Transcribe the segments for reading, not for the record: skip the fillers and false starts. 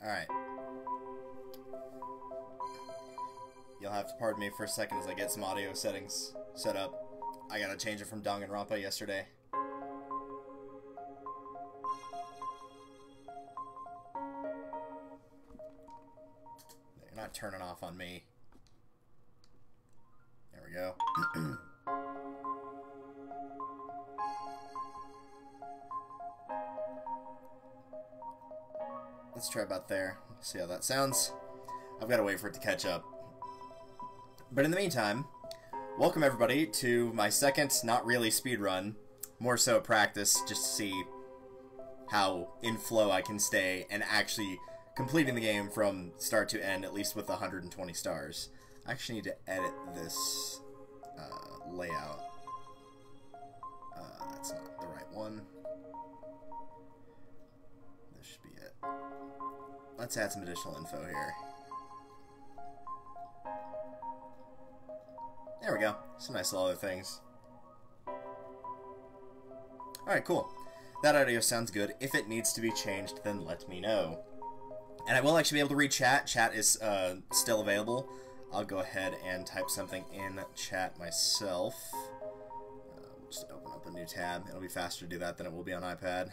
Alright. You'll have to pardon me for a second as I get some audio settings set up. I gotta change it from Danganronpa yesterday. You're not turning off on me. There we go. Let's try about there. See how that sounds. I've got to wait for it to catch up. But in the meantime, welcome everybody to my second, not really speedrun, more so practice, just to see how in flow I can stay and actually completing the game from start to end, at least with 120 stars. I actually need to edit this layout. That's not the right one. This should be it. Let's add some additional info here. There we go. Some nice little other things. Alright, cool. That audio sounds good. If it needs to be changed, then let me know. And I will actually be able to read chat. Chat is still available. I'll go ahead and type something in chat myself. Just open up a new tab. It'll be faster to do that than it will be on iPad.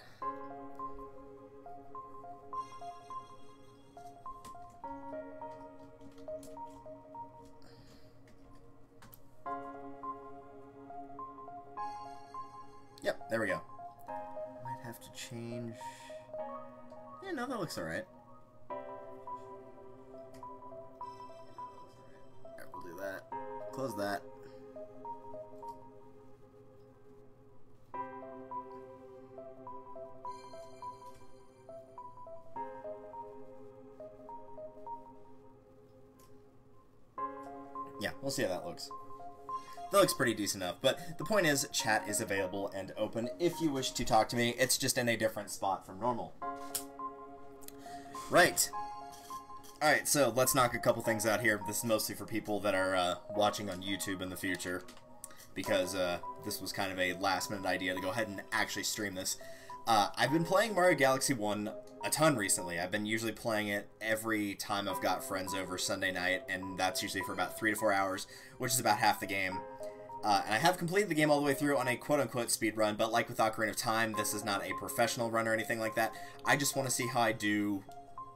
Yep, there we go. Might have to change... Yeah, no, that looks alright. Alright, we'll do that. Close that. Yeah, we'll see how that looks. That looks pretty decent enough, but the point is, chat is available and open if you wish to talk to me. It's just in a different spot from normal. Right. Alright, so let's knock a couple things out here. This is mostly for people that are watching on YouTube in the future, because this was kind of a last-minute idea to go ahead and actually stream this. I've been playing Mario Galaxy 1 a ton recently. I've been usually playing it every time I've got friends over Sunday night, and that's usually for about 3 to 4 hours, which is about half the game. And I have completed the game all the way through on a quote-unquote speed run, but like with Ocarina of Time, this is not a professional run or anything like that. I just want to see how I do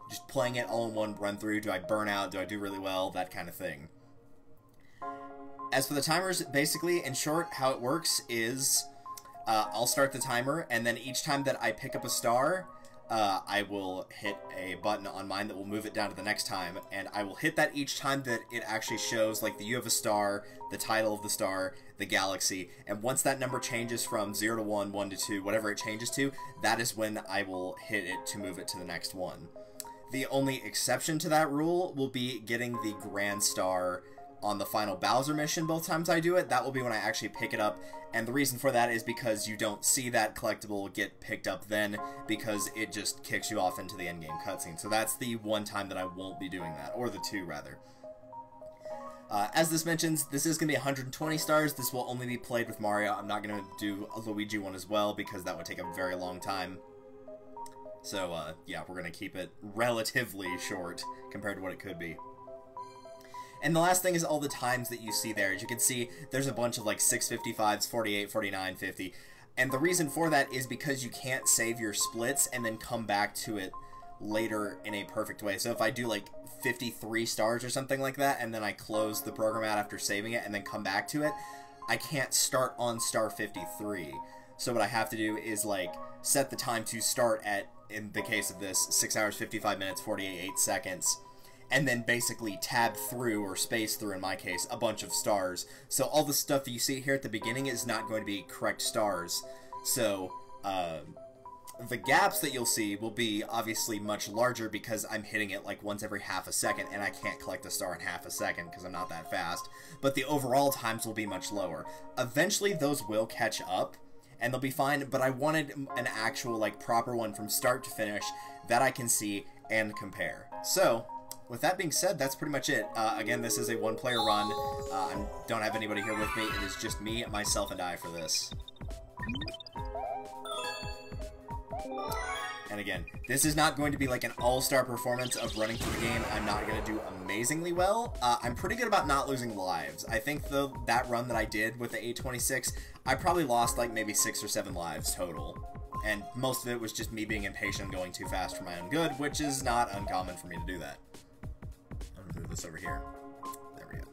just playing it all in one run-through. Do I burn out? Do I do really well? That kind of thing. as for the timers, basically, in short, how it works is I'll start the timer, and then each time that I pick up a star, I will hit a button on mine that will move it down to the next time, and I will hit that each time that it actually shows, like, that you have a star, the title of the star, the galaxy, and once that number changes from 0 to 1, 1 to 2, whatever it changes to, that is when I will hit it to move it to the next one. The only exception to that rule will be getting the Grand Star on the final Bowser mission both times I do it. That will be when I actually pick it up, and the reason for that is because you don't see that collectible get picked up then, because it just kicks you off into the endgame cutscene. So that's the one time that I won't be doing that, or the two rather. As this mentions, this is going to be 120 stars. This will only be played with Mario. I'm not going to do a Luigi one as well, because that would take a very long time. So, yeah, we're going to keep it relatively short compared to what it could be. And the last thing is all the times that you see there. As you can see, there's a bunch of like 655s, 48, 49, 50. And the reason for that is because you can't save your splits and then come back to it later in a perfect way. So if I do like 53 stars or something like that, and then I close the program out after saving it and then come back to it, I can't start on star 53. So what I have to do is like set the time to start at, in the case of this, 6 hours, 55 minutes, 48 seconds. And then basically tab through, or space through in my case, a bunch of stars. So all the stuff that you see here at the beginning is not going to be correct stars. So, the gaps that you'll see will be obviously much larger because I'm hitting it like once every half a second, and I can't collect a star in half a second because I'm not that fast. But the overall times will be much lower. Eventually those will catch up, and they'll be fine, but I wanted an actual, like, proper one from start to finish that I can see and compare. So, with that being said, that's pretty much it. Again, this is a one-player run. I don't have anybody here with me. It is just me, myself, and I for this. And again, this is not going to be like an all-star performance of running through the game. I'm not going to do amazingly well. I'm pretty good about not losing lives. I think, though, that run that I did with the 826, I probably lost like maybe 6 or 7 lives total. And most of it was just me being impatient and going too fast for my own good, which is not uncommon for me to do that. Move this over here. There we go.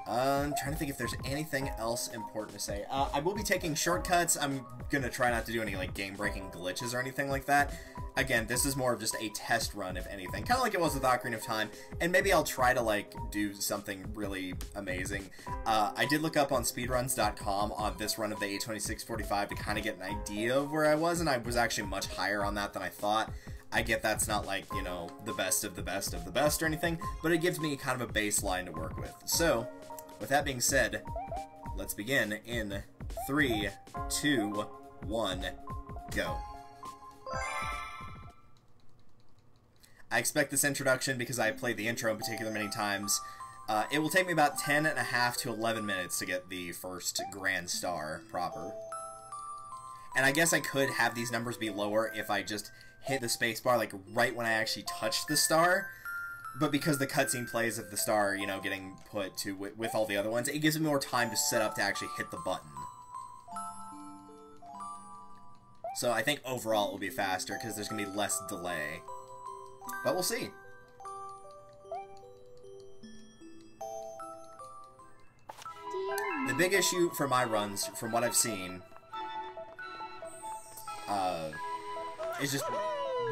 I'm trying to think if there's anything else important to say. I will be taking shortcuts. I'm gonna try not to do any like game-breaking glitches or anything like that. Again, this is more of just a test run, if anything. Kind of like it was with Ocarina of Time, and maybe I'll try to like do something really amazing. I did look up on speedruns.com on this run of the 826-45 to kind of get an idea of where I was, and I was actually much higher on that than I thought. I get that's not like, you know, the best of the best of the best or anything, but it gives me kind of a baseline to work with. So, with that being said, let's begin in 3, 2, 1, go. I expect this introduction because I played the intro in particular many times. It will take me about 10.5 to 11 minutes to get the first Grand Star proper. And I guess I could have these numbers be lower if I just hit the spacebar like right when I actually touched the star, but because the cutscene plays of the star, you know, getting put to with all the other ones, it gives me more time to set up to actually hit the button. So I think overall it will be faster because there's gonna be less delay, but we'll see. The big issue for my runs, from what I've seen, is just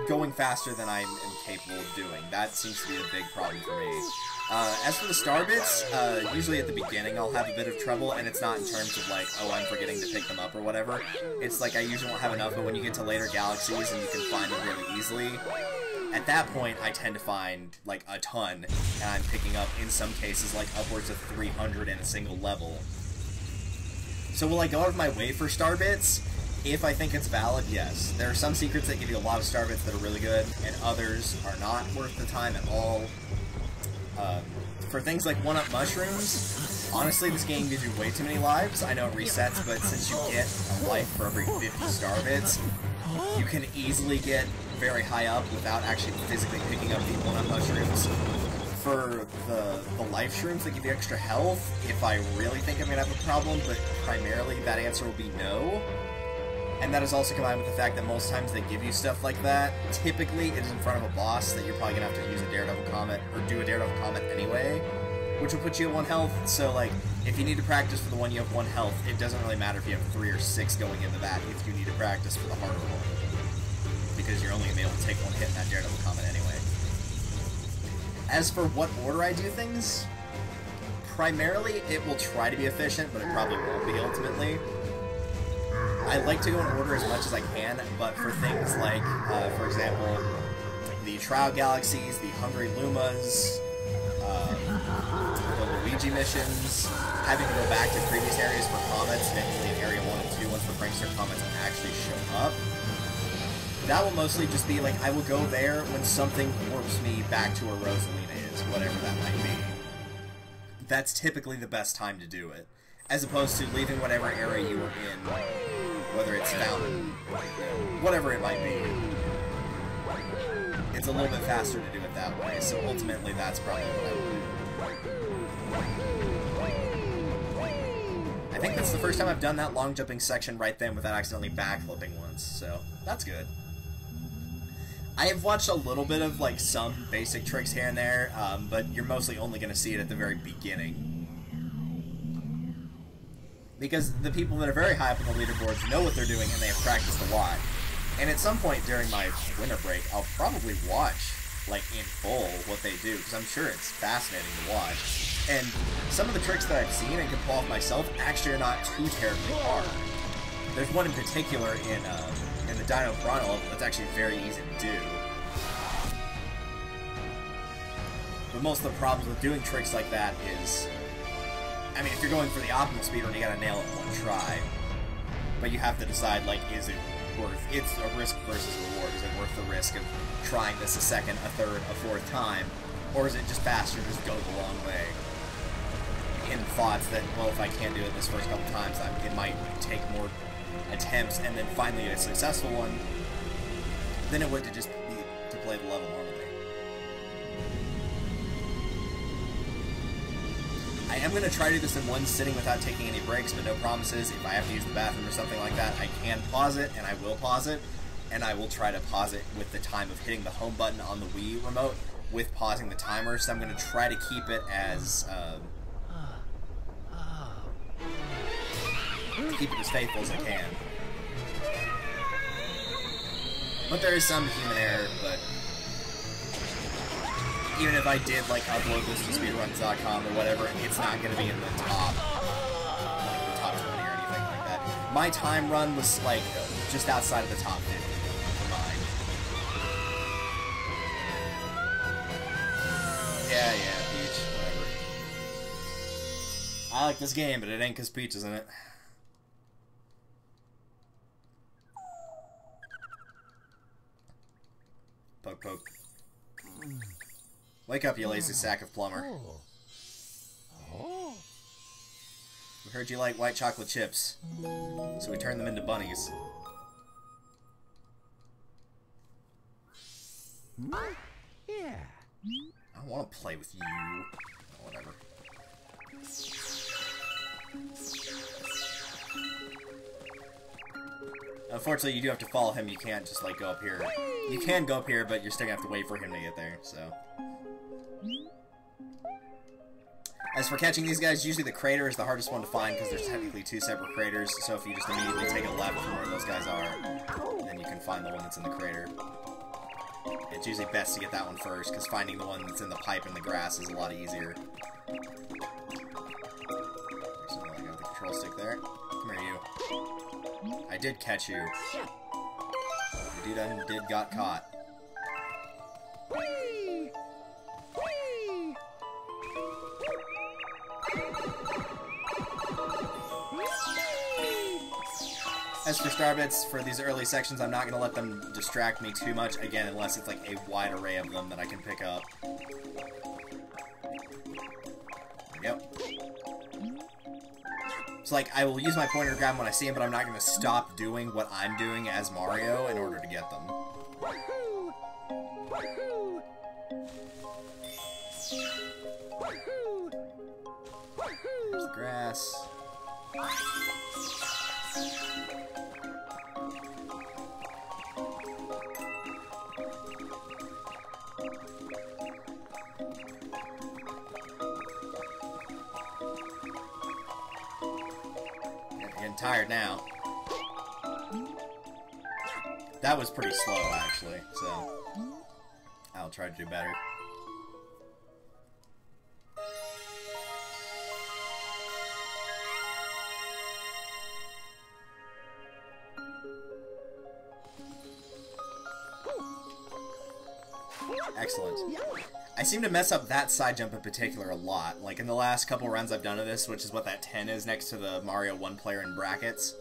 going faster than I'm capable of doing. That seems to be the big problem for me. As for the star bits, usually at the beginning I'll have a bit of trouble, and it's not in terms of like, oh, I'm forgetting to pick them up or whatever. It's like I usually won't have enough, but when you get to later galaxies and you can find them really easily, at that point I tend to find like a ton, and I'm picking up, in some cases, like upwards of 300 in a single level. So will I go out of my way for star bits? If I think it's valid, yes. There are some secrets that give you a lot of star bits that are really good, and others are not worth the time at all. For things like 1-up mushrooms, honestly, this game gives you way too many lives. I know it resets, but since you get a life for every 50 star bits, you can easily get very high up without actually physically picking up the 1-up mushrooms. For the life shrooms that give you extra health, if I really think I'm going to have a problem, but primarily that answer will be no. And that is also combined with the fact that most times they give you stuff like that, typically it is in front of a boss that you're probably going to have to use a Daredevil Comet, or do a Daredevil Comet anyway. which will put you at 1 health. So, like, if you need to practice for the one you have 1 health, it doesn't really matter if you have 3 or 6 going into that if you need to practice for the harder one. Because you're only going to be able to take 1 hit in that Daredevil combat anyway. As for what order I do things, primarily it will try to be efficient, but it probably won't be ultimately. I like to go in order as much as I can, but for things like, for example, the Trial Galaxies, the Hungry Lumas, the Luigi missions, having to go back to previous areas for comets, namely in Area 1 and 2 once the Prankster comets actually show up. That will mostly just be like, I will go there when something warps me back to where Rosalina is, whatever that might be. That's typically the best time to do it, as opposed to leaving whatever area you were in, whether it's Fountain, whatever it might be. It's a little bit faster to do it that way, so ultimately that's probably what I would do. I think that's the first time I've done that long jumping section right then without accidentally backflipping once, so that's good. I have watched a little bit of, like, some basic tricks here and there, but you're mostly only going to see it at the very beginning. Because the people that are very high up on the leaderboards know what they're doing and they have practiced a lot. And at some point during my winter break, I'll probably watch, like, in full what they do, because I'm sure it's fascinating to watch. And some of the tricks that I've seen and can pull off myself actually are not too terribly hard. There's one in particular in the Dino Piranha level that's actually very easy to do. But most of the problems with doing tricks like that is, I mean, if you're going for the optimal speedrun, you gotta nail it in 1 try. But you have to decide, like, is it worth, it's a risk versus reward. Is it worth the risk of trying this a second, a third, a 4th time? Or is it just faster, just go the long way? In thoughts that, well, if I can't do it this first couple times, it might take more attempts and then finally a successful one than it would to just be to play the level normally. I am going to try to do this in 1 sitting without taking any breaks, but no promises. If I have to use the bathroom or something like that, I can pause it, and I will pause it, and I will try to pause it with the time of hitting the home button on the Wii remote with pausing the timer, so I'm going to try to keep it as faithful as I can. But there is some human error, but even if I did, like, upload this to speedruns.com or whatever, it's not going to be in the top, like, the top 20 or anything like that. My time run was, like, just outside of the top 50 for mine. Yeah, Peach, whatever. I like this game, but it ain't 'cause Peach is in it. Poke, poke. Wake up, you lazy sack of plumber. We heard you like white chocolate chips, so we turned them into bunnies. Yeah. I don't want to play with you. Oh, whatever. Unfortunately, you do have to follow him. You can't just, like, go up here. You can go up here, but you're still gonna have to wait for him to get there, so. As for catching these guys, usually the crater is the hardest one to find because there's technically 2 separate craters, so if you just immediately take a left from where those guys are, then you can find the one that's in the crater. It's usually best to get that one first, because finding the one that's in the pipe and the grass is a lot easier. So I got the control stick there. Come here, you. I did catch you. The dude did got caught. As for Starbits, for these early sections, I'm not going to let them distract me too much, again, unless it's like a wide array of them that I can pick up. Yep. So, like, I will use my pointer to grab them when I see them, but I'm not going to stop doing what I'm doing as Mario in order to get them. There's the grass. getting tired now. That was pretty slow, actually, so I'll try to do better. Excellent. I seem to mess up that side jump in particular a lot. Like in the last couple runs I've done of this, which is what that 10 is next to the Mario 1 player in brackets.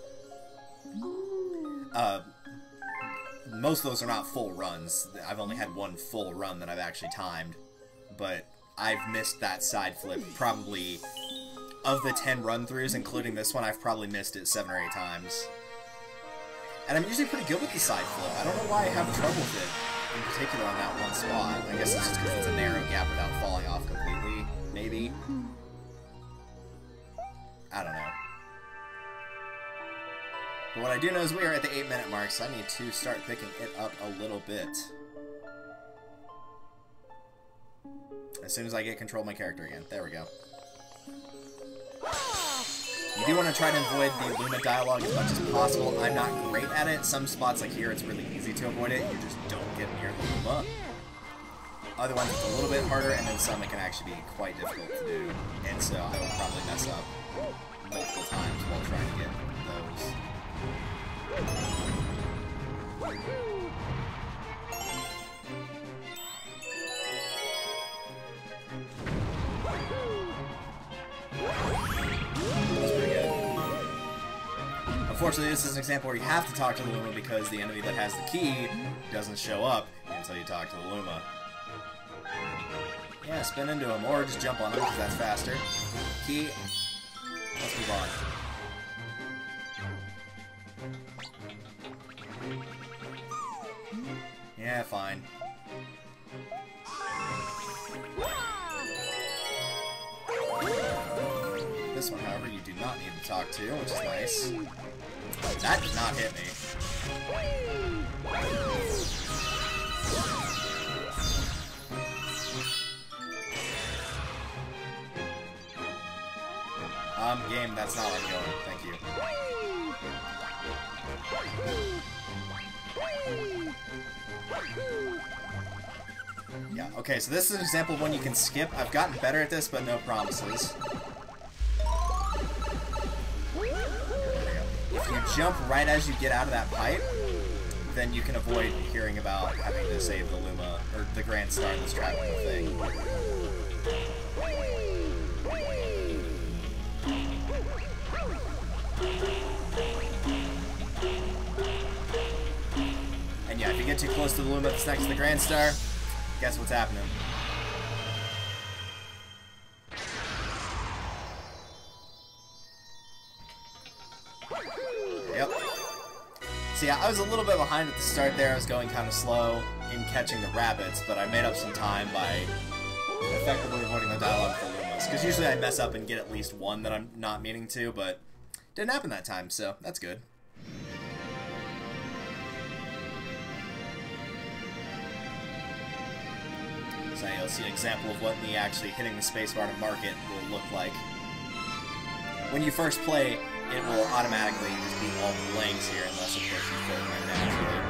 Most of those are not full runs. I've only had one full run that I've actually timed. But I've missed that side flip probably, of the 10 run-throughs, including this one, I've probably missed it 7 or 8 times. And I'm usually pretty good with the side flip. I don't know why I have trouble with it, in particular on that one spot. I guess it's just because it's a narrow gap without falling off completely, maybe? I don't know. But what I do know is we are at the 8-minute mark, so I need to start picking it up a little bit. As soon as I get control of my character again. There we go. You do want to try to avoid the Luma dialogue as much as possible. I'm not great at it. Some spots like here, it's really easy to avoid it. You just don't get near the Luma. Other ones, it's a little bit harder, and then some it can actually be quite difficult to do. And so I will probably mess up multiple times while trying to get those. That's pretty good. Unfortunately, this is an example where you have to talk to the Luma because the enemy that has the key doesn't show up until you talk to the Luma. Yeah, spin into him, or just jump on him because that's faster. Key. Let's move on. Yeah, fine. This one, however, you do not need to talk to, which is nice. That did not hit me. Game, that's not where I'm going. Thank you. Yeah, okay, so this is an example of one you can skip. I've gotten better at this, but no promises. If you jump right as you get out of that pipe, then you can avoid hearing about having to save the Luma, or the Grand Star that's trapped in the thing. And yeah, if you get too close to the Luma that's next to the Grand Star, guess what's happening? Yep. So yeah, I was a little bit behind at the start there. I was going kind of slow in catching the rabbits, but I made up some time by effectively avoiding the dialogue for Lumas. Because usually I mess up and get at least one that I'm not meaning to, but didn't happen that time, so that's good. So you'll see an example of what me actually hitting the spacebar to mark it will look like. When you first play, it will automatically just be all blanks here, unless of course you fill it right naturally.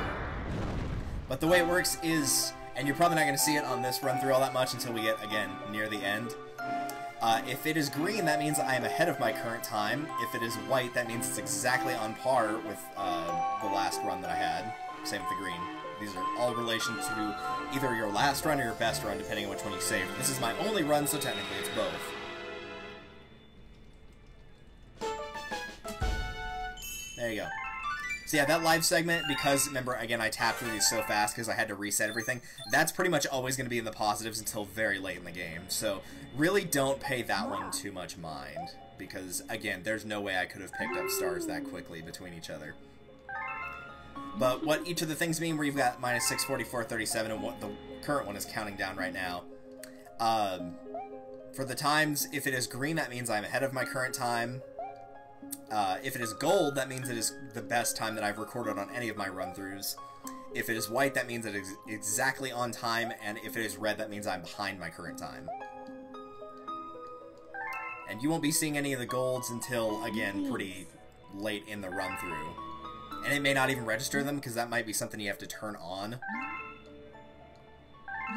But the way it works is, and you're probably not going to see it on this run through all that much until we get, again, near the end. If it is green, that means I am ahead of my current time. If it is white, that means it's exactly on par with the last run that I had. Same with the green. These are all relation to either your last run or your best run, depending on which one you saved. This is my only run, so technically it's both. There you go. So yeah, that live segment, because, remember, again, I tapped through these so fast because I had to reset everything, that's pretty much always going to be in the positives until very late in the game. So really don't pay that one too much mind, because, again, there's no way I could have picked up stars that quickly between each other. But what each of the things mean, where you've got minus 644, 37, and what the current one is counting down right now. For the times, if it is green, that means I'm ahead of my current time. If it is gold, that means it is the best time that I've recorded on any of my run-throughs. If it is white, that means it is exactly on time, and if it is red, that means I'm behind my current time. And you won't be seeing any of the golds until, again, pretty late in the run-through. And it may not even register them, because that might be something you have to turn on.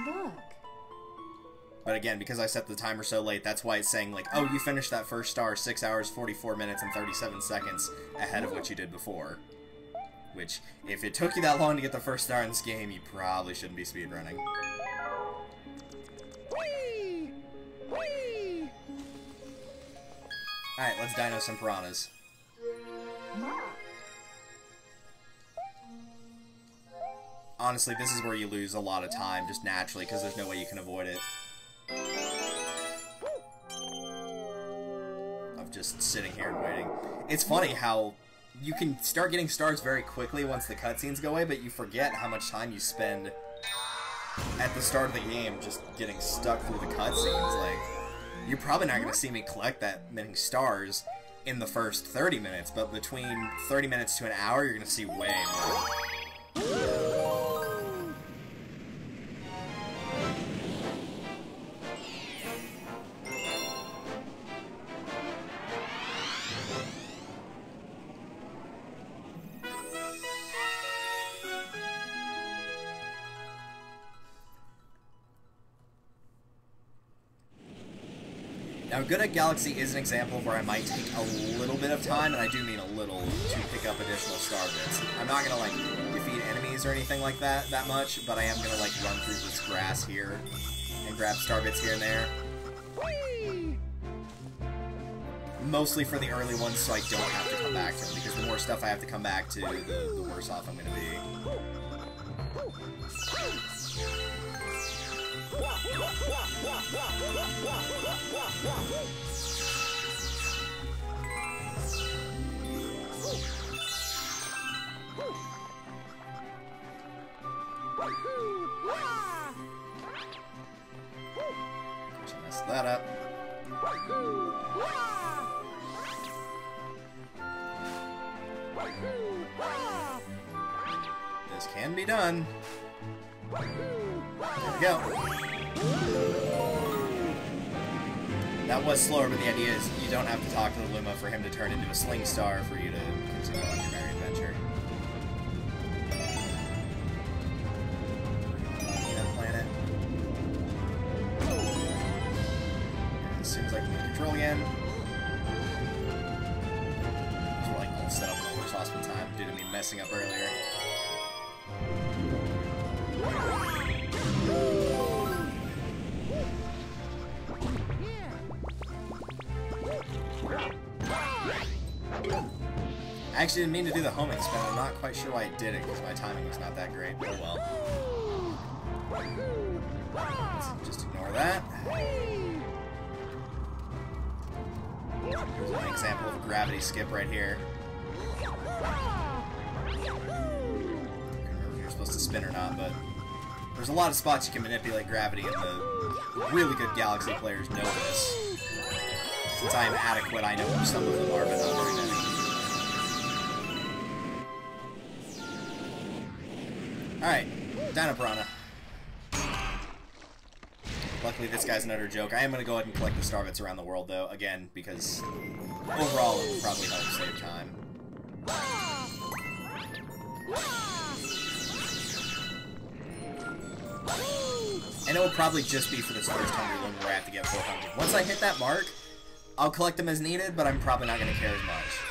Look. But again, because I set the timer so late, that's why it's saying, like, oh, you finished that first star 6 hours, 44 minutes, and 37 seconds ahead of what you did before. Which, if it took you that long to get the first star in this game, you probably shouldn't be speedrunning. Whee! Whee! Alright, let's dino some piranhas. Honestly, this is where you lose a lot of time, just naturally, because there's no way you can avoid it. Of just sitting here and waiting. It's funny how you can start getting stars very quickly once the cutscenes go away, but you forget how much time you spend at the start of the game just getting stuck through the cutscenes. Like, you're probably not going to see me collect that many stars in the first 30 minutes, but between 30 minutes to an hour, you're going to see way more. Now, Good at Galaxy is an example of where I might take a little bit of time, and I do mean a little, to pick up additional star bits. I'm not gonna, like, defeat enemies or anything like that much, but I am gonna, like, run through this grass here and grab star bits here and there. Whee! Mostly for the early ones, so I don't have to come back to them, because the more stuff I have to come back to, the worse off I'm gonna be. Just messed that up. This can be done. There we go. That was slower, but the idea is you don't have to talk to the Luma for him to turn into a Sling Star for you to continue on your merry adventure. That planet. And as soon as I can get control again. These were like all set up in the worst possible time due to me messing up earlier. I actually didn't mean to do the homing spin. I'm not quite sure why I did it, because my timing was not that great. Oh well. Let's just ignore that. Here's an example of a gravity skip right here. I don't remember if you're supposed to spin or not, but there's a lot of spots you can manipulate gravity, and the really good Galaxy players know this. Since I am adequate, I know some of them are, but not very many. Alright, Dino Piranha. Luckily, this guy's an utter joke. I am going to go ahead and collect the star bits around the world, though, again, because overall it will probably help save time. And it will probably just be for this first 100 limit where I have to get 400. Once I hit that mark, I'll collect them as needed, but I'm probably not going to care as much.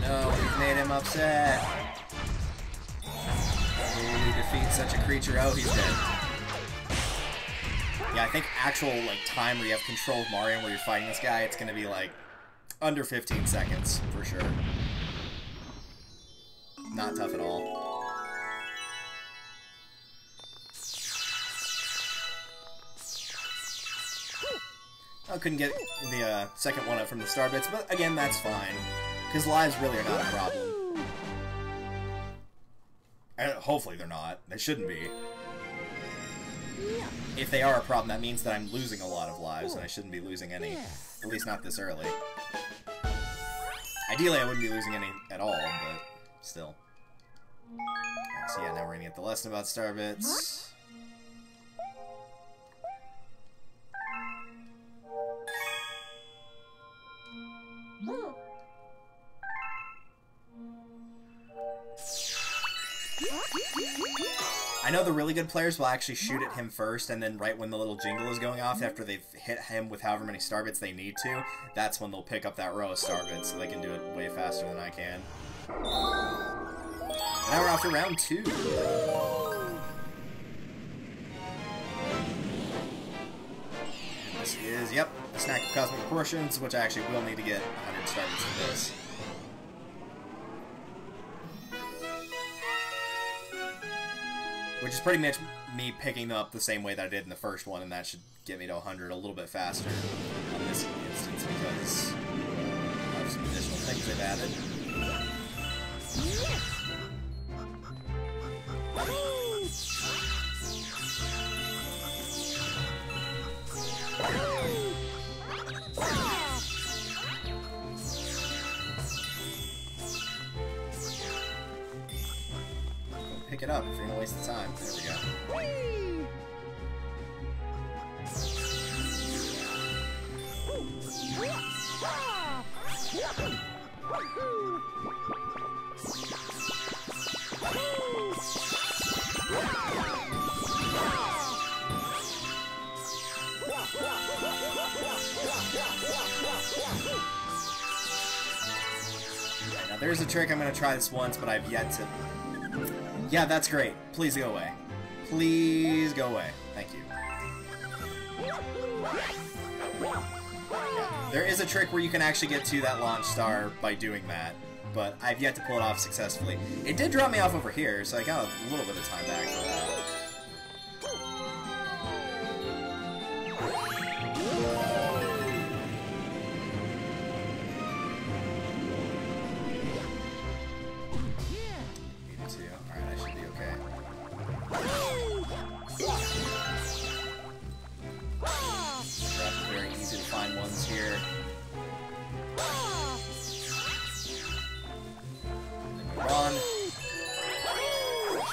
No, we've made him upset. Will we defeat such a creature? Oh, he's dead. Yeah, I think actual, like, time where you have control of Mario where you're fighting this guy, it's gonna be, like, under 15 seconds, for sure. Not tough at all. I couldn't get the second one up from the star bits, but again, that's fine. Because lives really are not a problem. Hopefully they're not. They shouldn't be. If they are a problem, that means that I'm losing a lot of lives, and I shouldn't be losing any. At least not this early. Ideally, I wouldn't be losing any at all, but still. Right, So yeah, now we're gonna get the lesson about star bits. I know the really good players will actually shoot at him first, and then right when the little jingle is going off, after they've hit him with however many star bits they need to, that's when they'll pick up that row of star bits, so they can do it way faster than I can. Now we're off to round 2. This is, yep, a snack of cosmic proportions, which I actually will need to get 100 star bits for this. Which is pretty much me picking them up the same way that I did in the first one, and that should get me to 100 a little bit faster on this instance because of some additional things they've added. Pick it up if you're gonna waste the time. There we go. Right, now there's a trick. I'm gonna try this once, but I've yet to. Yeah, that's great. Please go away. Please go away. Thank you. Yeah. There is a trick where you can actually get to that launch star by doing that, but I've yet to pull it off successfully. It did drop me off over here, so I got a little bit of time back for that.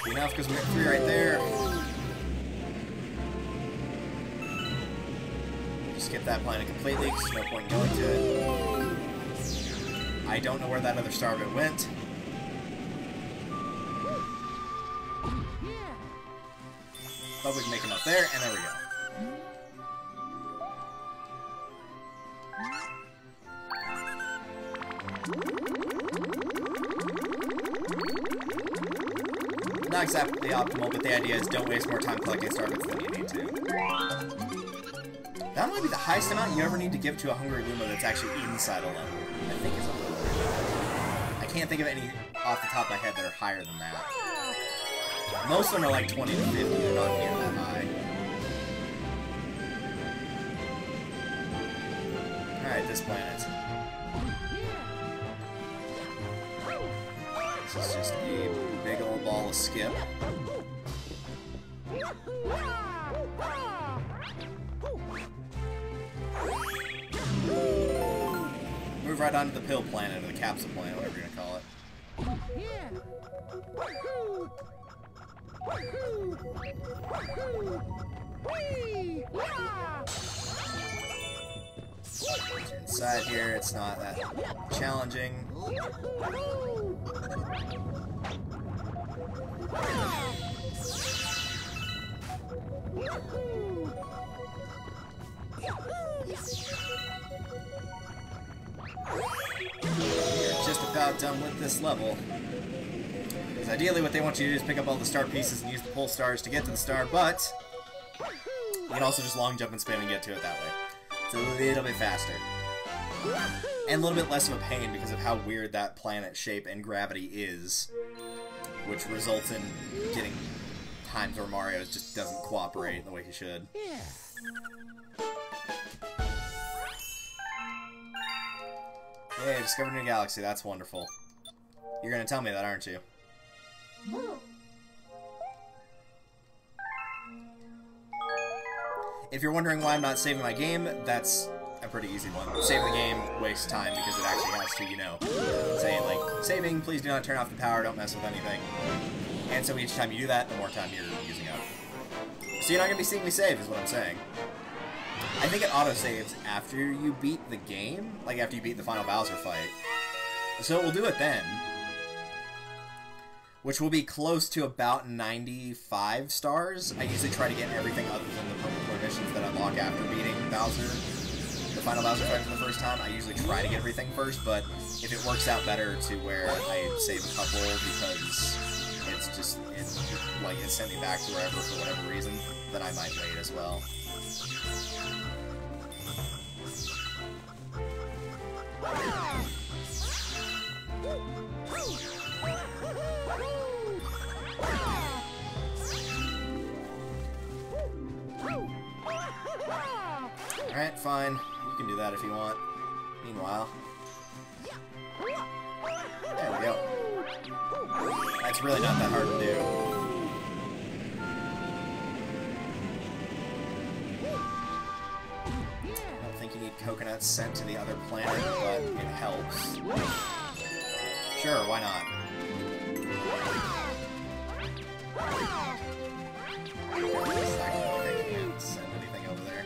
Enough because we got 3 right there. Just skip that planet completely because there's no point in going to it. I don't know where that other star bit went. But we can make him up there, and there we go. Not exactly optimal, but the idea is don't waste more time collecting star bits than you need to. That might be the highest amount you ever need to give to a Hungry Luma that's actually inside a level. I think it's a little bit. I can't think of any off the top of my head that are higher than that. Most of them are like 20 to 50, they're not near that high. Alright, this planet. This is just a big old ball of skip. Move right onto the pill planet, or the capsule planet, whatever you're gonna call it. Inside here, it's not that challenging. We're just about done with this level. Because ideally what they want you to do is pick up all the star pieces and use the pole stars to get to the star, but you can also just long jump and spin and get to it that way. It's a little bit faster. And a little bit less of a pain because of how weird that planet shape and gravity is, which results in getting times where Mario just doesn't cooperate the way he should. Yay, discovered a new galaxy. That's wonderful. You're gonna tell me that, aren't you? If you're wondering why I'm not saving my game, that's a pretty easy one. Save the game, waste time, because it actually has to, you know, say, like, saving, please do not turn off the power, don't mess with anything. And so each time you do that, the more time you're using up. So you're not going to be seeing me save, is what I'm saying. I think it auto-saves after you beat the game, like after you beat the final Bowser fight. So it will do it then. Which will be close to about 95 stars. I usually try to get everything other than the purple core missions that unlock after beating Bowser. The final Bowser fight for the first time. I usually try to get everything first, but if it works out better to where I save a couple because it sent me back to wherever for whatever reason, then I might wait as well. Alright, fine. You can do that if you want. Meanwhile... There we go. That's really not that hard to do. I don't think you need coconuts sent to the other planet, but it helps. Sure, why not? I can't send anything over there.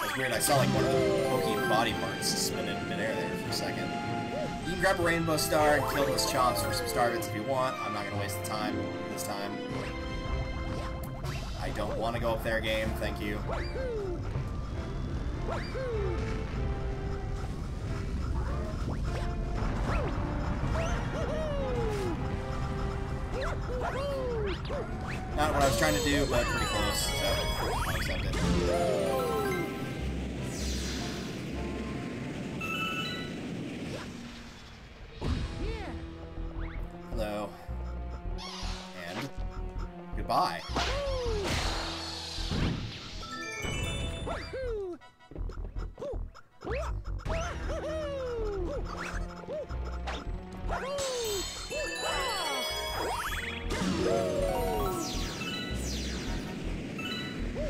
That's weird, I saw like one of the pokey body parts spin in midair there for a second. You can grab a rainbow star and kill those chomps for some star bits if you want. I'm not gonna waste the time this time. I don't want to go up there, game, thank you. Not what I was trying to do, but pretty close, so I'll accept it. Hello. And goodbye.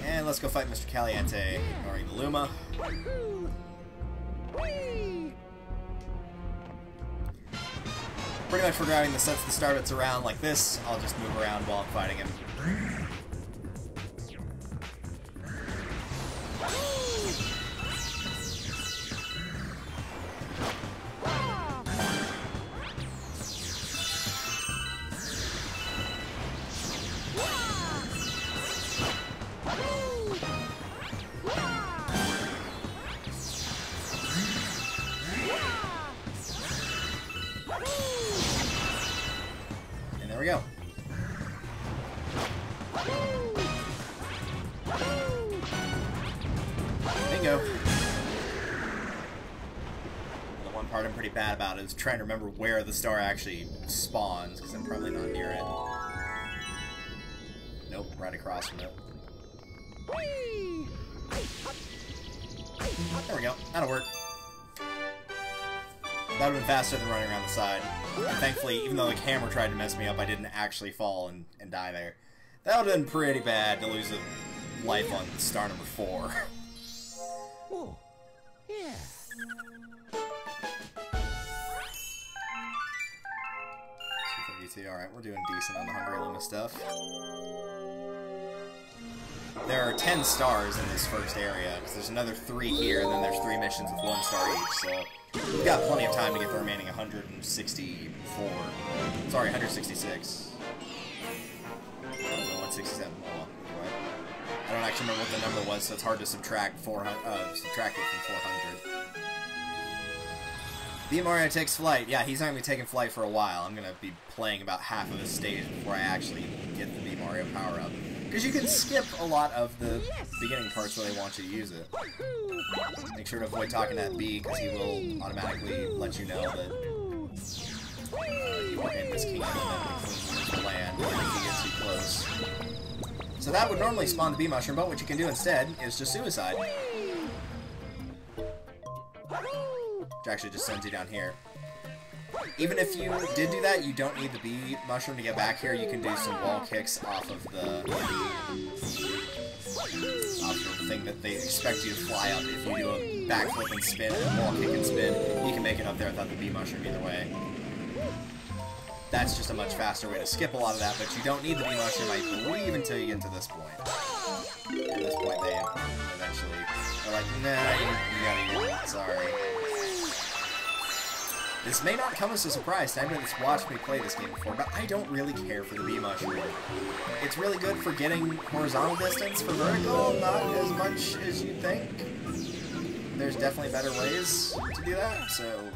And let's go fight Mr. Caliente, ignoring the Luma. Pretty much for grabbing the sets of the star bits around like this, I'll just move around while I'm fighting him. There we go. Bingo. The one part I'm pretty bad about is trying to remember where the star actually spawns, because I'm probably not near it. Nope, right across from it. There we go. That'll work. That would have been faster than running around the side. And thankfully, even though the camera tried to mess me up, I didn't actually fall and die there. That would have been pretty bad to lose a life on star number 4. Oh, yeah. 232, alright, we're doing decent on the Hungry Luma stuff. There are 10 stars in this first area, because there's another 3 here, and then there's 3 missions with 1 star each, so we've got plenty of time to get the remaining 164. Sorry, 166. 167. Well, anyway. I don't actually remember what the number was, so it's hard to subtract it from 400. The Mario takes flight. Yeah, he's not going to be taking flight for a while. I'm going to be playing about half of this stage before I actually get the B Mario power-up. Because you can skip a lot of the beginning parts where they want you to use it. Make sure to avoid talking to that bee, because he will automatically let you know that you are in this kingdom and the queen rules the land if you get too close. So that would normally spawn the bee mushroom, but what you can do instead is just suicide. Which actually just sends you down here. Even if you did do that, you don't need the bee mushroom to get back here. You can do some wall kicks off of the optional thing that they expect you to fly up. If you do a backflip and spin and a wall kick and spin, you can make it up there without the B-mushroom either way. That's just a much faster way to skip a lot of that, but you don't need the B-mushroom, I believe, until you get to this point. At this point, they eventually are like, nah, you gotta use it, sorry. This may not come as a surprise to anybody that's watched me play this game before, but I don't really care for the B-mushroom. It's really good for getting horizontal distance. For vertical, not as much as you'd think. There's definitely better ways to do that, so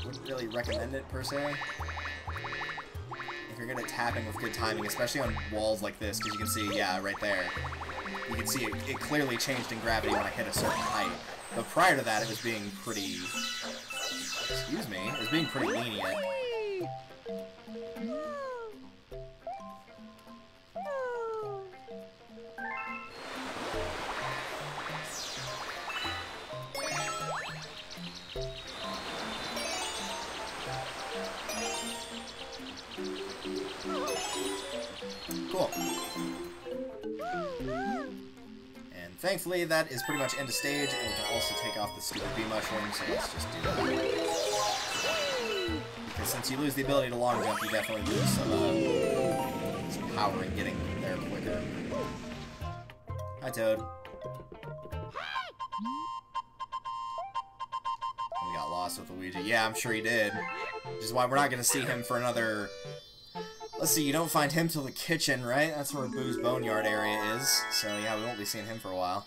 wouldn't really recommend it per se. If you're good at tapping with good timing, especially on walls like this, because you can see, yeah, right there, you can see it clearly changed in gravity when I hit a certain height. But prior to that, it was being pretty, excuse me, it was being pretty lenient. Cool. And thankfully, that is pretty much end of stage, and we can also take off the stupid B-mushroom, so let's just do that. Because since you lose the ability to long jump, you definitely lose some power in getting there quicker. Hi, Toad. We got lost with Luigi. Yeah, I'm sure he did. Which is why we're not going to see him for another... Let's see, you don't find him till the kitchen, right? That's where Boo's Boneyard area is. So yeah, we won't be seeing him for a while.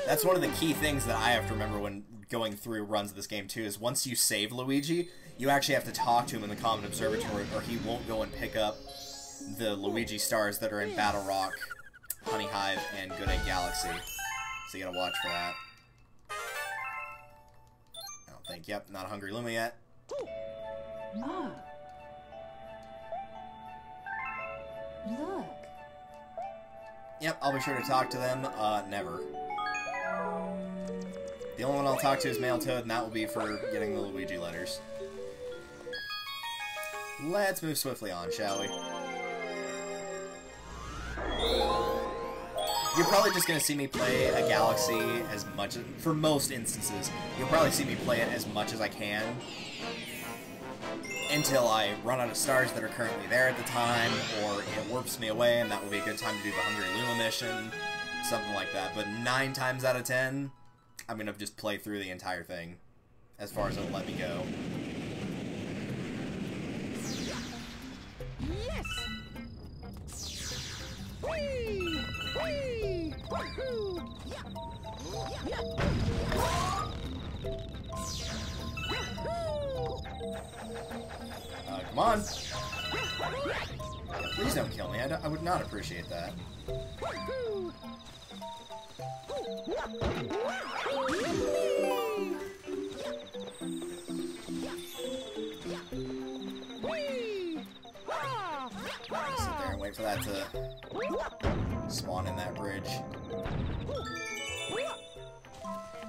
That's one of the key things that I have to remember when going through runs of this game too, is once you save Luigi, you actually have to talk to him in the Common Observatory, or he won't go and pick up the Luigi stars that are in Battle Rock, Honey Hive, and Good Egg Galaxy. So you gotta watch for that. Yep, not a Hungry Luma yet. Look. Look. Yep, I'll be sure to talk to them. Never. The only one I'll talk to is Male Toad, and that will be for getting the Luigi letters. Let's move swiftly on, shall we? You're probably just going to see me play a Galaxy as much as... For most instances, you'll probably see me play it as much as I can until I run out of stars that are currently there at the time, or it warps me away, and that will be a good time to do the Hungry Luma mission, something like that. But 9 times out of 10, I'm going to just play through the entire thing, as far as it'll let me go. Yes! Whee! Whee! Wahoo! Come on! Please don't kill me. I would not appreciate that. Sit there and wait for that to spawn in that bridge.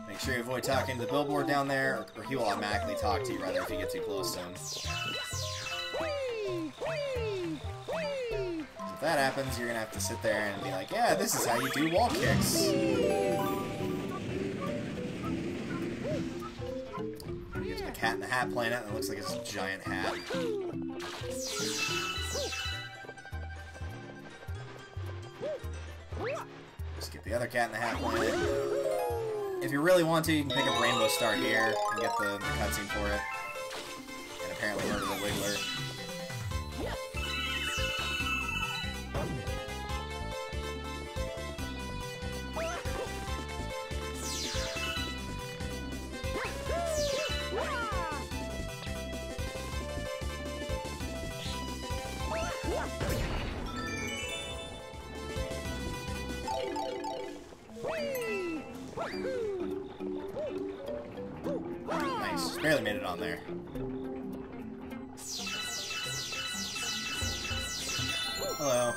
Make sure you avoid talking to the billboard down there, or he will automatically talk to you rather if you get too close to him. So if that happens, you're gonna have to sit there and be like, yeah, this is how you do wall kicks. You get to the Cat in the Hat planet, and it looks like it's a giant hat. Skip the other Cat in the Hat planet. If you really want to, you can pick up Rainbow Star here and get the cutscene for it. And apparently murder the Wiggler. Nice, just barely made it on there. Hello.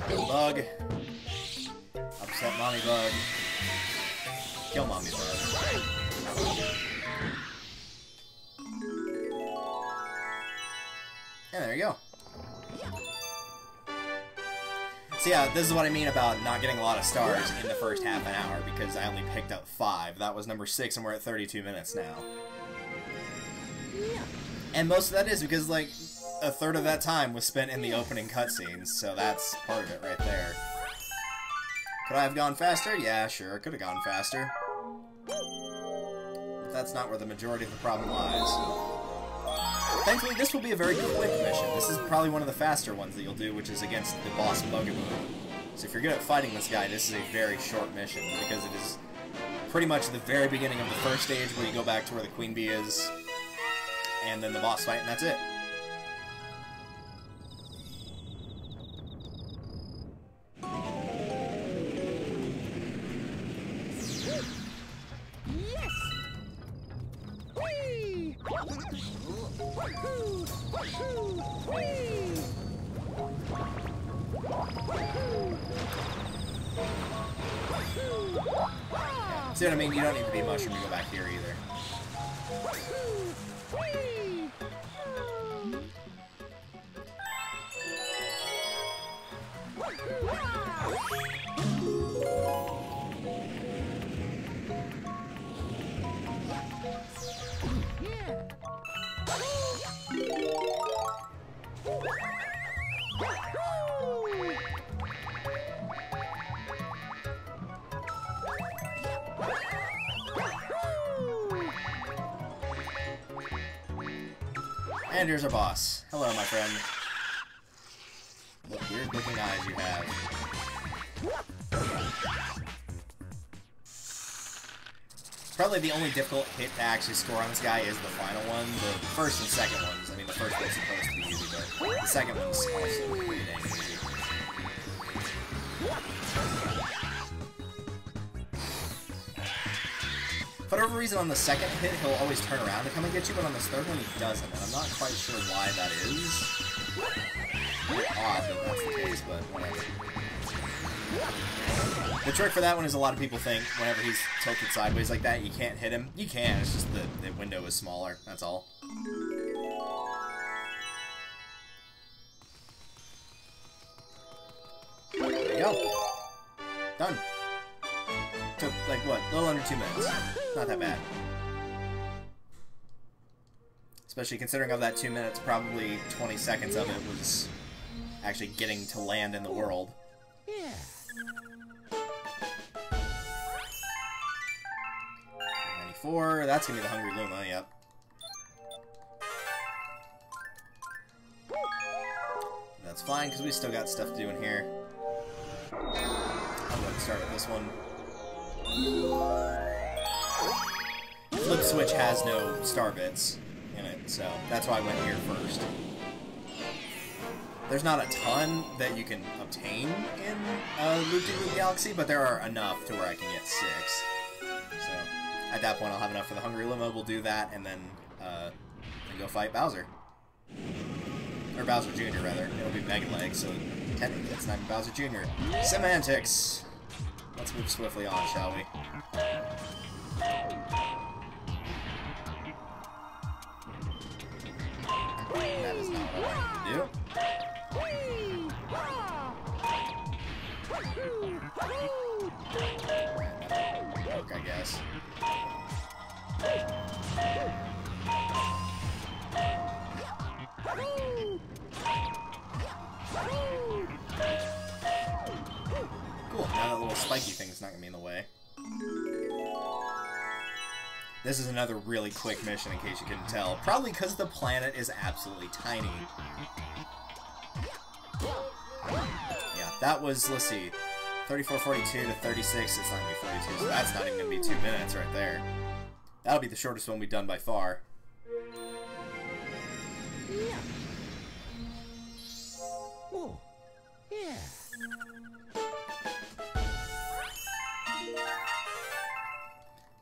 Kill Bug. Upset Mommy Bug. Kill Mommy Bug. And there you go. So yeah, this is what I mean about not getting a lot of stars in the first half an hour, because I only picked up 5. That was number 6, and we're at 32 minutes now. And most of that is because, like, a third of that time was spent in the opening cutscenes, so that's part of it right there. Could I have gone faster? Yeah, sure, I could have gone faster. But that's not where the majority of the problem lies. Thankfully, this will be a very quick mission. This is probably one of the faster ones that you'll do, which is against the boss Bugaboo. So if you're good at fighting this guy, this is a very short mission, because it is pretty much the very beginning of the first stage where you go back to where the Queen Bee is, and then the boss fight, and that's it. Yes! Whee! Wahoo! Wahoo! Whee! Wahoo! Wahoo! Ah! See what I mean? You don't need to be mushroom to go back here either. Wahoo! Whee! Wahoo! Ah! Yeah! Wahoo! And here's our boss. Hello, my friend. What weird looking eyes you have. Probably the only difficult hit to actually score on this guy is the final one. The first and second ones, I mean, the first one's supposed to be easy, but the second one's also pretty dang easy. For whatever reason, on the second hit, he'll always turn around to come and get you, but on this third one, he doesn't, and I'm not quite sure why that is. Odd that that's the case, but whatever. The trick for that one is a lot of people think whenever he's tilted sideways like that, you can't hit him. You can, it's just the window is smaller, that's all. There you go. Done. Took, like, what, a little under 2 minutes. Not that bad. Especially considering of that 2 minutes, probably 20 seconds of it was actually getting to land in the world. Yeah. 94, that's gonna be the Hungry Luma, yep. That's fine, because we still got stuff to do in here. I'm going to start with this one. Flip Switch has no star bits in it, so that's why I went here first. There's not a ton that you can obtain in Loop-de-Loop Galaxy, but there are enough to where I can get 6. So, at that point I'll have enough for the Hungry Luma, we'll do that, and then go fight Bowser. Or Bowser Jr., rather. It'll be Mega Leg, so technically it's not even Bowser Jr. Semantics! Let's move swiftly on, shall we? That is not what I wanted to do. Work, I guess. Cool, now that little spiky thing's not gonna be in the way. This is another really quick mission, in case you couldn't tell. Probably because the planet is absolutely tiny. Yeah, that was, let's see, 34:42 to 36, it's not gonna be 42, so that's not even gonna be 2 minutes right there. That'll be the shortest one we've done by far. Yeah. Oh. Yeah.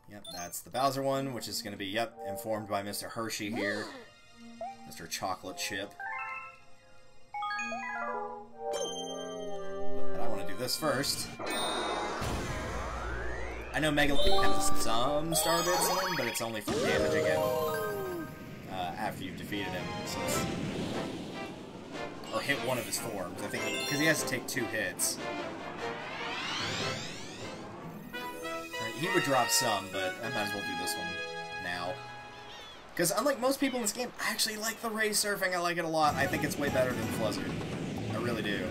Yep, that's the Bowser one, which is going to be, yep, informed by Mr. Hershey here. Mr. Chocolate Chip. But I want to do this first. I know Mega Link has some star bits in him, but it's only for damaging him after you've defeated him. So or hit one of his forms. I think because he has to take 2 hits. He would drop some, but I might as well do this one now. Because unlike most people in this game, I actually like the ray surfing. I like it a lot. I think it's way better than Fluzzard. I really do.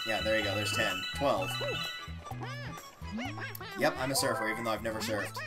Yeah, there you go. There's 10. 12. Yep, I'm a surfer, even though I've never surfed.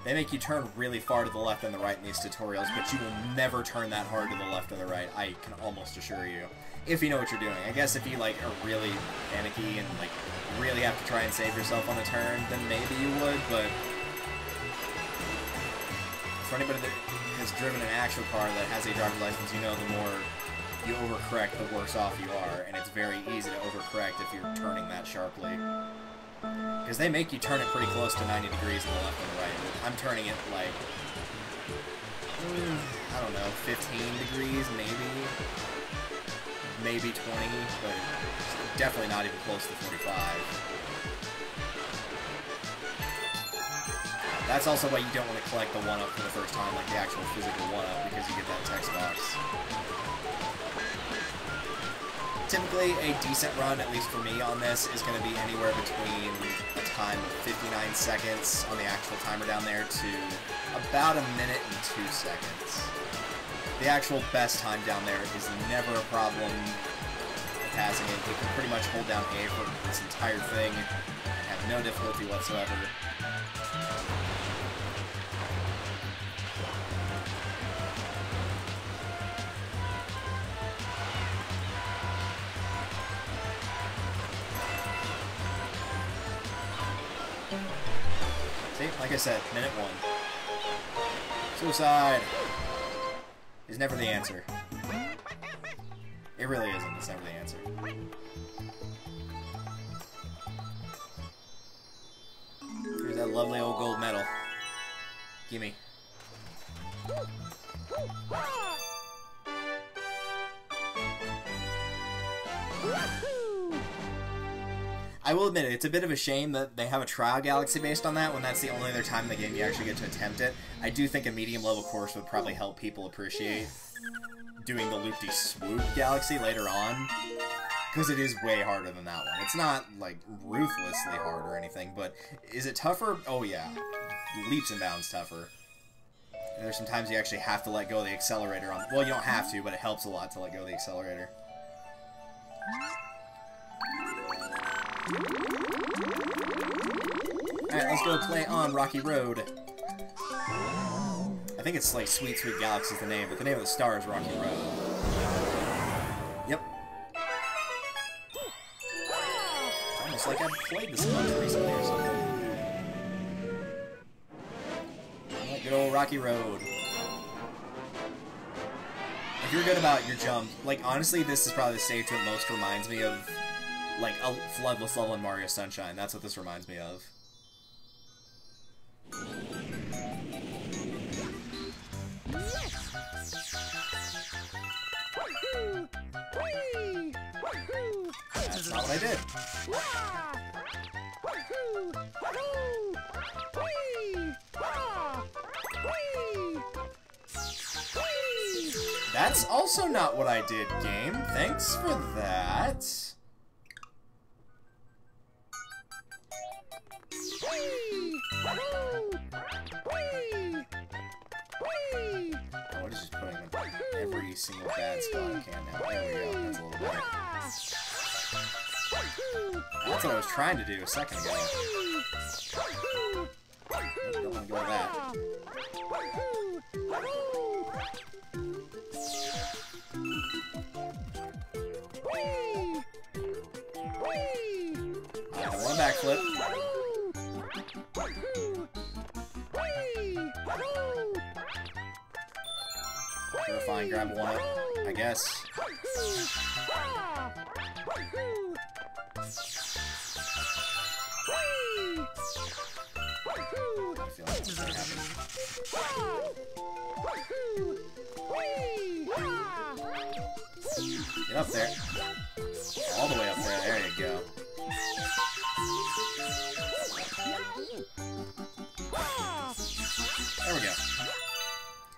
They make you turn really far to the left and the right in these tutorials, but you will never turn that hard to the left or the right, I can almost assure you. If you know what you're doing. I guess if you, like, are really panicky and, like, really have to try and save yourself on a turn, then maybe you would, but... For anybody that has driven an actual car that has a driver's license, you know the more you overcorrect, the worse off you are, and it's very easy to overcorrect if you're turning that sharply. Because they make you turn it pretty close to 90 degrees on the left and the right. I'm turning it like, I don't know, 15 degrees maybe? Maybe 20, but definitely not even close to 45. That's also why you don't want to collect the 1-up for the first time, like the actual physical 1-up, because you get that text box. Typically, a decent run, at least for me on this, is going to be anywhere between a time of 59 seconds on the actual timer down there to about 1 minute and 2 seconds. The actual best time down there is never a problem passing it. You can pretty much hold down A for this entire thing and have no difficulty whatsoever. See, like I said, minute 1. Suicide is never the answer. It really isn't. It's never the answer. Here's that lovely old gold medal. Gimme. I will admit it's a bit of a shame that they have a trial galaxy based on that when that's the only other time in the game you actually get to attempt it. I do think a medium level course would probably help people appreciate doing the loop-de-swoop galaxy later on, because it is way harder than that one. It's not, like, ruthlessly hard or anything, but is it tougher? Oh yeah. Leaps and bounds tougher. And there's some times you actually have to let go of the accelerator on... Well, you don't have to, but it helps a lot to let go of the accelerator. Alright, let's go play on Rocky Road. I think it's like Sweet Sweet Galaxy is the name, but the name of the star is Rocky Road. Yep. It's almost like I've played this much recently or something. Alright, good old Rocky Road. If you're good about your jump, like, honestly, this is probably the stage that most reminds me of, like, a Floodless level in Mario Sunshine. That's what this reminds me of. That's not what I did. That's also not what I did, game. Thanks for that. Oh, what is just putting every single bad spot I can now. There we go. That's a little better. That's what I was trying to do a second ago. Don't want to go to that. One backflip. Sure, fine, grab one up, I guess. I feel like Get up there. All the way up there. There you go. There we go.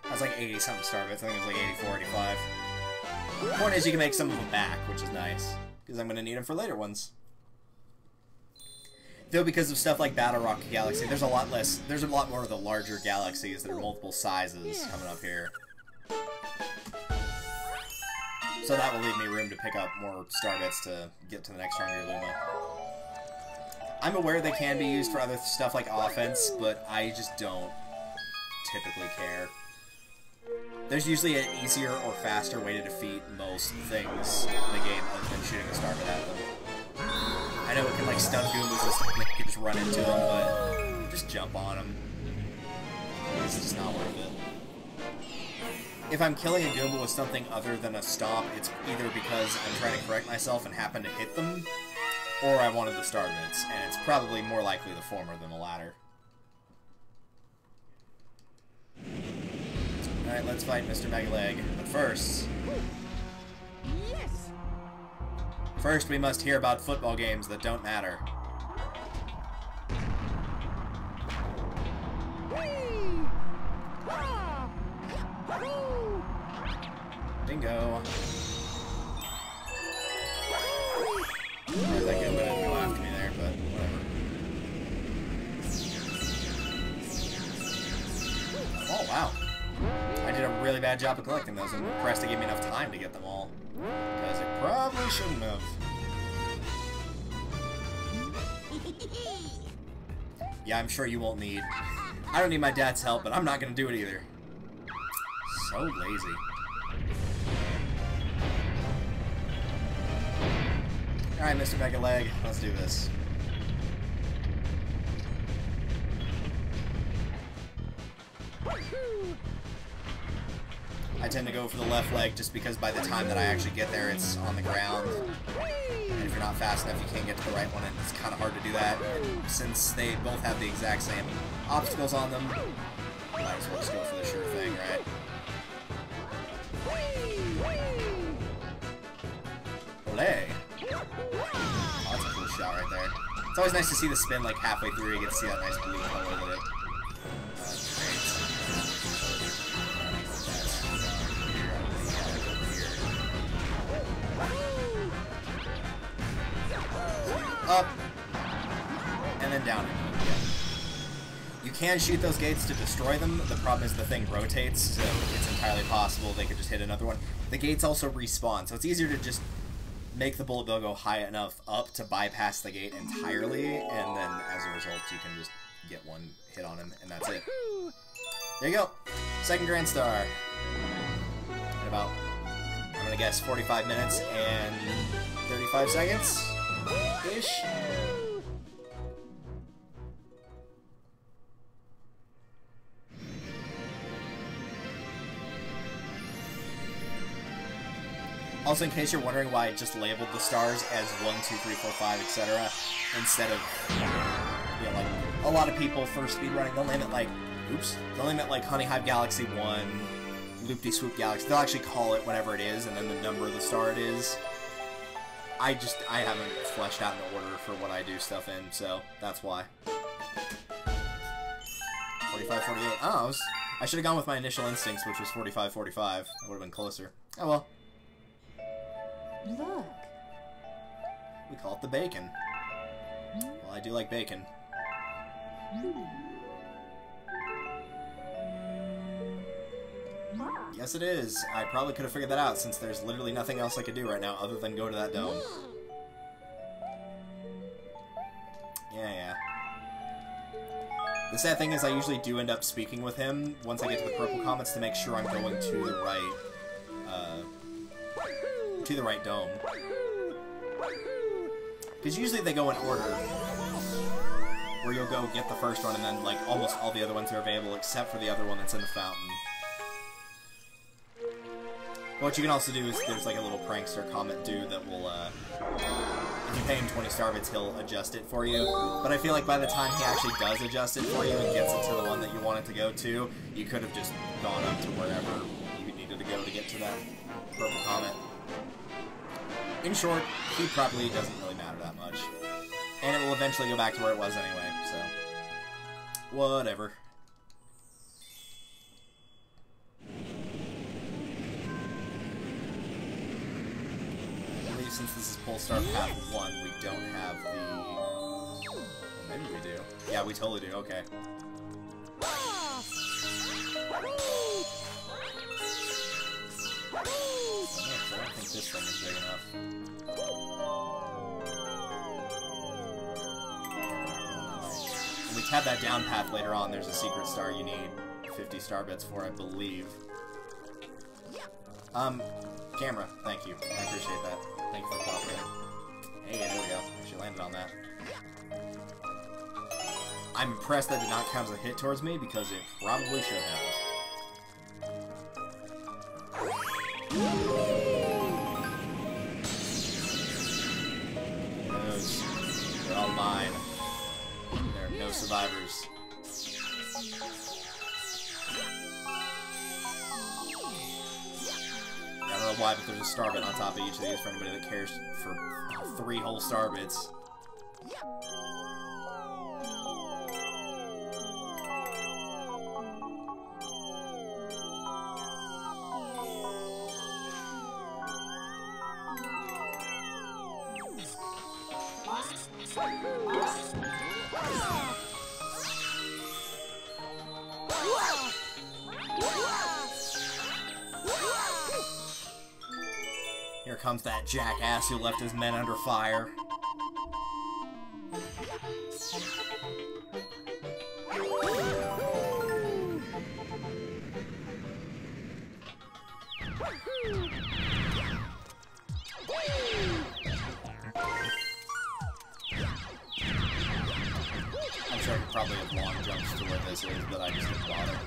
That was like 80-something star bits. I think it was like 84, 85. The point is you can make some of them back, which is nice. Because I'm going to need them for later ones. Though because of stuff like Battle Rock Galaxy, there's a lot more of the larger galaxies that are multiple sizes coming up here. So that will leave me room to pick up more star bits to get to the next stronger Luma. I'm aware they can be used for other stuff like offense, but I just don't typically care. There's usually an easier or faster way to defeat most things in the game other than shooting a starbit at them. I know it can like stun Goombas and stuff, you can just run into them, but just jump on them. It's just not worth it. If I'm killing a Goomba with something other than a stomp, it's either because I'm trying to correct myself and happen to hit them, or I wanted the star bits, and it's probably more likely the former than the latter. Alright, let's fight Mr. Megaleg. But first... Yes. First, we must hear about football games that don't matter. Bingo. There's that Goomba didn't go after me there, but whatever. Oh, wow. I did a really bad job of collecting those, and impressed to give me enough time to get them all. Because it probably shouldn't have. Yeah, I'm sure you won't need... I don't need my dad's help, but I'm not going to do it either. So lazy. Alright, Mr. Megaleg, let's do this. I tend to go for the left leg just because by the time that I actually get there, it's on the ground. And if you're not fast enough, you can't get to the right one, and it's kind of hard to do that. And since they both have the exact same obstacles on them, might as well just go for the sure thing, right? Olé! Oh, that's a cool shot right there. It's always nice to see the spin like halfway through. You get to see that nice blue color that it. Up and then down. Yeah. You can shoot those gates to destroy them. The problem is the thing rotates, so it's entirely possible they could just hit another one. The gates also respawn, so it's easier to just make the bullet bill go high enough up to bypass the gate entirely, and then as a result you can just get one hit on him, and that's it. There you go. Second Grand Star. In about, I'm gonna guess, 45 minutes and 35 seconds? Ish. Also, in case you're wondering why I just labeled the stars as 1, 2, 3, 4, 5, etc., instead of, you know, like, a lot of people for speedrunning, they'll name it like, they'll name it like Honey Hive Galaxy 1, Loop-de-Swoop Galaxy. They'll actually call it whatever it is, and then the number of the star it is. I haven't fleshed out an order for what I do stuff in, so that's why. 45, 48. Oh, I should have gone with my initial instincts, which was 45, 45. That would have been closer. Oh well. Look. We call it the bacon. Well, I do like bacon. Yes, it is. I probably could have figured that out, since there's literally nothing else I could do right now other than go to that dome. Yeah. The sad thing is I usually do end up speaking with him once I get to the purple comments to make sure I'm going to the right dome. Because usually they go in order, where you'll go get the first one and then like almost all the other ones are available except for the other one that's in the fountain. What you can also do is there's like a little prankster comment dude that will if you pay him 20 star bits, he'll adjust it for you. But I feel like by the time he actually does adjust it for you and gets it to the one that you want it to go to, you could have just gone up to wherever you needed to go to get to that purple comet. In short, he probably doesn't really matter that much. And it will eventually go back to where it was anyway, so... whatever. I believe since this is Polestar Path 1, we don't have the... well, maybe we do. Yeah, we totally do, okay. I don't think this thing is big enough. When we tap that down path later on, there's a secret star you need 50 star bits for, I believe. Camera, thank you. I appreciate that. Thank you for cooperating. Hey, there we go. Actually landed on that. I'm impressed that did not count as a hit towards me, because it probably should have. They're all mine. There are no survivors. I don't know why, but there's a star bit on top of each of these for anybody that cares for 3 whole star bits. Here comes that jackass who left his men under fire. I'm sure I could probably have long jumps to where this is, but I just didn't bother.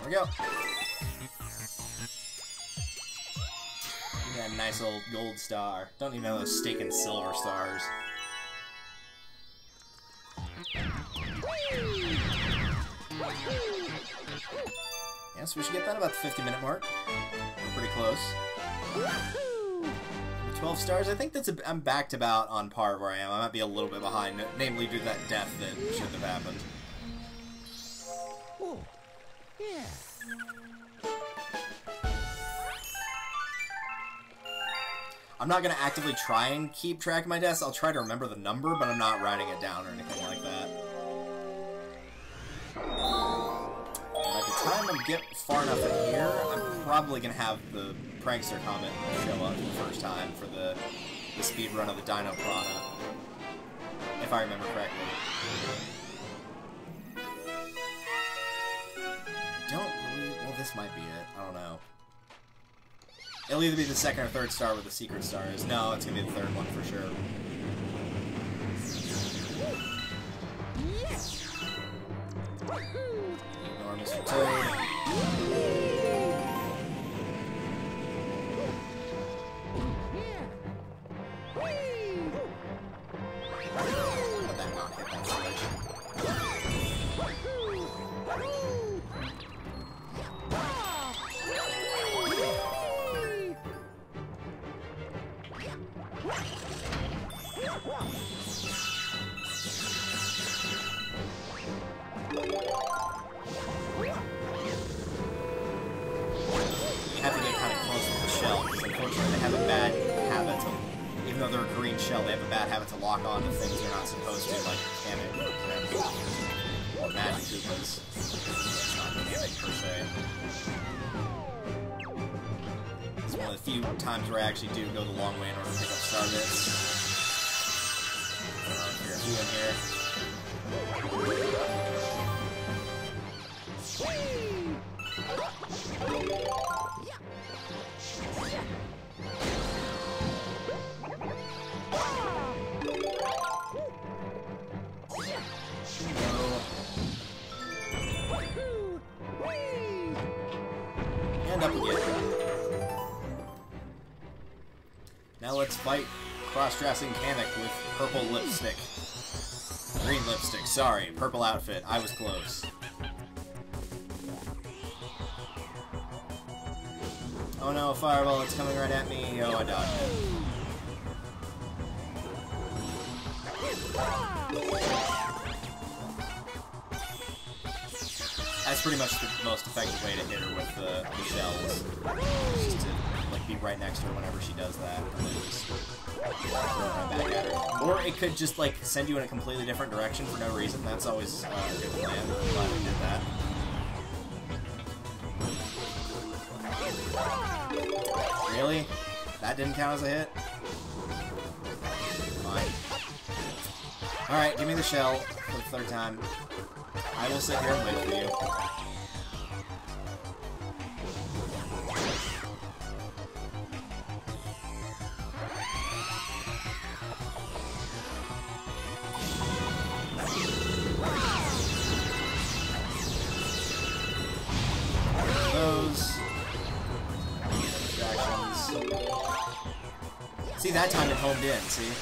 There we go. You got a nice old gold star. Don't even know those stinking silver stars. Yes, we should get that about the 50-minute mark. We're pretty close. 12 stars, I think that's I'm back to about on par where I am. I might be a little bit behind, namely due to that death that shouldn't have happened. Oh, yeah. I'm not going to actively try and keep track of my deaths. I'll try to remember the number, but I'm not writing it down or anything like that. By the time I get far enough in here, I'm probably going to have the Prankster Comet show up for the first time for the speed run of the Dino Piranha. If I remember correctly. Don't believe... well, this might be it. I don't know. It'll either be the second or third star where the secret star is. No, it's going to be the third one for sure. Yes. Ignore Mr. Toad. Let that not hit that switch. You have to get kind of close with the shell, because unfortunately they have a bad habit to, even though they're a green shell, they have a bad habit to lock on to things they're not supposed to, like Kamek, for example, or Magic Koopas. It's not Kamek per se. It's one of the few times where I actually do go the long way in order to pick up star bits. Here, you in here. fight cross-dressing Kamek with purple lipstick. Green lipstick, sorry. Purple outfit. I was close. Oh no, a fireball, it's coming right at me. Oh, I dodged it. That's pretty much the most effective way to hit her with the shells. Just to like be right next to her whenever she does that, and then just throw it right back at her. Or it could just like send you in a completely different direction for no reason. That's always a good plan. I'm glad we did that. Really? That didn't count as a hit? Fine. Alright, give me the shell for the third time. I will sit here and wait for you. Those. Distractions. See, that time it homed in, see?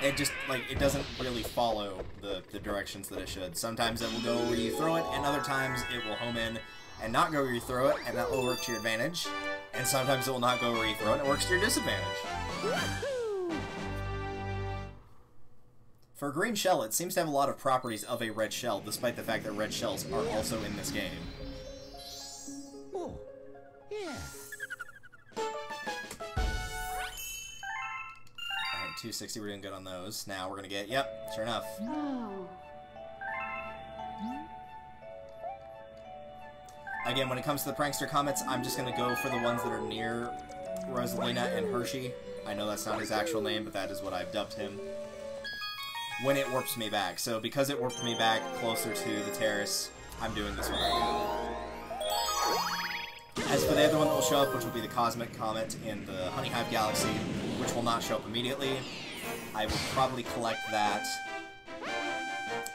It just, like, it doesn't really follow the directions that it should. Sometimes it will go where you throw it, and other times it will home in and not go where you throw it, and that will work to your advantage. And sometimes it will not go where you throw it, and it works to your disadvantage. For a green shell, it seems to have a lot of properties of a red shell, despite the fact that red shells are also in this game. Oh, yeah. 260, we're doing good on those. Now we're gonna get, yep, sure enough. No. Again, when it comes to the Prankster Comets, I'm just gonna go for the ones that are near Rosalina and Hershey. I know that's not his actual name, but that is what I've dubbed him. When it warps me back. So because it warped me back closer to the terrace, I'm doing this one right now. As for the other one that will show up, which will be the Cosmic Comet in the Honeyhive Galaxy, which will not show up immediately, I will probably collect that.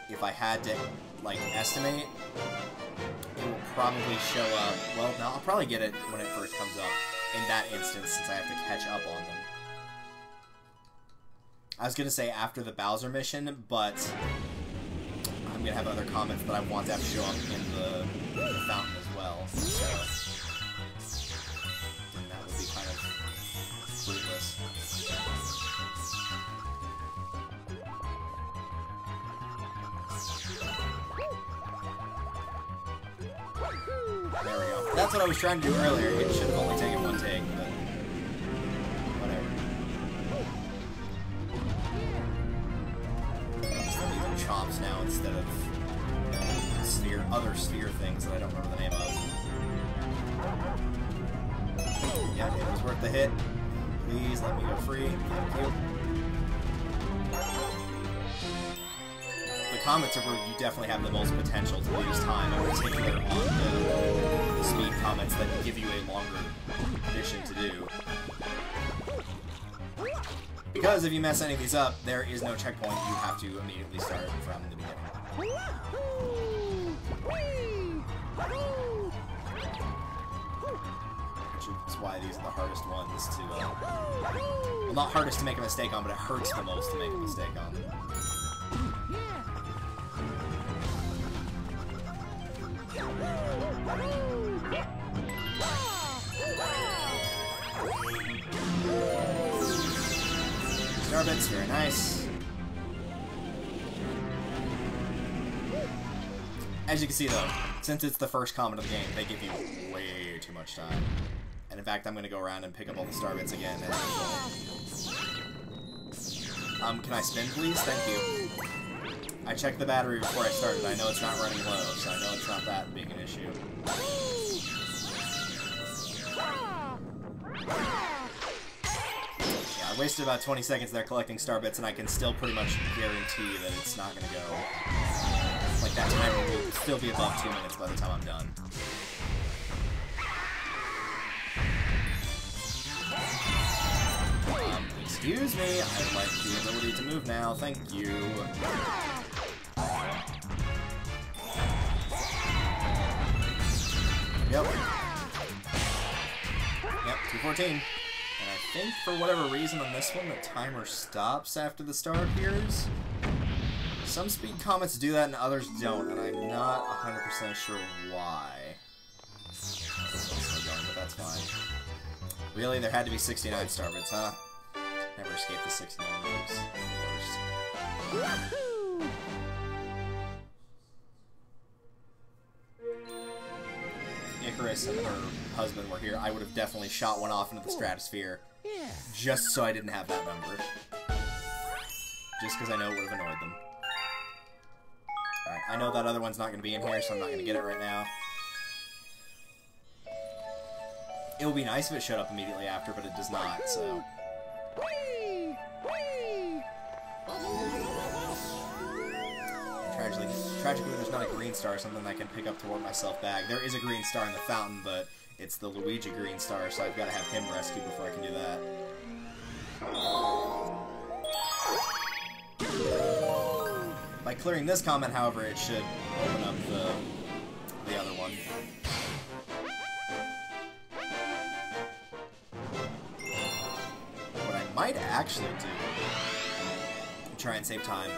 If I had to, like, estimate, it will probably show up, well, no, I'll probably get it when it first comes up in that instance, since I have to catch up on them. I was going to say after the Bowser mission, but I'm going to have other comments that I want to have show up in the fountain as well, so then that would be kind of fruitless. There we go. That's what I was trying to do earlier. It should have only taken one take, but whatever. Just using chomps now instead of other sphere things that I don't remember the name of. Yeah, it was worth the hit. Please let me go free. Thank you. The comets are where you definitely have the most potential to lose time, in particular on the speed comets that give you a longer mission to do. Because if you mess any of these up, there is no checkpoint. You have to immediately start from the beginning. Which is why these are the hardest ones to, well, not hardest to make a mistake on, but it hurts the most to make a mistake on. Starbits, very nice. As you can see though, since it's the first comet of the game, they give you way too much time. And in fact, I'm going to go around and pick up all the Starbits again as usual. Can I spin please? Thank you. I checked the battery before I started. I know it's not running low, so I know it's not that big an issue. Yeah, I wasted about 20 seconds there collecting Starbits, and I can still pretty much guarantee that it's not going to go. Like, that timer will still be above 2 minutes by the time I'm done. Excuse me, I'd like the ability to move now, thank you. Yep. Yep, 214. And I think for whatever reason on this one the timer stops after the star appears. Some speed comets do that and others don't, and I'm not 100% sure why. But that's fine. Really, there had to be 69 starbits, huh? Never escaped the 69 moves. Worst. Icarus and her husband were here, I would have definitely shot one off into the stratosphere. Just so I didn't have that number. Just because I know it would have annoyed them. Alright, I know that other one's not going to be in here, so I'm not going to get it right now. It would be nice if it showed up immediately after, but it does not, so... Tragically, there's not a green star, something I can pick up to warp myself back. There is a green star in the fountain, but it's the Luigi green star, so I've got to have him rescued before I can do that. By clearing this comment, however, it should open up the other one. What I might actually do, to try and save time,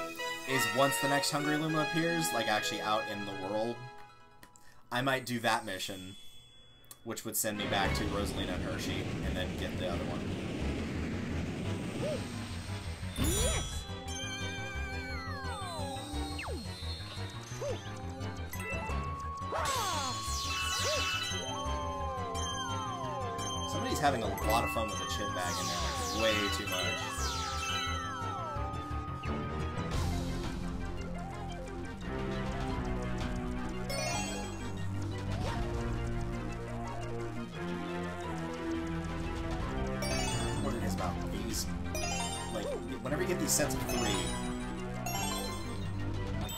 is once the next Hungry Luma appears, like actually out in the world, I might do that mission, which would send me back to Rosalina and Hershey, and then get the other one. Yes! Somebody's having a lot of fun with the chip bag in there, like way too much. What it is about these, like, whenever you get these sets of three,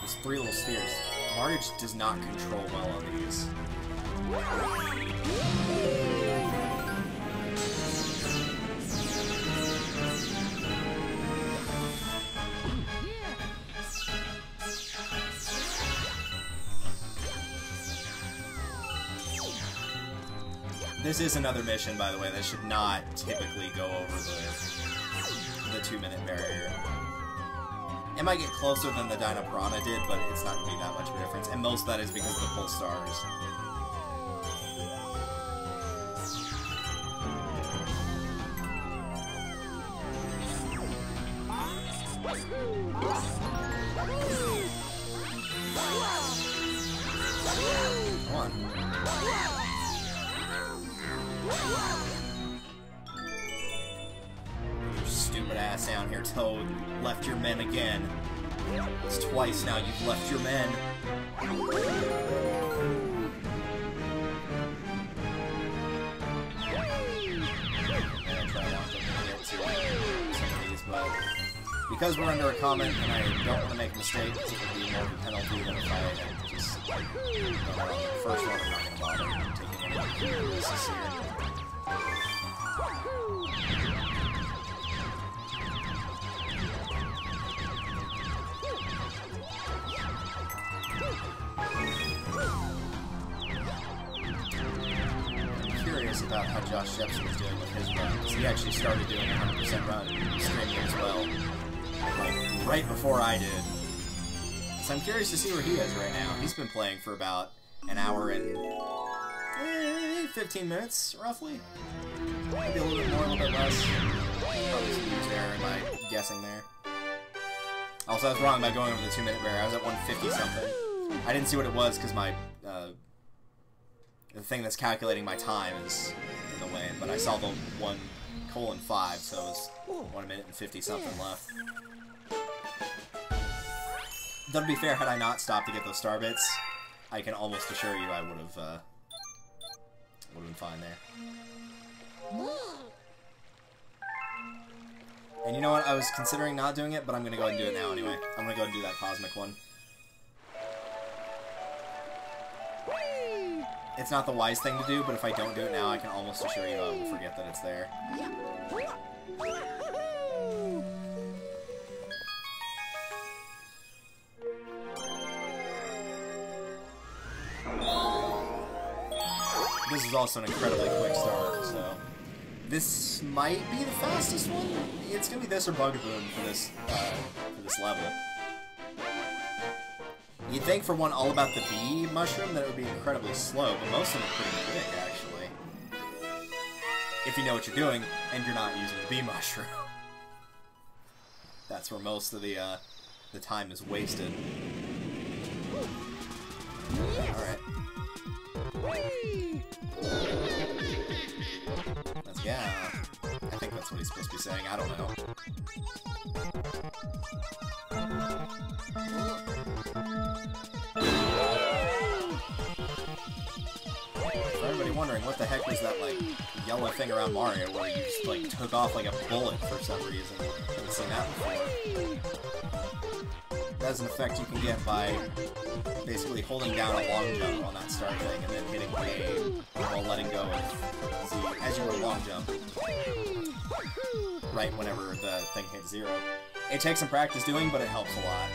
these three little spheres, Mario just does not control well on these. This is another mission, by the way, that should not typically go over the 2-minute barrier. It might get closer than the Dyna Piranha did, but it's not going to be that much of a difference, and most of that is because of the pull stars. Come on. Your stupid ass down here, Toad. Left your men again. It's twice now you've left your men. I'm gonna try not to get to some of these, but because we're under a comment and I don't want to make mistakes, it would be more of a penalty than if I had just done it on the first one. I'm not going to bother taking any risks here. About how Josh Jepson is doing with his runs. He actually started doing a 100% run streaming as well, like right before I did. So I'm curious to see where he is right now. He's been playing for about an hour and 15 minutes, roughly. Maybe a little bit more, a little bit less. Probably some huge error in my guessing there. Also, I was wrong by going over the 2-minute barrier. I was at 150 something. I didn't see what it was because my the thing that's calculating my time is in the way, but I saw the 1:5, so it was 1 minute and 50 something left. Though to be fair, had I not stopped to get those star bits, I can almost assure you I would have been fine there. And you know what? I was considering not doing it, but I'm gonna go ahead and do it now anyway. I'm gonna go ahead and do that cosmic one. It's not the wise thing to do, but if I don't do it now, I can almost assure you I will forget that it's there. This is also an incredibly quick start, so this might be the fastest one. It's gonna be this or Bugaboom for this level. You'd think for one all about the bee mushroom that it would be incredibly slow, but most of them are pretty quick, actually. If you know what you're doing, and you're not using the bee mushroom. That's where most of the time is wasted. Alright. Let's go. I think that's what he's supposed to be saying, I don't know. For everybody wondering, what the heck was that, like, yellow thing around Mario where you just, like, took off like a bullet for some reason? Haven't seen that before. That's an effect you can get by basically holding down a long jump on that start thing and then hitting A while letting go of Z as you were long jump. Right whenever the thing hits 0. It takes some practice doing, but it helps a lot.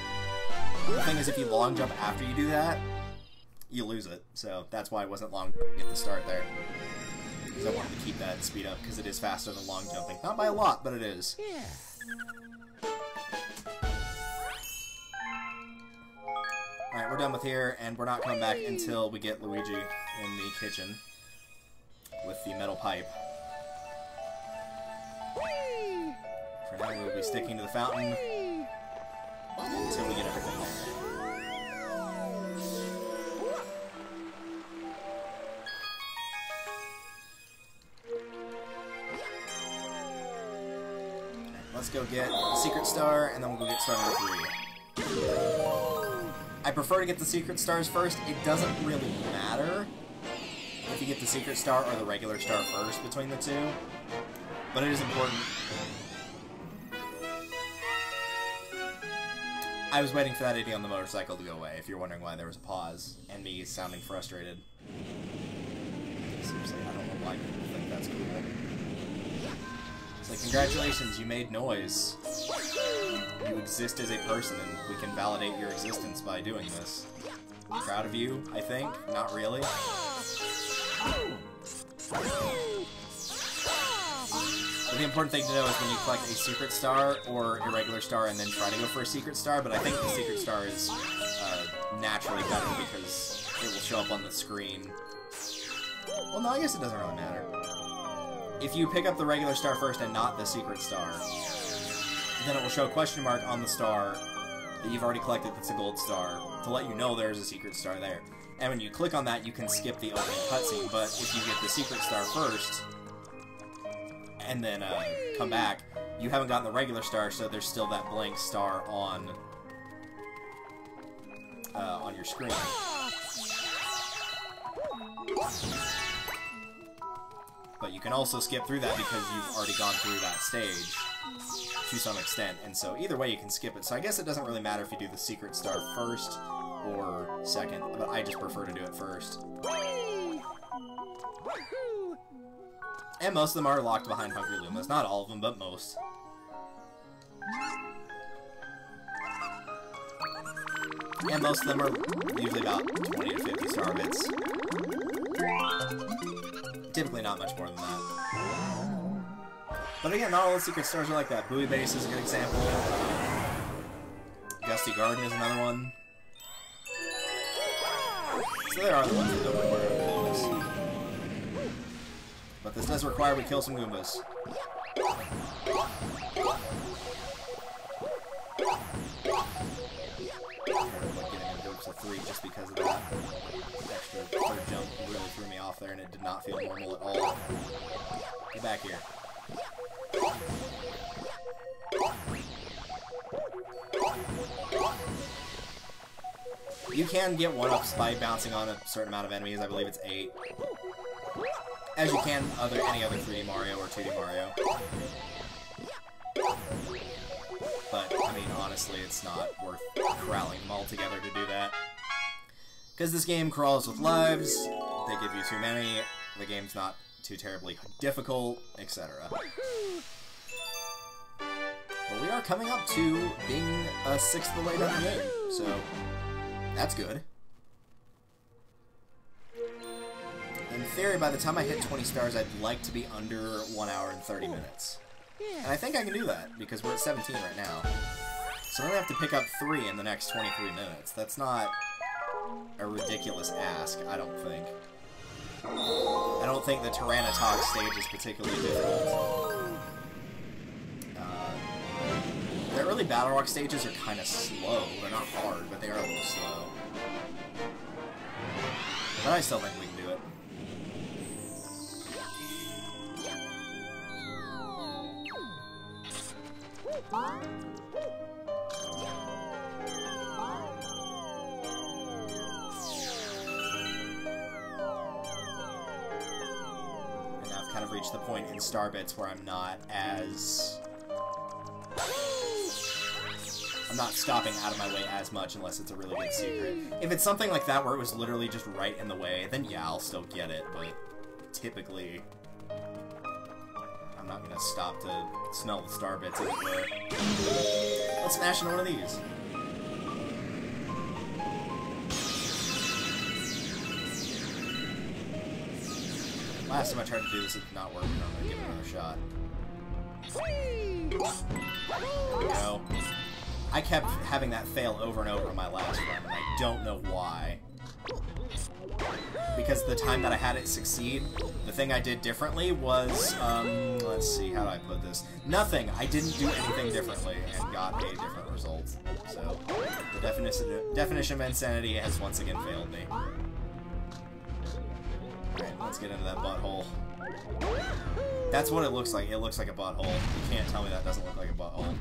The thing is, if you long jump after you do that, you lose it. So that's why I wasn't long at the start there. Because I wanted to keep that speed up, because it is faster than long jumping. Not by a lot, but it is. Yeah. Alright, we're done with here, and we're not coming back until we get Luigi in the kitchen with the metal pipe. For now, we'll be sticking to the fountain until we get everything there. Let's go get the Secret Star, and then we'll go get Star number 3. I prefer to get the Secret Stars first. It doesn't really matter if you get the Secret Star or the regular star first between the two, but it is important. I was waiting for that idiot on the motorcycle to go away, if you're wondering why there was a pause, and me sounding frustrated. Seriously, I don't know why people think that's cool. It's like, congratulations, you made noise. You exist as a person, and we can validate your existence by doing this. I'm proud of you, I think. Not really. But the important thing to know is when you collect a Secret Star or a regular star and then try to go for a Secret Star, but I think the Secret Star is naturally better because it will show up on the screen. Well, no, I guess it doesn't really matter. If you pick up the regular star first and not the Secret Star, then it will show a question mark on the star that you've already collected that's a gold star to let you know there's a Secret Star there. And when you click on that, you can skip the opening cutscene, but if you get the Secret Star first and then come back, you haven't gotten the regular star, so there's still that blank star on your screen. But you can also skip through that because you've already gone through that stage to some extent, and so either way you can skip it. So I guess it doesn't really matter if you do the Secret Star first or second, but I just prefer to do it first. And most of them are locked behind Hungry Lumas. Not all of them, but most. And most of them are usually about 20 to 50 star bits. Typically not much more than that. But again, not all the Secret Stars are like that. Buoy Base is a good example. Gusty Garden is another one. So there are the ones that don't require Goombas. But this does require we kill some Goombas. To 3 just because of that extra third jump really threw me off there, and it did not feel normal at all. Get back here. You can get 1-ups by bouncing on a certain amount of enemies. I believe it's 8. As you can any other 3D Mario or 2D Mario. But, I mean, honestly, it's not worth corralling them all together to do that. Because this game crawls with lives, they give you too many, the game's not too terribly difficult, etc. But we are coming up to being a sixth of the way down the game, so that's good. in theory, by the time I hit 20 stars, I'd like to be under 1 hour and 30 minutes. And I think I can do that, because we're at 17 right now. So I'm going to have to pick up 3 in the next 23 minutes. That's not a ridiculous ask, I don't think. I don't think the Tyranitar stage is particularly difficult. The early Battle Rock stages are kind of slow. They're not hard, but they are a little slow. But I still think we can do it. And I've kind of reached the point in Starbits where I'm not stopping out of my way as much unless it's a really big secret. If it's something like that where it was literally just right in the way, then yeah, I'll still get it, but typically I'm not gonna stop to smell the star bits, as it were. Let's smash into one of these. Last time I tried to do this, it did not work, and I'm gonna give it another shot. No. I kept having that fail over and over on my last run, and I don't know why. Because the time that I had it succeed, the thing I did differently was, let's see, how do I put this? Nothing! I didn't do anything differently, and got a different result. So, the definition of insanity has once again failed me. Alright, let's get into that butthole. That's what it looks like. It looks like a butthole. You can't tell me that doesn't look like a butthole.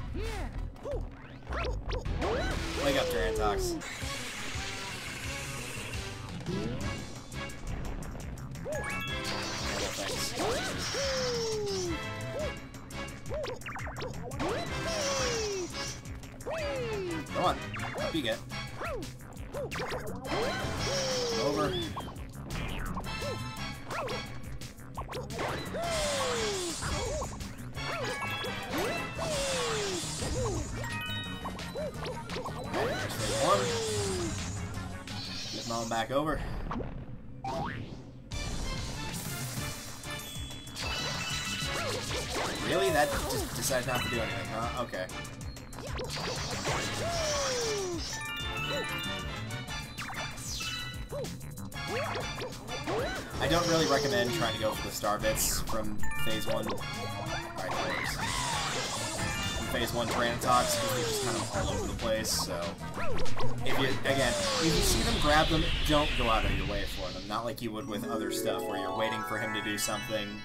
Wake up, Tyranitar. Come on, up you get. Over. There's phase 1. Get Mom back over. Really? That just decided not to do anything, huh? Okay. I don't really recommend trying to go for the star bits from phase 1. Alright, from phase 1 Tyranitar, because they're just kind of all over the place, so if you see them, grab them, don't go out of your way for them. Not like you would with other stuff where you're waiting for him to do something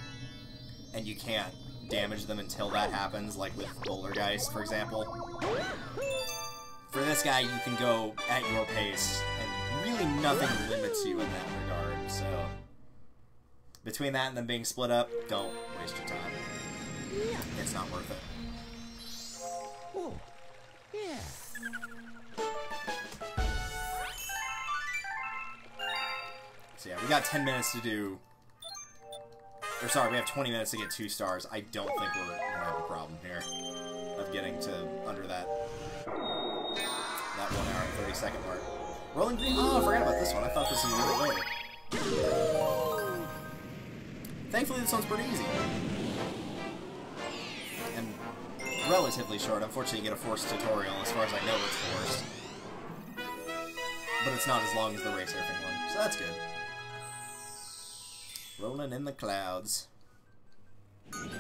and you can't damage them until that happens, like with Bouldergeist, for example. For this guy, you can go at your pace, and really nothing limits you in that regard, so between that and them being split up, don't waste your time. It's not worth it. Oh, yeah. So yeah, we got 10 minutes to do... Or sorry, we have 20 minutes to get 2 stars. I don't think we're gonna have a problem here of getting to under that 1 hour and 30 second mark. Rolling Green. Oh, I forgot about this one. I thought this was a little later. Thankfully, this one's pretty easy and relatively short. Unfortunately, you get a forced tutorial. As far as I know, it's forced, but it's not as long as the race surfing one, so that's good. Rolling in the clouds.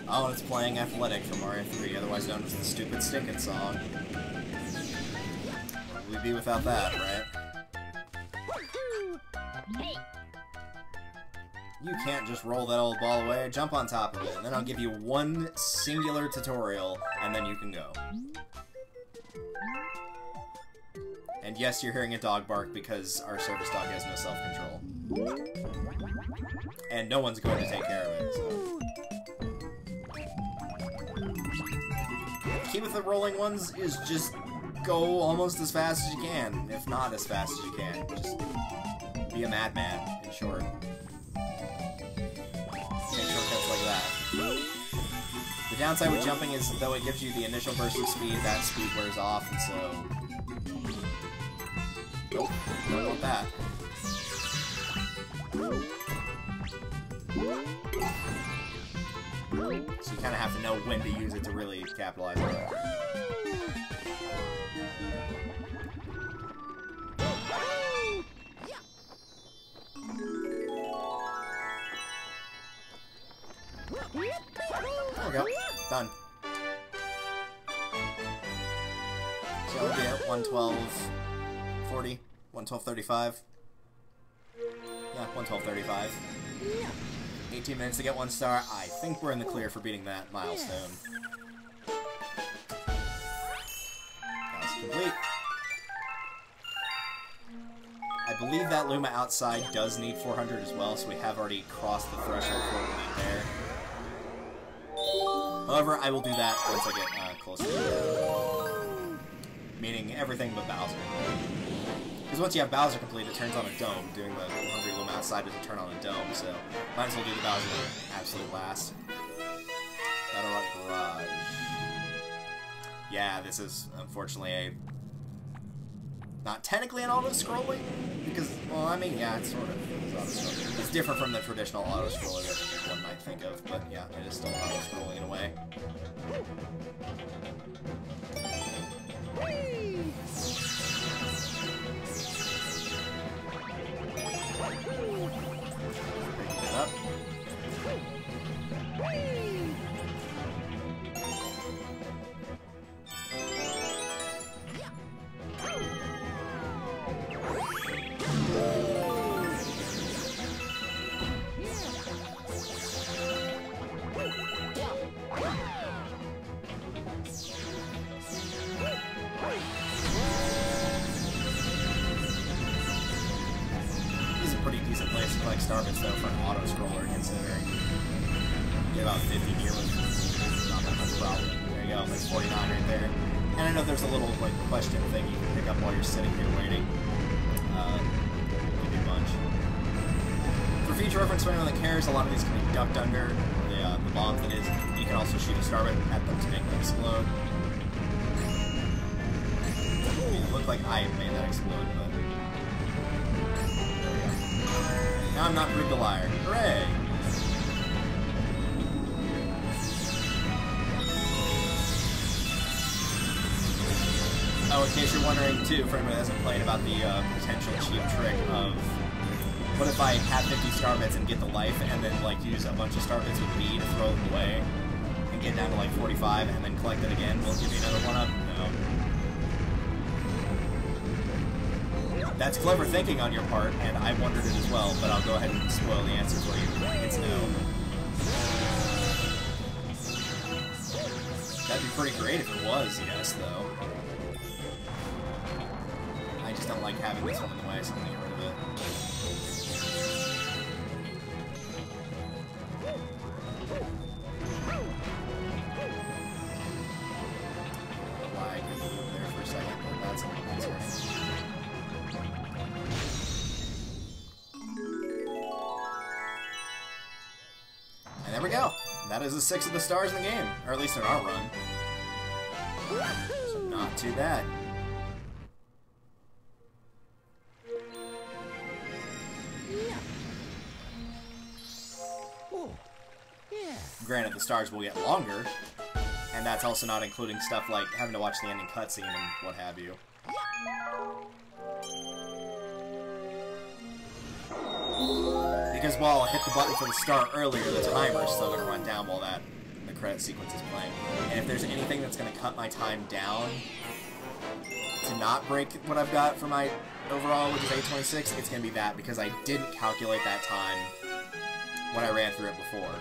Oh, and it's playing Athletic from Mario 3, otherwise known as the stupid Stinkin' song. We'd be without that, right? You can't just roll that old ball away. Jump on top of it, and then I'll give you one singular tutorial, and then you can go. And yes, you're hearing a dog bark because our service dog has no self-control. And no one's going to take care of it, so... Key with the rolling ones is just go almost as fast as you can, if not as fast as you can. Just be a madman, in short. Take shortcuts like that. The downside with jumping is, though it gives you the initial burst of speed, that speed wears off, and so... Nope, don't want that. So you kind of have to know when to use it to really capitalize on it. There we go. Done. So we'll get 112.40, 112.35. Yeah, 112.35. 18 minutes to get 1 star. I think we're in the clear for beating that milestone. That's complete. I believe that Luma outside does need 400 as well, so we have already crossed the threshold for what we need there. However, I will do that once I get closer to it. Meaning everything but Bowser. Because once you have Bowser complete, it turns on a dome. Doing the Hungry Luma outside doesn't turn on a dome, so might as well do the Bowser absolute last. Battle Rock Garage. Yeah, this is unfortunately a... not technically an auto-scrolling, because, well, I mean, yeah, it's sort of auto-scrolling. It's different from the traditional auto-scroller that one might think of, but yeah, it is still auto-scrolling in a way. Up. Like Starbits though for an auto scroller considering you get about 50 here with not that much problem. There you go, that's 49 right there. And I know there's a little like question thing you can pick up while you're sitting here waiting. Give you a bunch. For feature reference for anyone that cares, a lot of these can be ducked under the bomb that is. You can also shoot a Starbit at them to make them explode. I mean, it looked like I made that explode, but now I'm not proved a liar. Hooray! Oh, in case you're wondering, too, for anyone that hasn't played, about the potential cheap trick of what if I have 50 Starbits and get the life, and then, like, use a bunch of Starbits with B to throw them away, and get down to, like, 45, and then collect it again? Will it give me another one-up? No. That's clever thinking on your part, and I wondered it as well, but I'll go ahead and spoil the answer for you. It's no. That'd be pretty great if it was, yes, though. I just don't like having this one in the way, so I'm gonna get rid of it. Why? I could move there for a second, but that's all that's right. And there we go. That is the 6 of the stars in the game, or at least in our run. So not too bad. Granted, the stars will get longer, and that's also not including stuff like having to watch the ending cutscene and what have you. Because while I'll hit the button for the start earlier, the timer is still going to run down while the credit sequence is playing. And if there's anything that's going to cut my time down to not break what I've got for my overall, which is 8:26, it's going to be that, because I didn't calculate that time when I ran through it before.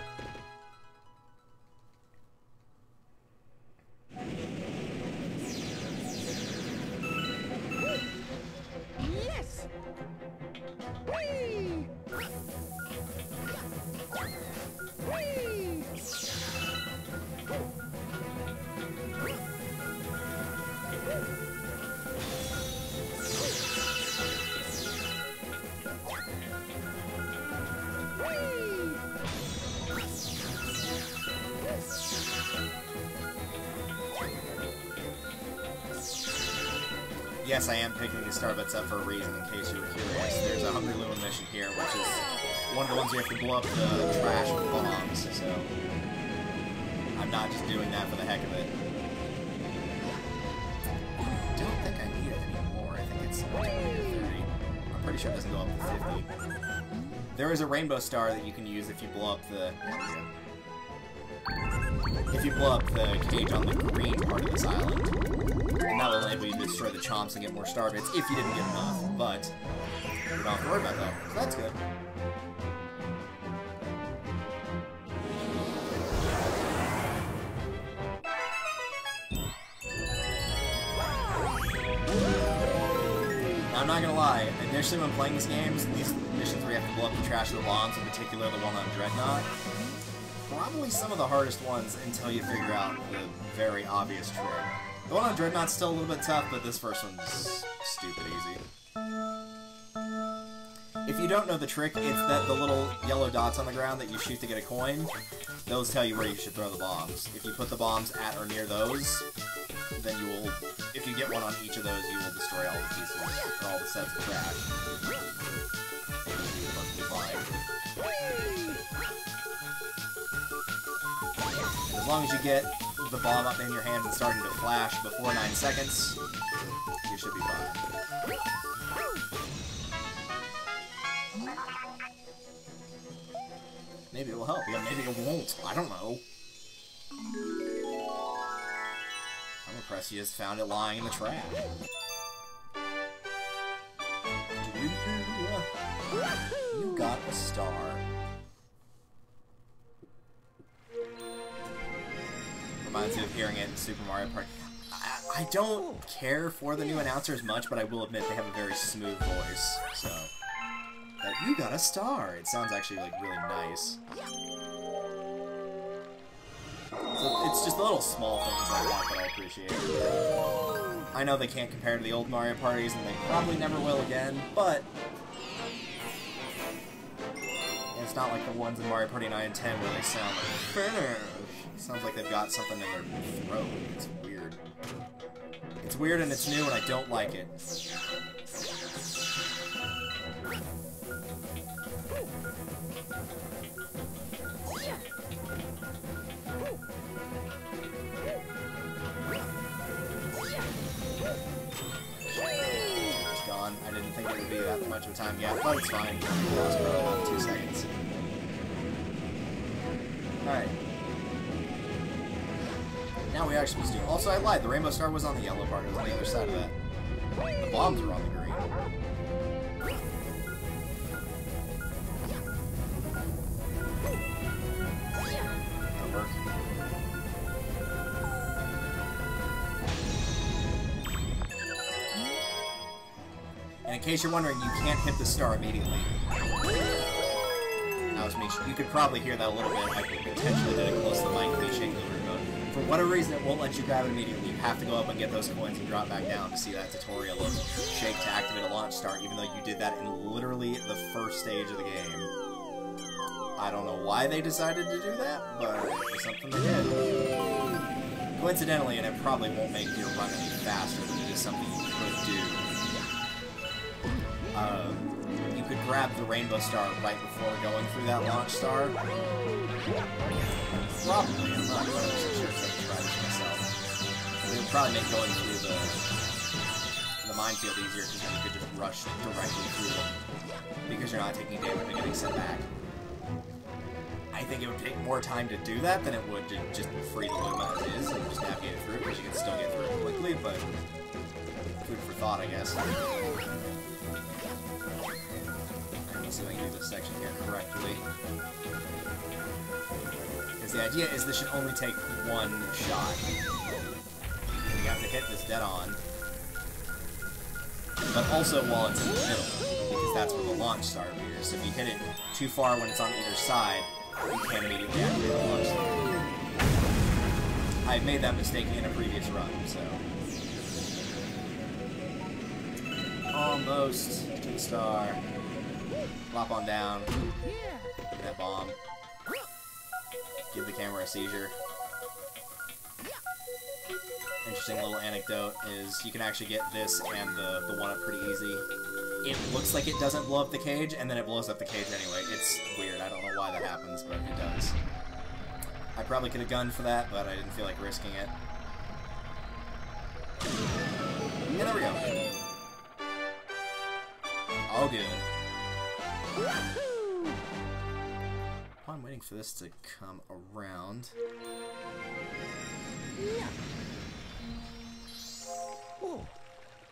Yes! Whee! Whee! yes, I am picking these star bits up for a reason, in case you were curious. There's a Hungry Luma mission here, which is one of the ones you have to blow up the trash with bombs, so I'm not just doing that for the heck of it. I don't think I need it anymore. I think it's 20 or 30. I'm pretty sure it doesn't go up to 50. There is a rainbow star that you can use if you blow up the... If you blow up the cage on the green part of this island. And that will enable you to destroy the chomps and get more star bits if you didn't get enough. But you don't have to worry about that. So that's good. I'm not gonna lie, initially when playing these games, these missions where you have to blow up the trash of the bombs, in particular the one on Dreadnought, probably some of the hardest ones until you figure out the very obvious trick. The one on Dreadnought's still a little bit tough, but this first one's stupid easy. If you don't know the trick, it's that the little yellow dots on the ground that you shoot to get a coin, those tell you where you should throw the bombs. If you put the bombs at or near those, then you will, if you get one on each of those, you will destroy all the pieces, or all the sets of trash. As long as you get the bomb up in your hand and starting to flash before 9 seconds, you should be fine. Maybe it will help. Yeah, maybe it won't. I don't know. I'm impressed you just found it lying in the trash. You got a star. Reminds me of hearing it in Super Mario Party. I don't care for the new announcers much, but I will admit they have a very smooth voice, so... you got a star! It sounds actually, like, really nice. So it's just the little small things like that that I appreciate. I know they can't compare to the old Mario parties, and they probably never will again, but... it's not like the ones in Mario Party 9 and 10 where they sound like... Finish! It sounds like they've got something in their throat. It's weird. It's weird and it's new and I don't like it. It's gone. I didn't think it would be that much of a time gap, but it's fine. It was probably about 2 seconds. Alright. Now we are supposed to. Also, I lied. The rainbow star was on the yellow part. It was on the other side of that. The bombs were on the green. That'll work. And in case you're wondering, you can't hit the star immediately. That was me. You could probably hear that a little bit. I potentially did it close to the mic and shaking the remote. For whatever reason, it won't let you grab it immediately. You have to go up and get those coins and drop back down to see that tutorial of shake to activate a launch star, even though you did that in literally the first stage of the game. I don't know why they decided to do that, but it was something they did. Coincidentally, and it probably won't make your run any faster, but it is something you could do. You could grab the rainbow star right before going through that launch star. Probably, I'm not 100% sure if I can try this myself. It would probably make going through the minefield easier because then you could just rush directly through them because you're not taking damage and getting sent back. I think it would take more time to do that than it would to just free the Luma as is and just navigate it through because you can still get through it quickly, but food for thought, I guess. Let's see if I can do this section here correctly. Because the idea is this should only take one shot. And you have to hit this dead on. But also while it's in the middle, because that's where the launch star appears. So if you hit it too far when it's on either side, you can't immediately activate the launch star. I made that mistake in a previous run, so... Almost to the star. Flop on down. Get that bomb. Give the camera a seizure. interesting little anecdote is you can actually get this and the one-up pretty easy. It looks like it doesn't blow up the cage, and then it blows up the cage anyway. It's weird. I don't know why that happens, but it does. I probably could have gunned for that, but I didn't feel like risking it. And there we go. All good. While I'm waiting for this to come around. Yeah. Oh,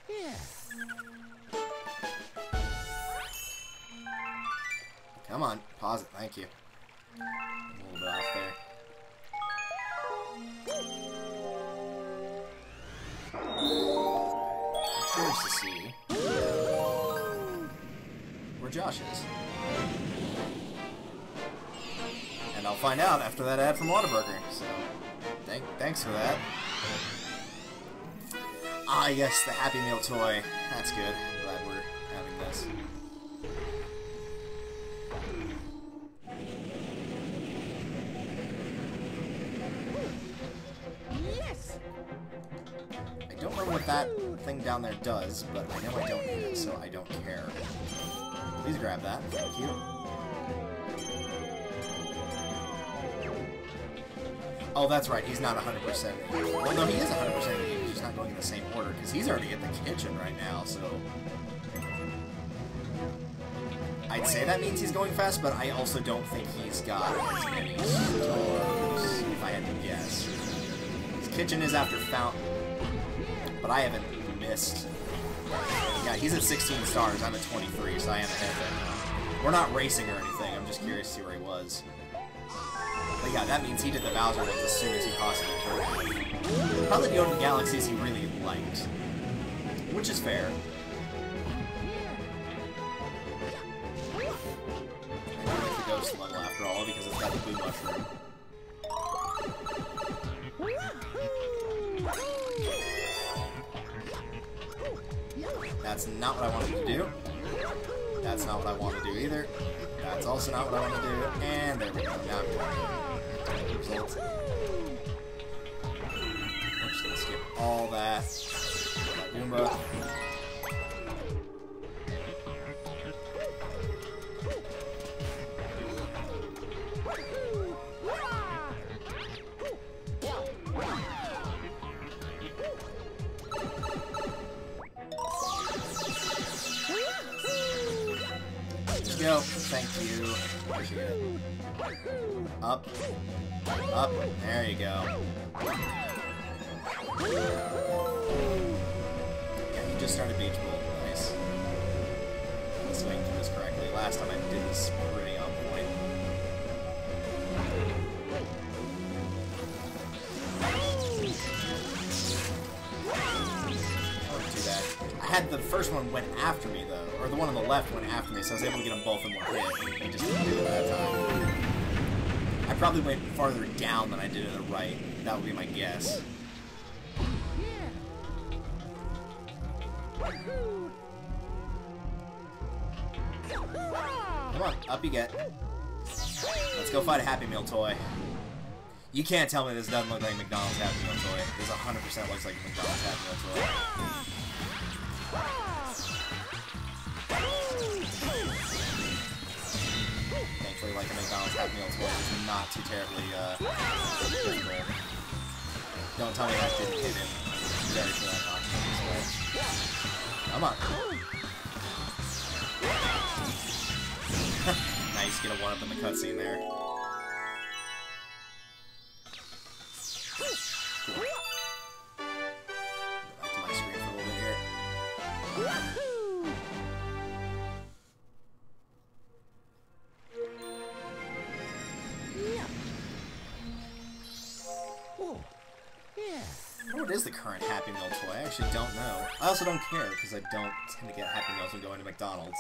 yeah. Come on, pause it, thank you. A little bit off there. I'm curious to see where Josh is. And I'll find out after that ad from Whataburger, so thanks for that. Ah, yes, the Happy Meal toy. That's good. Glad we're having this. Yes. I don't remember what that thing down there does, but I know I don't need it, so I don't care. Please grab that. Thank you. Oh, that's right. He's not 100%. Well, no, he is 100%. He's just not going in the same order, because he's already at the kitchen right now, so... I'd say that means he's going fast, but I also don't think he's got as many stars, if I had to guess. His kitchen is after Fountain, but I haven't missed. Yeah, he's at 16 stars. I'm at 23, so I am ahead right now. We're not racing or anything. I'm just curious to see where he was. But yeah, that means he did the Bowser ones as soon as he possibly could. Probably the only galaxies he really liked, which is fair. I do like the ghost level after all because it's got the blue mushroom. That's not what I wanted to do. That's not what I want to do either. That's also not what I want to do. And there we go. Now I'm doing results. We're just gonna skip all that. That Goomba. Go. Thank you. Appreciate it. Up. Up. There you go. Yeah, he just started Beach Bowl. Nice. I'm swinging through this correctly. Last time I did this pretty on point. Too bad. I had the first one went after me though, or the one on the left went after me, so I was able to get them both in one hit. He just didn't do it that time. I probably went farther down than I did to the right. That would be my guess. Come on, up you get. Let's go fight a Happy Meal toy. You can't tell me this doesn't look like McDonald's Happy Meal toy. This 100% looks like a McDonald's Happy Meal toy. Thankfully, like a McDonald's Happy Meal toy is not too terribly difficult. Don't tell me that didn't hit him. Very for that option this way. Come on. Nice, get a one-up in the cutscene there. Cool. Go back to my screen for a little bit here. What is the current Happy Meal toy? I actually don't know. I also don't care, because I don't tend to get Happy Meals when going to McDonald's.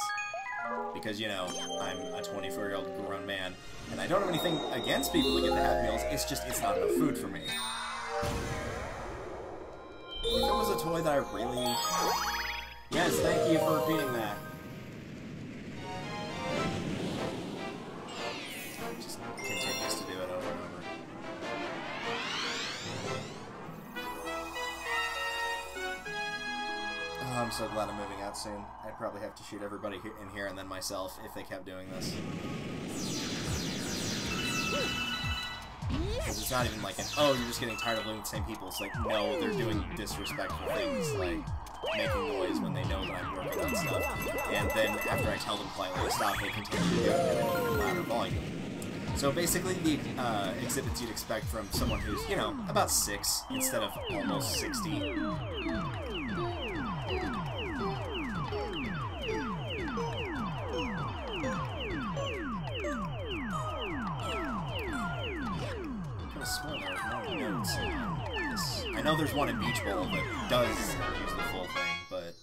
Because, you know, I'm a 24-year-old grown man, and I don't have anything against people who get the Happy Meals, it's just, it's not enough food for me. If it was a toy that I really... Yes, thank you for repeating that. Just continues to do it over and over. so glad I'm moving out soon. I'd probably have to shoot everybody in here and then myself if they kept doing this. Because it's not even like an, oh, you're just getting tired of looting the same people. It's like, no, they're doing disrespectful things, like making noise when they know that I'm working on stuff. And then after I tell them politely to stop, they continue to do it in an even louder volume. So basically the exhibits you'd expect from someone who's, you know, about 6 instead of almost 60. I know there's one in Beach Bowl that does use the full thing, but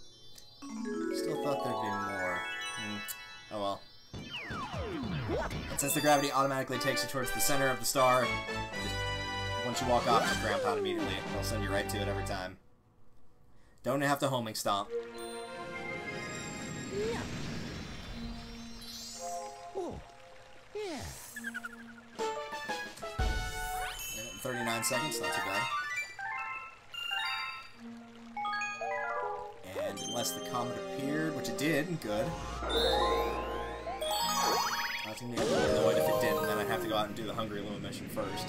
still thought there'd be more. Oh well. And since the gravity automatically takes you towards the center of the star, just, once you walk off, just ground pound immediately. They'll send you right to it every time. Don't have to homing stomp. Oh, yeah. 39 seconds, not too bad. And unless the comet appeared, which it did, good. I was going to be annoyed if it didn't, and then I'd have to go out and do the Hungry Luma mission first.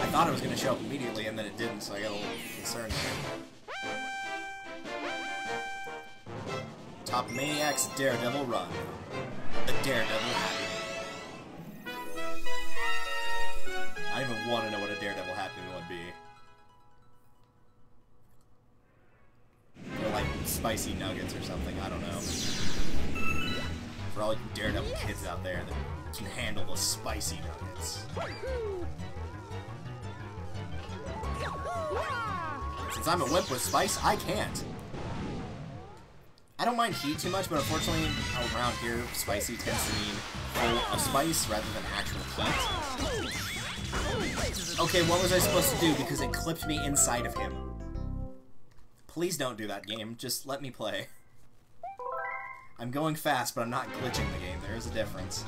I thought it was going to show up immediately, and then it didn't, so I got a little concerned there. Top Maniac's Daredevil Run. The Daredevil Happy Meal. I don't even want to know what a Daredevil Happy Meal would be. They're like spicy nuggets or something, I don't know. For all you Daredevil kids out there that can handle the spicy nuggets. Since I'm a whip with spice, I can't. I don't mind heat too much, but unfortunately, around here, spicy tends to mean full of spice rather than actual heat. Okay, what was I supposed to do? Because it clipped me inside of him. Please don't do that, game. Just let me play. I'm going fast, but I'm not glitching the game. There is a difference.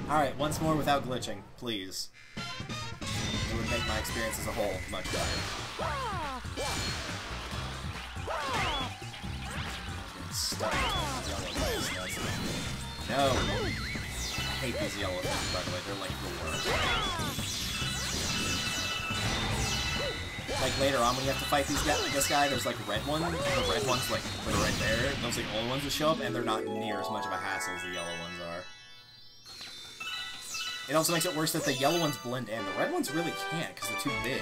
Alright, once more without glitching, please. It would make my experience as a whole much better. Stuck in yellow things. No! I hate these yellow things, by the way. They're like the worst. Like later on when you have to fight this guy, there's like red ones. The red ones like are right there. Those are the only ones that show up, and they're not near as much of a hassle as the yellow ones are. It also makes it worse that the yellow ones blend in. The red ones really can't because they're too big.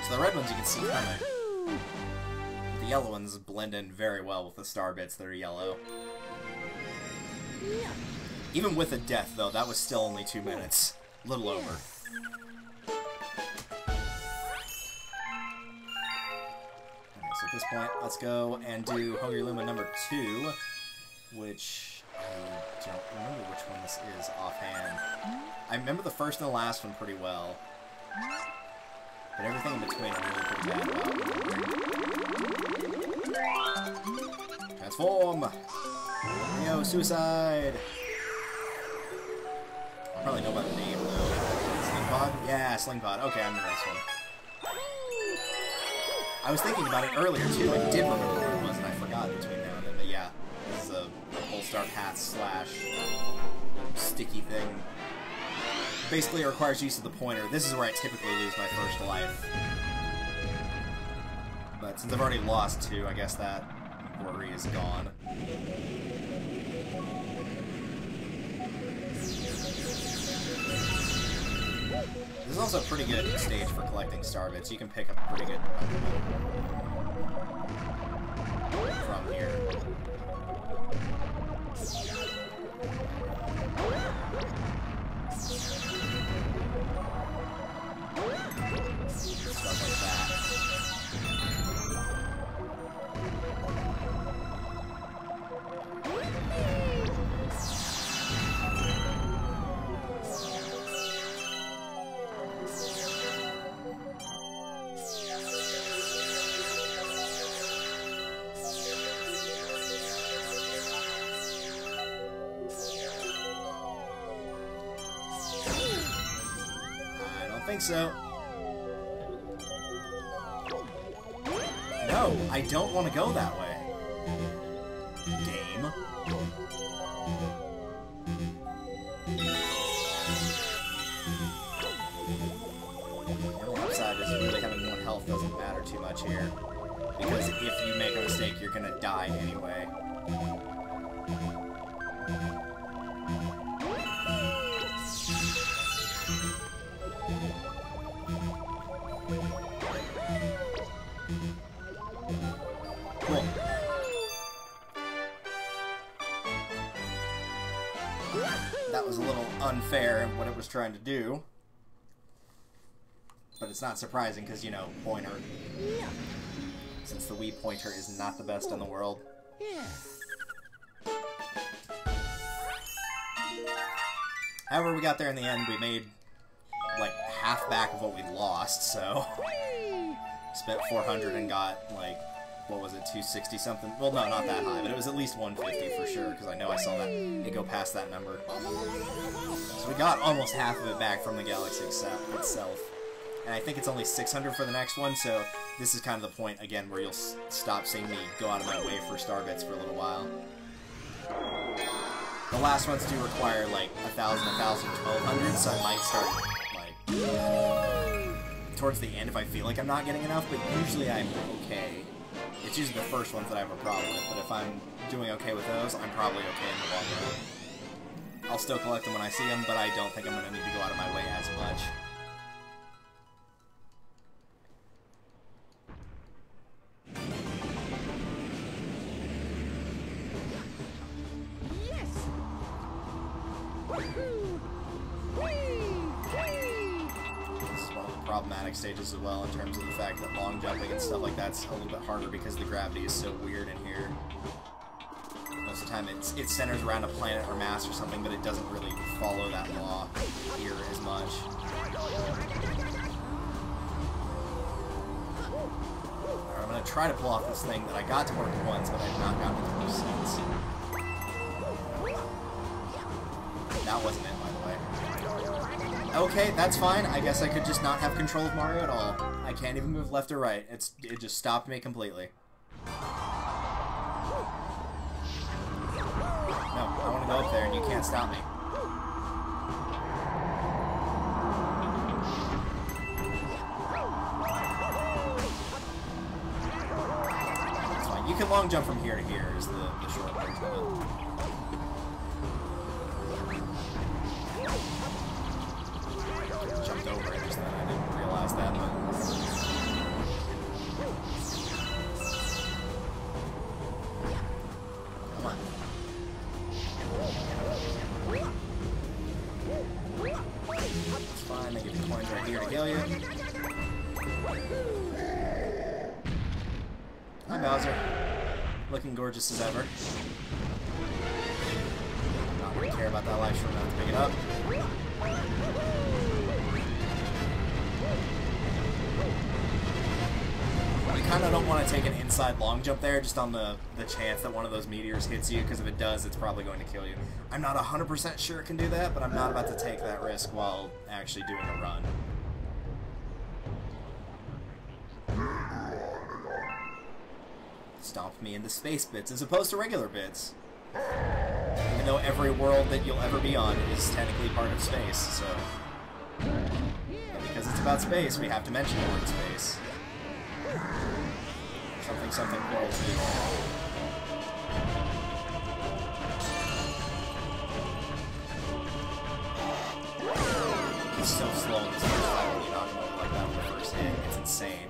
So the red ones you can see coming. The yellow ones blend in very well with the star bits that are yellow. Even with a death, though, that was still only 2 minutes. A little over. So at this point, let's go and do Hungry Luma number 2, which I don't remember which one this is offhand. I remember the first and the last one pretty well, but everything in between I'm really pretty bad about. Transform! Neo Suicide! I probably know about the name though. Slingpod? Yeah, Slingpod. Okay, I remember this one. I was thinking about it earlier too. I did remember what it was, and I forgot between now and then. But yeah, this is a Pole-Star Path slash sticky thing. Basically, it requires use of the pointer. This is where I typically lose my first life. But since I've already lost 2, I guess that worry is gone. This is also a pretty good stage for collecting star bits. You can pick up pretty good from here. Stuff like that. think so. No, I don't want to go that way. Game. The only upside is really having 1 health doesn't matter too much here. Because if you make a mistake, you're gonna die anyway. Cool. That was a little unfair in what it was trying to do. But it's not surprising because, you know, pointer. Since the Wii pointer is not the best in the world. Yeah. However, we got there in the end. We made, like, half back of what we lost, so... Spent 400 and got, like, what was it, 260 something? Well, no, not that high, but it was at least 150 for sure, because I know I saw that it go past that number. So we got almost half of it back from the Galaxy itself. And I think it's only 600 for the next one, so this is kind of the point, again, where you'll stop seeing me go out of my way for star bits for a little while. The last ones do require, like, 1,000, 1,000, 1,200, so I might start, like, towards the end if I feel like I'm not getting enough, but usually I'm okay. It's usually the first ones that I have a problem with, but if I'm doing okay with those, I'm probably okay in the long run. I'll still collect them when I see them, but I don't think I'm going to need to go out of my way as much. Problematic stages as well in terms of the fact that long jumping and stuff like that's a little bit harder because the gravity is so weird in here. Most of the time it centers around a planet or mass or something, but it doesn't really follow that law here as much. Alright, I'm going to try to pull off this thing that I got to work once, but I've not gotten it to work since. That wasn't it, by the way. Okay, that's fine. I guess I could just not have control of Mario at all. I can't even move left or right. It just stopped me completely. No, I want to go up there and you can't stop me. That's fine. You can long jump from here to here is the short version of it. Jumped over it just then. I didn't realize that, but... Come on. It's fine, they give you coins right here to kill you. Hi, Bowser. Looking gorgeous as ever. Not really care about that life short enough to pick it up. You kind of don't want to take an inside long jump there, just on the chance that one of those meteors hits you, because if it does, it's probably going to kill you. I'm not 100% sure it can do that, but I'm not about to take that risk while actually doing a run. Stomped me into space bits as opposed to regular bits. Even though every world that you'll ever be on is technically part of space, so... And because it's about space, we have to mention the word space. Something, something, world too. He's so slow in this first fight when you knock him over like that on the first hit. It's insane.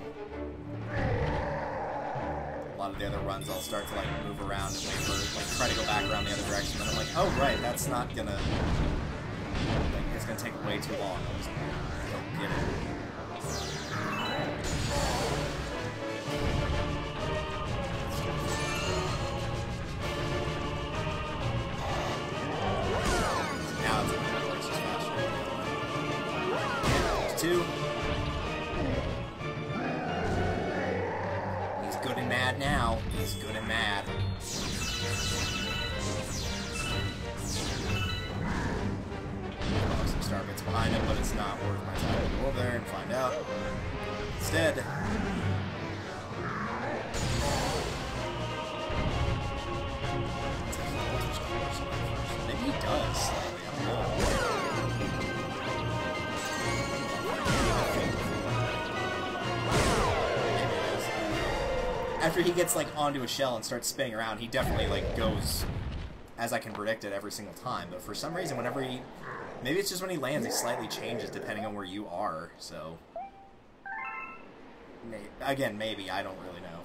A lot of the other runs, I'll start to like move around and wait for, like, try to go back around the other direction, and I'm like, oh right, that's not gonna, like, it's gonna take way too long. I just don't get it. Now it's like, it works just faster. There's two. He's good and mad now. He's good and mad. star bits behind him, but it's not worth my time to go over there and find out. Instead, maybe he does slightly, I don't know. After he gets like onto a shell and starts spinning around, he definitely like goes as I can predict it every single time. But for some reason, whenever he, maybe it's just when he lands, he slightly changes depending on where you are. So again, maybe, I don't really know.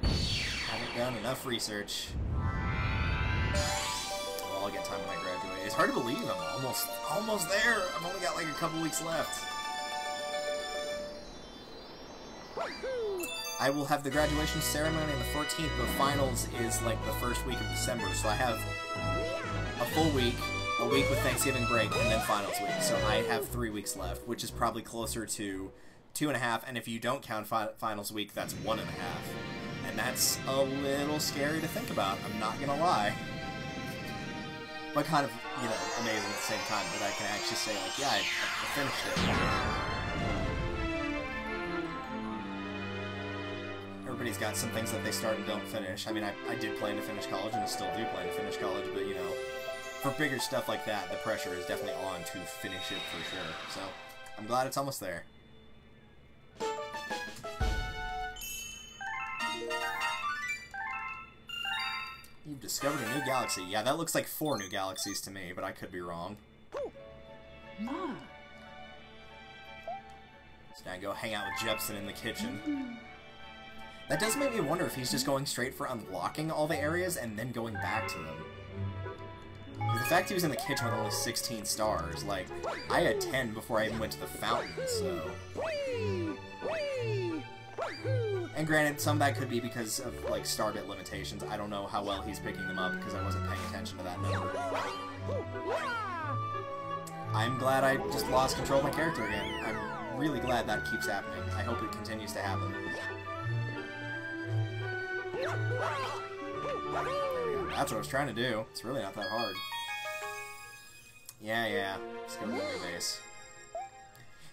Haven't done enough research. Well, I'll get time when I graduate. It's hard to believe I'm almost there. I've only got like a couple weeks left. I will have the graduation ceremony on the 14th, but finals is like the first week of December, so I have a full week, a week with Thanksgiving break, and then finals week. So I have 3 weeks left, which is probably closer to 2.5, and if you don't count finals week, that's 1.5. And that's a little scary to think about, I'm not gonna lie. But kind of, you know, amazing at the same time that I can actually say, like, yeah, I finished it. Everybody's got some things that they start and don't finish. I mean, I did plan to finish college, and I still do plan to finish college, but, you know, for bigger stuff like that, the pressure is definitely on to finish it for sure. So, I'm glad it's almost there. You've discovered a new galaxy. Yeah, that looks like 4 new galaxies to me, but I could be wrong. Mark. So now I go hang out with Jepsen in the kitchen. That does make me wonder if he's just going straight for unlocking all the areas and then going back to them. The fact he was in the kitchen with only 16 stars, like, I had 10 before I even went to the fountain, so... And granted, some of that could be because of, like, star bit limitations. I don't know how well he's picking them up because I wasn't paying attention to that number. I'm glad I just lost control of my character again. I'm really glad that keeps happening. I hope it continues to happen. That's what I was trying to do. It's really not that hard. Yeah. Let's go to the enemy base.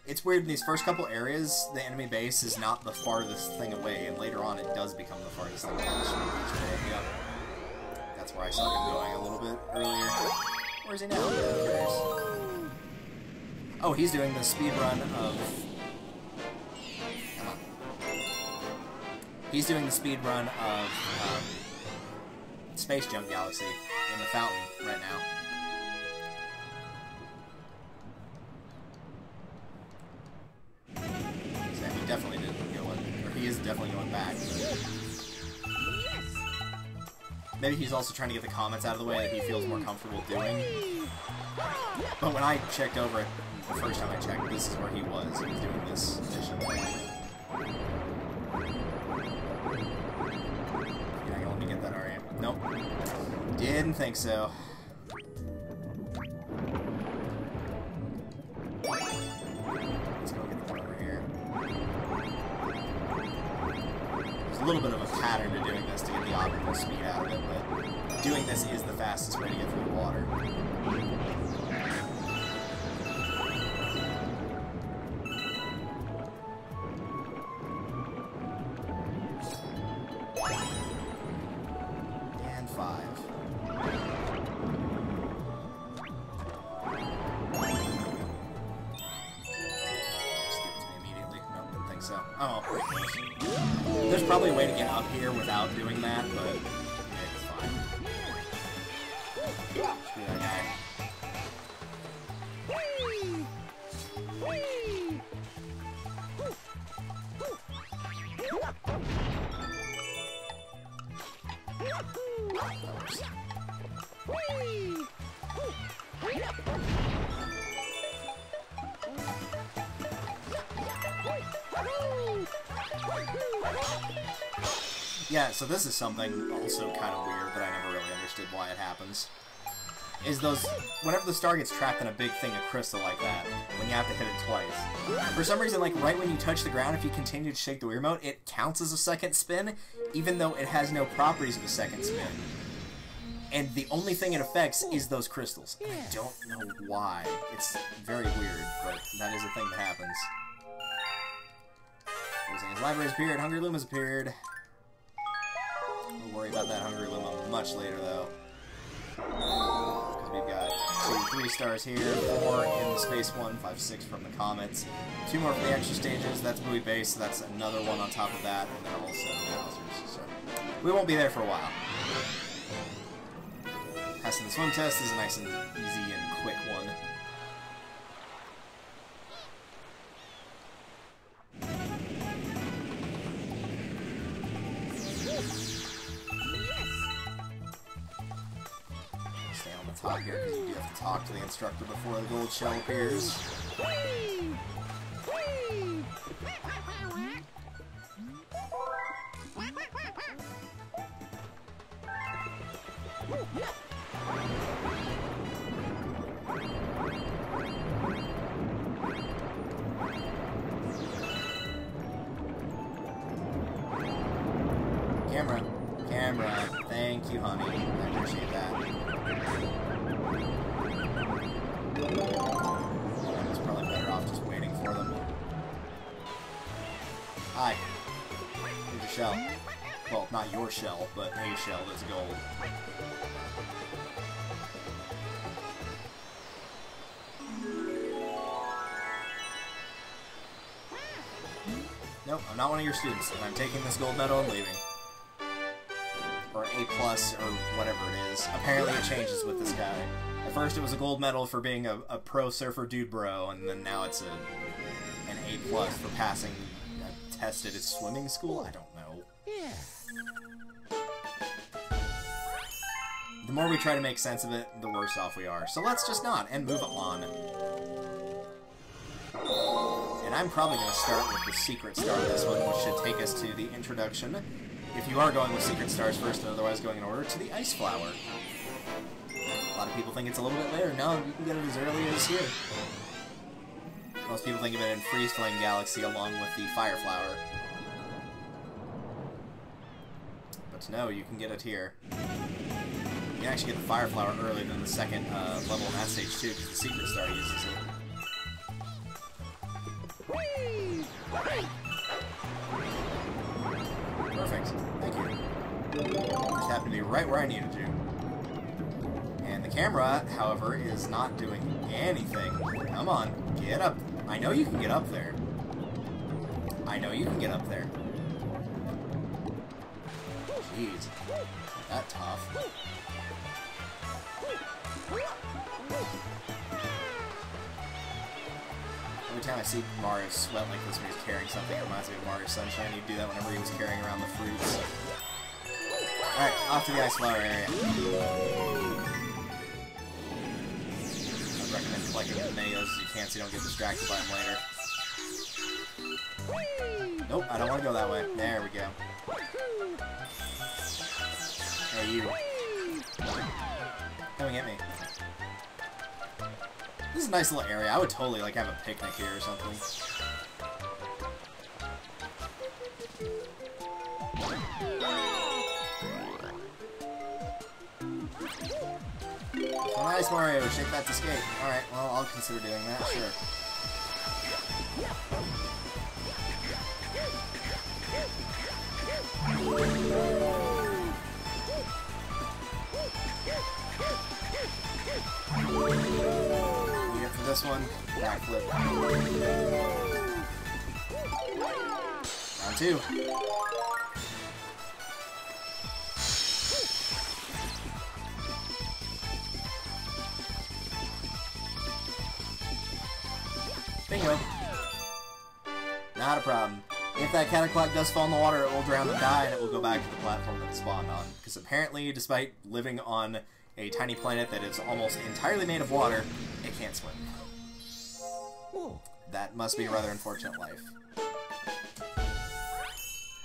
It's weird, in these first couple areas, the enemy base is not the farthest thing away, and later on it does become the farthest thing away. Yep. That's where I saw him going a little bit earlier. Where's he now? I'm curious. Oh, he's doing the speed run of... He's doing the speed run of Space Junk Galaxy in the fountain right now. So he definitely didn't go in, or he is definitely going back. Maybe he's also trying to get the comments out of the way that he feels more comfortable doing. But when I checked over it, the first time I checked, this is where he was. He was doing this mission. Nope. Didn't think so. Let's go get the one over here. There's a little bit of a pattern to doing this to get the optimal speed out of it, but doing this is the fastest way to get through the water. There's probably a way to get up here without doing that, but it's fine. Screw that guy. Yeah, so this is something also kind of weird that I never really understood why it happens. Is those, whenever the star gets trapped in a big thing of crystal like that, when you have to hit it twice. For some reason, like right when you touch the ground, if you continue to shake the Wii remote, it counts as a second spin, even though it has no properties of a second spin. And the only thing it affects is those crystals. And I don't know why. It's very weird, but that is a thing that happens. His library's appeared. Hungry Luma's appeared. We'll worry about that Hungry Luma much later, though. Because we've got 2 3 stars here, 4 in the Space one, 5 6 from the Comets, 2 more for the extra stages. That's Buoy Base, so that's another one on top of that, and then also Bowser's. So we won't be there for a while. Passing the swim test is a nice and easy and quick one. Stay on the top here because you do have to talk to the instructor before the gold shell appears. Camera, thank you, honey. I appreciate that. I was probably better off just waiting for them. Hi. Here's your shell. Well, not your shell, but a shell that's gold. Nope, I'm not one of your students, and I'm taking this gold medal and leaving. Or A+, or whatever it is. Apparently it changes with this guy. At first it was a gold medal for being a pro surfer dude bro, and then now it's an A+ for passing a test at his swimming school? I don't know. Yeah. The more we try to make sense of it, the worse off we are. So let's just not, and move on. And I'm probably going to start with the secret star this one, which should take us to the introduction. If you are going with secret stars first, and otherwise going in order, to the Ice Flower. A lot of people think it's a little bit later. No, you can get it as early as here. Most people think of it in Freeze Flame Galaxy along with the Fire Flower. But no, you can get it here. You can actually get the Fire Flower earlier than the second level in that stage too, because the secret star uses it. Perfect. Thank you. Just happened to be right where I needed you. And the camera, however, is not doing anything. Come on, get up. I know you can get up there. I know you can get up there. Jeez. That tough. Every time I see Mario sweat like this when he's carrying something, it reminds me of Mario Sunshine. He'd do that whenever he was carrying around the fruits. Alright, off to the Ice Flower area. I'd recommend collecting as many of those as you can so you don't get distracted by them later. Nope, I don't want to go that way. There we go. Hey, you. Coming at me. This is a nice little area. I would totally, like, have a picnic here or something. So nice, Mario. Shake that to skate. Alright, well, I'll consider doing that, sure. For this one, backflip. Round 2. Bingo. Not a problem. If that cataclysm does fall in the water, it will drown and die, and it will go back to the platform that it spawned on. Because apparently, despite living on a tiny planet that is almost entirely made of water, it can't swim. That must be a rather unfortunate life.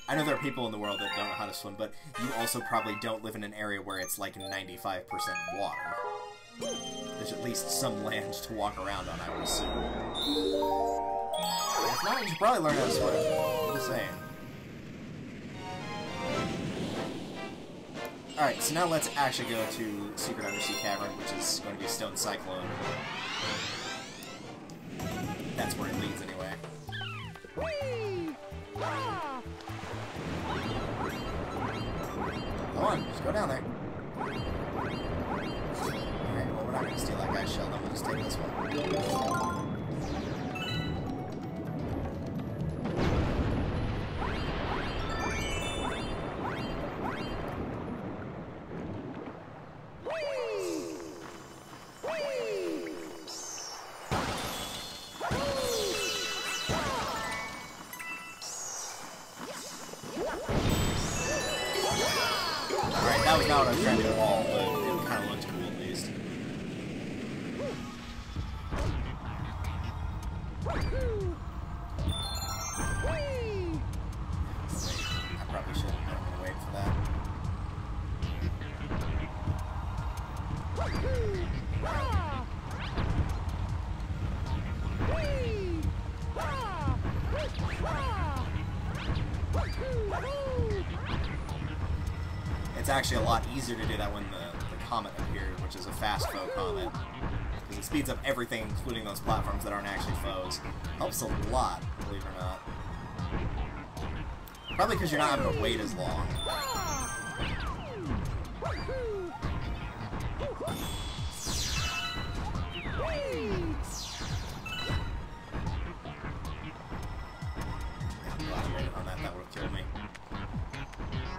I know there are people in the world that don't know how to swim, but you also probably don't live in an area where it's like 95% water. There's at least some land to walk around on, I would assume. If not, you should probably learn how to swim. I'm just saying. Alright, so now let's actually go to Secret Undersea Cavern, which is going to be Stone Cyclone. That's where it leads anyway. Go on, just go down there. Alright, well, we're not going to steal that guy's shell, then we'll just take this one. That was not what I was trying to do at all, but it kind of looked cool at least. I probably shouldn't have been waiting for that. It's actually a lot easier to do that when the comet appeared, which is a fast foe comet. Because it speeds up everything, including those platforms that aren't actually foes. Helps a lot, believe it or not. Probably because you're not having to wait as long. I'm glad I waited on that, that would have killed me.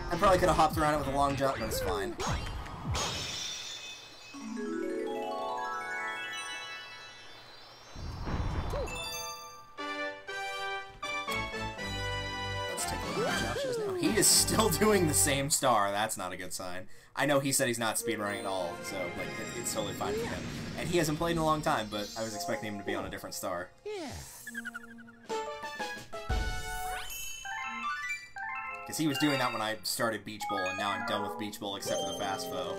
I probably could have hopped around it with a long jump, but it's fine. Let's take a look at what Josh is now. He is still doing the same star. That's not a good sign. I know he said he's not speedrunning at all, so like it's totally fine for him. And he hasn't played in a long time, but I was expecting him to be on a different star. Yeah. Because he was doing that when I started Beach Bowl, and now I'm done with Beach Bowl except for the Fast Foe,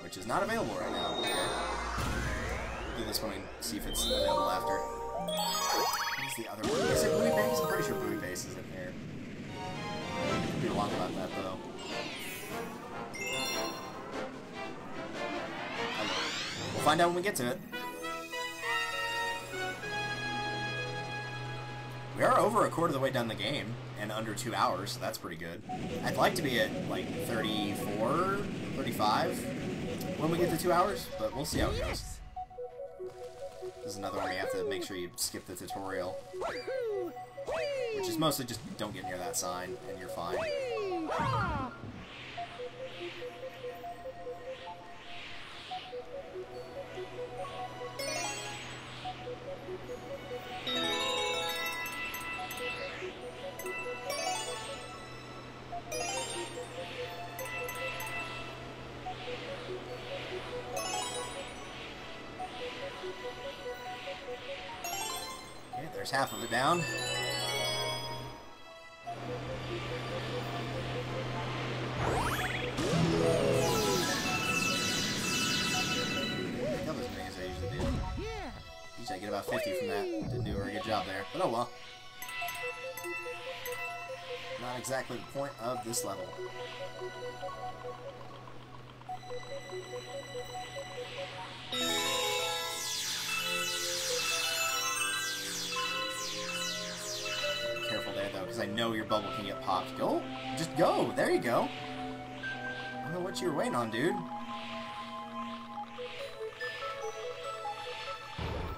which is not available right now. Okay. Do this one and see if it's available after. What's the other one? Is it Buoy Base? I'm pretty sure Buoy Base is in here. Could be wrong about that, though. We'll find out when we get to it. We are over a quarter of the way down the game, and under 2 hours, so that's pretty good. I'd like to be at, like, 34, 35 when we get to 2 hours, but we'll see how it goes. This is another one you have to make sure you skip the tutorial. Which is mostly just don't get near that sign, and you're fine. Okay, there's half of it down. Not as many as I usually do. Usually I get about 50 from that. Didn't do a very good job there, but oh well. Not exactly the point of this level. Careful there, though, because I know your bubble can get popped. Go! Just go! There you go! I don't know what you were waiting on, dude.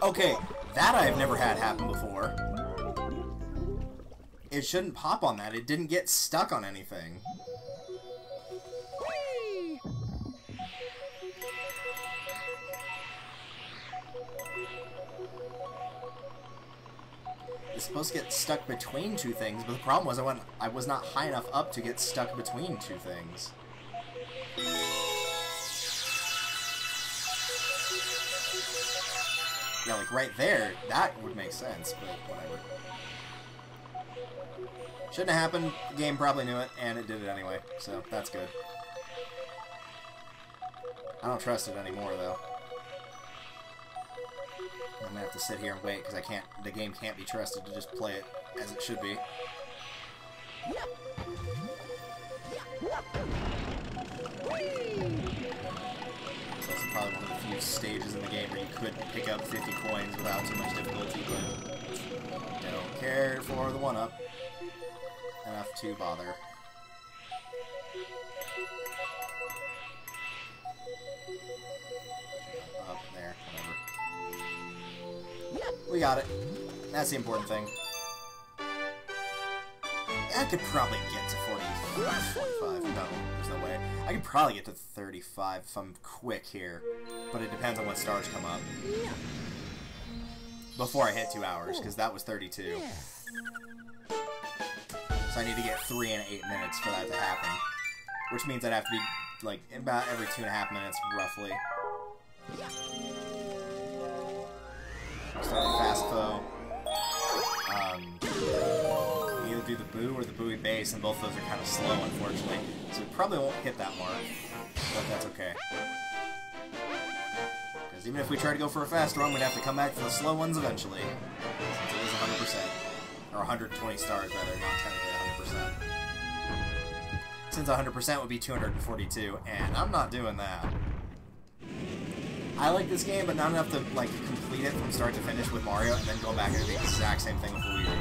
Okay, that I've never had happen before. It shouldn't pop on that. It didn't get stuck on anything. It's supposed to get stuck between two things, but the problem was I was not high enough up to get stuck between two things. Yeah, like right there, that would make sense, but whatever. Shouldn't have happened, the game probably knew it, and it did it anyway, so that's good. I don't trust it anymore, though. I'm gonna have to sit here and wait, because the game can't be trusted to just play it as it should be. It's also probably one of the few stages in the game where you could pick up 50 coins without too much difficulty, but don't care for the 1-up enough to bother. Up there, whatever. We got it. That's the important thing. I could probably get to 45. No, there's no way. I could probably get to 35 if I'm quick here, but it depends on what stars come up. Before I hit 2 hours, because that was 32. So I need to get 3 in 8 minutes for that to happen. Which means I'd have to be, like, about every 2.5 minutes, roughly. Start fast foe. Either do the boo or the buoy base, and both those are kind of slow, unfortunately. So we probably won't hit that mark, but that's okay. Because even if we try to go for a fast run, we'd have to come back for the slow ones eventually. Since it is 100%. Or 120 stars, rather, not technically 100%. Since 100% would be 242, and I'm not doing that. I like this game, but not enough to, like, complete it from start to finish with Mario, and then go back and do the exact same thing with Luigi.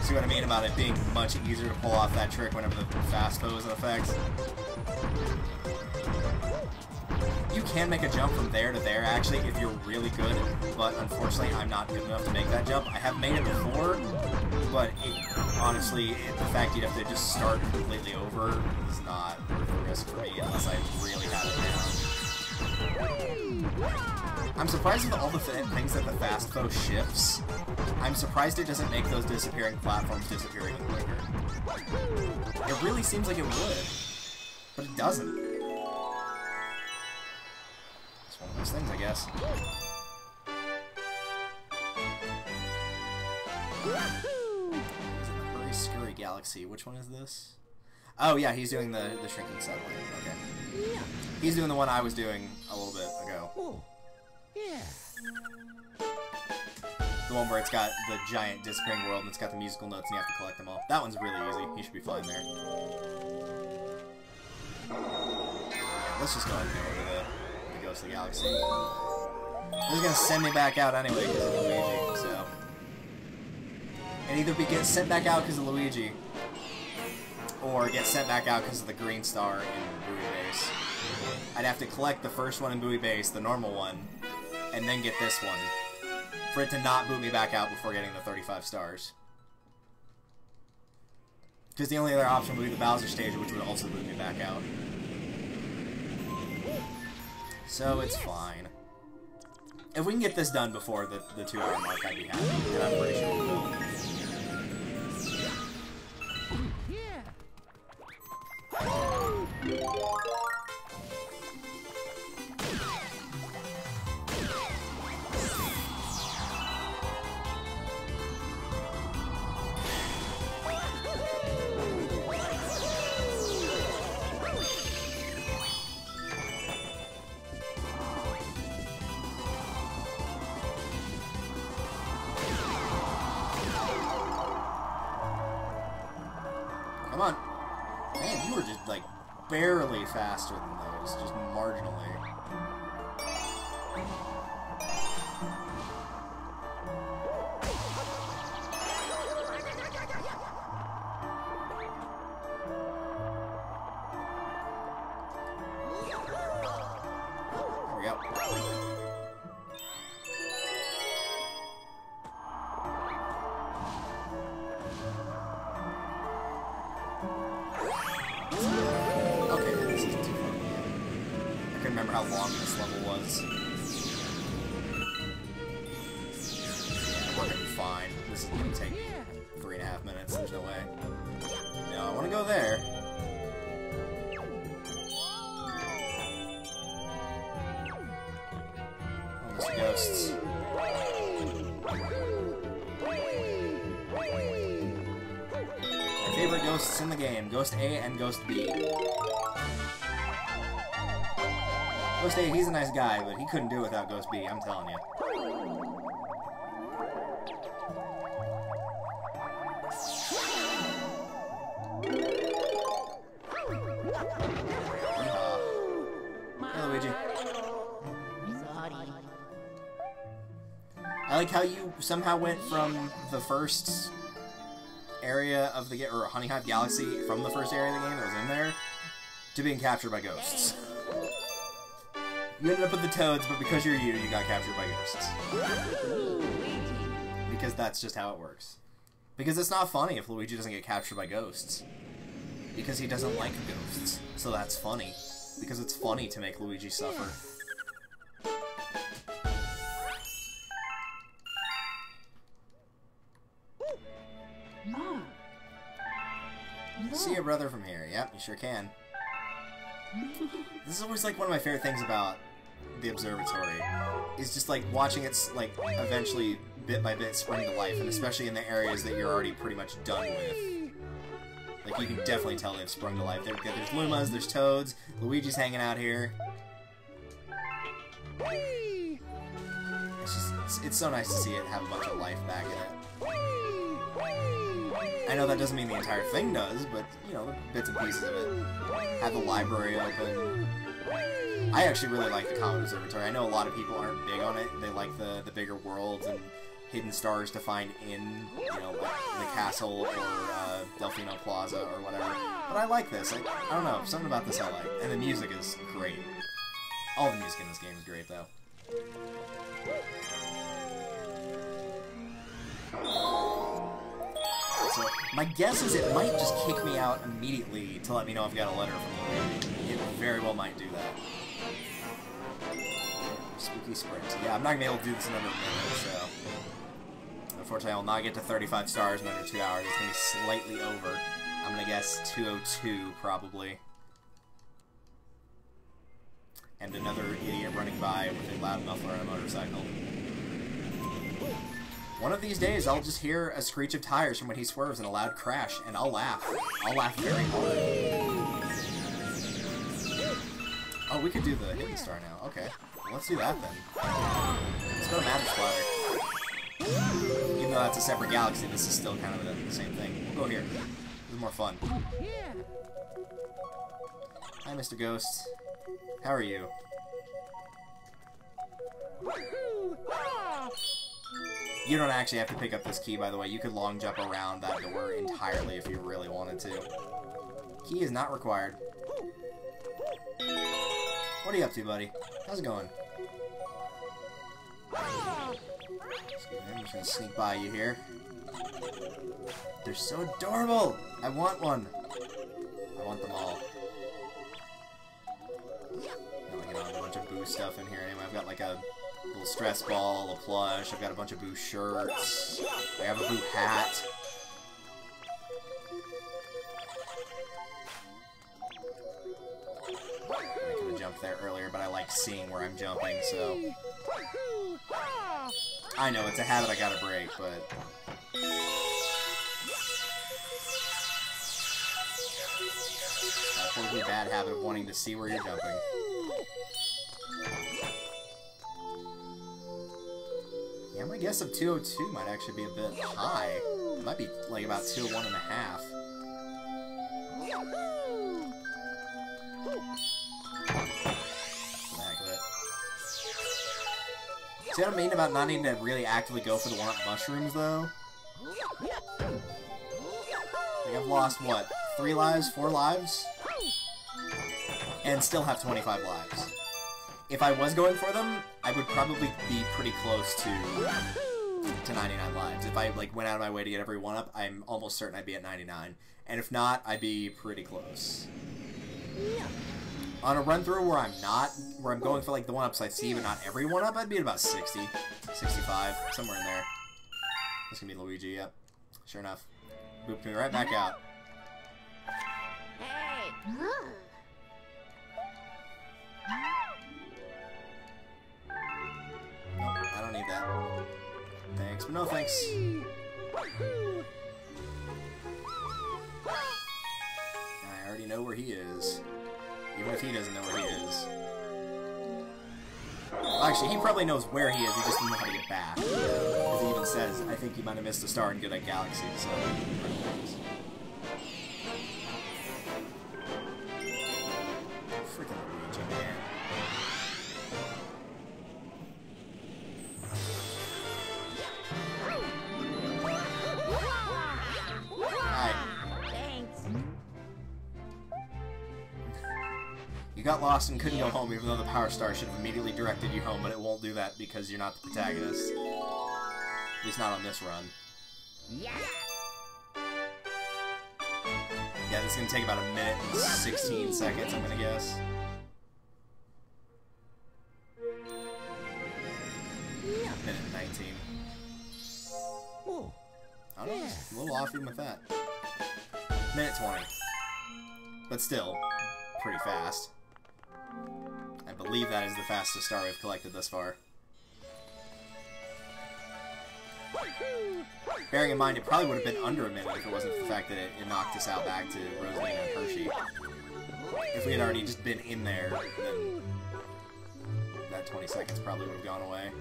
See what I mean about it being much easier to pull off that trick whenever the fast foe is in effect? You can make a jump from there to there, actually, if you're really good, but unfortunately, I'm not good enough to make that jump. I have made it before, but honestly, the fact you'd have to just start completely over is not worth the risk for me, unless I really have it down. I'm surprised with all the things that the fast foe shifts. I'm surprised it doesn't make those disappearing platforms disappear even quicker. It really seems like it would, but it doesn't. One of those things, I guess. He's in the Hurry Scurry Galaxy. Which one is this? Oh yeah, he's doing the shrinking satellite. Okay. He's doing the one I was doing a little bit ago. The one where it's got the giant disappearing world and it's got the musical notes and you have to collect them all. That one's really easy. You should be fine there. Yeah, let's just go ahead and go over the Ghost of the Galaxy. This is gonna send me back out anyway because of Luigi, so. And either get sent back out because of Luigi, or get sent back out because of the green star in Buoy Base. I'd have to collect the first one in Buoy Base, the normal one, and then get this one, for it to not boot me back out before getting the 35 stars. Because the only other option would be the Bowser stage, which would also boot me back out. So it's fine. If we can get this done before the 2 hour mark, I'd be happy, and I'm pretty sure we will. Come on. Man, you were just, like, barely faster than those. Just marginally. Here we go. Remember how long this level was. Yeah, we're gonna be fine. This is gonna take 3.5 minutes, there's no way. No, I wanna go there. Oh, Mr. Ghosts. My favorite ghosts in the game, Ghost A and Ghost B. Ghost A, he's a nice guy, but he couldn't do it without Ghost B, I'm telling you. Hey, Luigi. I like how you somehow went from the first area of the or Honey Hive Galaxy, from the first area of the game that was in there, to being captured by ghosts. You ended up with the Toads, but because you're you got captured by ghosts. Because that's just how it works. Because it's not funny if Luigi doesn't get captured by ghosts. Because he doesn't like ghosts. So that's funny. Because it's funny to make Luigi suffer. Mom. See your brother from here. Yep, you sure can. This is always like one of my favorite things about the observatory. Is just like watching it like eventually bit by bit spring to life, and especially in the areas that you're already pretty much done with. Like you can definitely tell they've sprung to life. There's Lumas, there's Toads, Luigi's hanging out here. It's so nice to see it have a bunch of life back in it. I know that doesn't mean the entire thing does, but, you know, bits and pieces of it. Have the library open. I actually really like the Comet Observatory. I know a lot of people aren't big on it. They like the bigger worlds and hidden stars to find in, you know, like the castle or Delfino Plaza or whatever. But I like this. I don't know. Something about this I like. And the music is great. All the music in this game is great, though. So, my guess is it might just kick me out immediately to let me know I've got a letter from Luigi. It very well might do that. Spooky Sprint. Yeah, I'm not going to be able to do this in under a minute, so... Unfortunately, I will not get to 35 stars in under 2 hours. It's going to be slightly over. I'm going to guess 202, probably. And another idiot running by with a loud muffler on a motorcycle. One of these days, I'll just hear a screech of tires from when he swerves and a loud crash, and I'll laugh. I'll laugh very hard. Oh, we could do the Hidden Star now. Okay. Well, let's do that then. Let's go to Matter Splatter. Even though that's a separate galaxy, this is still kind of the same thing. We'll go here. This is more fun. Hi, Mr. Ghost. How are you? You don't actually have to pick up this key, by the way. You could long jump around that door entirely if you really wanted to. Key is not required. What are you up to, buddy? How's it going? Excuse me, I'm just gonna sneak by you here. They're so adorable! I want one! I want them all. Now I get a bunch of Boo stuff in here anyway. I've got like a little stress ball, a plush, I've got a bunch of Boo shirts, I have a Boo hat. I could have jumped there earlier, but I like seeing where I'm jumping, so... I know, it's a habit I gotta break, but... That totally bad habit of wanting to see where you're jumping. Yeah, my guess of 202 might actually be a bit high. It might be like about 201 and a half. For the heck of it. See what I mean about not needing to really actively go for the one-up mushrooms, though? Like, I've lost, what, 3 lives, 4 lives? And still have 25 lives. If I was going for them, I would probably be pretty close to 99 lives. If I like went out of my way to get every one-up, I'm almost certain I'd be at 99. And if not, I'd be pretty close. On a run-through where I'm going for like the one-ups I see, but not every one-up, I'd be at about 60, 65, somewhere in there. This can be Luigi, yep. Sure enough. Booped me right back out. Hey! Nope, I don't need that. Thanks, but no thanks. I already know where he is. Even if he doesn't know where he is. Well, actually, he probably knows where he is, he just doesn't know how to get back. As he even says, I think he might have missed a star in Good Night Galaxy, so... Freaking Luigi, man. Alright. Thanks. You got lost and couldn't go home, even though the Power Star should have immediately directed you home, but it won't do that because you're not the protagonist. At least not on this run. Yeah. Yeah, this is going to take about a minute and 16 seconds, I'm going to guess. Minute and 19. Oh. I don't know, it's a little off even with that. Minute 20. But still, pretty fast. I believe that is the fastest star we've collected thus far. Bearing in mind, it probably would have been under a minute if it wasn't for the fact that it knocked us out back to Rosalina and Hershey. If we had already just been in there, then that 20 seconds probably would have gone away.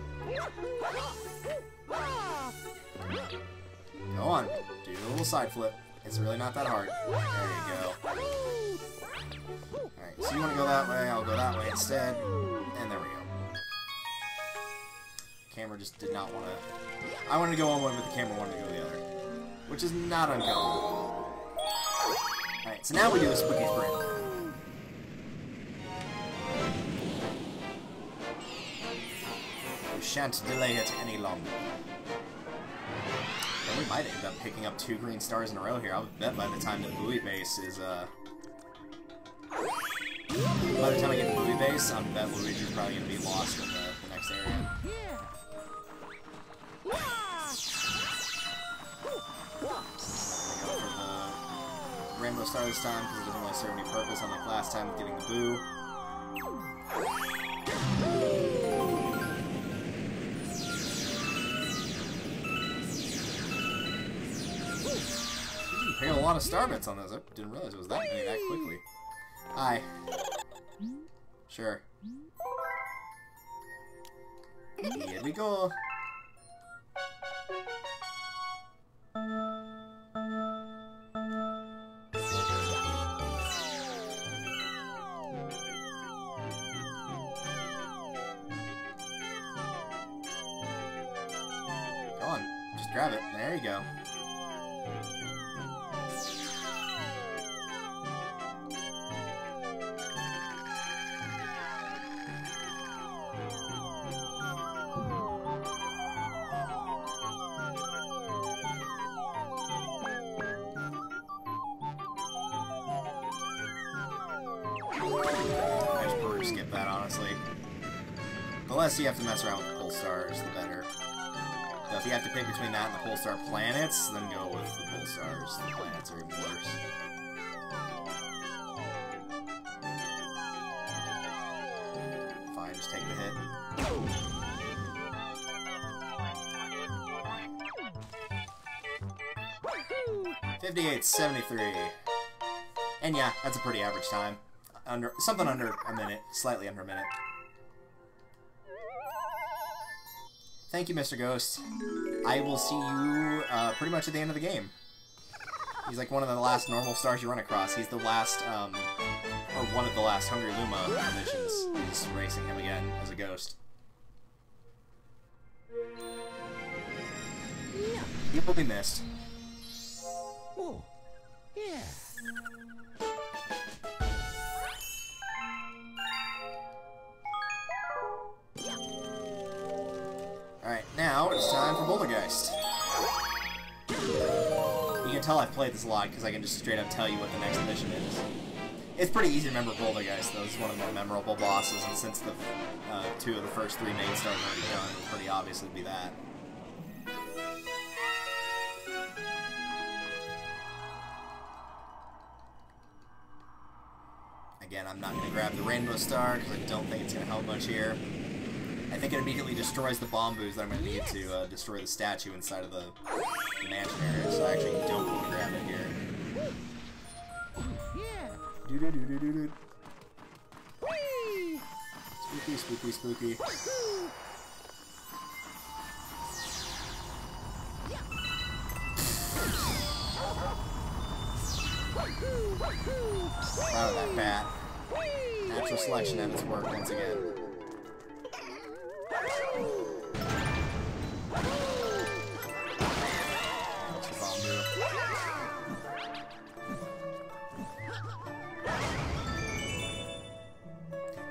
Go on, do a little side flip. It's really not that hard. There you go. Alright, so you want to go that way, I'll go that way instead. And there we go. Camera just did not want to... I wanted to go one way, but the camera wanted to go the other. Which is not uncommon. Alright, so now we do a spooky sprint. We shan't delay it any longer. Well, we might end up picking up 2 green stars in a row here. I'll bet by the time the buoy base is, by the time I get to buoy base, I bet Luigi's probably going to be lost in the next area. Rainbow Star this time because it doesn't really serve any purpose, unlike last time with getting the boo. Pick up a lot of star bits on those. I didn't realize it was that many that quickly. Hi. Sure. Here we go. Go on, just grab it. There you go. I just prefer to skip that, honestly. The less you have to mess around with the pole stars, the better. So if you have to pick between that and the pole star planets, then go with the pole stars. The planets are even worse. Fine, just take the hit. 58:73. And yeah, that's a pretty average time. Something under a minute. Slightly under a minute. Thank you, Mr. Ghost. I will see you pretty much at the end of the game. He's like one of the last normal stars you run across. He's the last, or one of the last Hungry Luma missions. He's racing him again as a ghost. He will be missed. Oh, yeah. Alright, now it's time for Bouldergeist. You can tell I've played this a lot because I can just straight up tell you what the next mission is. It's pretty easy to remember Bouldergeist, though. It's one of the more memorable bosses, and since the 2 of the first 3 main stars are already done, it's pretty obvious it'd be that. Again, I'm not going to grab the Rainbow Star because I don't think it's going to help much here. I think it immediately destroys the bomb-boos that I'm going to need to destroy the statue inside of the mansion area, so I actually don't want to grab it here. Spooky, spooky, spooky. Proud of that bat. Natural selection at its work once again.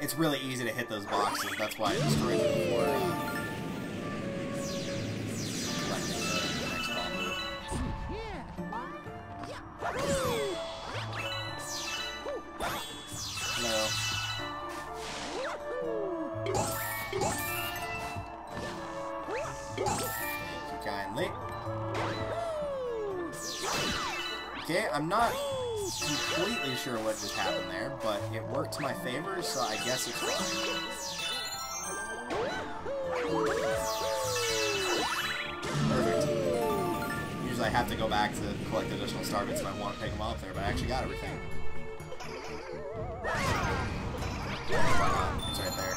It's really easy to hit those boxes, that's why I destroyed them before collecting the next bomb move. No. Thank you kindly. Okay, I'm not completely sure what just happened there, but it worked to my favor, so I guess it's fine. Perfect. Usually I have to go back to collect additional star bits if I want to pick them up there, but I actually got everything. Why not? It's right there.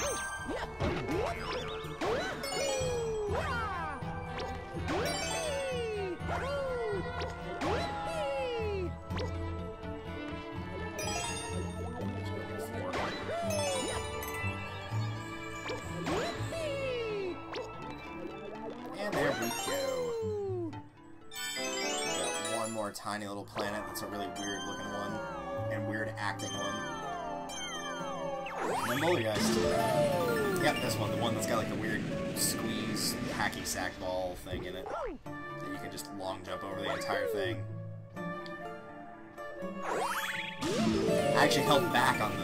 And there we go. Got one more tiny little planet that's a really weird looking one. And weird acting one. And then Bouldergeist. Yep, this one. The one that's got like the weird squeeze hacky sack ball thing in it. That you can just long jump over the entire thing. I actually held back on the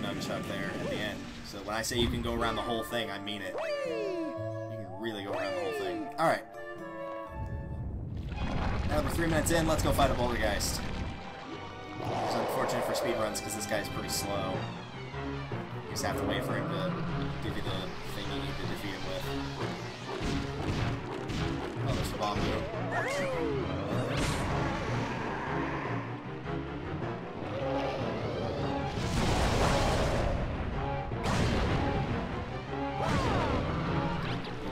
nunchuck there at the end. So when I say you can go around the whole thing, I mean it. You can really go around the whole thing. Alright. Now we're 3 minutes in, let's go fight a Bouldergeist. It's unfortunate for speedruns because this guy's pretty slow. You just have to wait for him to give you the thing you need to defeat him with. Oh, there's the bomb move.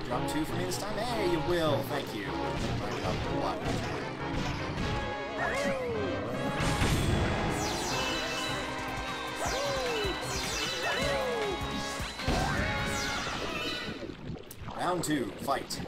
Drop 2 for me this time? Hey, you will! Thank you. I dropped a lot. Round 2, fight.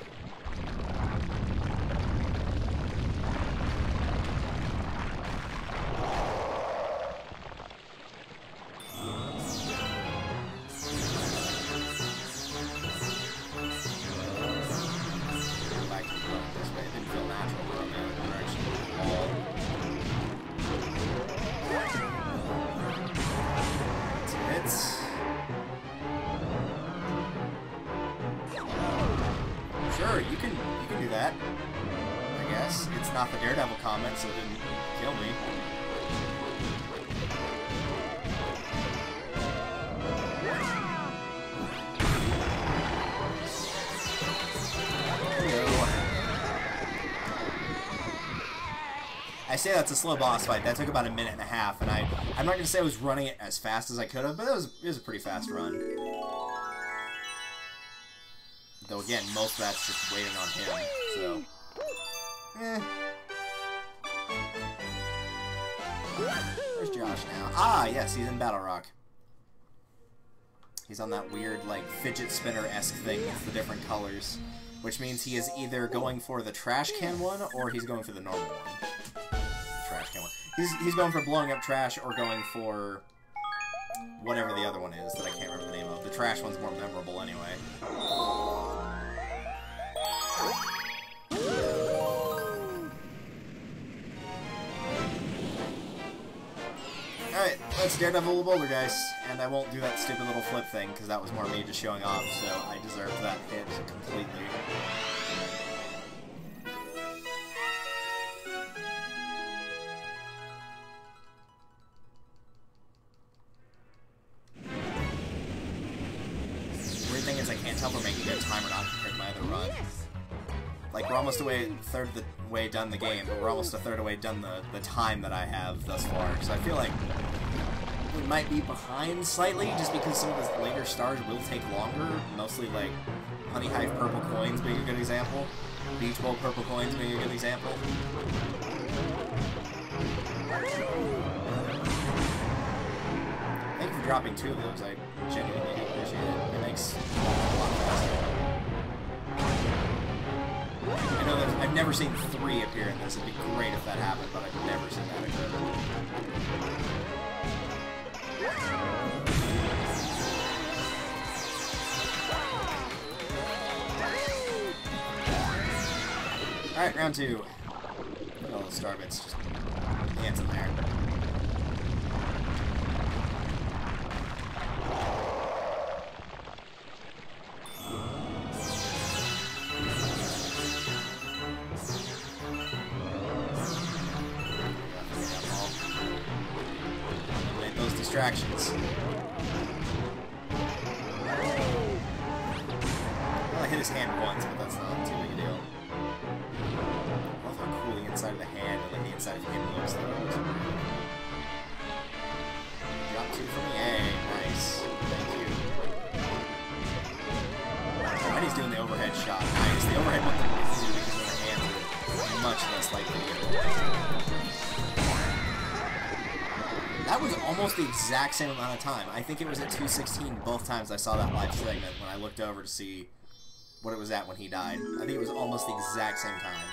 Sure, you can do that. I guess. It's not the Daredevil comment, so it didn't kill me. I say that's a slow boss fight. That took about a minute and a half, and I'm not gonna say I was running it as fast as I could have, but it was a pretty fast run. Though again, most of that's just waiting on him, so... Where's Josh now? Ah, yes, he's in Battle Rock. He's on that weird, like, fidget spinner-esque thing with the different colors. Which means he is either going for the trash can one, or he's going for the normal one. The trash can one. He's going for blowing up trash, or going for... whatever the other one is that I can't remember the name of. The trash one's more memorable anyway. Alright, let's Daredevil the Bouldergeist, and I won't do that stupid little flip thing, because that was more me just showing off, so I deserved that hit completely. The weird thing is I can't tell if we're making good time or not compared to my other run. Like, we're almost a third of the way done the game, but we're almost a third of the way done the time that I have thus far. So I feel like we might be behind slightly, just because some of the later stars will take longer. Mostly like Honey Hive purple coins being a good example. Beach Bowl purple coins being a good example. Thank you for dropping 2 of those. I genuinely do appreciate it. It makes it a lot faster. I know that I've never seen 3 appear in this. It'd be great if that happened, but I've never seen that occur. Alright, round 2. Look at all the star bits just dancing there. Eliminate those distractions. Well, I hit his hand once, but that's not too big a deal. I love how cool the inside of the hand and like the inside of him looks though. Drop 2 for me. Hey, nice. Thank you. And he's doing the overhead shot. Nice. The overhead one thing is easier because their hands are much less likely to get away. That was almost the exact same amount of time. I think it was at 2:16 both times I saw that live segment when I looked over to see what it was at when he died. I think it was almost the exact same time.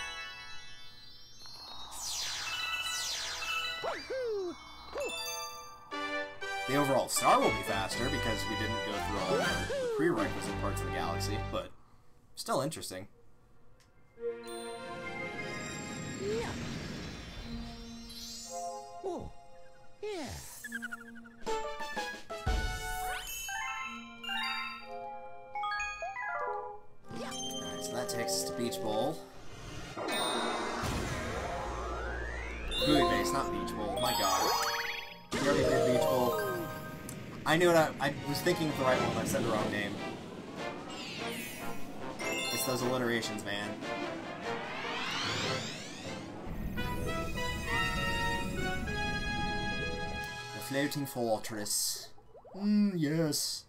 The overall star will be faster because we didn't go through all the prerequisite parts of the galaxy, but still interesting. Yeah. Oh, yeah. Alright, so that takes us to Beach Bowl. Buoy Base, not Beach Bowl. My god. We already did Beach Bowl. I knew it. I was thinking of the right one. I said the wrong name. It's those alliterations, man. The Floating Fortress. Yes.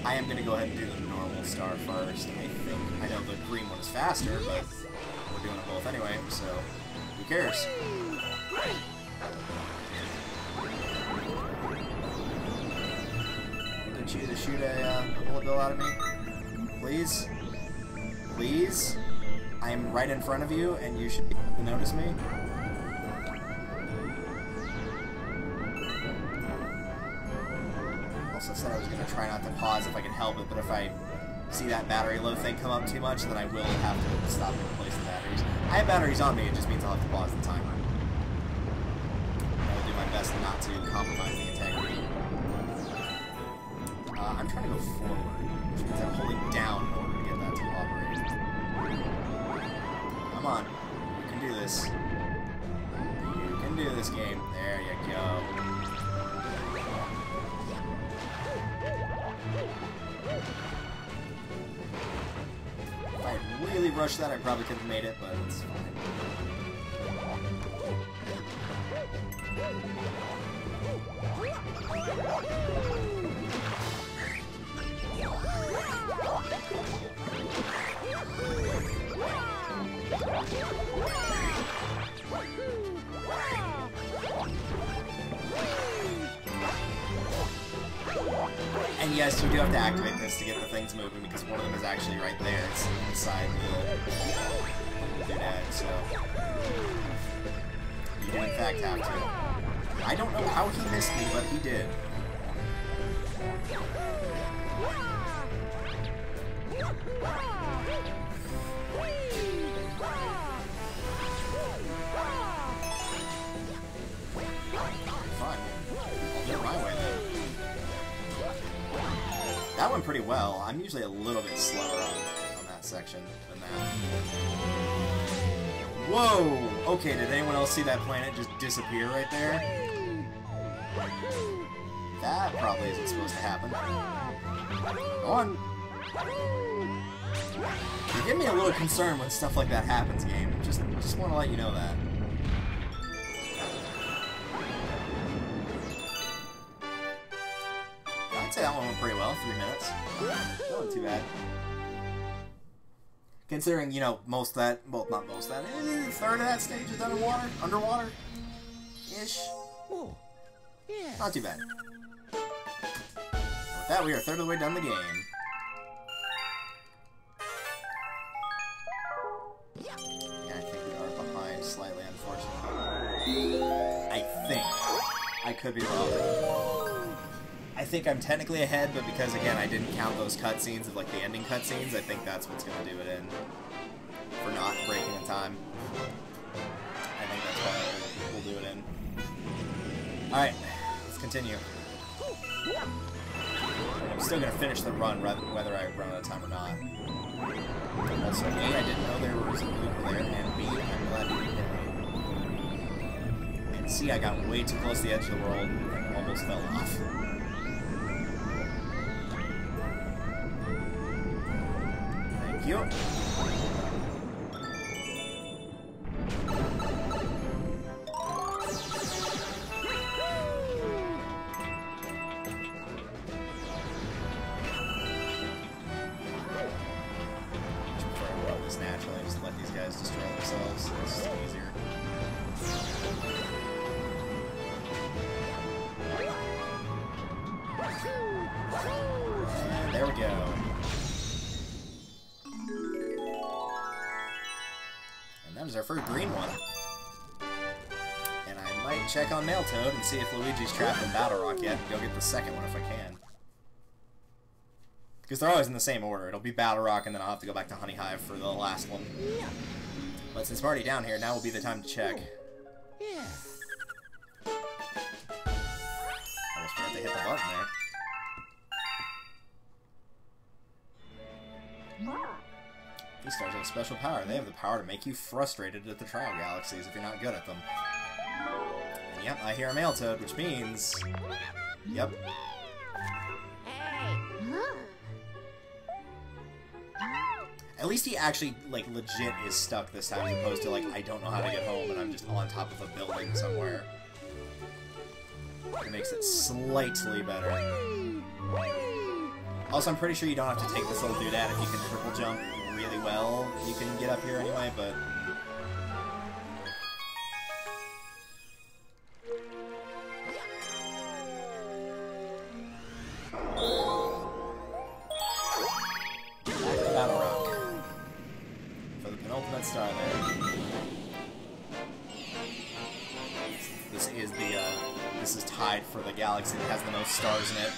I am going to go ahead and do the normal star first, I think. I know the green one is faster, but we're doing them both anyway, so who cares? Did you to shoot a bullet bill out of me? Please? Please? I am right in front of you, and you should be able to notice me. Also said I was going to try not to pause if I could help it, but if I see that battery low thing come up too much, then I will have to stop and replace the batteries. I have batteries on me, it just means I'll have to pause the timer. I will do my best not to compromise the integrity. I'm trying to go forward, which means I'm holding down in order to get that to operate. Come on. You can do this. You can do this, game. There you go. If I had really rushed that, I probably could have made it, but it's fine. And yes, you do have to activate this to get the things moving because one of them is actually right there. It's inside the doodad, so you do in fact have to. I don't know how he missed me, but he did. Fine. I'll do it my way then. That went pretty well. I'm usually a little bit slower on that section than that. Whoa! Okay, did anyone else see that planet just disappear right there? That probably isn't supposed to happen. Go on! You get me a little concerned when stuff like that happens, game. Just want to let you know that. one went pretty well. 3 minutes. That wasn't too bad. Considering, you know, most of that, well, not most of that, a third of that stage is done in water, underwater-ish. Oh, yeah. Not too bad. With that, we are a third of the way done the game. Yeah, I think we are behind slightly, unfortunately. I think. I could be wrong. I think I'm technically ahead, but because, again, I didn't count those cutscenes of, like, the ending cutscenes, I think that's what's going to do it in. For not breaking in time. I think that's why we'll do it in. Alright, let's continue. I'm still going to finish the run, whether I run out of time or not. Also, A, I didn't know there was a loop there, and B, I'm glad we did. And C, I got way too close to the edge of the world and almost fell off. Thank you. Naturally, just let these guys destroy themselves. It's just easier. And there we go. And that was our first green one. And I might check on Mailtoad and see if Luigi's trapped in Battle Rock yet and go get the second one if I can. Because they're always in the same order. It'll be Battle Rock, and then I'll have to go back to Honey Hive for the last one. But since we're already down here, now will be the time to check. Yeah. Almost forgot to hit the button there. These stars have special power. They have the power to make you frustrated at the trial galaxies if you're not good at them. And yep, I hear a Mailtoad, which means... Yep. At least he actually, like, legit is stuck this time, as opposed to, like, I don't know how to get home and I'm just on top of a building somewhere. It makes it slightly better. Also, I'm pretty sure you don't have to take this little doodad if you can triple jump really well. You can get up here anyway, but... Star there. This is tied for the galaxy that has the most stars in it,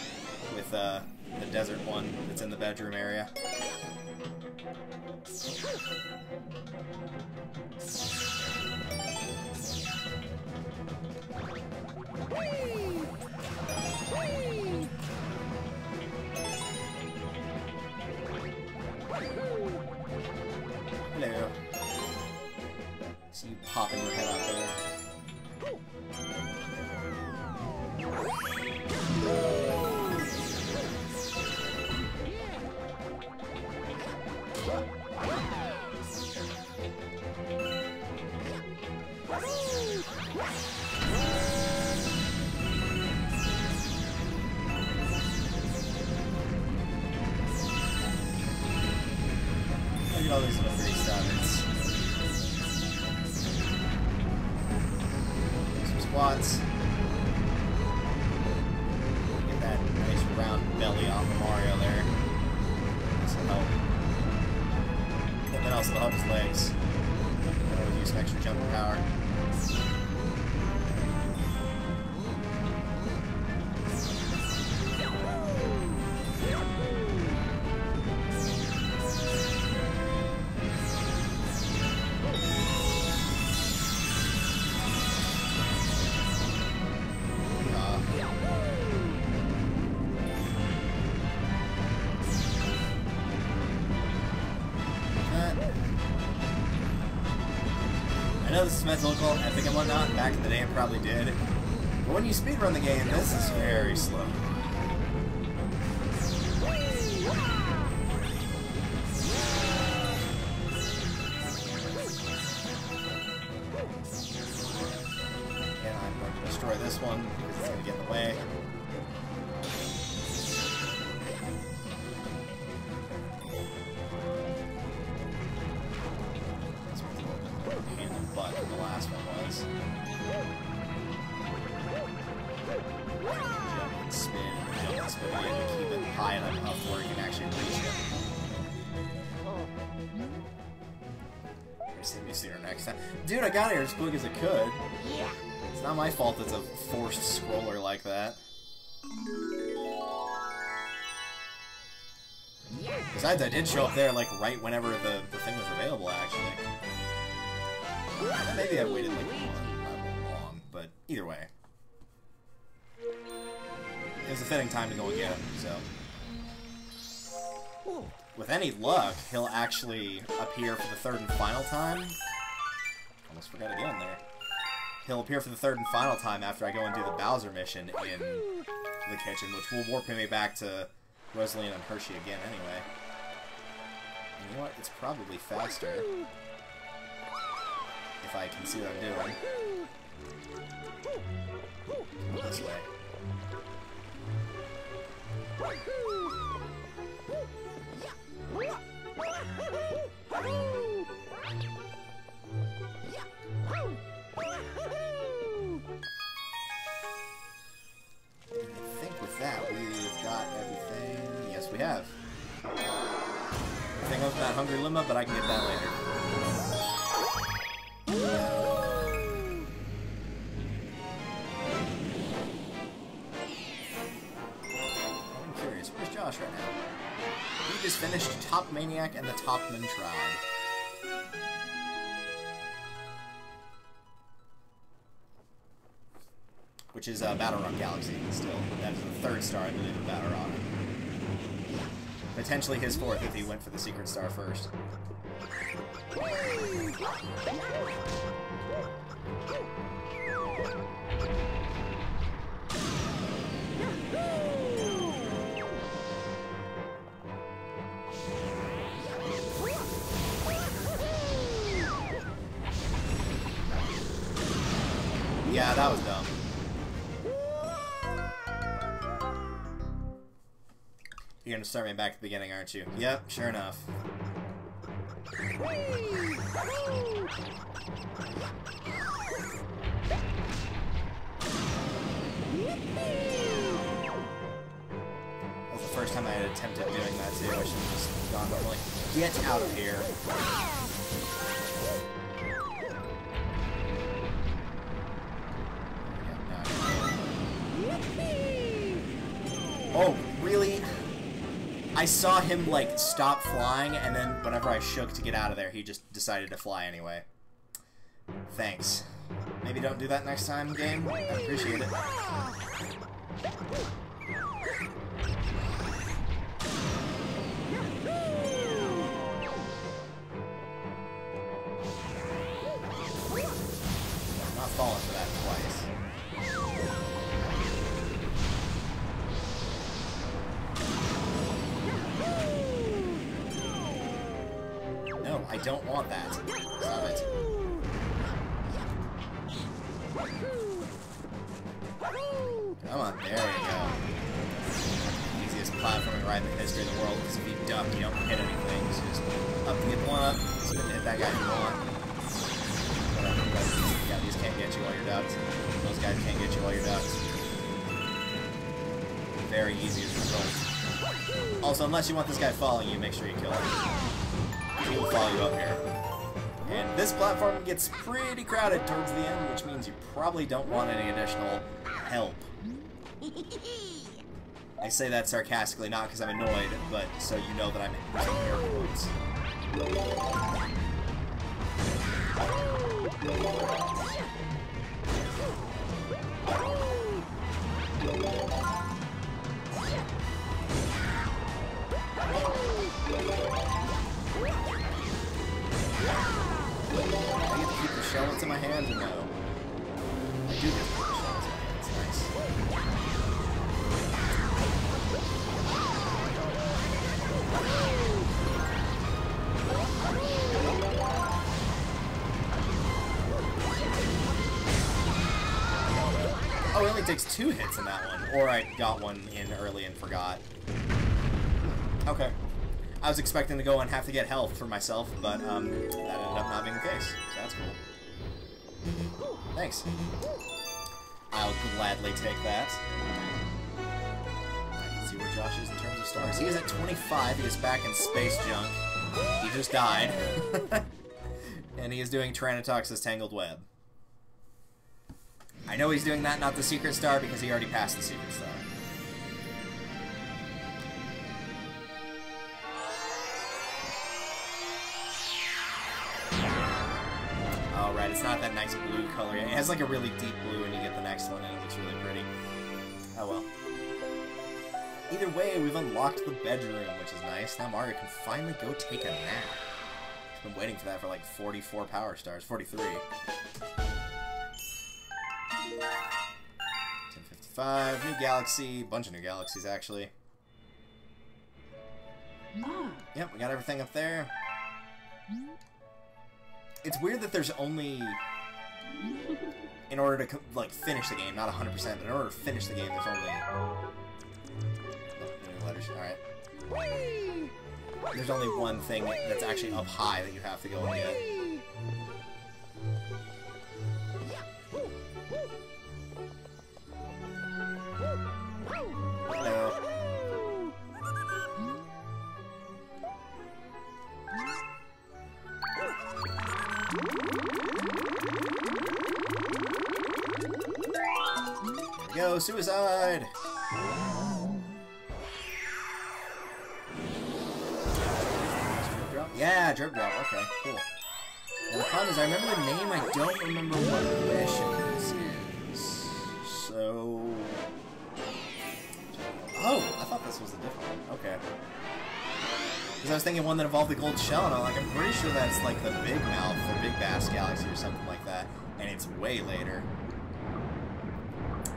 with the desert one that's in the bedroom area. Hello. See you popping your head out there. Look at all these little free stuff. Some squats. Get that nice round belly off of Mario there. This will help. And then also help his legs. I'll always use some extra jumping power. I know this is meant to look all epic and whatnot, back in the day it probably did, but when you speedrun the game, this is very slow. And I'm going to destroy this one, because it's going to get in the way. high enough where you can actually reach it. See me sooner next time. Dude, I got here as quick as I could. It's not my fault it's a forced scroller like that. Besides, I did show up there, like, right whenever the thing was available, actually. Maybe I waited, like, not long, but either way. It was a fitting time to go and get him, so... With any luck, he'll actually appear for the third and final time. Almost forgot again there. He'll appear for the third and final time after I go and do the Bowser mission in the kitchen, which will warp me back to Rosalina and Hershey again anyway. And you know what? It's probably faster if I can see what I'm doing. This way. I think with that we've got everything. Yes, we have. Everything else that Hungry Limma, but I can get that later. I'm curious, where's Josh right now? He just finished Top Maniac and the Topman Tribe. Which is Battle-Run Galaxy still. That is the third star, I believe, in Battle-Run. Potentially his fourth if he went for the secret star first. Yeah, that was dumb. You're gonna start me back at the beginning, aren't you? Yep, sure enough. That was the first time I had attempted doing that too. I should have just gone normally. Get out of here. Oh, really? I saw him, like, stop flying, and then whenever I shook to get out of there, he just decided to fly anyway. Thanks. Maybe don't do that next time, game? I appreciate it. I'm not falling for that twice. No, I don't want that. Stop it. Come on, there you go. Easiest platforming ride in the history of the world, because if you duck, you don't hit anything. So just up to get one up, so you can hit that guy if you want. Whatever, but yeah, these can't get you while you're ducked. Those guys can't get you while you're ducked. Very easy as a result. Also, unless you want this guy following you, make sure you kill him. He will follow you up here. And this platform gets pretty crowded towards the end, which means you probably don't want any additional help. I say that sarcastically, not because I'm annoyed, but so you know that I'm using air quotes. I get to keep the shellets in my hand or no? I do get to keep the shellets in my hand, it's nice. Oh, it only takes 2 hits in that one. Or I got one in early and forgot. Okay. I was expecting to go and have to get health for myself, but that ended up not being the case. So that's cool. Thanks. I'll gladly take that. I can see see where Josh is in terms of stars. He is at 25. He is back in Space Junk. He just died. And he is doing Tyranotox's Tangled Web. I know he's doing that, not the Secret Star, because he already passed the Secret Star. Oh, right, it's not that nice blue color. It has like a really deep blue, and you get the next one, and it looks really pretty. Oh well. Either way, we've unlocked the bedroom, which is nice. Now Mario can finally go take a nap. He's been waiting for that for like 44 power stars. 43. 1055. New galaxy. Bunch of new galaxies, actually. Mark. Yep, we got everything up there. It's weird that there's only... In order to, like, finish the game, not 100%, but in order to finish the game, there's only... letters, alright. There's only one thing that's actually up high that you have to go and get. Hello. There we go, suicide! Yeah, drip drop. Okay, cool. And the problem is, I remember the name. I don't remember what missions is. So, oh, I thought this was a different one. Okay. Because I was thinking one that involved the gold shell, and I'm like, I'm pretty sure that's like the Big Mouth or Big Bass Galaxy or something like that, and it's way later.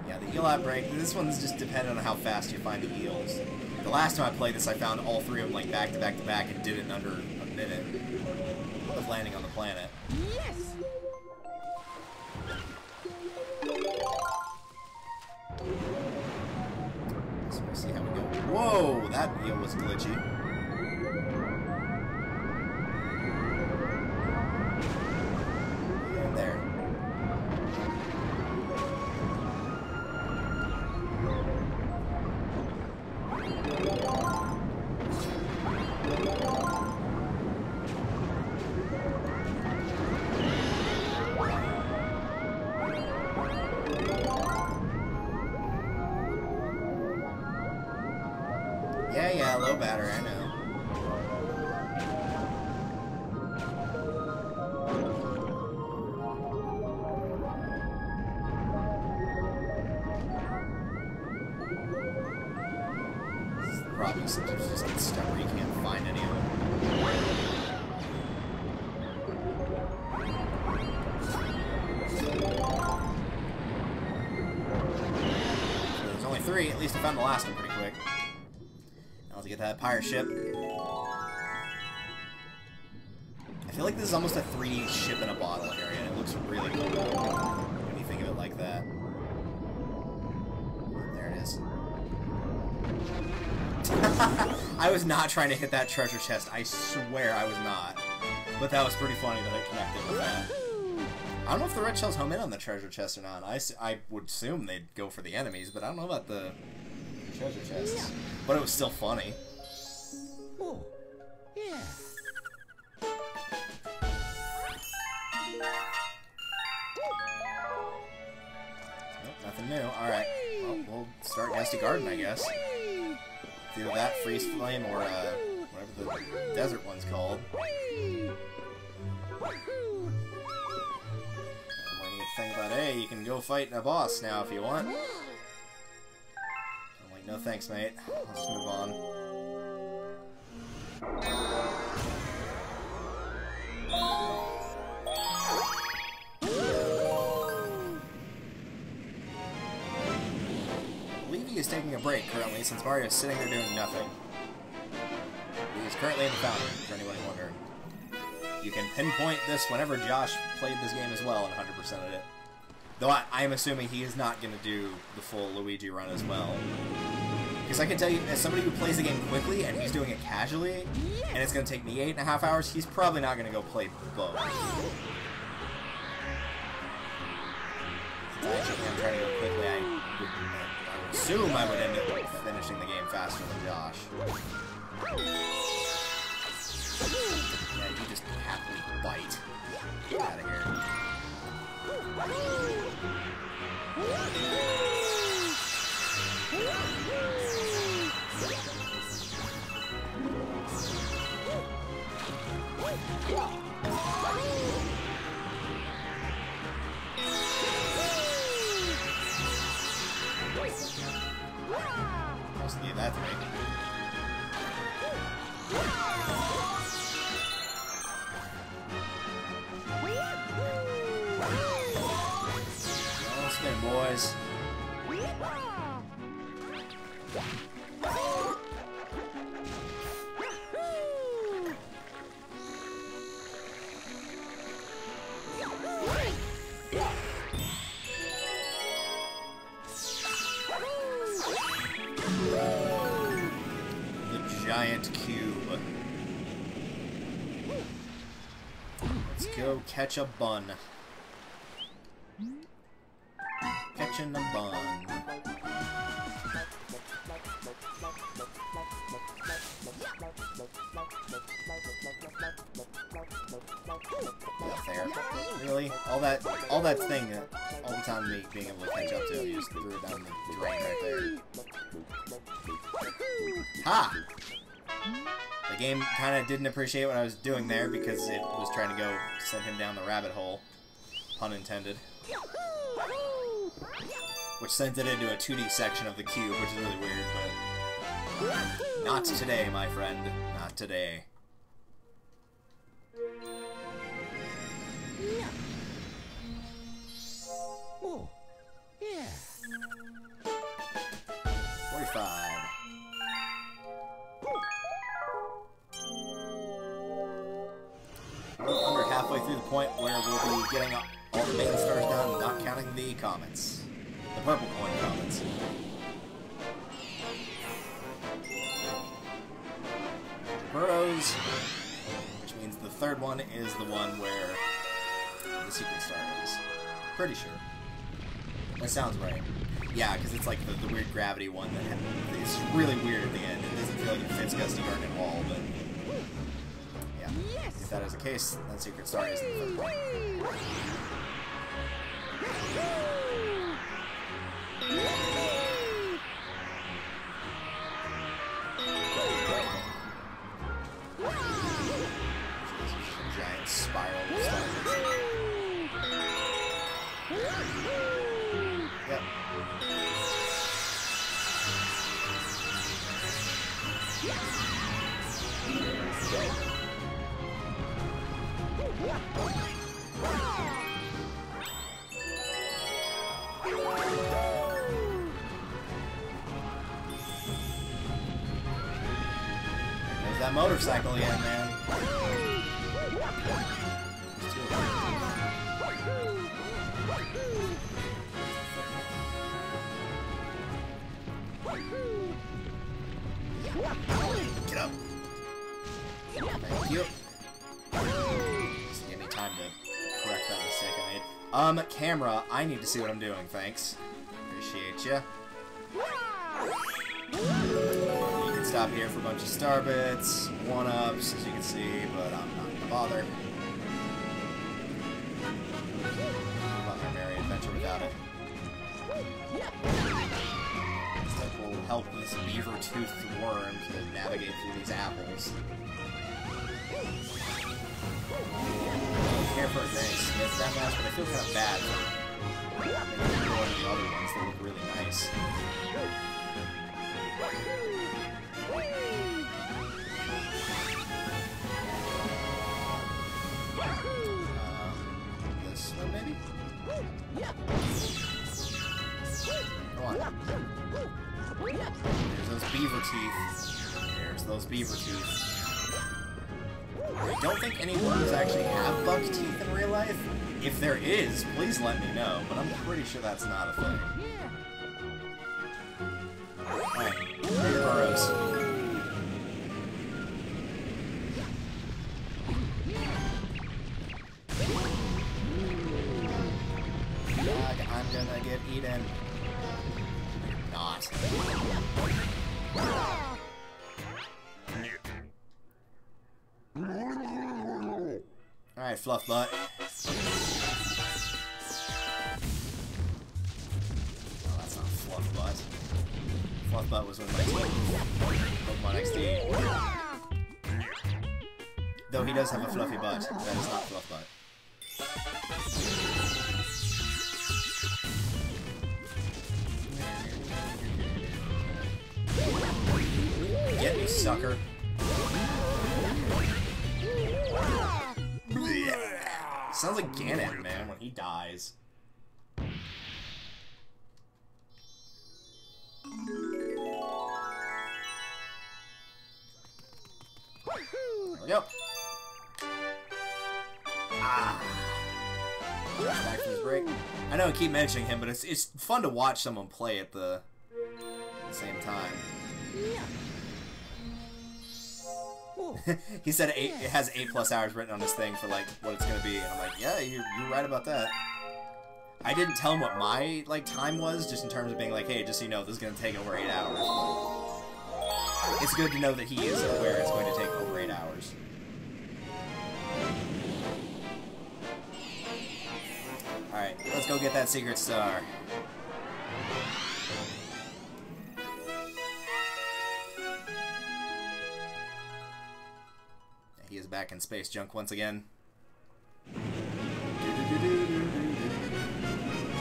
Yeah, the eel outbreak. This one's just dependent on how fast you find the eels. The last time I played this, I found all three of them like back to back to back and did it in under a minute of landing on the planet. Yes! So we'll see how we go. Whoa, that eel was glitchy. And there. Yeah, low battery, I know. This is the problem, sometimes you just get stuck where you can't find any of them. So there's only three, at least I found the last one pretty quick. To get that pirate ship. I feel like this is almost a 3D ship in a bottle area, and it looks really cool when you think of it like that. There it is. I was not trying to hit that treasure chest. I swear I was not. But that was pretty funny that I connected with that. I don't know if the red shells home in on the treasure chest or not. I would assume they'd go for the enemies, but I don't know about the treasure chests. But it was still funny. Oh, yeah. Nope, nothing new. Alright. Well, we'll start Nasty Garden, I guess. Either that, Freeze Flame, or whatever the desert one's called. I'm waiting to think about, hey, you can go fight a boss now if you want. No thanks, mate. Let's just move on. Levy is taking a break currently since Mario is sitting there doing nothing. He is currently in the fountain, for anybody wondering. You can pinpoint this whenever Josh played this game as well and 100%ed it. Though I am assuming he is not going to do the full Luigi run as well. Because I can tell you, as somebody who plays the game quickly, and he's doing it casually, and it's going to take me 8.5 hours, he's probably not going to go play both. I'm trying to go quickly, I would assume I would end up finishing the game faster than Josh. Yeah, you just happily bite. Get out of here. Must need that thing. Don't spin, boys. Giant cube. Let's go catch a bun. Catching a bun. Not fair. Really? All that thing, all the time me being able to catch up to it, you just threw it down the drain right there. Ha! The game kind of didn't appreciate what I was doing there because it was trying to go send him down the rabbit hole. Pun intended. Which sends it into a 2D section of the cube, which is really weird, but... Not today, my friend. Not today. Oh, yeah. 45. We're under halfway through the point where we'll be getting all the main stars done, not counting the comets. The purple coin comets. Burrows, which means the third one is the one where the secret star is. Pretty sure. That sounds right. Yeah, because it's like the weird gravity one that it's really weird at the end. It doesn't feel like it fits Gusty Garden at all, but yeah. If that is the case, then Secret Star is the third one. Giant spiral stars. Yep. There's that motorcycle again, man. Get up. Thank you. Just give me time to correct that mistake I made. Camera, I need to see what I'm doing, thanks. Appreciate ya. You can stop here for a bunch of star bits, one-ups, as you can see, but I'm not gonna bother. I'm on a merry adventure without it. Will help this beaver-toothed worm to navigate through these apples. I don't care for a nice Smith that much, but I feel kind of bad for making one of the other ones that look really nice. This one, maybe? Come on. There's those beaver teeth. There's those beaver teeth. I don't think any worms actually have buck teeth in real life. If there is, please let me know, but I'm pretty sure that's not a thing. Alright, where are your burrows? I'm gonna get eaten. not. Alright, Fluff Butt. Oh, that's not Fluff Butt. Fluff Butt was with my team. Pokemon XD. Though he does have a fluffy butt. That is not Fluff Butt. Get me, sucker. Sounds like Ganon, man, when he dies. There we go. Back from his break. I know I keep mentioning him, but it's fun to watch someone play at the same time. He said it has 8+ hours written on this thing for like what it's gonna be, and I'm like, yeah, you're right about that. I didn't tell him what my like time was, just in terms of being like, hey, just so you know, this is gonna take over 8 hours. But it's good to know that he is aware it's going to take over 8 hours. All right, let's go get that secret star. He is back in Space Junk once again. If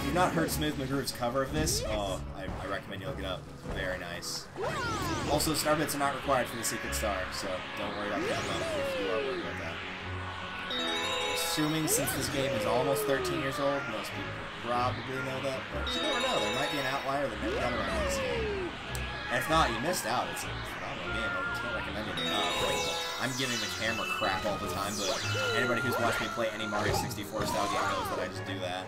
you've not heard Smooth McGroove's cover of this, oh, I recommend you look it up. It's very nice. Also, Starbits are not required for the Secret Star, so don't worry about getting them if you are worried about that. Assuming since this game is almost 13 years old, most people probably know that, but you never know. There might be an outlier that never got around this game. And if not, you missed out. It's a phenomenal game. I can't recommend it enough. I'm giving the camera crap all the time, but anybody who's watched me play any Mario 64 style game knows that I just do that.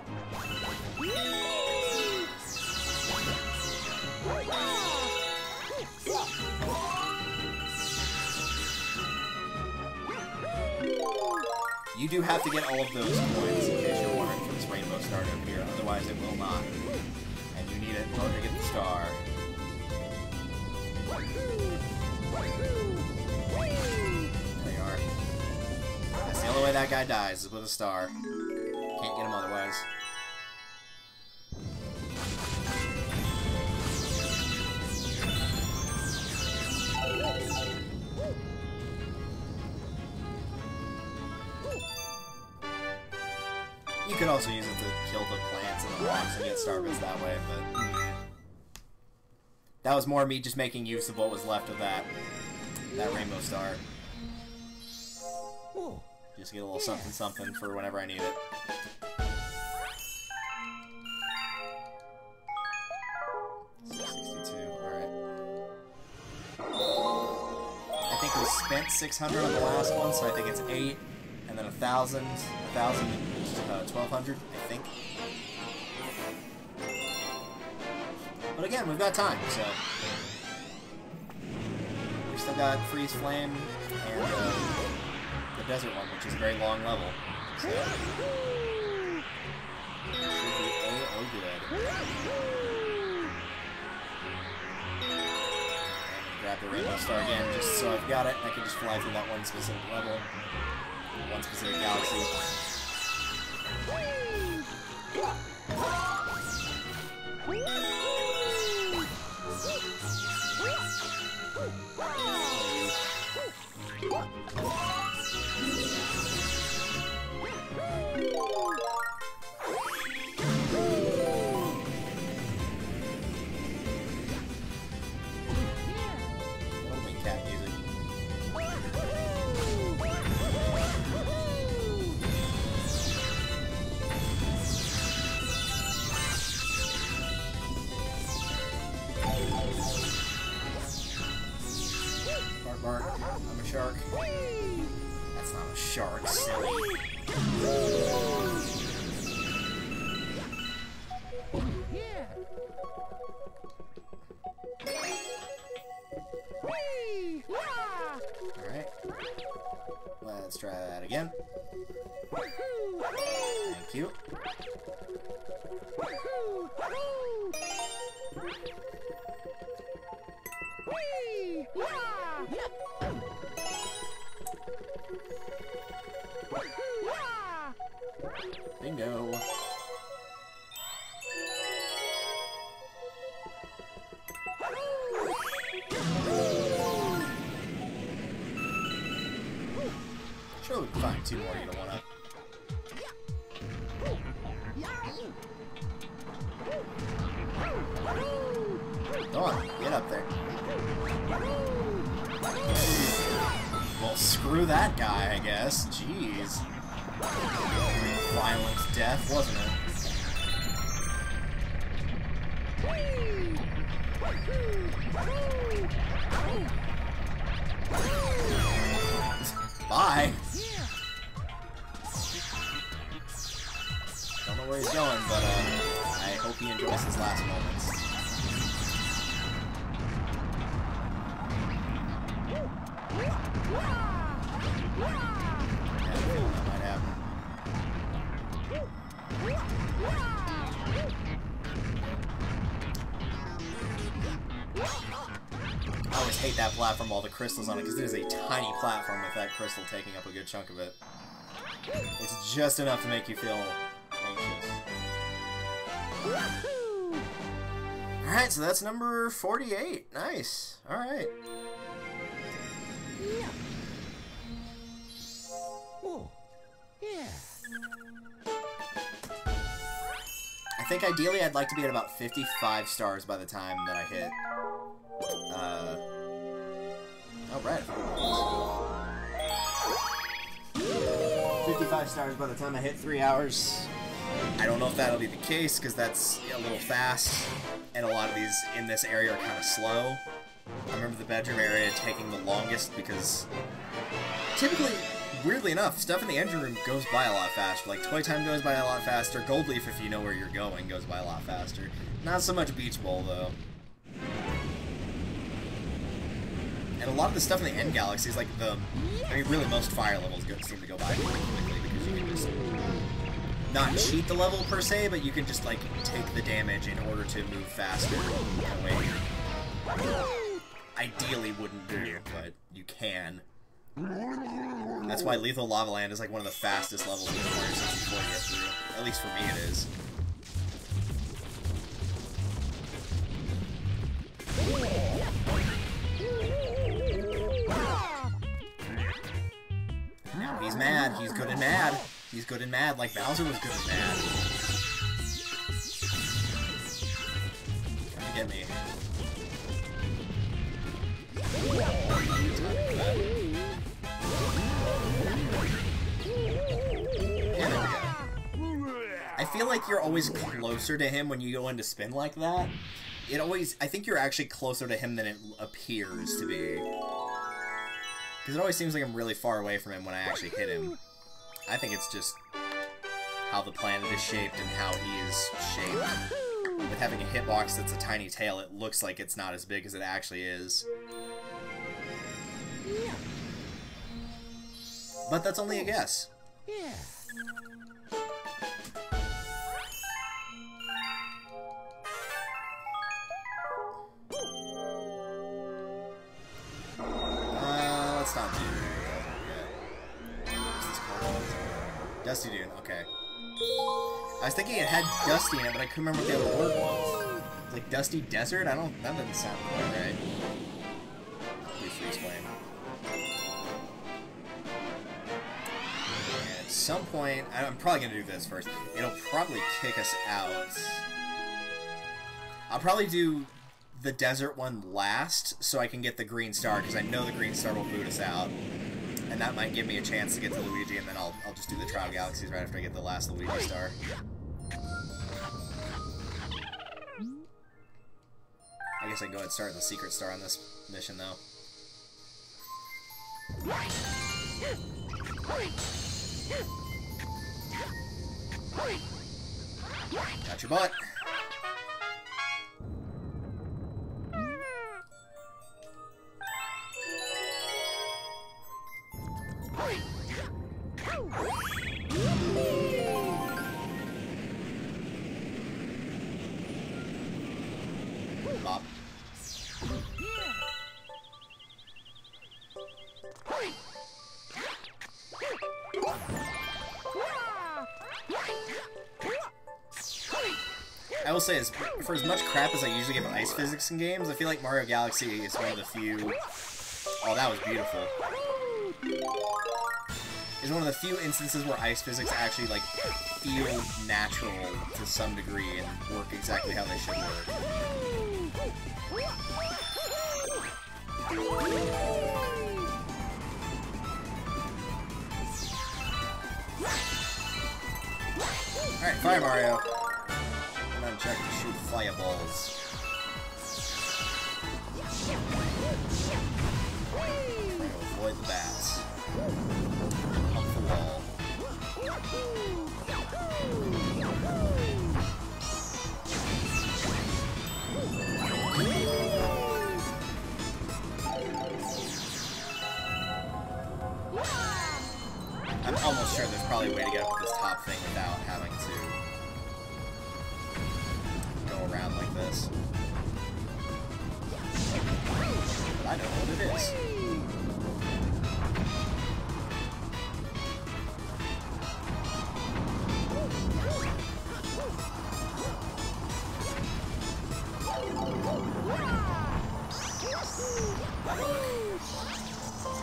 You do have to get all of those coins in case you're wondering for this rainbow star to appear, otherwise it will not. And you need it in order to get the star. There you are. That's the only way that guy dies, is with a star. Can't get him otherwise. You could also use it to kill the plants and the rocks and get Starbits that way, but that was more me just making use of what was left of that rainbow star. Just get a little something something for whenever I need it. Alright. I think we spent 600 on the last one, so I think it's 8, and then 1,000, 1,200, I think. But again, we've got time, so we've still got Freeze Flame and the Desert one, which is a very long level. So should be A-oh good. And grab the Rainbow Star again, just so I've got it. I can just fly through that one specific level, one specific galaxy. Bark, I'm a shark. That's not a shark, silly. Alright. Let's try that again. Thank you. Sure, we can find 2 more. You don't wanna. Go on, get up there. Well, screw that guy, I guess. Jeez. Violent death, wasn't it? Bye. Don't know where he's going, but I hope he enjoys his last moments. Yeah, I feel that might happen. I always hate that platform, all the crystals on it, because it is a tiny platform with that crystal taking up a good chunk of it. It's just enough to make you feel anxious. Alright, so that's number 48. Nice. Alright. Oh, yeah. I think ideally I'd like to be at about 55 stars by the time that I hit. Oh, right. 55 stars by the time I hit 3 hours. I don't know if that'll be the case, because that's a little fast, and a lot of these in this area are kind of slow. I remember the bedroom area taking the longest, because typically, weirdly enough, stuff in the engine room goes by a lot faster. Like, Toy Time goes by a lot faster. Gold Leaf, if you know where you're going, goes by a lot faster. Not so much Beach Bowl, though. And a lot of the stuff in the end galaxies, like I mean, really most fire levels seem to go by really quickly, because you can just not cheat the level per se, but you can just like take the damage in order to move faster in a way you ideally wouldn't do, but you can. That's why Lethal Lava Land is like one of the fastest levels in Mario 64 to get through. At least for me it is. Now he's mad. He's good and mad. He's good and mad, like Bowser was good and mad. Trying to get me. Yeah, there we go. I feel like you're always closer to him when you go into spin like that. I think you're actually closer to him than it appears to be. Because it always seems like I'm really far away from him when I actually hit him. I think it's just how the planet is shaped and how he is shaped. With having a hitbox that's a tiny tail, it looks like it's not as big as it actually is. But that's only a guess. Yeah. Let's not do that. What's this called? Dusty Dune, okay. I was thinking it had Dusty in it, but I couldn't remember what the other word was. It's like Dusty Desert? That doesn't sound quite right. Please freeze flame. And at some point, I'm probably gonna do this first. It'll probably kick us out. I'll probably do the desert one last, so I can get the green star, because I know the green star will boot us out. And that might give me a chance to get to Luigi, and then I'll just do the Trial Galaxies right after I get the last Luigi star. I guess I can go ahead and start the secret star on this mission, though. Got your butt. Bob. I will say, for as much crap as I usually give ice physics in games, I feel like Mario Galaxy is one of the few... Oh, that was beautiful. is one of the few instances where ice physics actually, like, feel natural to some degree and work exactly how they should work. Alright, Fire Mario. I'm gonna check to shoot fireballs. Avoid the bats. Up the wall. I'm almost sure there's probably a way to get up to this top thing without having to go around like this. But I know what it is.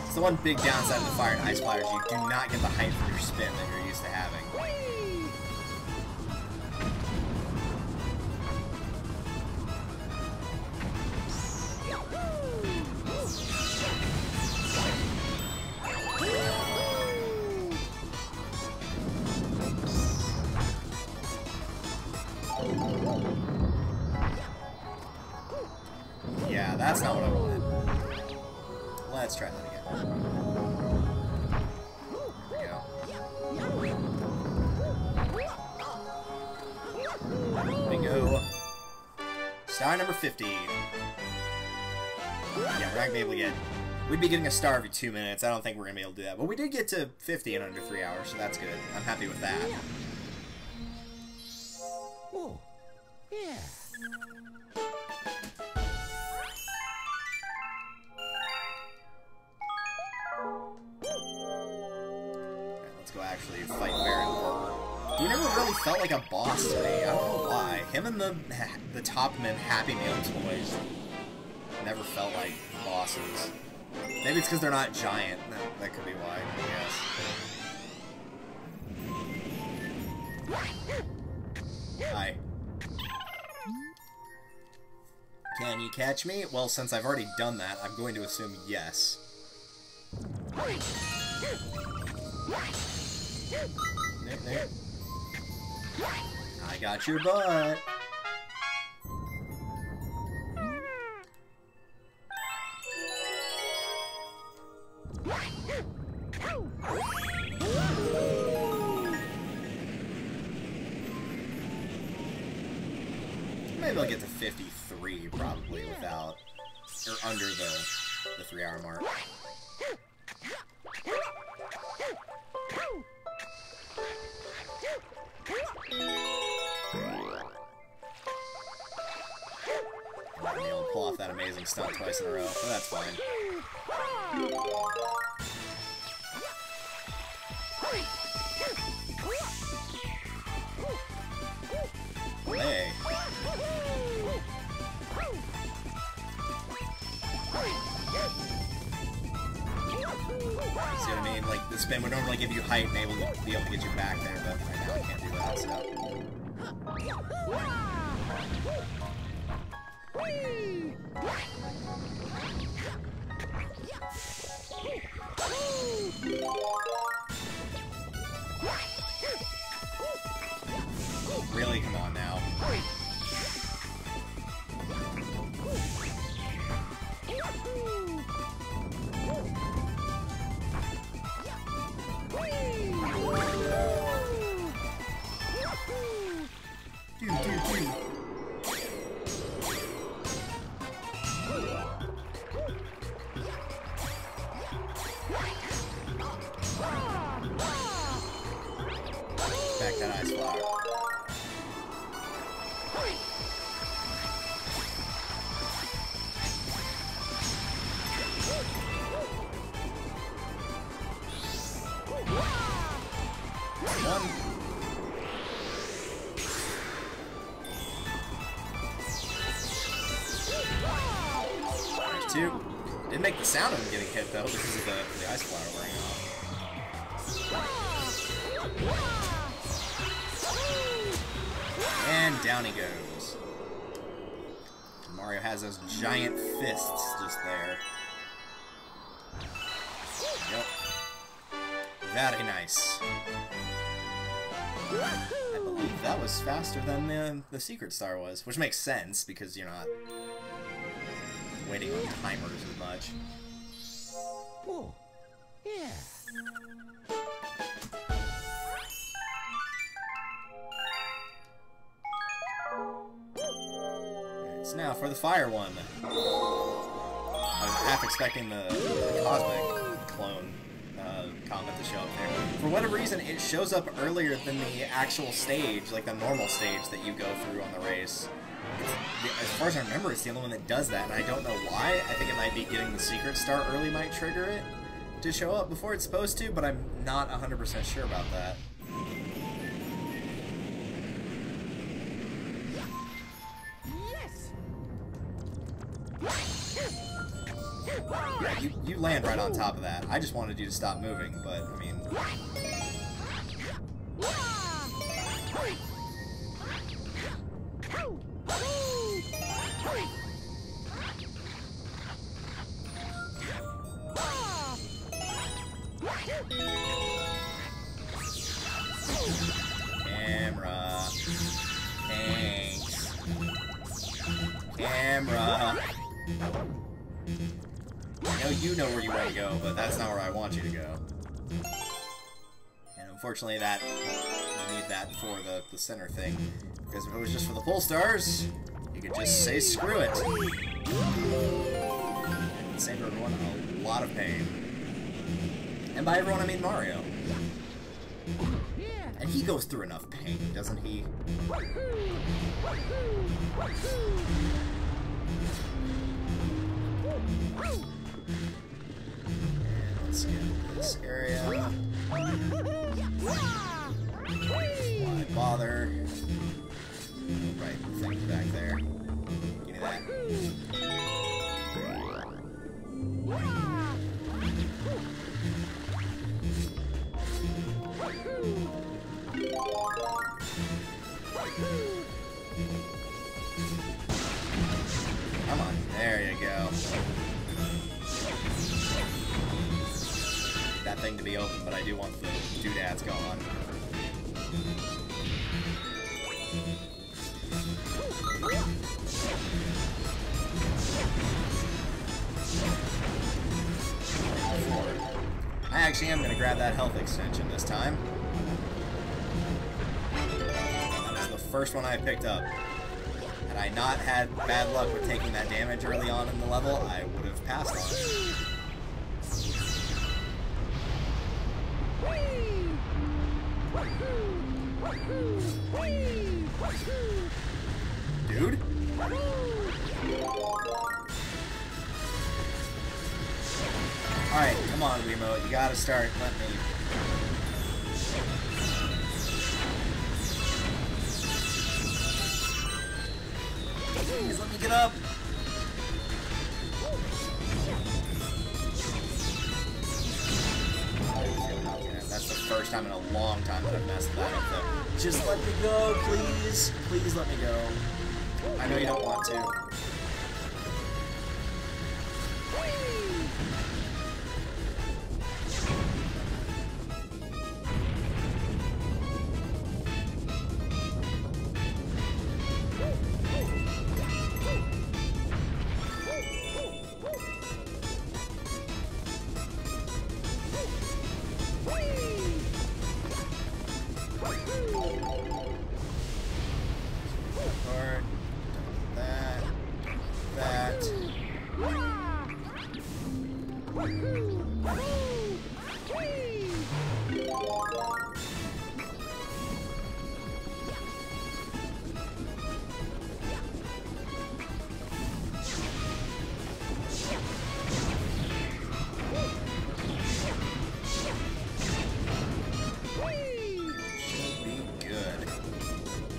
It's the one big downside of the fire and ice splatters. You do not get the height from your spin that you're used to having. Yeah, that's not what I wanted. Let's try that again. There we go. Star number 50. Yeah, we're not gonna be able to get... We'd be getting a star every 2 minutes. I don't think we're gonna be able to do that. But we did get to 50 in under 3 hours, so that's good. I'm happy with that. Oh, yeah. Let's go actually fight Baron Orr. He never really felt like a boss to me. I don't know why. Him and the top men Happy Meal toys never felt like bosses. Maybe it's because they're not giant. That could be why, I guess. Hi. Can you catch me? Well, since I've already done that, I'm going to assume yes. There. I got your butt. Maybe I'll get to 53 probably without, or under the 3 hour mark. I'm not gonna be able to pull off that amazing stunt twice in a row, but that's fine. Hey. See what I mean? Like, the spin would normally give you height and be able to get you back there, but right now I can't do that, so... Really? Come on now. Back that ice flower. One. There's two. Didn't make the sound of him getting hit though because of the ice flower wearing off. And down he goes. Mario has those giant fists just there. Yep. Very nice. I believe that was faster than the Secret Star was, which makes sense because you're not waiting on timers as much. Oh, yeah. Alright, so now for the fire one. I was half expecting the Cosmic clone comment to show up there. For whatever reason, it shows up earlier than the actual stage, like the normal stage that you go through on the race. As far as I remember, it's the only one that does that, and I don't know why. I think it might be getting the Secret Star early might trigger it to show up before it's supposed to, but I'm not 100% sure about that. Yeah, you land right on top of that. I just wanted you to stop moving, but, I mean... Camera. Thanks. Camera. I know you know where you want to go, but that's not where I want you to go. And unfortunately that, you need that for the center thing. Because if it was just for the pole stars, you could just say screw it. And save everyone a lot of pain. And by everyone I mean Mario. And he goes through enough pain, doesn't he? Let's get this area. Why bother? Right, the thing's back there. Give me that. Come on, there you go. That thing to be open, but I do want the doodads gone. I actually am going to grab that health extension this time. That was the first one I picked up. Had I not had bad luck with taking that damage early on in the level, I would have passed on it. Dude? Alright, come on, Wiimote. You gotta start letting me... Please, let me get up! That's the first time in a long time that I've messed that up, though. Just let me go, please. Please let me go. I know you don't want to.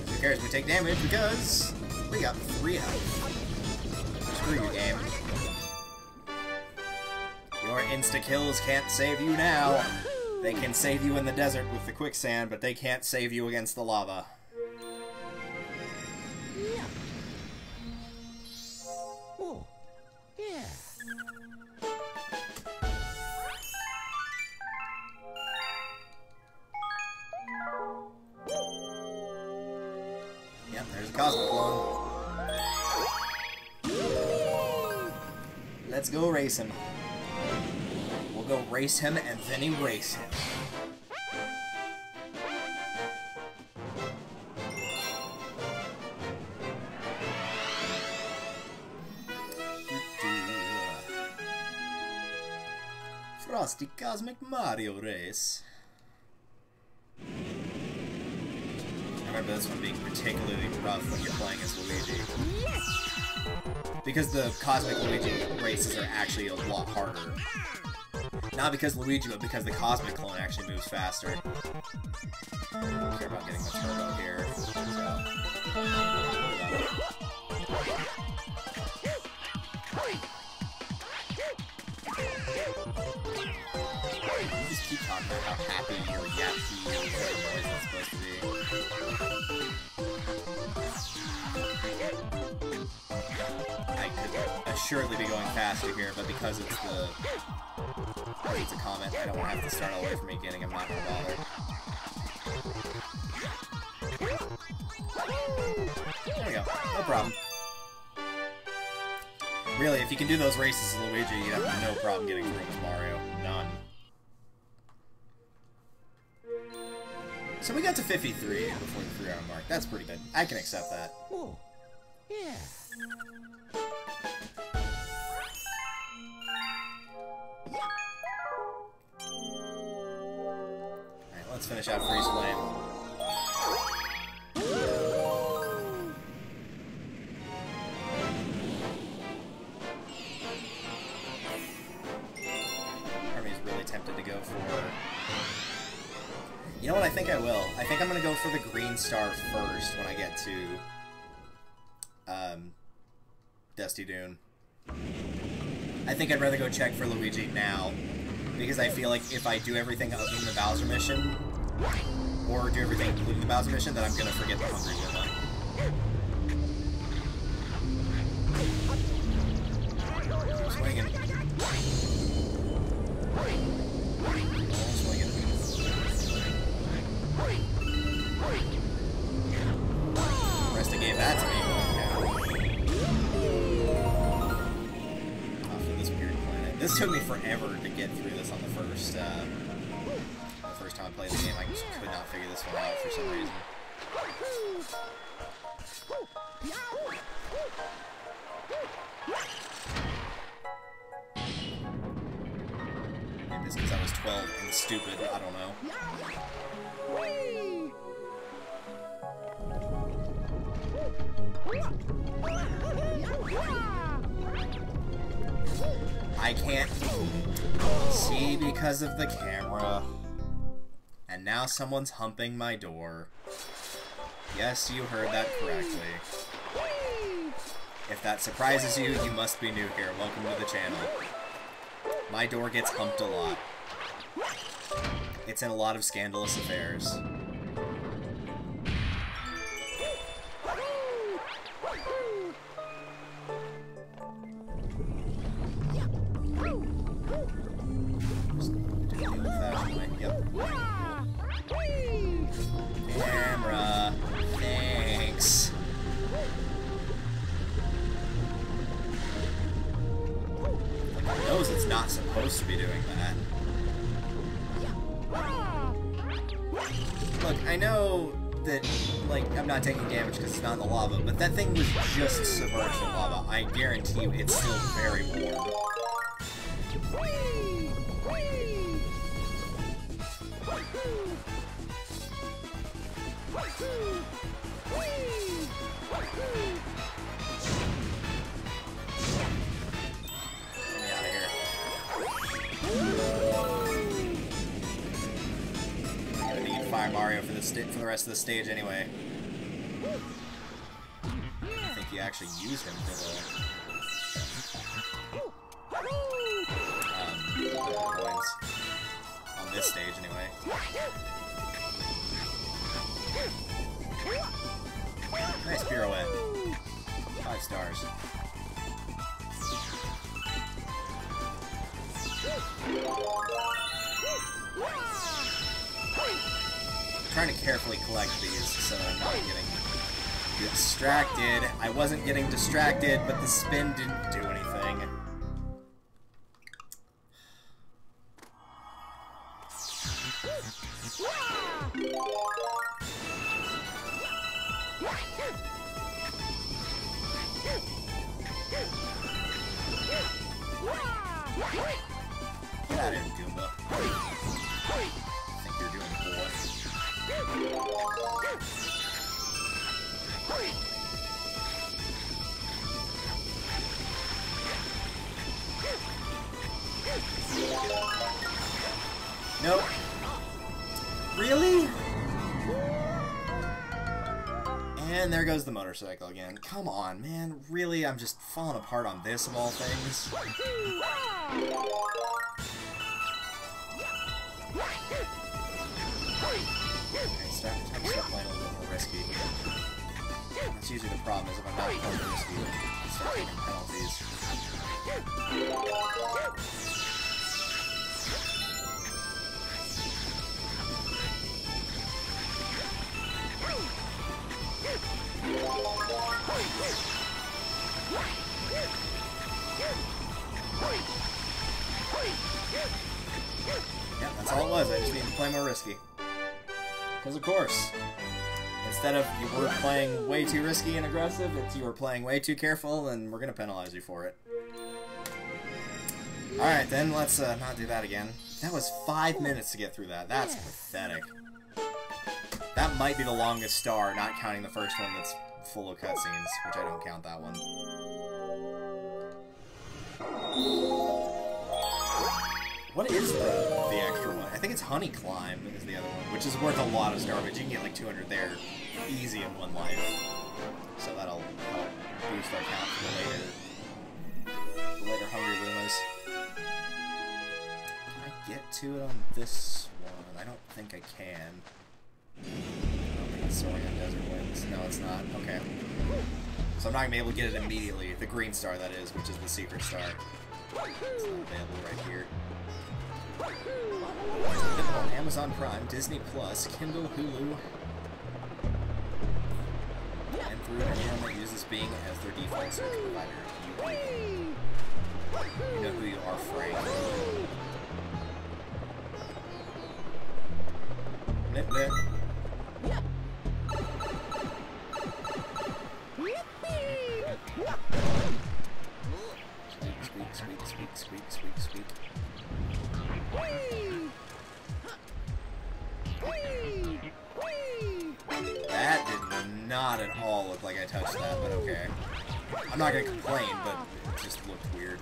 Who cares if we take damage because we got 3 health. Screw you, game. Your insta-kills can't save you now. They can save you in the desert with the quicksand, but they can't save you against the lava. Yeah. Oh, yeah. Yep, there's a Cosmic Clone. Let's go race him. We'll go race him and then erase him. Frosty Cosmic Mario Race. I remember this one being particularly rough when you're playing as Luigi. Because the Cosmic Luigi races are actually a lot harder. Not because Luigi, but because the Cosmic Clone actually moves faster. I don't care about getting the turbo here. You just keep talking about how happy or yappy or whatever noise that's supposed to be. I could assuredly be going faster here, but because it's a comment, I don't want to have to start all the way from the beginning. I'm not going to bother. There we go. No problem. Really, if you can do those races as Luigi, you'd have no problem getting through as Mario. None. So we got to 53 before the 3-hour mark. That's pretty good. I can accept that. Oh, yeah. Alright, let's finish out Freeze Flame. Army's really tempted to go for... You know what, I think I will. I think I'm gonna go for the green star first when I get to... Dusty Dune. I think I'd rather go check for Luigi now, because I feel like if I do everything other than the Bowser mission, or do everything including the Bowser mission, then I'm gonna forget the Hungry Goomba. Keep swinging. Resta gave that to me. This took me forever to get through this on the first time I played the game. I just could not figure this one out for some reason. Maybe it's because I was 12 and stupid, I don't know. I can't see because of the camera. And now someone's humping my door. Yes, you heard that correctly. If that surprises you, you must be new here. Welcome to the channel. My door gets humped a lot. It's in a lot of scandalous affairs. Camera. Thanks. Like, it knows it's not supposed to be doing that. Look, I know that, like, I'm not taking damage because it's not in the lava, but that thing was just submerged in lava. I guarantee you it's still very warm. Get me out of here. I'm gonna need Fire Mario for the rest of the stage anyway. I think you actually use him for the coins on this stage, anyway. Nice pirouette. 5 stars. I'm trying to carefully collect these so that I'm not getting distracted. I wasn't getting distracted, but the spin didn't do anything. Get out of here, Goomba. I think you're doing boy. Nope. Really? And there goes the motorcycle again. Come on, man. Really? I'm just falling apart on this of all things. Okay, time to start playing a little bit more risky. That's usually the problem, is if I'm not playing risky, I start taking penalties. Yeah, that's all it was. I just needed to play more risky. Because of course, instead of you were playing way too risky and aggressive, it's you were playing way too careful, and we're going to penalize you for it. Alright then, let's not do that again. That was 5 minutes to get through that. That's pathetic. That might be the longest star, not counting the first one that's full of cutscenes, which I don't count that one. What is the extra one? I think it's Honey Climb is the other one, which is worth a lot of star, but you can get like 200 there easy in one life. So that'll help boost our count for the later Hungry Lumas. Can I get to it on this one? I don't think I can. I don't think it's Soaring on Desert Winds. No, it's not. Okay. So I'm not going to be able to get it immediately. The green star, that is, which is the secret star. It's not available right here. On Amazon Prime, Disney Plus, Kindle, Hulu, and through anyone that uses Bing as their default search provider. You know who you are, Frank. Nip, nip. Squeak, squeak, squeak, squeak, squeak, squeak. That did not at all look like I touched that, but okay. I'm not gonna complain, but it just looked weird.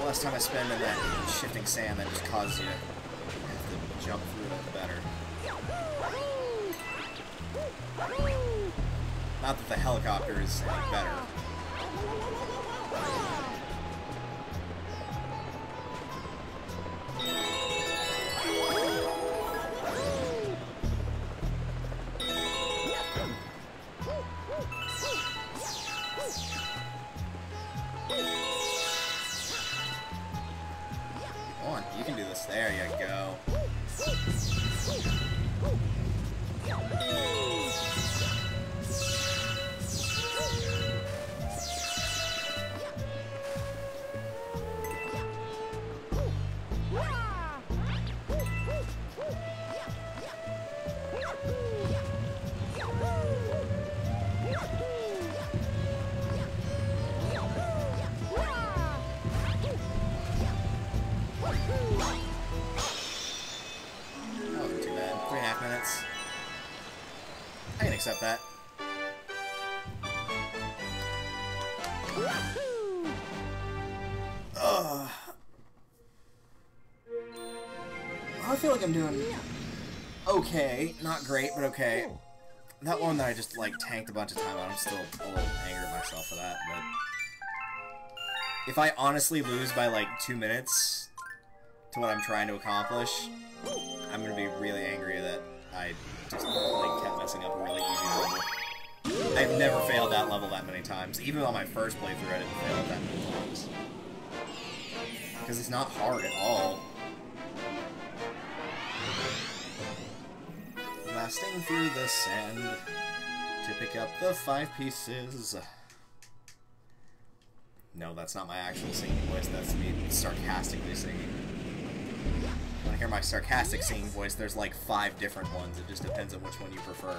Less time I spend in that shifting sand that just causes you to have to jump through it, the better. Not that the helicopter is any better. You can do this. There you go. accept that. Ugh. I feel like I'm doing okay. Not great, but okay. That one that I just, like, tanked a bunch of time on, I'm still a little angry at myself for that, but... If I honestly lose by, like, 2 minutes to what I'm trying to accomplish, I'm gonna be really angry that I just, like, kept messing up a really easy level. I've never failed that level that many times. Even on my first playthrough, I didn't fail it that many times. Because it's not hard at all. Blasting through the sand to pick up the 5 pieces. No, that's not my actual singing voice, that's me sarcastically singing. When I hear my sarcastic singing voice, there's like 5 different ones, it just depends on which one you prefer.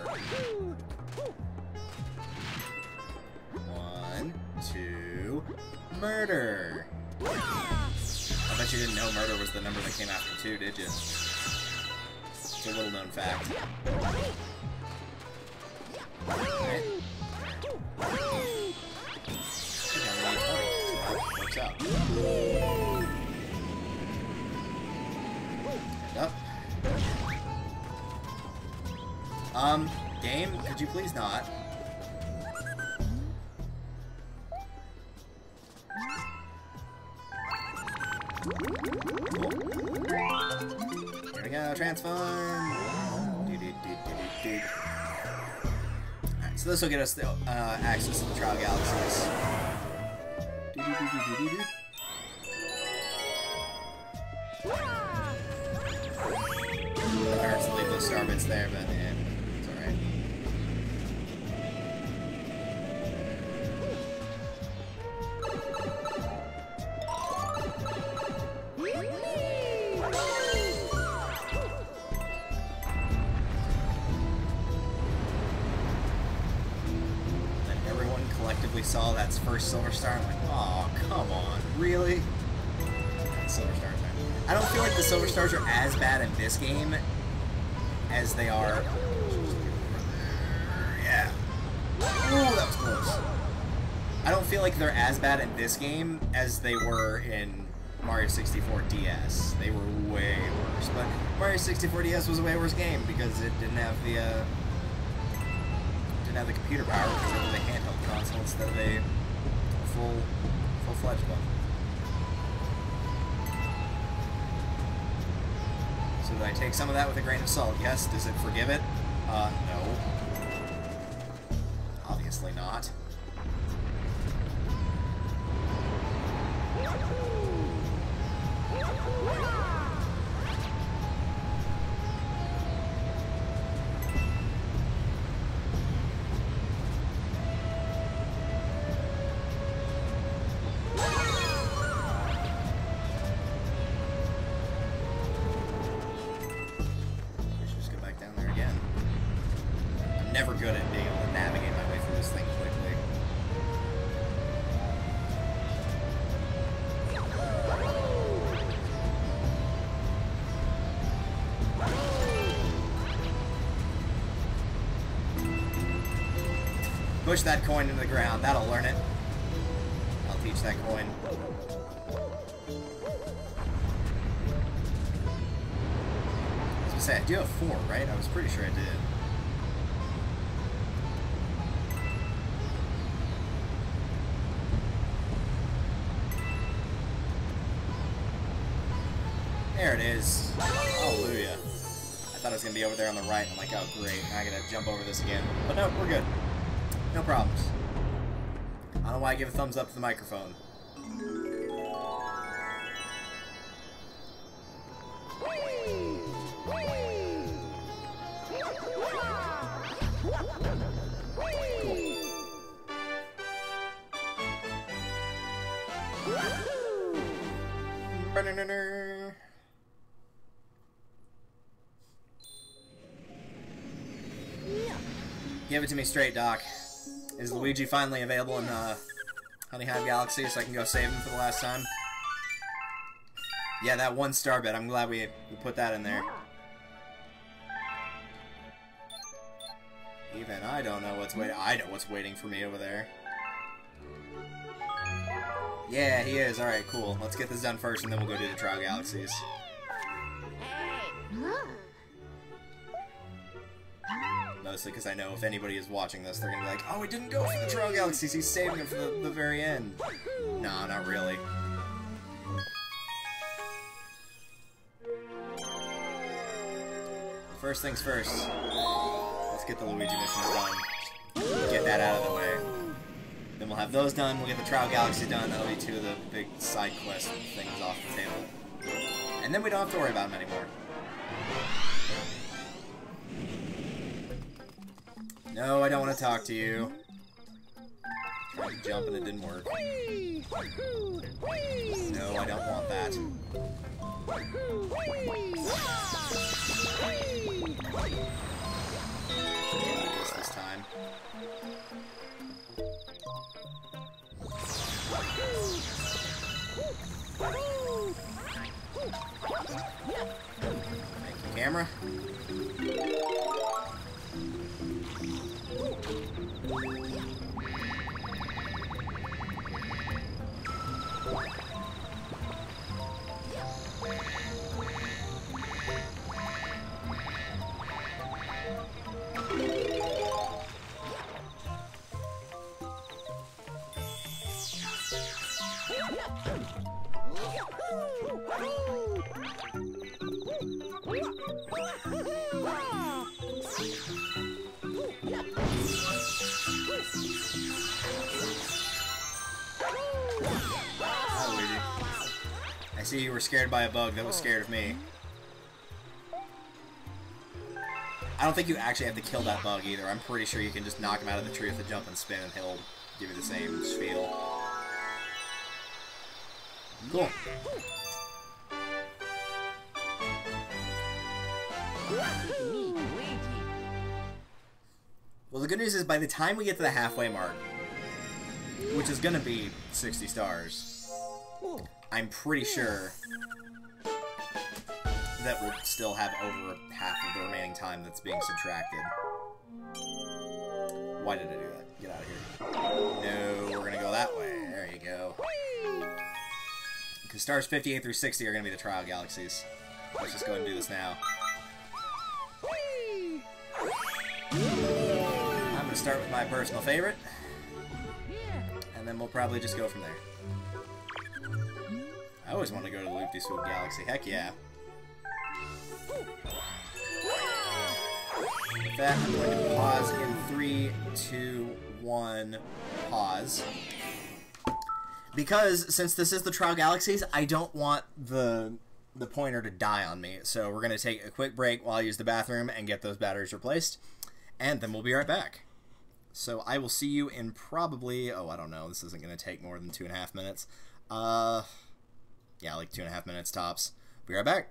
1, 2, murder! I bet you didn't know murder was the number that came after 2, did you? It's a little known fact. Right. Works out. And up. Game, could you please not? Cool. Here we go, transform! Alright, so this will get us the, access to the Trial Galaxies. It hurts to leave those star bits there, but yeah, it's alright. Collectively saw that first Silver Star, I'm like, oh, come on, really? Silver Stars, man. I don't feel like the Silver Stars are as bad in this game as they are... Yeah. Ooh, that was close. I don't feel like they're as bad in this game as they were in Mario 64 DS. They were way worse, but Mario 64 DS was a way worse game because it didn't have the, computer power because it was a handheld console instead of a full-fledged one. So did I take some of that with a grain of salt? Yes. Does it forgive it? No. Obviously not. Never good at being able to navigate my way through this thing quickly. Push that coin into the ground. That'll learn it. I'll teach that coin. I was gonna say, I do have 4, right? I was pretty sure I did. There it is. Hallelujah. I thought it was going to be over there on the right. I'm like, oh great, now I gotta jump over this again. But no, we're good. No problems. I don't know why I give a thumbs up to the microphone. Cool. Give it to me straight, Doc. Is Luigi finally available in Honey Hive Galaxy so I can go save him for the last time? Yeah, that 1 star bit. I'm glad we put that in there. Even I don't know what's waiting. I know what's waiting for me over there. Yeah, he is. Alright, cool. Let's get this done first, and then we'll go do the Trial Galaxies. Mostly because I know if anybody is watching this, they're going to be like, oh, he didn't go for the Trial Galaxies. He's saving it for the very end. Nah, not really. First things first. Let's get the Luigi missions done. Get that out of the way. Then we'll have those done. We'll get the Trial Galaxy done. That'll be 2 of the big side quest things off the table. And then we don't have to worry about them anymore. No, I don't want to talk to you. Tried to jump and it didn't work. No, I don't want that. This time. Thank you, camera. I see you were scared by a bug that was scared of me. I don't think you actually have to kill that bug either. I'm pretty sure you can just knock him out of the tree with a jump and spin and he'll give you the same spiel. Cool. Well, the good news is by the time we get to the halfway mark, which is gonna be 60 stars, I'm pretty sure that we'll still have over half of the remaining time that's being subtracted. Why did I do that? Get out of here. No, we're gonna go that way. There you go. Because stars 58 through 60 are gonna be the Trial Galaxies. Let's just go ahead and do this now. I'm gonna start with my personal favorite. And then we'll probably just go from there. I always want to go to the Loop-De-Swoop Galaxy. Heck yeah. With that, I'm going to pause in 3, 2, 1, pause. Because, since this is the Trial Galaxies, I don't want the pointer to die on me. So we're going to take a quick break while I use the bathroom and get those batteries replaced. And then we'll be right back. So I will see you in probably, oh, I don't know, this isn't going to take more than 2.5 minutes. Yeah, like 2.5 minutes tops. Be right back.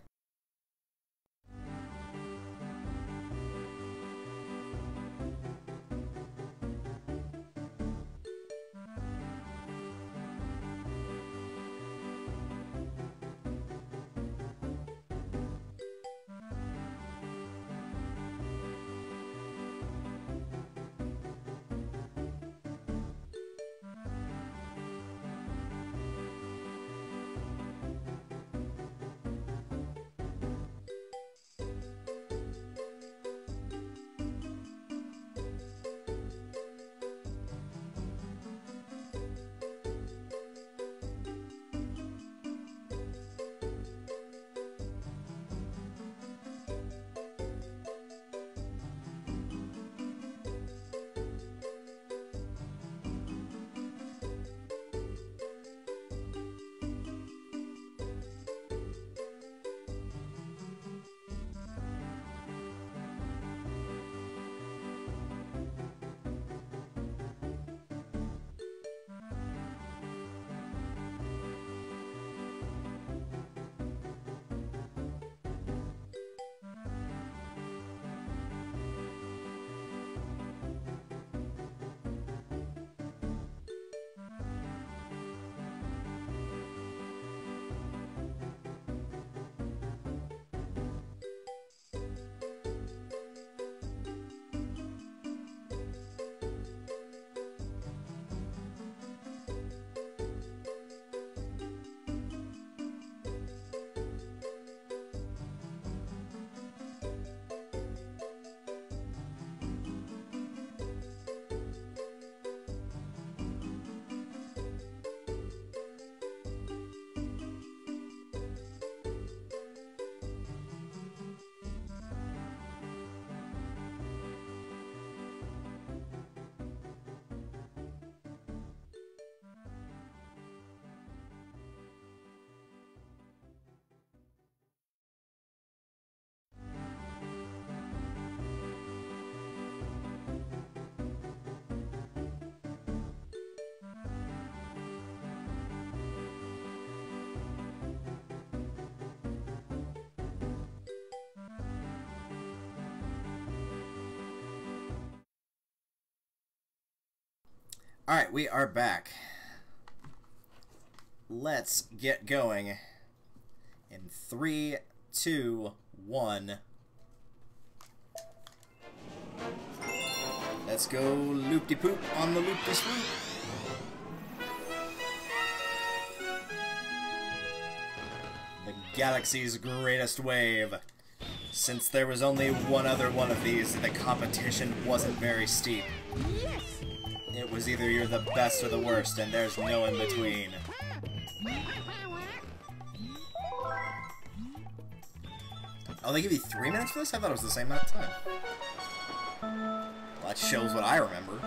Alright, we are back. Let's get going. In 3, 2, 1. Let's go loop-de-poop on the loop-de-swoop. The galaxy's greatest wave. Since there was only one other one of these, the competition wasn't very steep. Yes. It was either you're the best or the worst, and there's no in between. Oh, they give you 3 minutes for this? I thought it was the same amount of time. Well, that shows what I remember.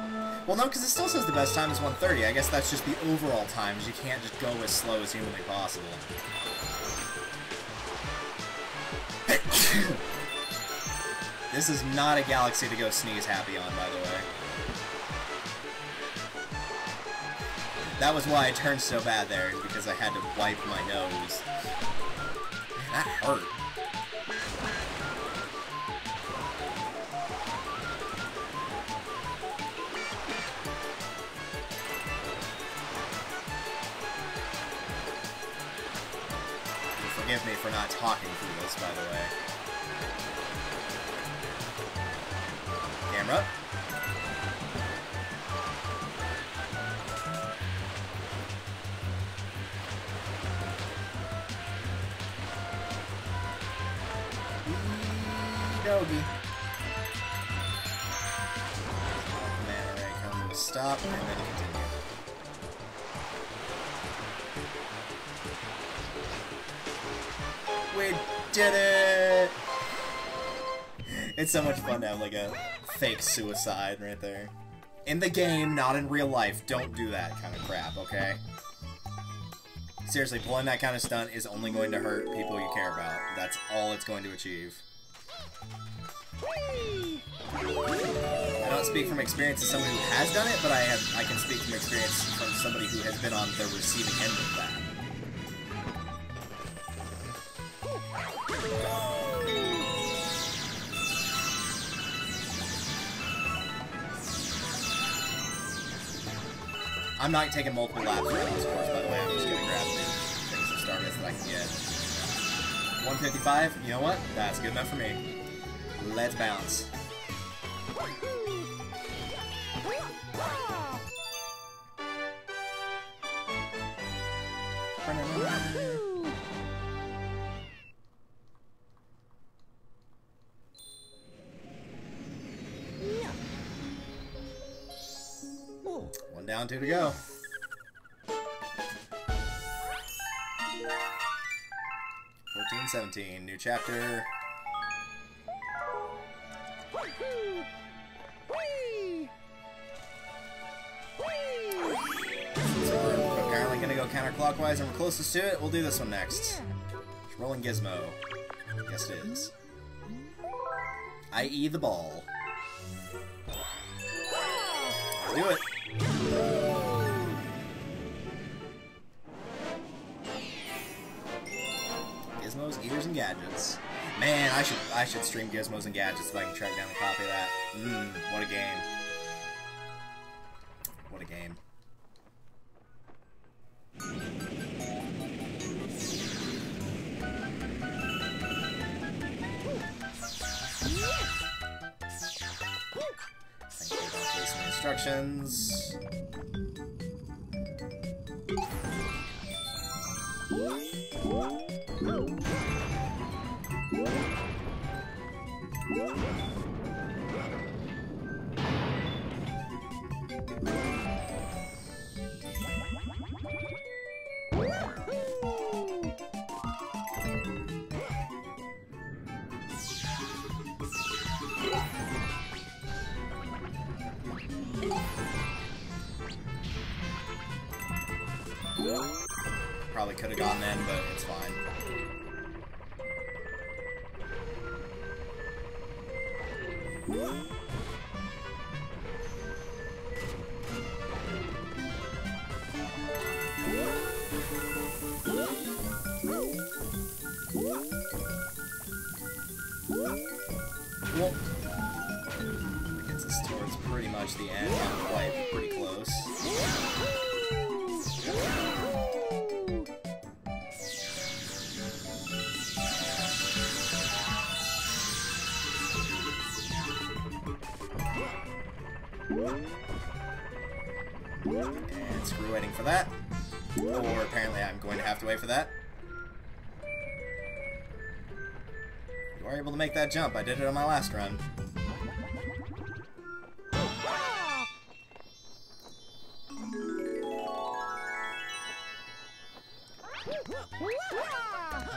Well, no, because it still says the best time is 1:30. I guess that's just the overall times. You can't just go as slow as humanly possible. This is not a galaxy to go sneeze happy on, by the way. That was why I turned so bad there, because I had to wipe my nose. That hurt. Forgive me for not talking through this, by the way. Camera. Doggy. Mana ray comes to a stop, and then continue. We did it! It's so much fun to have like a fake suicide right there. In the game, not in real life. Don't do that kind of crap, okay? Seriously, pulling that kind of stunt is only going to hurt people you care about. That's all it's going to achieve. I don't speak from experience as someone who has done it, but I can speak from experience from somebody who has been on the receiving end of that. I'm not taking multiple laps around this course, by the way. I'm just going to grab new things of Stardust that I can get. 155, you know what? That's good enough for me. Let's bounce. One down, 2 to go. 14-17, new chapter. So we're apparently gonna go counterclockwise, and we're closest to it. We'll do this one next. Rolling Gizmo. Yes, it is. I.e. the ball. Let's do it. Gizmos, Eaters, and Gadgets. Man, I should stream Gizmos and Gadgets if I can track down a copy of that. What a game. What a game. Thank you for placing instructions. Probably could have gone then, but it's fine. Gets a is towards pretty much the end, not quite, but pretty close. And screw waiting for that. Or apparently I'm going to have to wait for that. You are able to make that jump. I did it on my last run.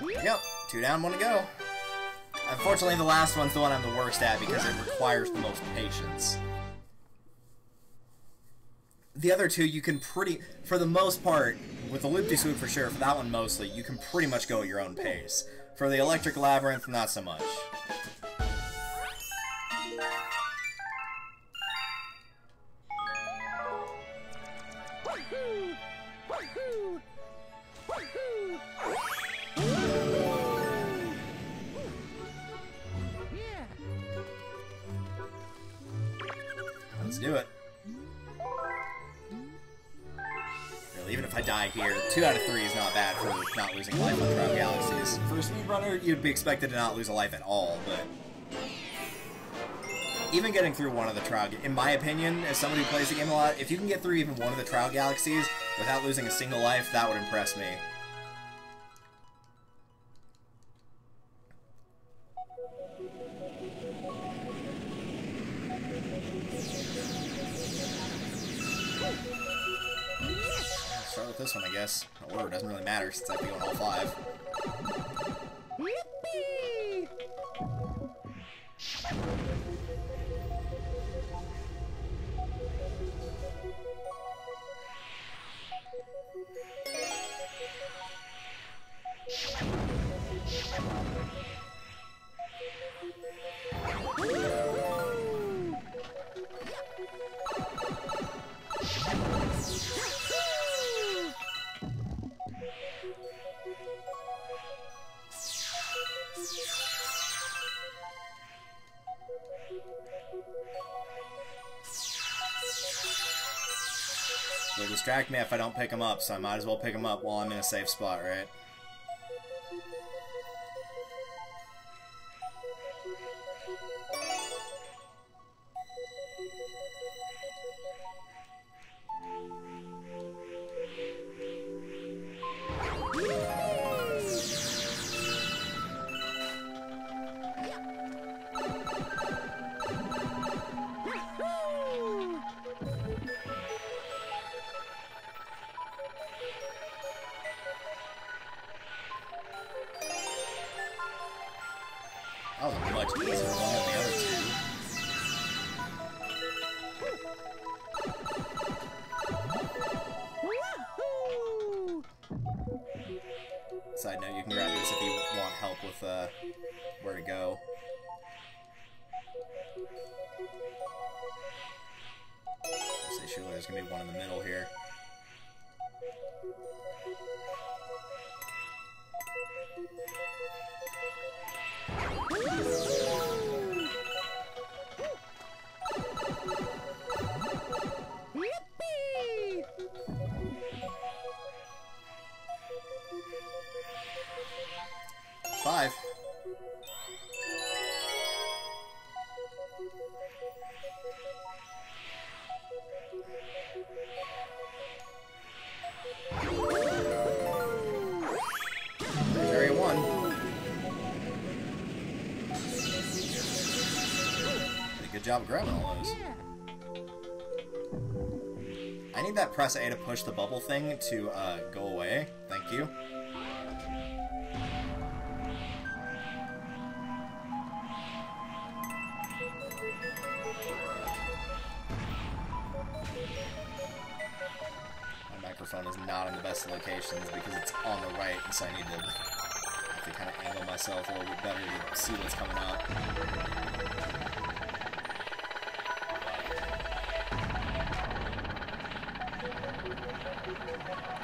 There you go. 2 down, 1 to go. Unfortunately, the last one's the one I'm the worst at because it requires the most patience. The other two, you can for the most part, with the Loop-de-Swoop for sure, for that one mostly, you can pretty much go at your own pace. For the Electric Labyrinth, not so much. Let's do it. Really, even if I die here, 2 out of 3 is not bad for not losing life on Trial Galaxies. For a speedrunner, you'd be expected to not lose a life at all, but even getting through one of the Trial, in my opinion, as somebody who plays the game a lot, if you can get through even one of the Trial Galaxies without losing a single life, that would impress me. Start with this one, I guess. The order doesn't really matter since I have to go on all 5. Yippee! They'll distract me if I don't pick them up, so I might as well pick them up while I'm in a safe spot, right? That was a much easier one than the other 2. Side note, you can grab this if you want help with where to go. I'll say surely there's going to be one in the middle here. Yippee! 5. There's area 1. Did a good job of grabbing all those. I need that press A to push the bubble thing to go away. Thank you. My microphone is not in the best of locations because it's on the right, and so I need to kind of angle myself a little bit better to see what's coming up.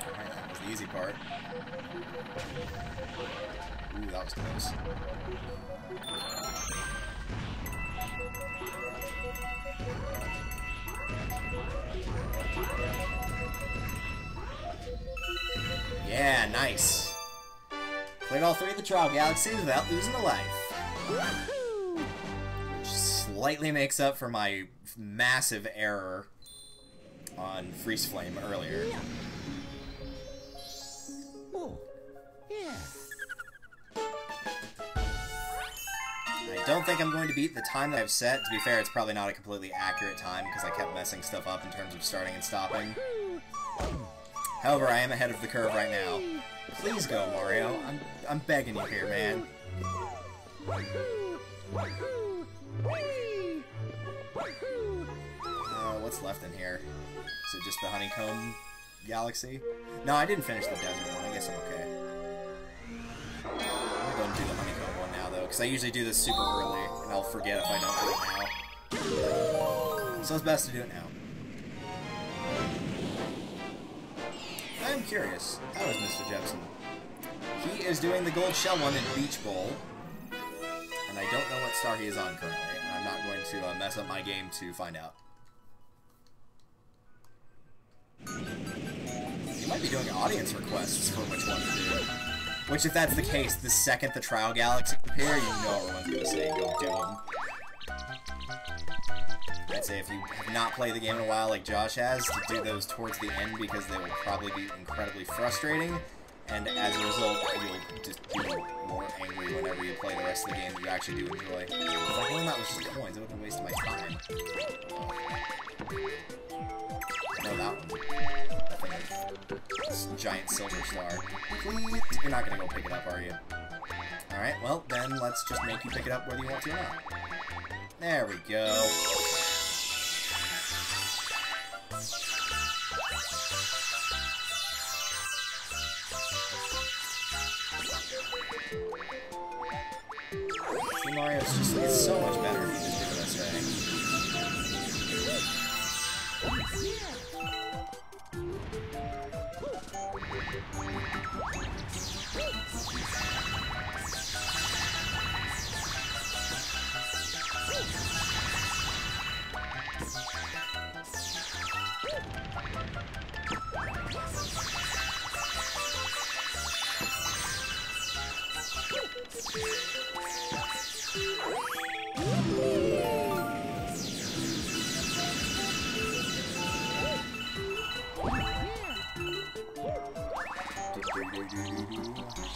Alright, that was the easy part. Ooh, that was close. Yeah, nice. Cleared all 3 of the trial galaxies without losing a life. Which slightly makes up for my massive error on Freeze Flame earlier. Oh, yeah. I don't think I'm going to beat the time that I've set. To be fair, it's probably not a completely accurate time because I kept messing stuff up in terms of starting and stopping. However, I am ahead of the curve right now. Please go, Mario. I'm begging you here, man. What's left in here? Is it just the Honeycomb Galaxy? No, I didn't finish the desert one. I guess I'm okay. I'm gonna go and do the Honeycomb one now, though, because I usually do this super early, and I'll forget if I don't do it now. So it's best to do it now. I am curious. How is Mr. Jepson? He is doing the gold shell one in Beach Bowl, and I don't know what star he is on currently, and I'm not going to mess up my game to find out. You might be doing audience requests for which one to do. Which, if that's the case, the second the trial galaxy appear, you know everyone's going to say go do them. I'd say if you have not played the game in a while like Josh has, to do those towards the end because they will probably be incredibly frustrating, and as a result, you'll just be more angry whenever you play the rest of the game that you actually do enjoy. It's like, well, that was just coins, it would have wasted my time. No, that one. This giant silver star. Please? You're not gonna go pick it up, are you? Alright, well, then let's just make you pick it up whether you want to or not. There we go. See, Mario, it's so much better if you just do this way.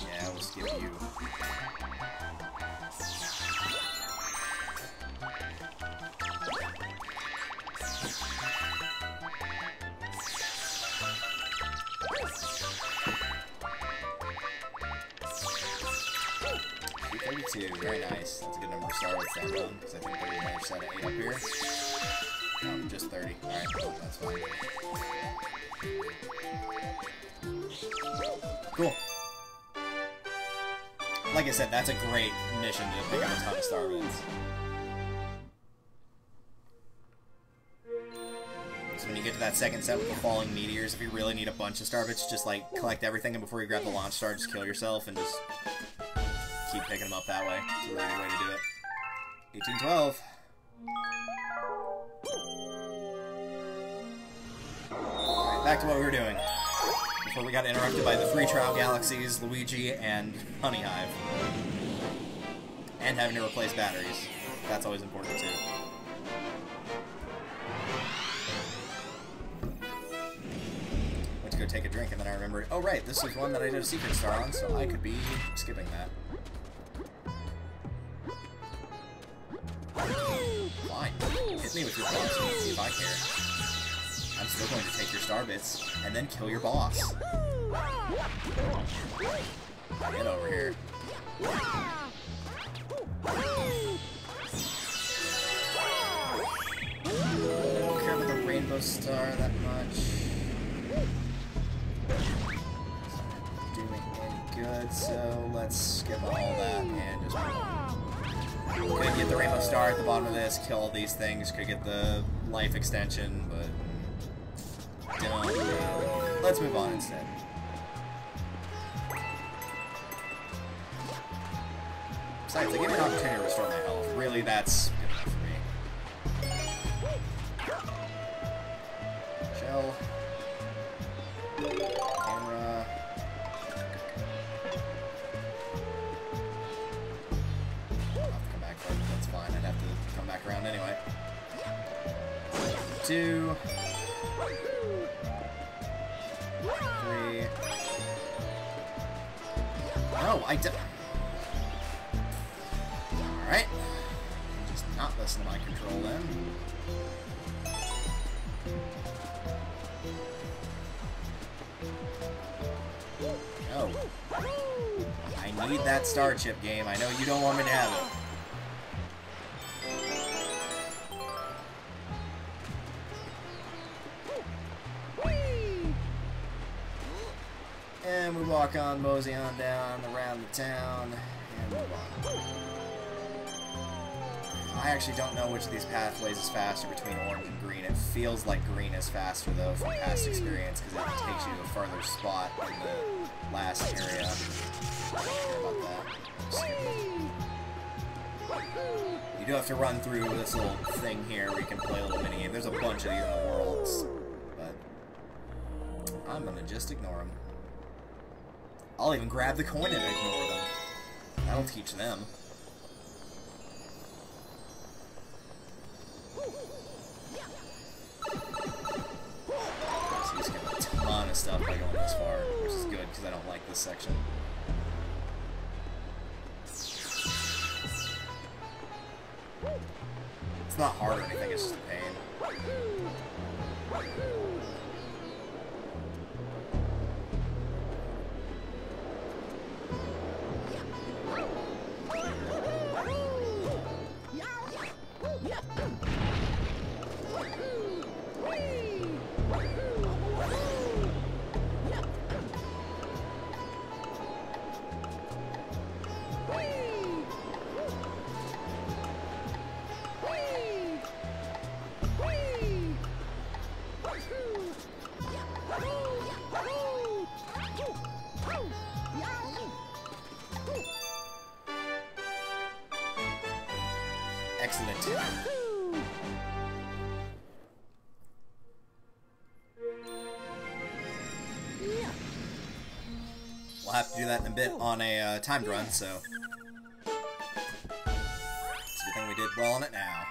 Yeah, we'll skip you. Very nice. That's a good number to start with that run, because I think there's another set of 8 up here. No, just 30. Alright, cool, that's fine. Cool. Like I said, that's a great mission to pick up a ton of star bits. So when you get to that second set with the falling meteors, if you really need a bunch of star bits, just like collect everything, and before you grab the launch star, just kill yourself and just keep picking them up that way. It's a really good way to do it. 1812. Alright, back to what we were doing. Before we got interrupted by the free trial galaxies, Luigi, and Honey Hive. And having to replace batteries. That's always important too. Went to go take a drink and then I remembered, oh right, this is one that I did a secret star on, so I could be skipping that. Fine. Hit me with your boss and see if I care. I'm still going to take your star bits and then kill your boss. Get over here. I don't care about the rainbow star that much. It's not doing any good, so let's skip all that and just move on. Could get the rainbow star at the bottom of this, kill all these things, could get the life extension, but don't. Let's move on instead. Besides, they give me an opportunity to restore my health. Really, that's good enough for me. chill. Camera. I'll have to come back for it, but that's fine. I'd have to come back around anyway. 2. 3. No, I don't. Alright. Just not listen to my control then. No. I need that star chip game. I know you don't want me to have it. And we walk on, mosey on down around the town, and move on. I actually don't know which of these pathways is faster between orange and green. It feels like green is faster, though, from past experience, because it takes you to a farther spot in the last area. I'm not sure about that. You do have to run through this little thing here where you can play a little minigame. There's a bunch of these in the worlds, but I'm gonna just ignore them. I'll even grab the coin and ignore them. That'll teach them. So he's getting a ton of stuff by going this far, which is good because I don't like this section. It's not hard or anything, it's just a pain. Excellent. We'll have to do that in a bit on a timed run, so it's a good thing we did well on it now.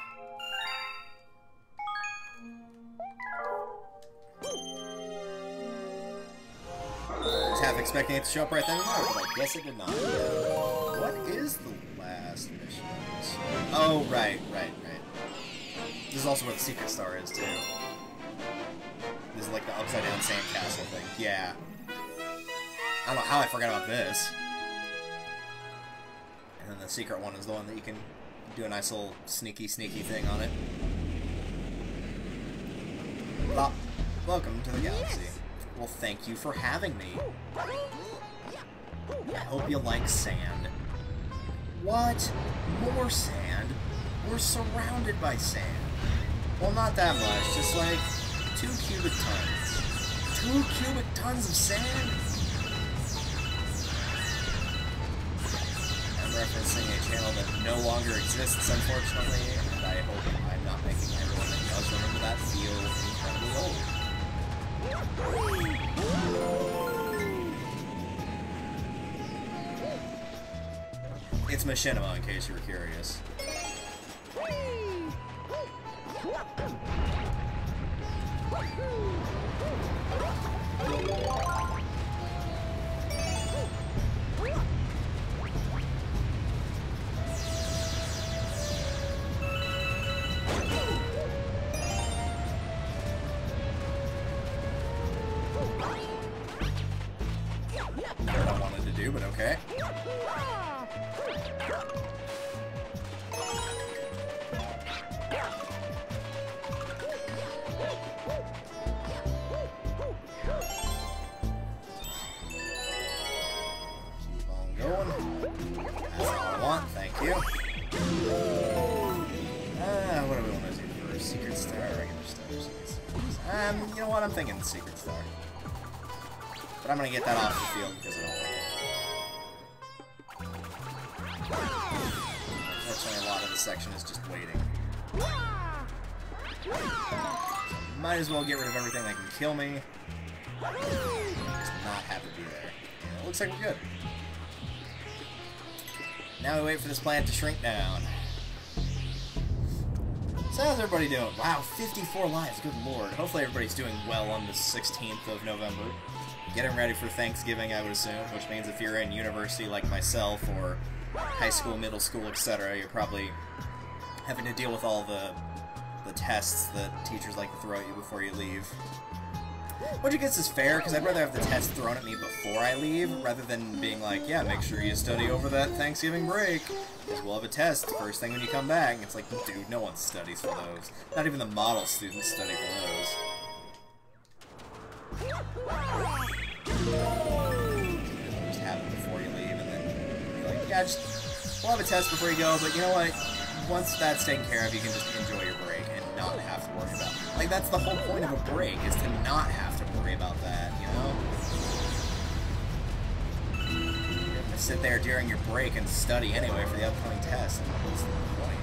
I was half expecting it to show up right then and there, but I guess it did not. What is the last mission? Oh, right. This is also where the secret star is, too. This is like the upside-down sandcastle thing. Yeah. I don't know how I forgot about this. And then the secret one is the one that you can do a nice little sneaky thing on it. Well, welcome to the galaxy. Well, thank you for having me. I hope you like sand. What? More sand? We're surrounded by sand. Well, not that much, just like 2 cubic tons. 2 cubic tons of sand? I'm referencing a channel that no longer exists, unfortunately, and I hope I'm not making everyone that does remember that feel incredibly old. It's Machinima, in case you were curious. Not what I wanted to do, but okay. You. What do we want to do first? Secret Star or regular Star? You know what? I'm thinking Secret Star. But I'm gonna get that off the field because I don't like it. Unfortunately, a lot of the section is just waiting. So might as well get rid of everything that can kill me. Just not have it be there. And it looks like we're good. Now we wait for this plant to shrink down. So how's everybody doing? Wow, 54 lives, good lord. Hopefully everybody's doing well on the 16th of November. Getting ready for Thanksgiving, I would assume, which means if you're in university like myself, or high school, middle school, etc., you're probably having to deal with all the tests that teachers like to throw at you before you leave. Which I guess is fair, because I'd rather have the test thrown at me before I leave, rather than being like, yeah, make sure you study over that Thanksgiving break, because we'll have a test first thing when you come back. And it's like, dude, no one studies for those. Not even the model students study for those. Just have it before you leave, and then be like, yeah, we'll have a test before you go, but you know what? Once that's taken care of, you can just enjoy your break and not have to worry about it. Like, that's the whole point of a break, is to not have to worry about that, you know? You have to sit there during your break and study anyway for the upcoming test, and what's the point?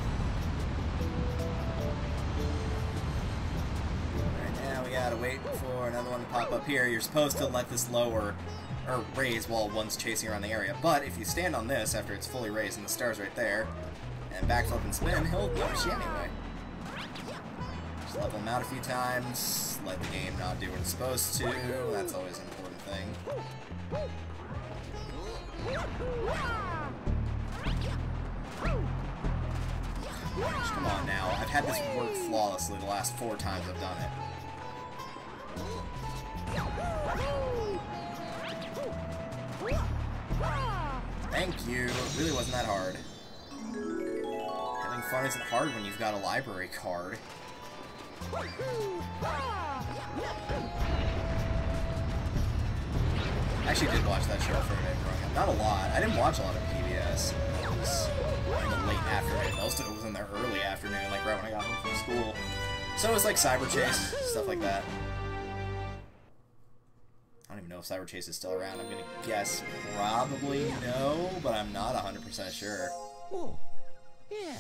Alright, now we gotta wait for another one to pop up here. You're supposed to let this lower, or raise while one's chasing around the area, but if you stand on this after it's fully raised and the star's right there, and backflip and spin, he'll notice you anyway. Just level him out a few times, let the game not do what it's supposed to, that's always an important thing. Gosh, come on now, I've had this work flawlessly the last 4 times I've done it. Thank you, it really wasn't that hard. Having fun isn't hard when you've got a library card. I actually did watch that show for a bit growing up. Not a lot. I didn't watch a lot of PBS. It was in the late afternoon. Most of it was in the early afternoon, like right when I got home from school. So it was like Cyber Chase, stuff like that. I don't even know if Cyber Chase is still around. I'm gonna guess probably no, but I'm not 100% sure. Oh, yeah.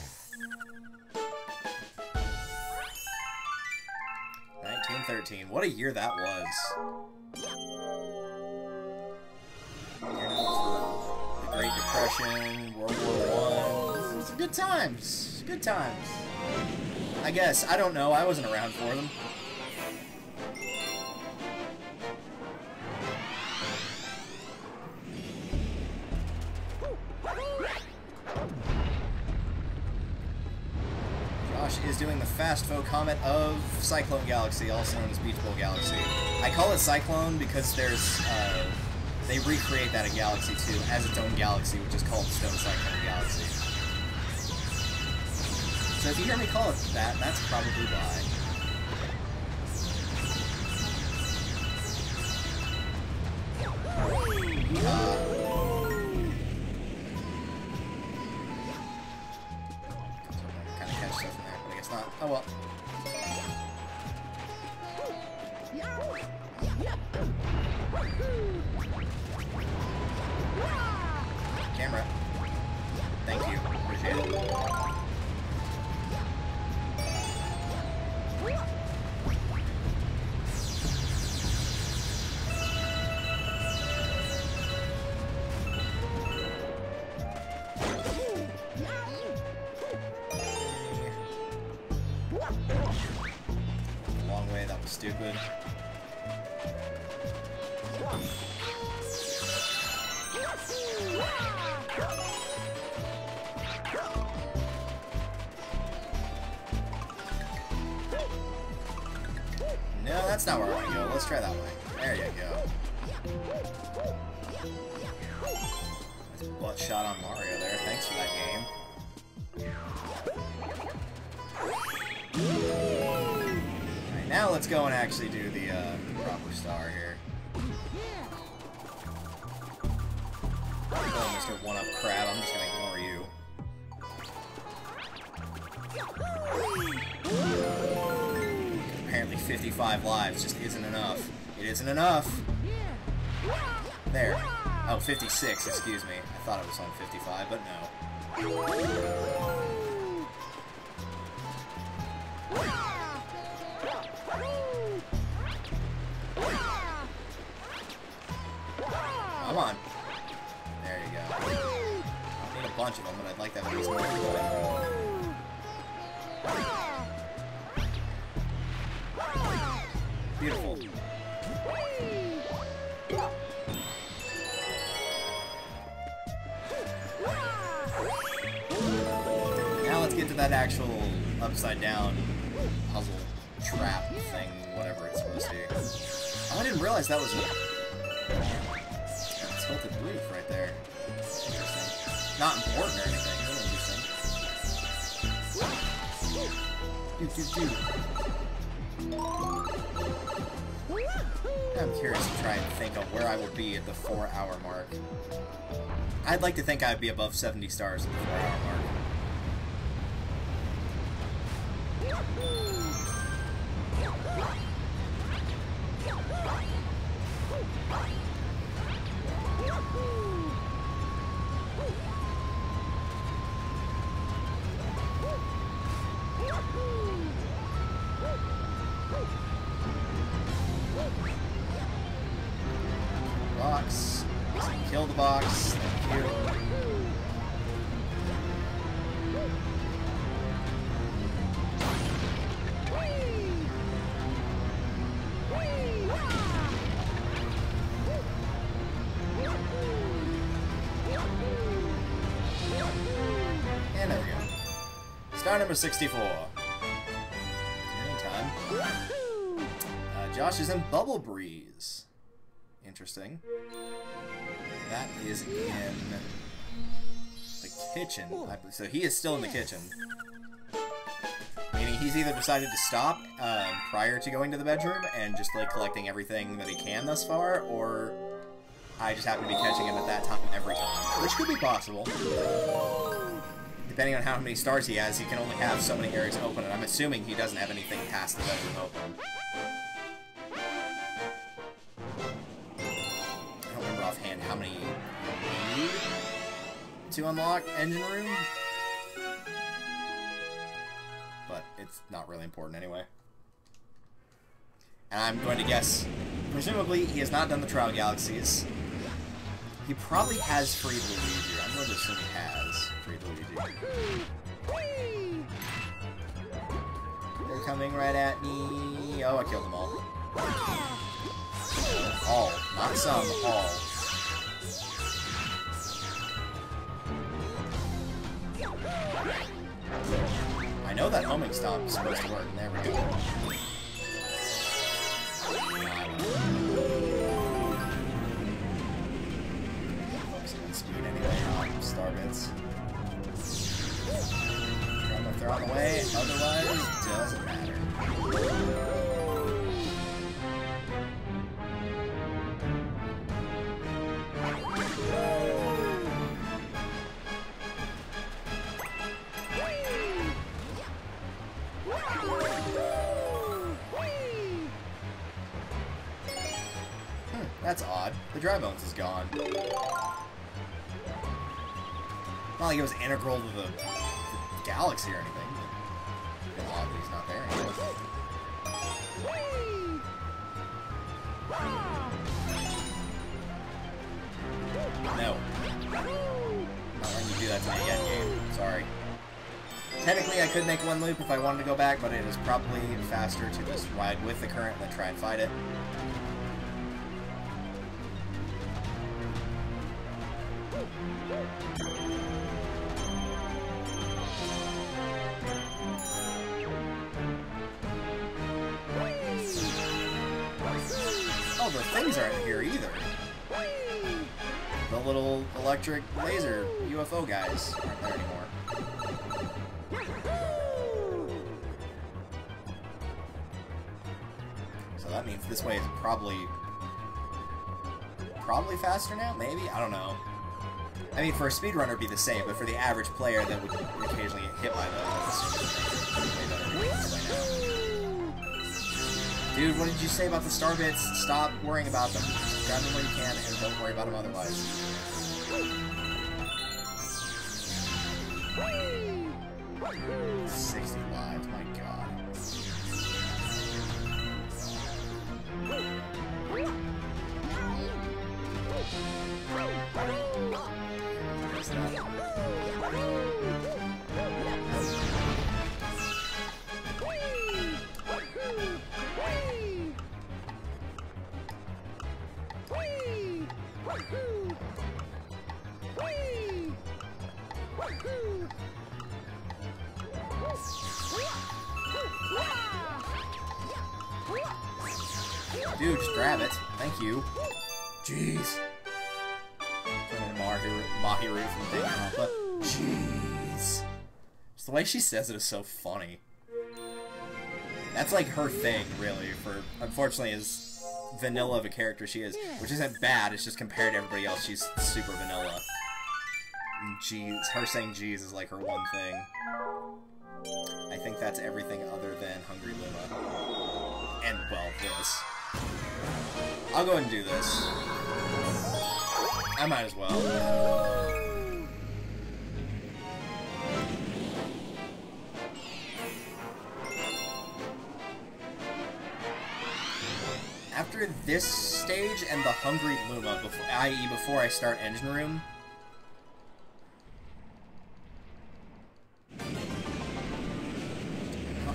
1913. What a year that was. The Great Depression, World War I. It was good times. Good times. I guess. I don't know. I wasn't around for them. Josh is doing the fast foe comet of Cyclone Galaxy, also known as Beach Bowl Galaxy. I call it Cyclone because there's, they recreate that in Galaxy 2 as its own galaxy, which is called Stone Cyclone Galaxy. So if you hear me call it that, that's probably why. Kind of catch stuff in there, but I guess not. Oh well. Camera. Thank you. Appreciate it. Long way, that was stupid. No, that's not where I want to go. Let's try that way. There you go. Nice butt shot on Mario there. Thanks for that game. Alright, now let's go and actually do the proper star here. Oh, Mr. One-Up Crab, I'm just gonna ignore you. Apparently 55 lives just isn't enough. It isn't enough! There. Oh, 56, excuse me. I thought it was on 55, but no. bunch of them, but I'd like to have at least more going. Beautiful. Now let's get to that actual upside down puzzle trap thing, whatever it's supposed to be. Oh, I didn't realize that was a tilted roof right there. Interesting. Not important or anything. Interesting. I'm curious to try and think of where I would be at the 4-hour mark. I'd like to think I'd be above 70 stars at the 4-hour mark. Box. Kill the box. Thank you. And there we go. Star number 64. Anytime. Josh is in Bubble Breeze. Interesting. That is in the kitchen. So he is still in the kitchen. Meaning he's either decided to stop prior to going to the bedroom and just like collecting everything that he can thus far, or I just happen to be catching him at that time every time. Which could be possible. Depending on how many stars he has, he can only have so many areas open, and I'm assuming he doesn't have anything past the bedroom open. Offhand, how many you need to unlock engine room, but it's not really important anyway. And I'm going to guess, presumably, he has not done the Trial Galaxies. He probably has freed Luigi. I'm going to assume he has freed Luigi. They're coming right at me. Oh, I killed them all. All, not some, all. I know that homing stomp is supposed to work. There we go. Focusing on speed anyway, not star bits. If they're on the way, otherwise, doesn't matter. That's odd. The dry bones is gone. Not like it was integral to the galaxy or anything. It's odd that he's not there anymore. No. Not letting you do that to me again, game. Sorry. Technically, I could make one loop if I wanted to go back, but it is probably faster to just ride with the current than try and fight it. Oh, the things aren't here either. The little electric laser UFO guys aren't there anymore. So that means this way is probably faster now? Maybe? I don't know. I mean, for a speedrunner it'd be the same, but for the average player that would occasionally get hit by those, dude, what did you say about the star bits? Stop worrying about them. Just grab them where you can and don't worry about them otherwise. 60 lives, my god. There's that. Dude, just grab it. Thank you. Jeez. Mahiru from Danganronpa. Jeez. Just the way she says it is so funny. That's like her thing, really, for, unfortunately, as vanilla of a character she is. Which isn't bad, it's just compared to everybody else, she's super vanilla. And jeez, her saying jeez is like her one thing. I think that's everything other than Hungry Luma. And, well, this. I'll go ahead and do this. I might as well. After this stage and the Hungry Luma, i.e. before I start Engine Room,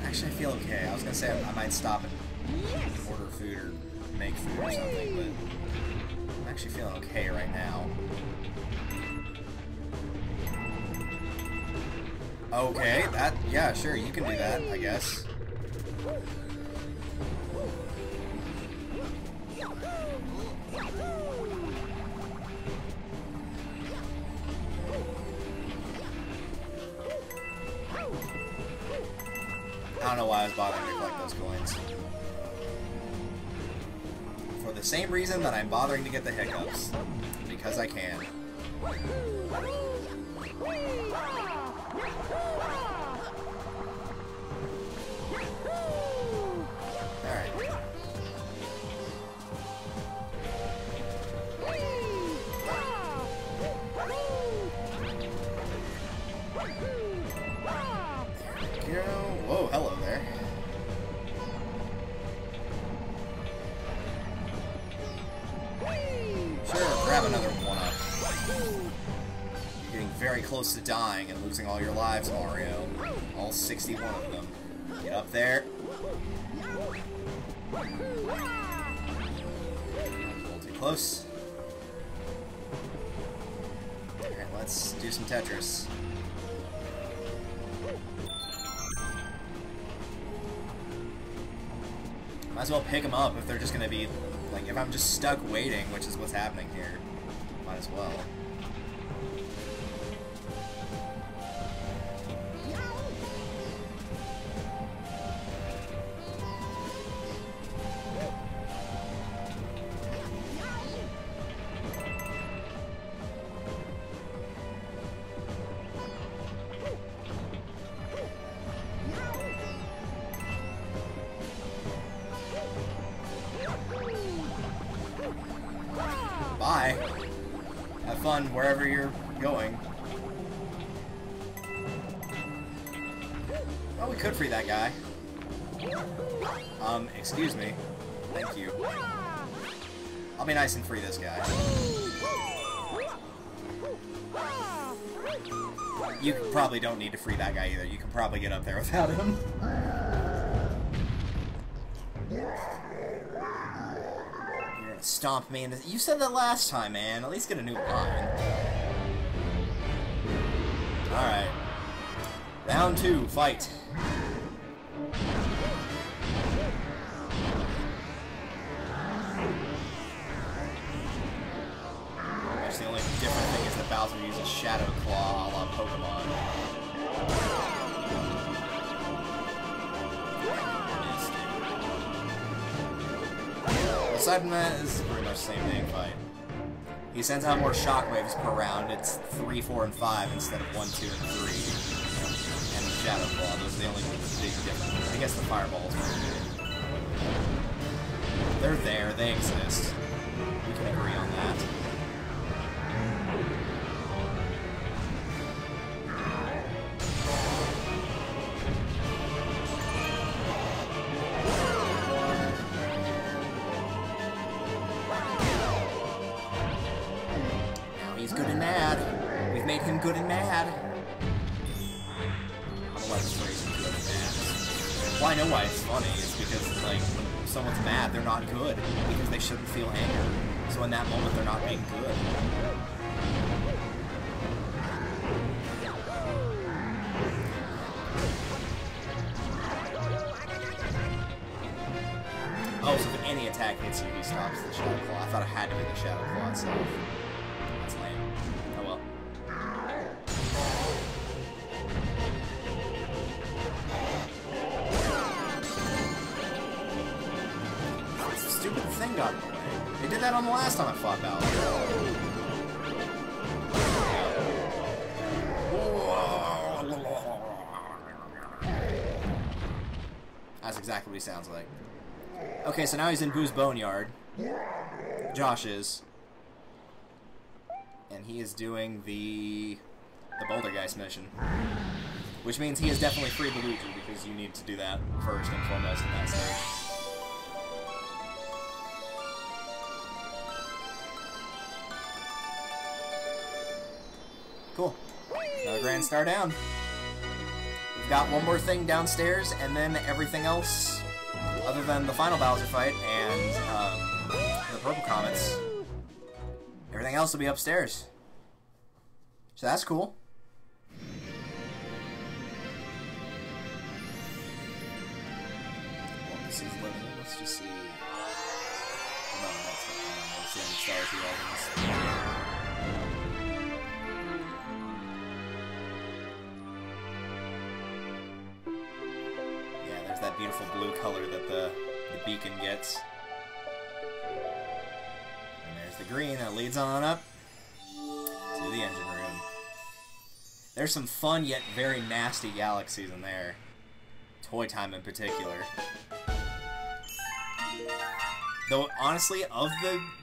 actually I feel okay. I was gonna say I might stop and order food or make food or something, but I'm actually feeling okay right now. Okay, yeah, sure, you can do that, I guess. I don't know why I was bothering to collect those coins. For the same reason that I'm bothering to get the hiccups. Because I can. Alright. Whoa, hello there. Sure, grab another one-up. You're getting very close to dying and losing all your lives, Mario. All 61 of them. Get up there. A little too close. Alright, let's do some Tetris. Might as well pick them up if they're just gonna be, like, if I'm just stuck waiting, which is what's happening here. Might as well. Bye. Have fun wherever you're going. Oh, we could free that guy. Excuse me. Thank you. I'll be nice and free this guy. You probably don't need to free that guy either. You can probably get up there without him. Stomp me in the... You said that last time, man. At least get a new line. Alright. Round 2, fight. Actually, the only different thing is that Bowser uses Shadow Claw a la Pokemon. Aside from that, this is pretty much the same dang fight. He sends out more shockwaves per round. It's 3, 4, and 5 instead of 1, 2, and 3. And the Shadow Claw, those are the only big differences. I guess the fireballs are they're there, they exist. We can agree on that. He's good and mad. We've made him good and mad. let's phrase into it bad. Well, I know why it's funny. It's because, like, when someone's mad, they're not good. Because they shouldn't feel anger. So in that moment, they're not being good. Oh, so if any attack hits you, he stops the Shadow Claw. I thought it had to be the Shadow Claw itself. That's lame. Oh well. This stupid thing got in the way. They did that on the last time I fought Bowser. That's exactly what he sounds like. Okay, so now he's in Boo's Boneyard. Josh is. And he is doing the Bouldergeist mission. Which means he is definitely free Luigi, because you need to do that first and foremost in that stage. Cool. Another Grand Star down. We've got one more thing downstairs, and then everything else, other than the final Bowser fight and the Purple Comets, everything else will be upstairs. So that's cool. Well, this is living. Let's just see. No, that's not. Let's see how many stars he has in this. That beautiful blue color that the beacon gets. And there's the green that leads on up to the engine room. There's some fun yet very nasty galaxies in there. Toy Time in particular. Though honestly, of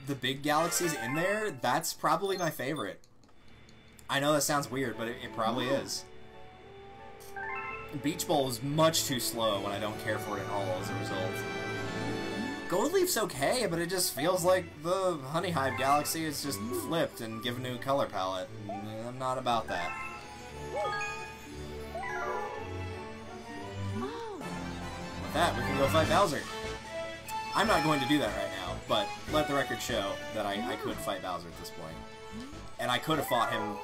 the big galaxies in there, that's probably my favorite. I know that sounds weird, but it probably is. Beach Bowl is much too slow when I don't care for it at all as a result. Gold Leaf's okay, but it just feels like the Honey Hive Galaxy is just flipped and given a new color palette. I'm not about that. With that, we can go fight Bowser. I'm not going to do that right now, but let the record show that I could fight Bowser at this point. And I could have fought him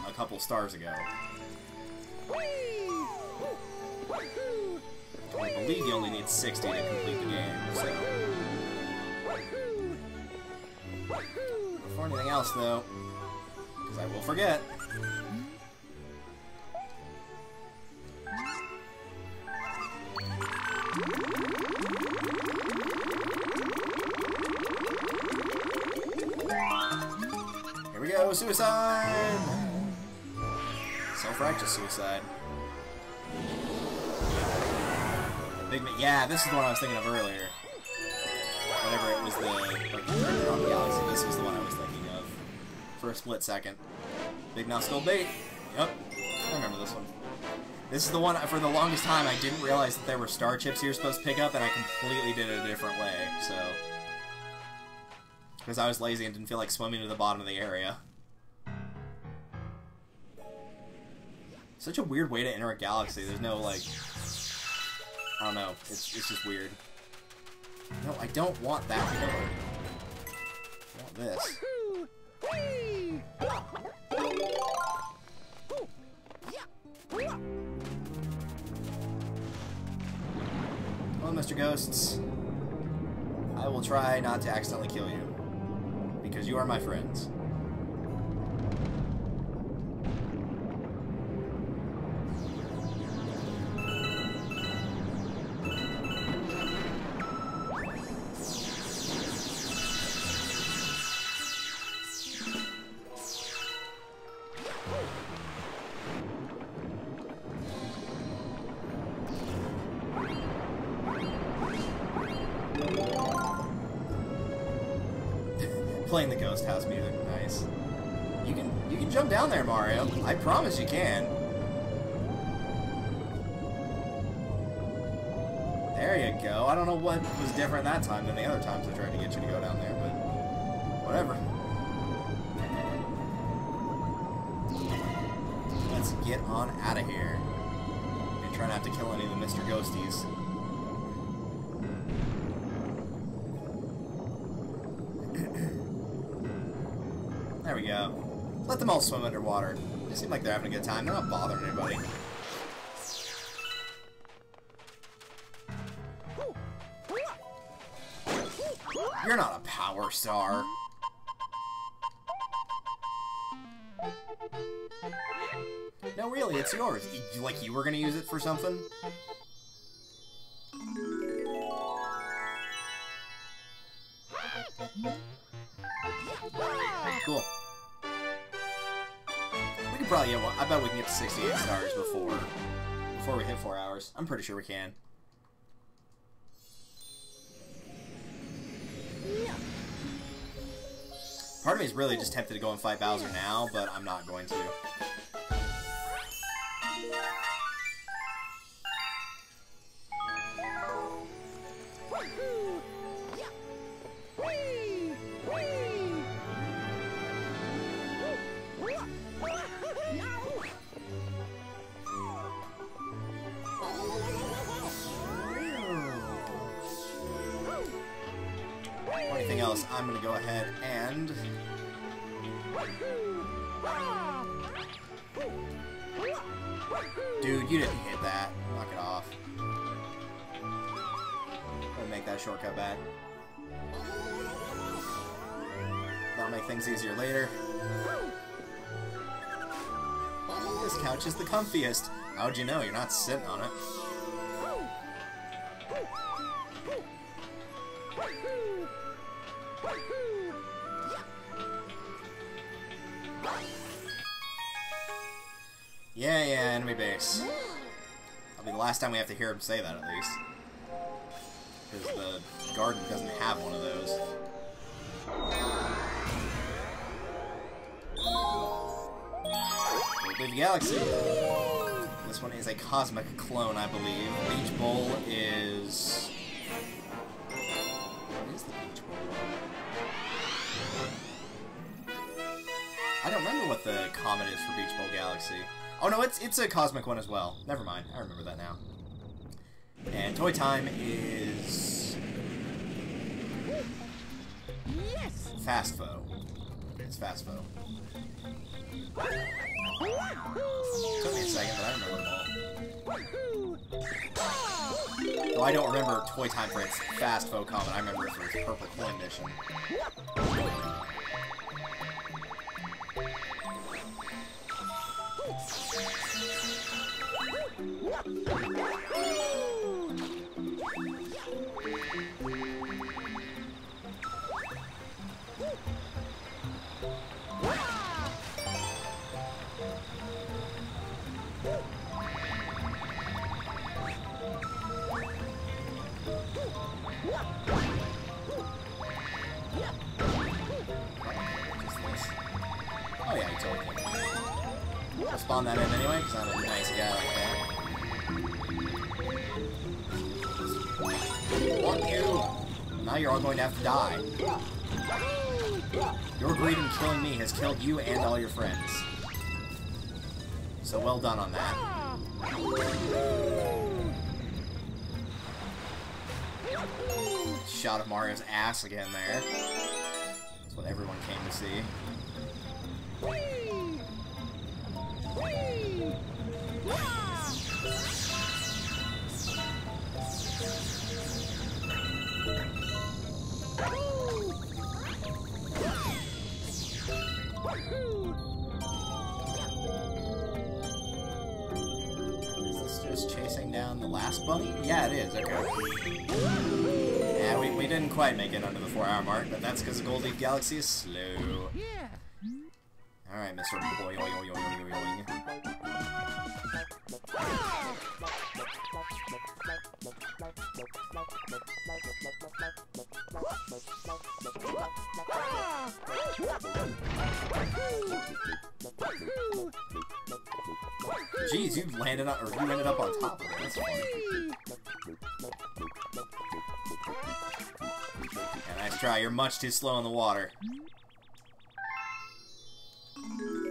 a couple stars ago. I believe you only need 60 to complete the game, so... Before anything else, though, because I will forget. Here we go, suicide! Self-righteous suicide. Yeah, this is the one I was thinking of earlier. Whenever it was the on the Galaxy, this was the one I was thinking of. For a split second. Big Mouse Gold Bait. Yep. I remember this one. This is the one, for the longest time, I didn't realize that there were star chips you were supposed to pick up, and I completely did it a different way, so... Because I was lazy and didn't feel like swimming to the bottom of the area. Such a weird way to enter a galaxy. There's no, like... I don't know. It's just weird. No, I don't want that pillar. I want this. Hello, Mr. Ghosts. I will try not to accidentally kill you. Because you are my friends. Playing the Ghost House music, nice. You can jump down there, Mario. I promise you can. There you go. I don't know what was different that time than the other times I tried to get you to go down there, but whatever. Let's get on out of here and Try not to kill any of the Mr. Ghosties. There we go. Let them all swim underwater. They seem like they're having a good time. They're not bothering anybody. You're not a power star. No, really, it's yours. Like you were gonna use it for something? Cool. We can probably get one. I bet we can get to 68 stars before we hit 4 hours. I'm pretty sure we can. Part of me is really just tempted to go and fight Bowser now, but I'm not going to. Anything else, I'm gonna go ahead and dude, you didn't hit that. Knock it off. Gonna make that shortcut back. That'll make things easier later. This couch is the comfiest. How'd you know? You're not sitting on it. Yeah, enemy base. That'll be the last time we have to hear him say that, at least. Because the garden doesn't have one of those. Leave the galaxy. This one is a cosmic clone, I believe. Beach Bowl is... What is the Beach Bowl? I don't remember what the comet is for Beach Bowl Galaxy. Oh no, it's a cosmic one as well. Never mind, I remember that now. And Toy Time is... Yes. Fast Foe. It's Fast Foe. Took me a second, but I remember them all. Though I don't remember Toy Time for its Fast Foe comet, I remember it for its Purple Coin mission. Oh yeah, you totally can. I'll spawn that in anyway, because I'm a nice guy like that. Want you! Now you're all going to have to die. Your greed in killing me has killed you and all your friends. So well done on that. Shot of Mario's ass again there. That's what everyone came to see. Is this just chasing down the last bunny? Yeah, it is. Okay. Yeah, we didn't quite make it under the 4-hour mark, but that's because the Gold Leaf Galaxy is slow. Yeah. Alright, Mr. Boing. Jeez, you landed on, or you ended up on top of it. That's funny. Yeah, nice try. You're much too slow in the water.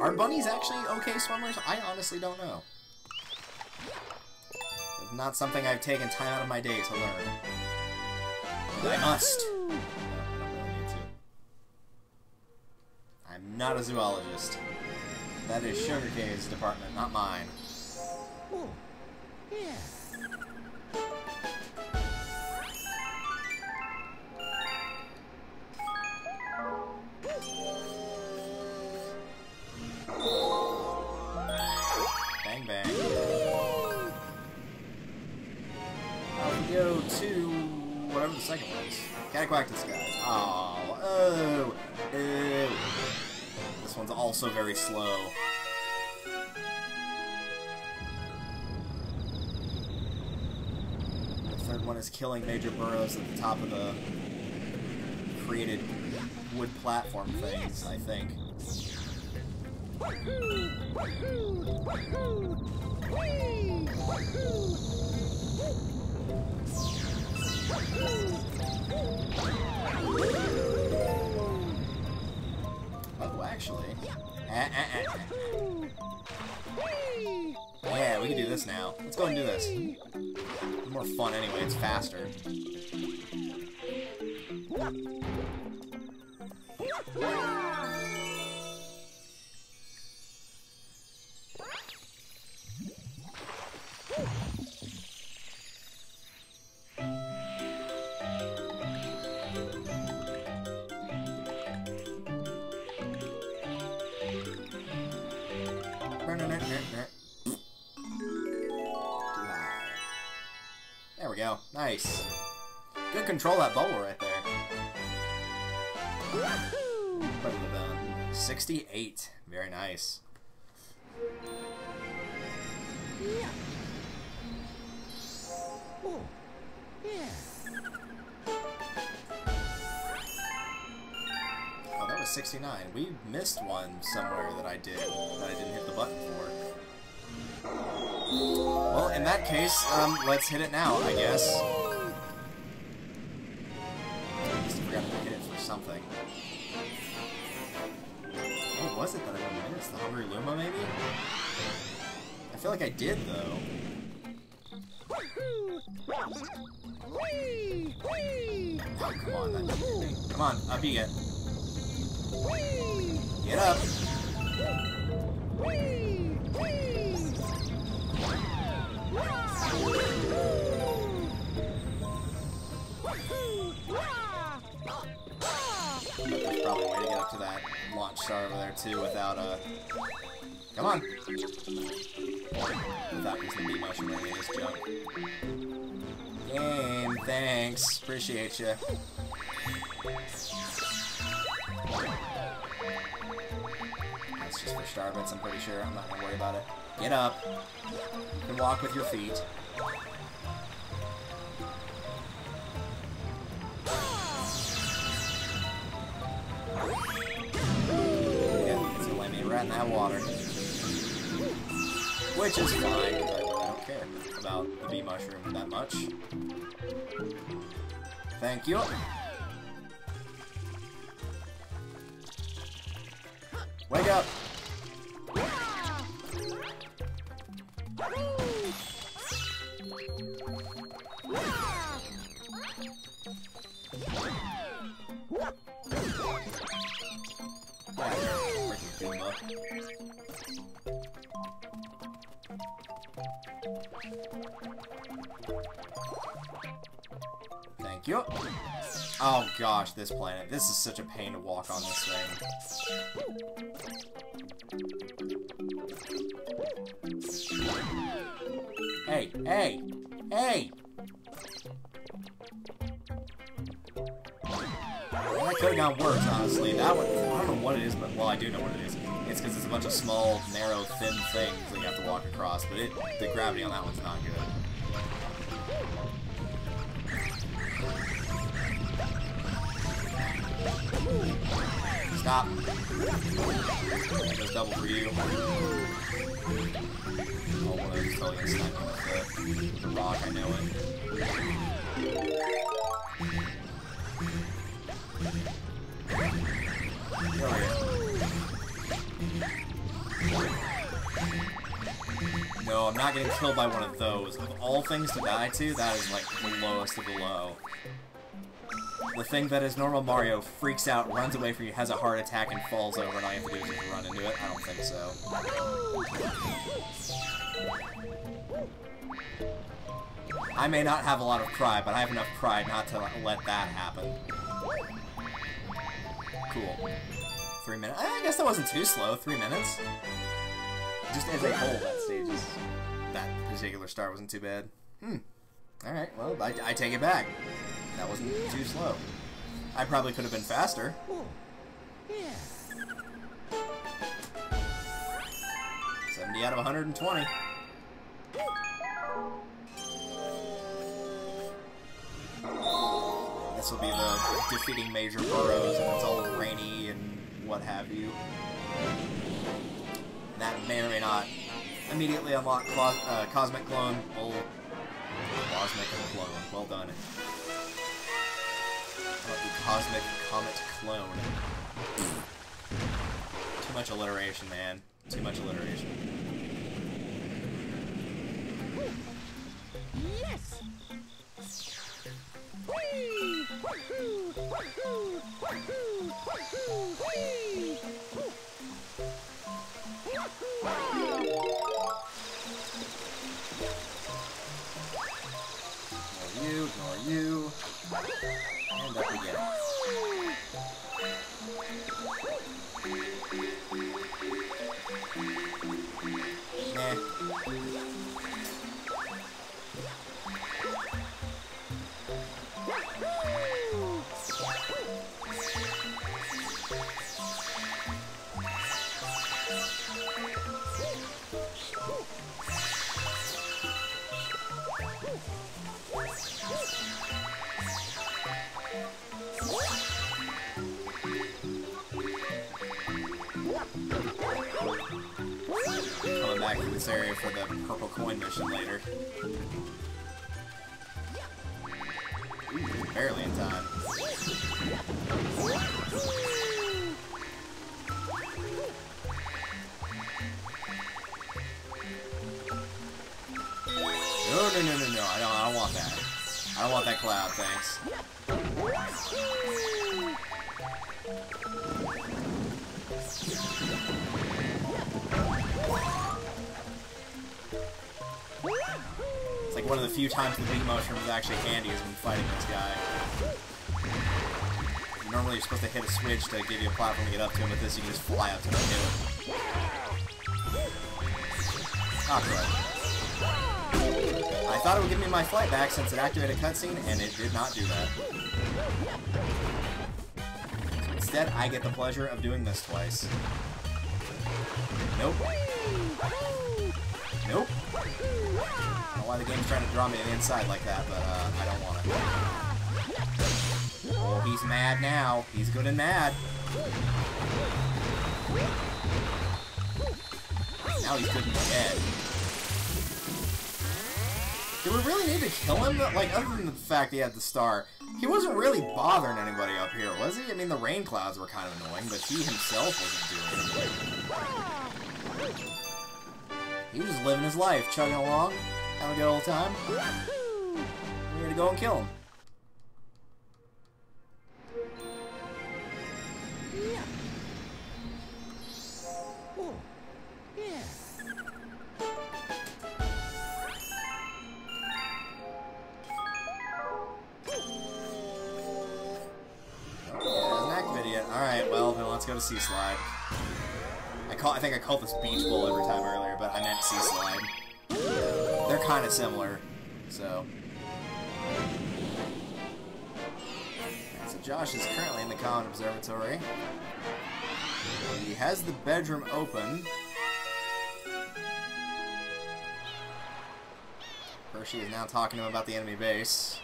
Are bunnies actually okay swimmers? I honestly don't know. not something I've taken time out of my day to learn. But I must. No, I don't really need to. I'm not a zoologist. That is Sugarcane's department, not mine. Oh, yeah. Bang bang. Now we go to whatever the second one is. Cataquactus guys. Oh. This one's also very slow. The third one is killing major burrows at the top of the created wood platform things, I think. Oh, actually. Yeah, we can do this now. Let's go and do this. It's more fun anyway, it's faster. There we go. Nice. Good control that bubble right there. 68. Very nice. Oh, yeah. Oh, that was 69. We missed one somewhere that I didn't hit the button for. Well, in that case, let's hit it now, I guess. I just forgot to hit it for something. What was it that I missed? The Hungry Luma, maybe? I feel like I did, though. Oh, come on, that didn't hit me. Come on, up you get. Get up! There's probably a way to get up to that launch star over there too without come on! Without using the bee mushroom or any of this junk. Game, thanks. Appreciate you. That's just for star bits, I'm pretty sure. I'm not gonna worry about it. Get up. You can walk with your feet. Yeah, it's gonna let me right in that water. Which is fine, because I really don't care about the bee mushroom that much. Thank you. Wake up! Thank you. Oh gosh, this planet. This is such a pain to walk on this thing. Hey, hey, hey! Well, that could have gone worse, honestly. That one, I don't know what it is, but, well, I do know what it is. It's because it's a bunch of small, narrow, thin things that you have to walk across, but the gravity on that one's not good. Stop. That goes double for you. Oh, one of those is totally gonna snipe me with the rock, I know it. Get over here. No, I'm not getting killed by one of those. Of all things to die to, that is like the lowest of the low. The thing that is normal Mario freaks out, runs away from you, has a heart attack, and falls over, and all you have to do is just run into it? I don't think so. I may not have a lot of pride, but I have enough pride not to let that happen. Cool. 3 minutes. I guess that wasn't too slow. 3 minutes. Just as a whole, that particular start wasn't too bad. Alright, well, I take it back. That wasn't too slow. I probably could have been faster. Yeah. 70 out of 120. This will be the defeating Major Burrows, and it's all rainy and what have you. And that may or may not immediately unlock Cosmic Clone. Oh, Cosmic Clone. Well done. The Cosmic Comet Clone. Too much alliteration, man. Too much alliteration. Yes. Whee! Wahoo! Wahoo! Wahoo! Wahoo! Whee! Ignore you. And up we go. Nah. Coming back to this area for the purple coin mission later. Ooh, barely in time. No. I don't want that. I don't want that cloud, thanks. It's like one of the few times the big mushroom is actually handy is when fighting this guy. Normally you're supposed to hit a switch to give you a platform to get up to him, but this you can just fly up to him and do it. Ah, right. I thought it would give me my flight back since it activated a cutscene, and it did not do that. So instead, I get the pleasure of doing this twice. Nope. Nope. I don't know why the game's trying to draw me to the inside like that, but I don't want it. Oh, he's mad now. He's good and mad. Now he's good and dead. Did we really need to kill him? Like, other than the fact he had the star, he wasn't really bothering anybody up here, was he? I mean, the rain clouds were kind of annoying, but he himself wasn't doing anything. He was just living his life, chugging along, having a good old time. We need to go and kill him. Alright, well, then let's go to Sea Slide. I think I called this Beach Bowl every time earlier, but I meant Sea Slide. They're kind of similar, so... Right, so Josh is currently in the Comet Observatory. He has the bedroom open. Hershey is now talking to him about the enemy base.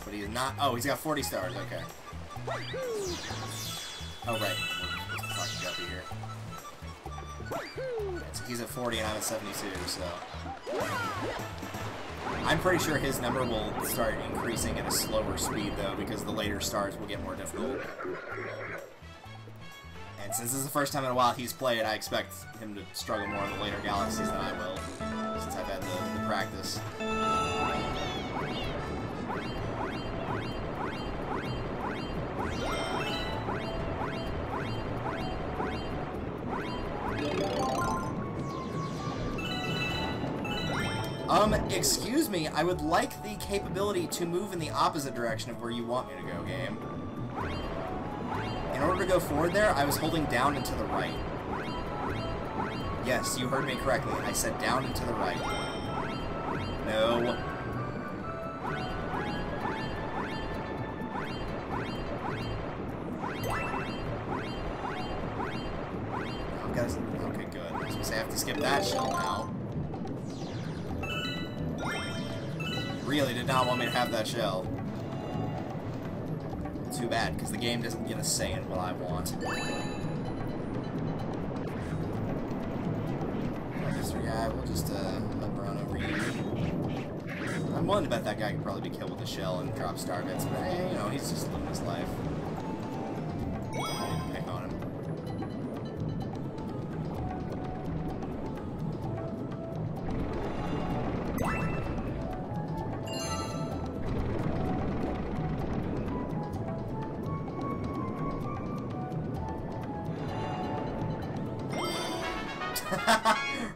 But he's not. Oh, he's got 40 stars. Okay. Oh, right. We're talking Guppy here. Right, so he's at 40 and I'm at 72, so. I'm pretty sure his number will start increasing at a slower speed, though, because the later stars will get more difficult. And since this is the first time in a while he's played, I expect him to struggle more in the later galaxies than I will, since I've had the practice. Excuse me, I would like the capability to move in the opposite direction of where you want me to go, game. In order to go forward there, I was holding down and to the right. Yes, you heard me correctly. I said down and to the right. No. Okay, good. I was gonna say I have to skip that shell now. Really did not want me to have that shell. Too bad, because the game doesn't get a say in what I want. Mr. Guy, we'll just run over you. I'm willing to bet that guy could probably be killed with a shell and drop star bits, but hey, you know, he's just living his life. I didn't pick on him.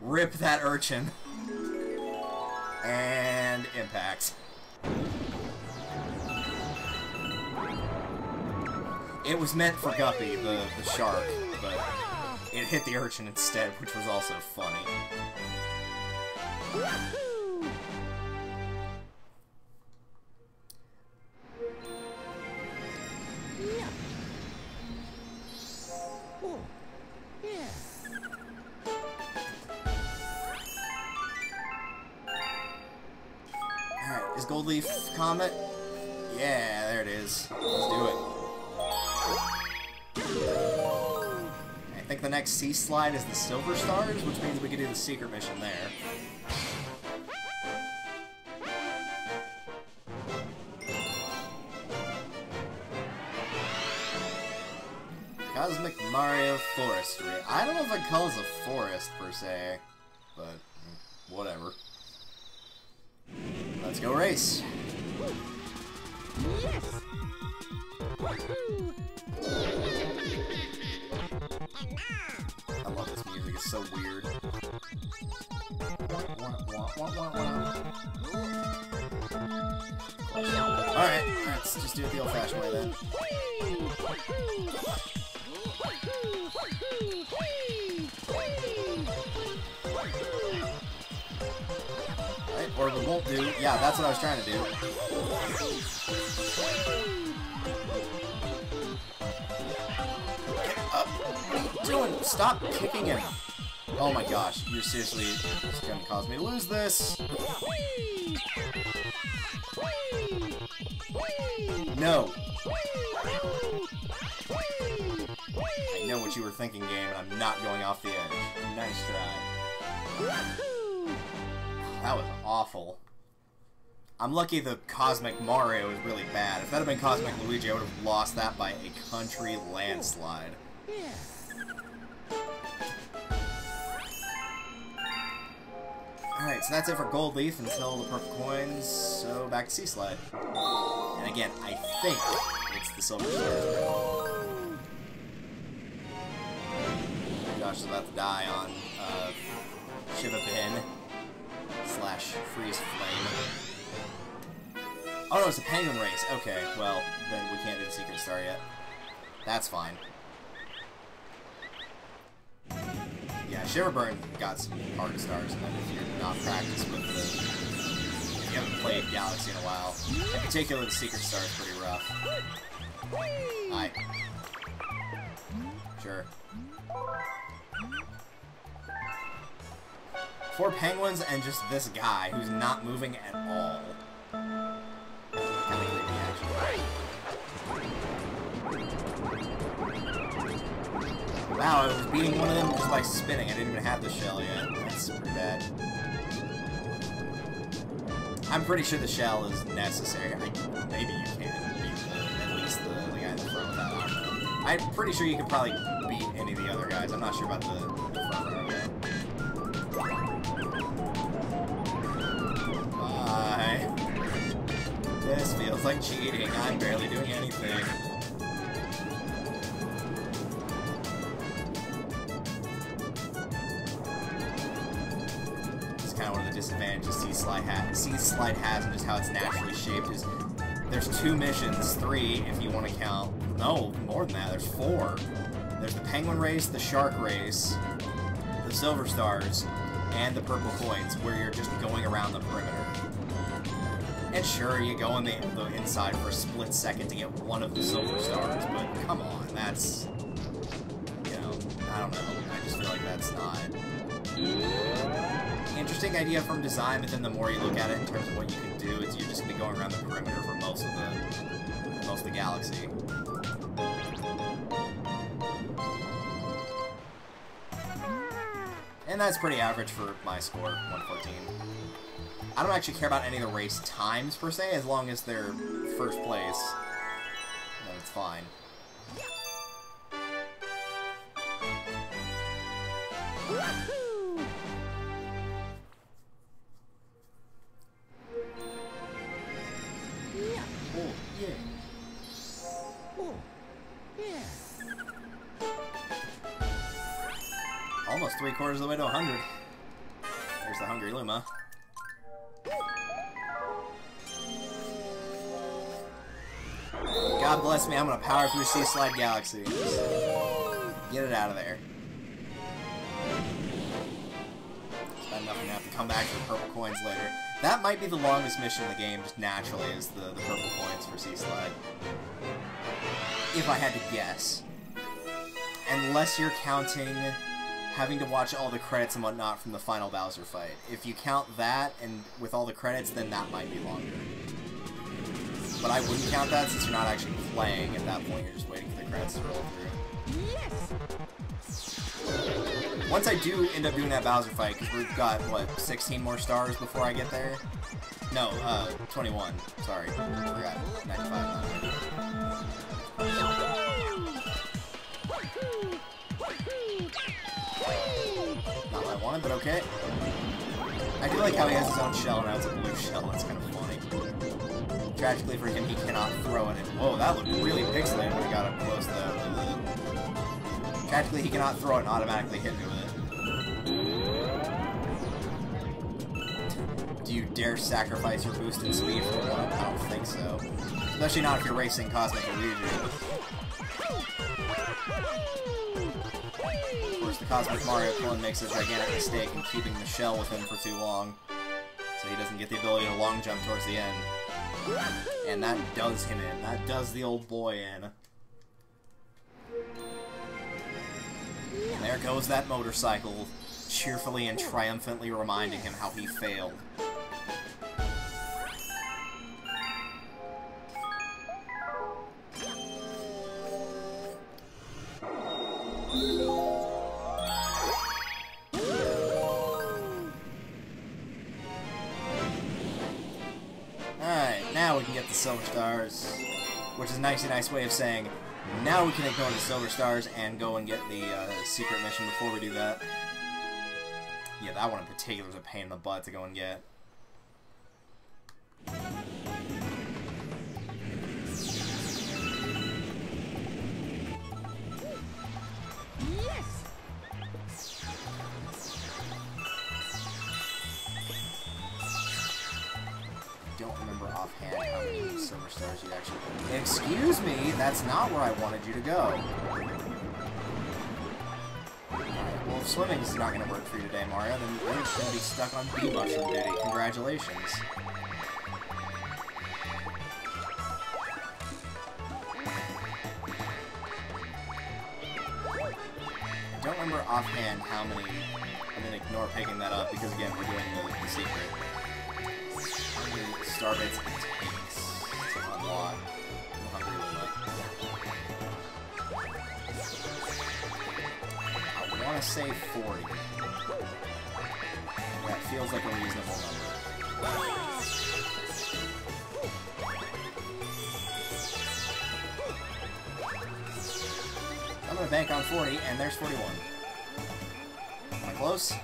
Rip that urchin. And impact. It was meant for Guppy, the shark, but it hit the urchin instead, which was also funny. Is Goldleaf Comet? Yeah, there it is. Let's do it. I think the next sea slide is the Silver Stars, which means we can do the secret mission there. Cosmic Mario Forestry. I don't know if I'd call this a forest, per se, but whatever. Let's go race. Yes. I love this music, it's so weird. Alright, let's just do it the old-fashioned way then. Or we won't do. Yeah, that's what I was trying to do. Get up. What are you doing? Stop kicking him. Oh my gosh, you're seriously just gonna cause me to lose this. No. I know what you were thinking, game, and I'm not going off the edge. Nice try. That was awful. I'm lucky the Cosmic Mario is really bad. If that had been Cosmic Luigi, I would have lost that by a country landslide. Alright, so that's it for Gold Leaf until the purple coins, so back to Sea Slide. And again, I think it's the Silver Stars. Josh is about to die on Shiva Bin. / Freeze Flame. Oh no, it's a penguin race. Okay, well, then we can't do the secret star yet. That's fine. Yeah, Shiverburn got some hard stars, and then if you're not practiced with the... If you haven't played Galaxy in a while, in particular the secret star is pretty rough. Hi. Sure. 4 penguins and just this guy who's not moving at all. Kind of creepy, actually. Wow, I was beating one of them just by spinning. I didn't even have the shell yet. That's pretty bad. I'm pretty sure the shell is necessary. Maybe you can beat at least the guy in the front with that. I don't know. I'm pretty sure you could probably beat any of the other guys. I'm not sure about the front runner guy. Bye. This feels like cheating. I'm barely doing anything. It's kind of one of the disadvantages Sea-Slide has and just how it's naturally shaped is there's 2 missions, 3 if you want to count. No, more than that. There's 4. There's the Penguin Race, the Shark Race, the Silver Stars, and the Purple Coins, where you're just going around the perimeter. And sure, you go on the inside for a split second to get one of the Silver Stars, but come on, that's... You know, I don't know. I just feel like that's not... Interesting idea from design, but then the more you look at it in terms of what you can do, is you're just going to be going around the perimeter for most of the galaxy. And that's pretty average for my score, 114. I don't actually care about any of the race times, per se, as long as they're first place. Then it's fine. Oh, yeah. Oh, yeah. Almost 3/4 of the way to 100. There's the Hungry Luma. God bless me, I'm gonna power through Sea-Slide Galaxy. Get it out of there. It's bad enough I'm gonna have to come back to the Purple Coins later. That might be the longest mission in the game, just naturally, is the Purple Coins for Sea-Slide. If I had to guess. Unless you're counting having to watch all the credits and whatnot from the final Bowser fight. If you count that, and with all the credits, then that might be longer. But I wouldn't count that since you're not actually playing at that point, you're just waiting for the credits to roll through. Yes. Once I do end up doing that Bowser fight, because we've got, what, 16 more stars before I get there? No, 21. Sorry, I forgot. 95, not 90. Not what I wanted, but okay. I do like how he has his own shell, now it's a blue shell, that's kind of funny. Tragically for him, he cannot throw it. Whoa, that looked really pixelated when he got up close to that. Tragically, he cannot throw it and automatically hit me with it. Do you dare sacrifice your boost in speed for one? I don't think so. Especially not if you're racing Cosmic Luigi. Of course, the Cosmic Mario clone makes a gigantic mistake in keeping the shell with him for too long, so he doesn't get the ability to long jump towards the end. And that does him in. That does the old boy in. And there goes that motorcycle, cheerfully and triumphantly reminding him how he failed. Alright, now we can get the Silver Stars, which is a nice way of saying, now we can ignore the Silver Stars and go and get the secret mission before we do that. Yeah, that one in particular is a pain in the butt to go and get. Yes. Don't remember offhand how many Silver Stars you actually... Excuse me, that's not where I wanted you to go. Alright, well if swimming is not going to work for you today, Mario, then you're going to be stuck on bee mushroom duty. Congratulations. I don't remember offhand how many... I'm going to ignore picking that up because again, we're doing the secret. Star bits it takes to unlock the Hungry Luma. I want to say 40. That feels like a reasonable number. I'm gonna bank on 40, and there's 41. Am I close?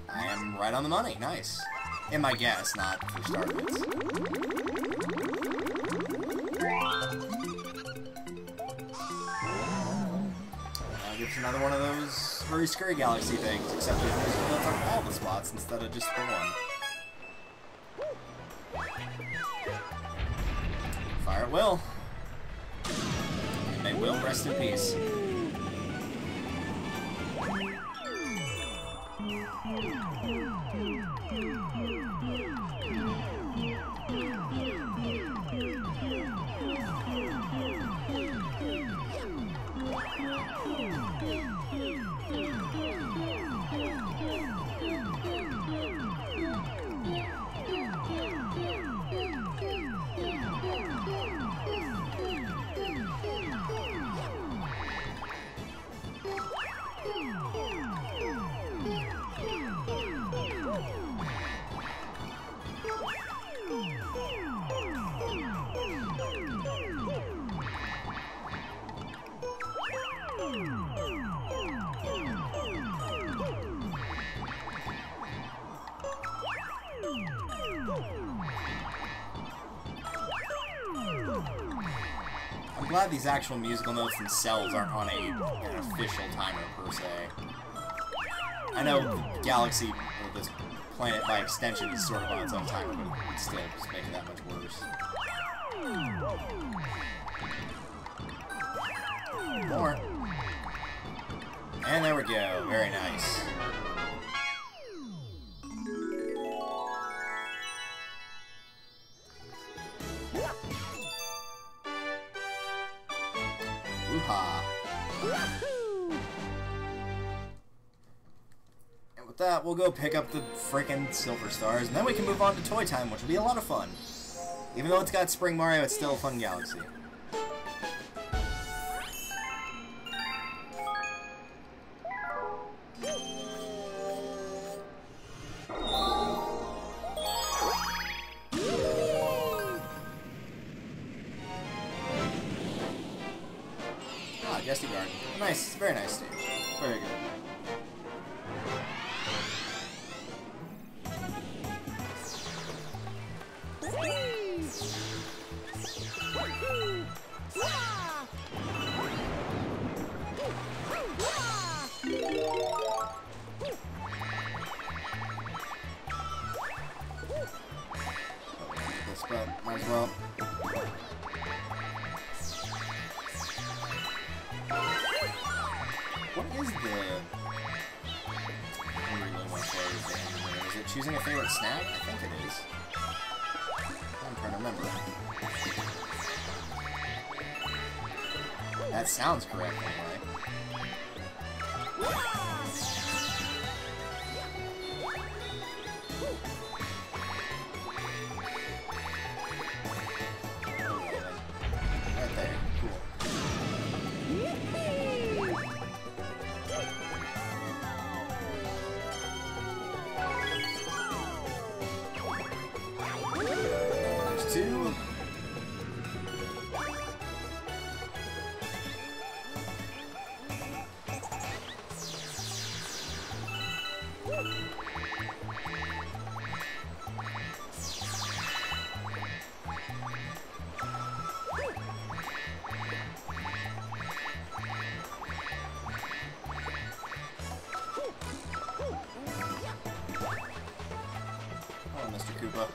I am right on the money. Nice. In my guess, not for star bits. Now gets another one of those Hurry Scurry Galaxy things, except there's music built on all the spots instead of just the one. Fire at will. And they will rest in peace. I'm glad these actual musical notes themselves aren't on an official timer, per se. I know the Galaxy, or this planet by extension, is sort of on its own timer, but it's still just making it that much worse. More. And there we go. Very nice. Woo-ha. And with that, we'll go pick up the frickin' Silver Stars, and then we can move on to Toy Time, which will be a lot of fun. Even though it's got Spring Mario, it's still a fun galaxy. Guesty Garden. Nice, very nice stage. Very good. This, but might as well. What is the... Is it choosing a favorite snack? I think it is. I'm trying to remember. That sounds correct, anyway. Right there. Cool. Two. Oh, Mr. Koopa.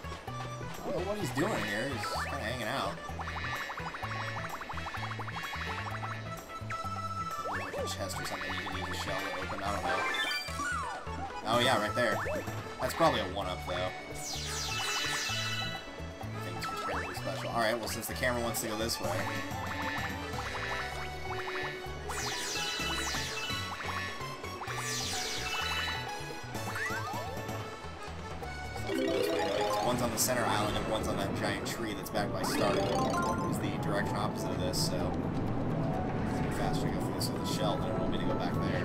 I don't know what he's doing here. He's kind of hanging out. Like a chest or something you can use a shell to open. I don't know. Oh yeah, right there. That's probably a 1-up though. Things are terribly special. Alright, well since the camera wants to go this way. One's on the center island and one's on that giant tree that's backed by Stardew. It's the direction opposite of this, so it's faster to go through this with a shell than it will be to go back there.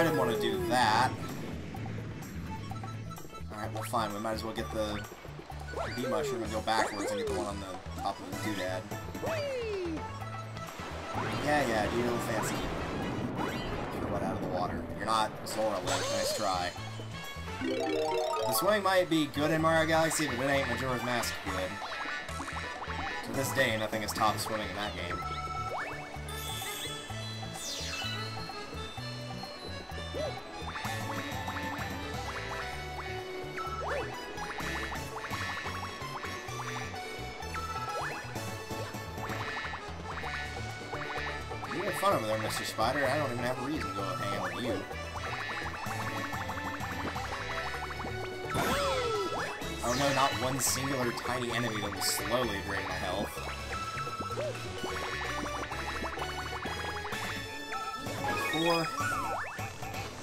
I didn't want to do that. Alright, well fine, we might as well get the bee mushroom and go backwards and get the one on the top of the doodad. Yeah, do your little fancy pirouette out of the water. You're not Zora Link, nice try. The swimming might be good in Mario Galaxy, but it ain't Majora's Mask good. To this day, nothing has topped swimming in that game. You have fun over there, Mr. Spider. I don't even have a reason to go hang out with you. Oh no, not one singular tiny enemy that will slowly drain my health. There's 4.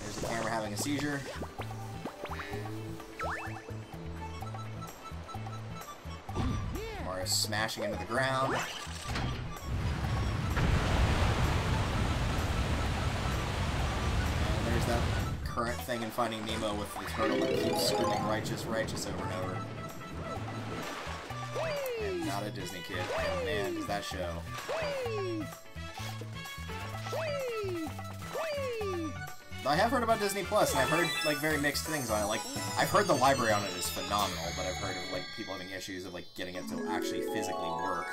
There's the camera having a seizure. Mario smashing into the ground. And there's that current thing in Finding Nemo with the turtle that keeps screaming righteous, righteous over and over. I'm not a Disney kid, and man, does that show. I have heard about Disney Plus, and I've heard like very mixed things on it. Like, I've heard the library on it is phenomenal, but I've heard of like people having issues of like getting it to actually physically work.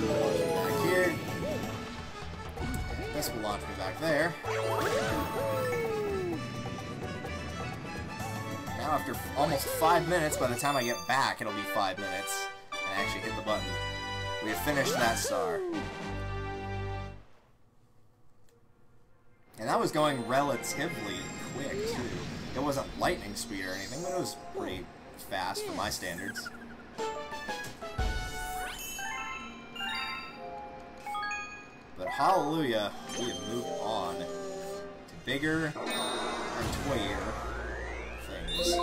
Back here. This will launch me back there. Now after almost 5 minutes, by the time I get back, it'll be 5 minutes. And actually hit the button. We have finished that star. And that was going relatively quick, too. It wasn't lightning speed or anything, but it was pretty fast for my standards. But hallelujah, we have moved on to bigger and toyier things.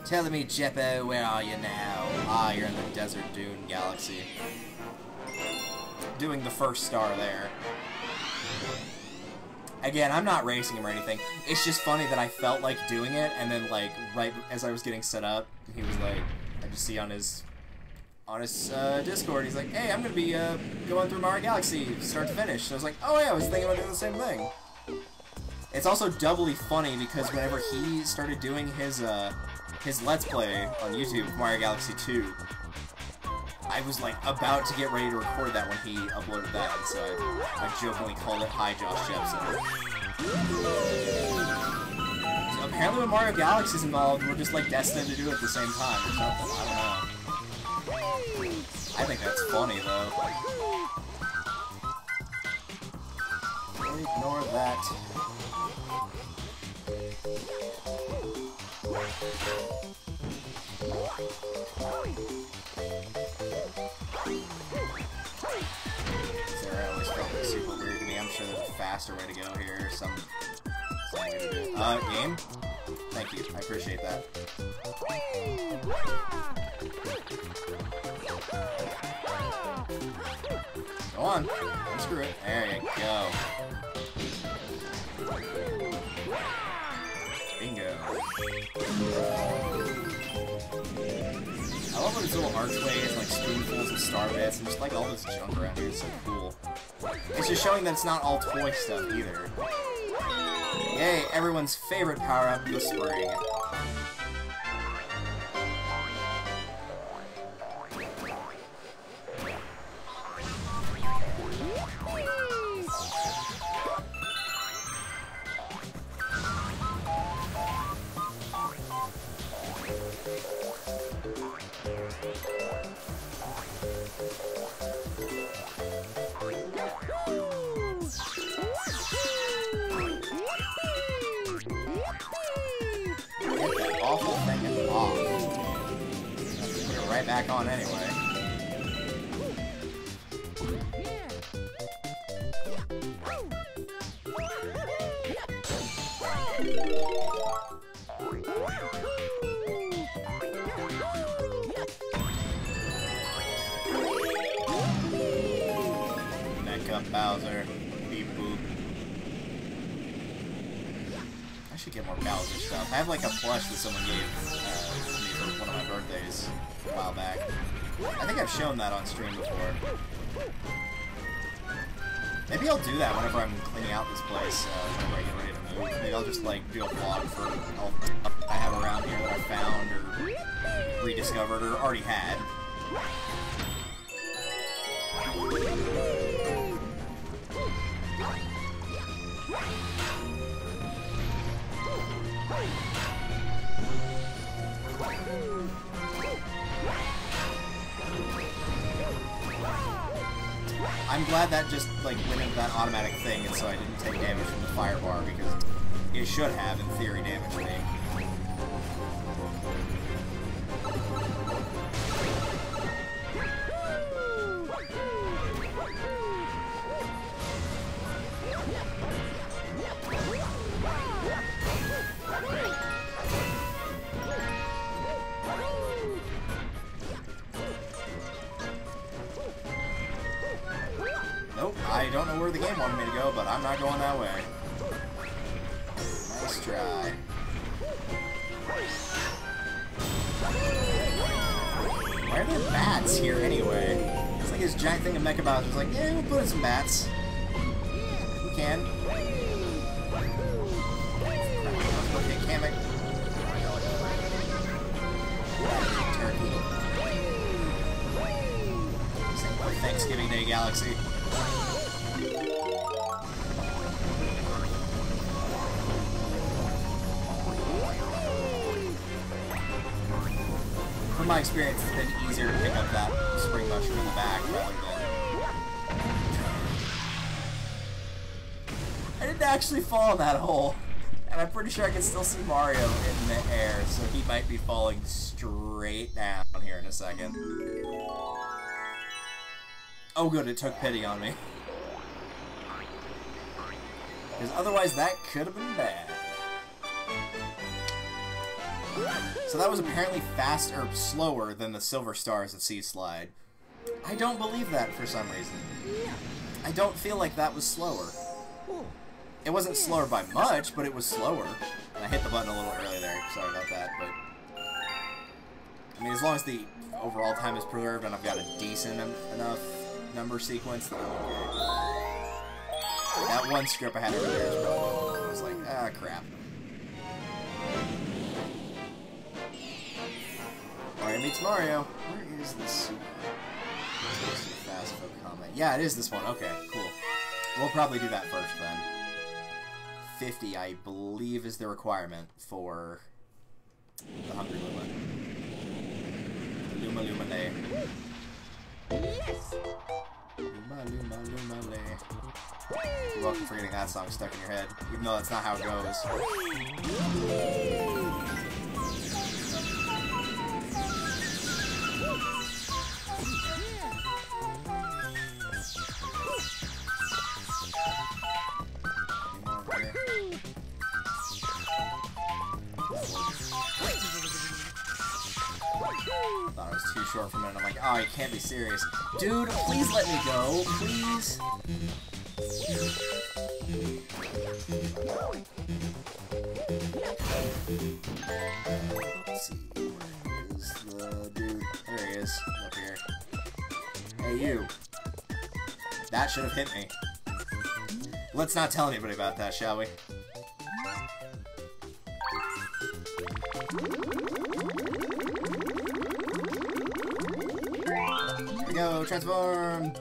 Tell me, Jeppo, where are you now? Ah, you're in the Desert Dune Galaxy. Doing the first star there. Again, I'm not racing him or anything. It's just funny that I felt like doing it, and then, like, right as I was getting set up, he was like, I just see on his Discord, he's like, hey, I'm gonna be going through Mario Galaxy, start to finish. So I was like, oh yeah, I was thinking about doing the same thing. It's also doubly funny because whenever he started doing his Let's Play on YouTube of Mario Galaxy 2, I was like about to get ready to record that when he uploaded that, and so I jokingly called it Hi Josh Jepson. So apparently when Mario Galaxy's involved, we're just like destined to do it at the same time or something, I don't know. I think that's funny though. Ignore that. Sarah always felt like super weird to me. I'm sure there's a faster way to go here. Some way to do it. Game? Thank you. I appreciate that. Go on. Don't screw it. There you go. Bingo. I love all these little archways, like spoonfuls of star bits, and just like all this junk around here is so cool. It's just showing that it's not all toy stuff either. Yay, everyone's favorite power-up, the spring. Awful thing is off. Put it right back on anyway. up, Bowser. Beep boop. I should get more Bowser stuff. I have like a plush that someone gave to me for one of my birthdays a while back. I think I've shown that on stream before. Maybe I'll do that whenever I'm cleaning out this place, whenever I get ready to move. Maybe I'll just like do a vlog for all I have around here that I found or rediscovered or already had. I'm glad that just like went into that automatic thing, and so I didn't take damage from the fire bar because it should have, in theory, damaged me. Nope, I don't know where the game wanted me to go, but I'm not going that way. Nice try. Why are there bats here anyway? It's like this giant thing of Mecha Bowser's like, yeah, we'll put in some bats. We can. Okay, Kamek. Turkey. Thanksgiving Day Galaxy. From my experience, it's been easier to pick up that spring mushroom in the back rather than... I didn't actually fall in that hole. And I'm pretty sure I can still see Mario in the air, so he might be falling straight down here in a second. Oh good, it took pity on me. Because otherwise that could have been bad. So that was apparently faster, or slower than the Silver Stars at Sea Slide. I don't believe that for some reason. I don't feel like that was slower. It wasn't slower by much, but it was slower. And I hit the button a little early there, sorry about that, but... I mean, as long as the overall time is preserved and I've got a decent enough number sequence, then I'm okay. That one strip I had earlier is probably... I was like, ah, crap. Mario meets Mario. Where is this secret? Fast folk combat. Yeah, it is this one. Okay, cool. We'll probably do that first then. 50, I believe, is the requirement for the Hungry Luma. Luma Luma Lay. Yes. Luma Luma Luma Lay. You're welcome for getting that song stuck in your head, even though that's not how it goes. Thought it was too short for a minute. I'm like, oh, you can't be serious. Dude, please let me go. Please. Let's see. Where is the dude? There he is. Up here. Hey, you. That should have hit me. Let's not tell anybody about that, shall we? Here we go, transform!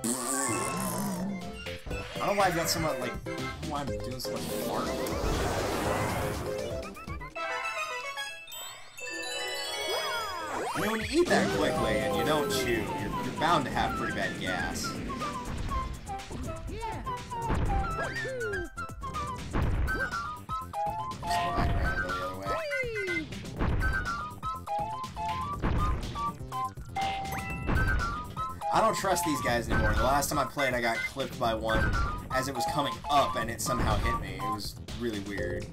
I don't know why I've got so much, like, I don't know why I'm doing so much fart. I mean, when you eat that quickly and you don't chew, you're bound to have pretty bad gas. I don't trust these guys anymore. The last time I played, I got clipped by one as it was coming up, and it somehow hit me. It was really weird.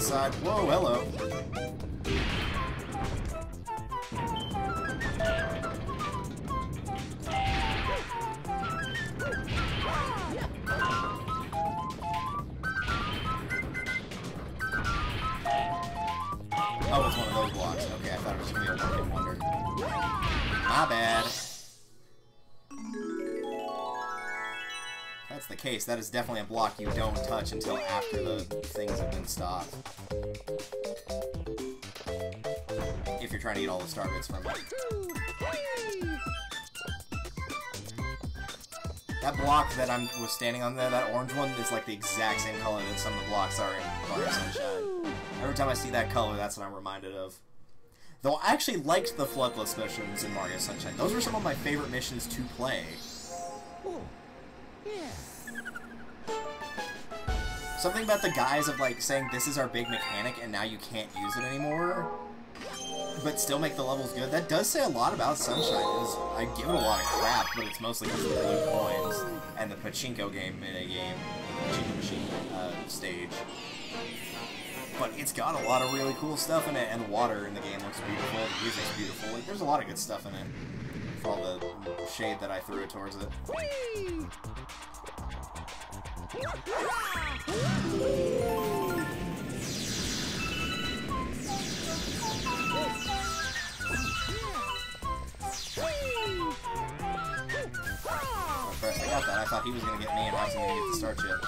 side. Whoa, hello. Oh, it's one of those blocks. Okay, I thought it was going to be a one-hit wonder. My bad. If that's the case, that is definitely a block you don't touch until after the things have been stopped. If you're trying to get all the star bits from it. That block that I was standing on there, that orange one, is like the exact same color that some of the blocks are in Mario Sunshine. Every time I see that color, that's what I'm reminded of. Though I actually liked the Floodless missions in Mario Sunshine. Those were some of my favorite missions to play. Something about the guise of, like, saying this is our big mechanic and now you can't use it anymore, but still make the levels good, that does say a lot about Sunshine. I give it a lot of crap, but it's mostly because of the blue coins and the Pachinko game minigame, Pachinko machine stage. But it's got a lot of really cool stuff in it, and the water in the game looks beautiful, the music's beautiful, like, there's a lot of good stuff in it, for all the shade that I threw towards it. First I got that, I thought he was going to get me and I wasn't going to get the start yet.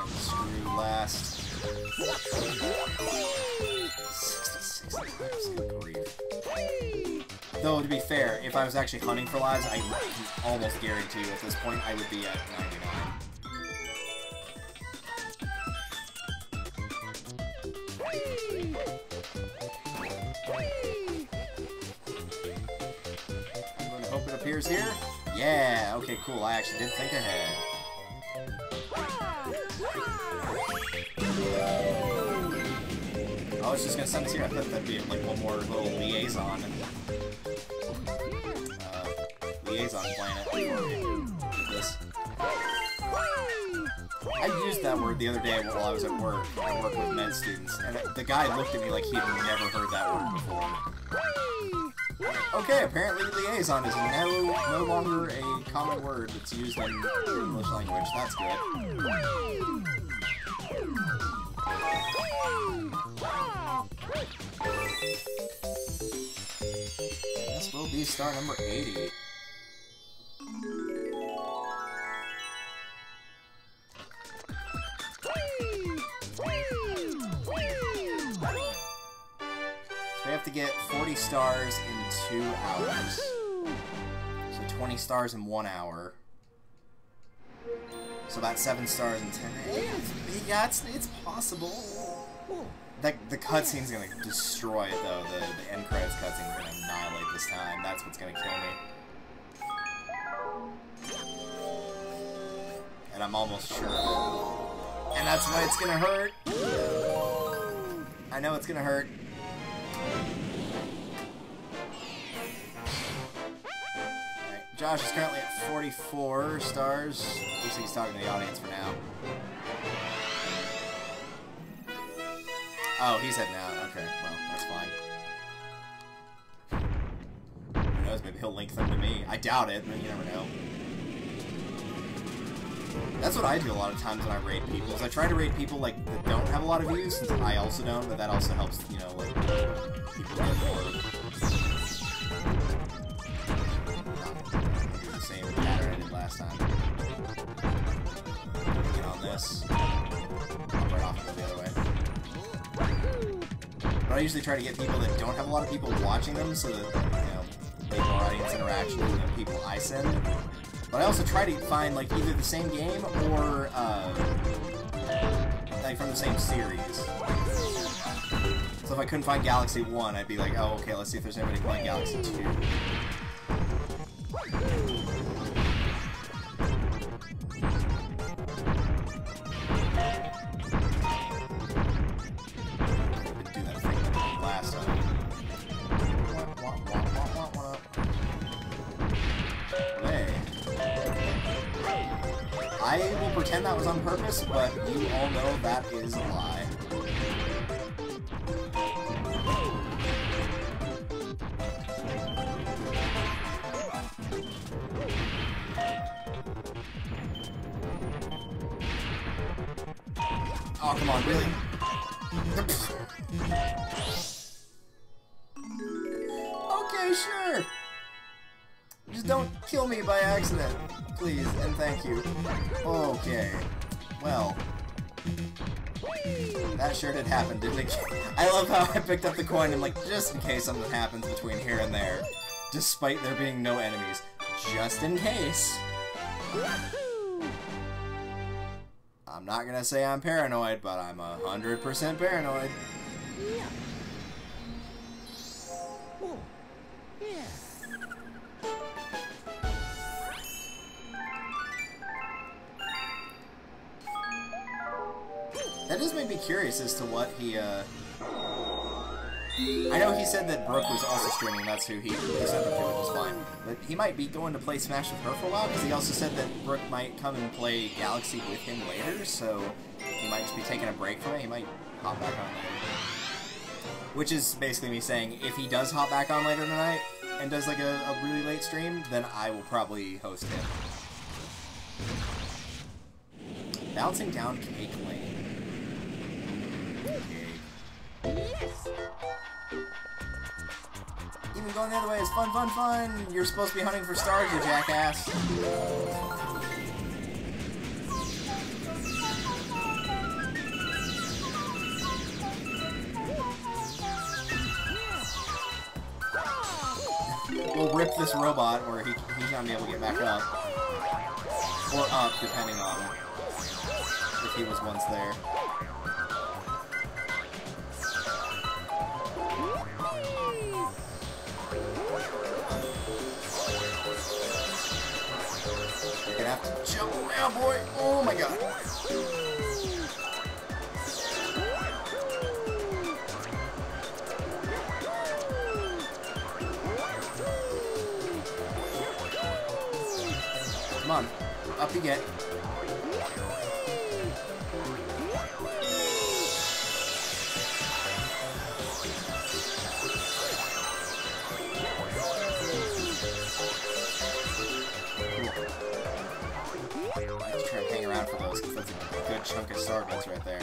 Screw last. 66 lives, good grief. Though, to be fair, if I was actually hunting for lives, I can almost guarantee you at this point I would be at 99. I'm going to hope it appears here. Yeah, okay, cool. I actually did think ahead. I was just gonna send this here. I thought that'd be like one more little liaison. Liaison planet for this. I used that word the other day while I was at work. I work with med students, and the guy looked at me like he'd never heard that word before. Okay, apparently liaison is no longer a common word that's used in English language. That's good. This will be star number 80. So we have to get 40 stars in 2 hours. So 20 stars in 1 hour. So about 7 stars in 10. Yeah, it's possible. The cutscene's gonna destroy it though. The end credits cutscene's gonna annihilate this time. That's what's gonna kill me. And I'm almost sure of it. And that's why it's gonna hurt. I know it's gonna hurt. Alright, Josh is currently at 44 stars. Looks like he's talking to the audience for now. Oh, he's heading out. Okay, well, that's fine. Who knows, maybe he'll link them to me. I doubt it, but you never know. That's what I do a lot of times when I raid people, is I try to raid people, like, that don't have a lot of views, since I also don't, but that also helps, you know, like, people get more. Do the same pattern I did last time. Get on this. Hop right off and go the other way. But I usually try to get people that don't have a lot of people watching them, so that, you know, they have more audience interaction with the people I send. But I also try to find, like, either the same game or, like, from the same series. So if I couldn't find Galaxy 1, I'd be like, oh, okay, let's see if there's anybody playing Galaxy 2. I will pretend that was on purpose, but you all know that is a lie. Oh, come on, really? Okay, sure. Just don't kill me by accident, please, and thank you. Okay. Well. That sure did happen, didn't it? I love how I picked up the coin and, like, just in case something happens between here and there. Despite there being no enemies. Just in case. I'm not gonna say I'm paranoid, but I'm 100% paranoid. Yeah. Oh. Yeah. That does make me curious as to what he, I know he said that Brooke was also streaming, that's who he sent them to, which is fine. But he might be going to play Smash with her for a while, because he also said that Brooke might come and play Galaxy with him later, so he might just be taking a break from it. He might hop back on later. Which is basically me saying, if he does hop back on later tonight, and does like a really late stream, then I will probably host him. Bouncing down Cake Lane. Yes. Even going the other way is fun, fun, fun! You're supposed to be hunting for stars, you jackass. We'll rip this robot, or he's not gonna be able to get back up. Or up, depending on if he was once there. You're gonna have to jump now, boy! Oh my god! Come on, up you get. For those, because that's a good chunk of star bits right there.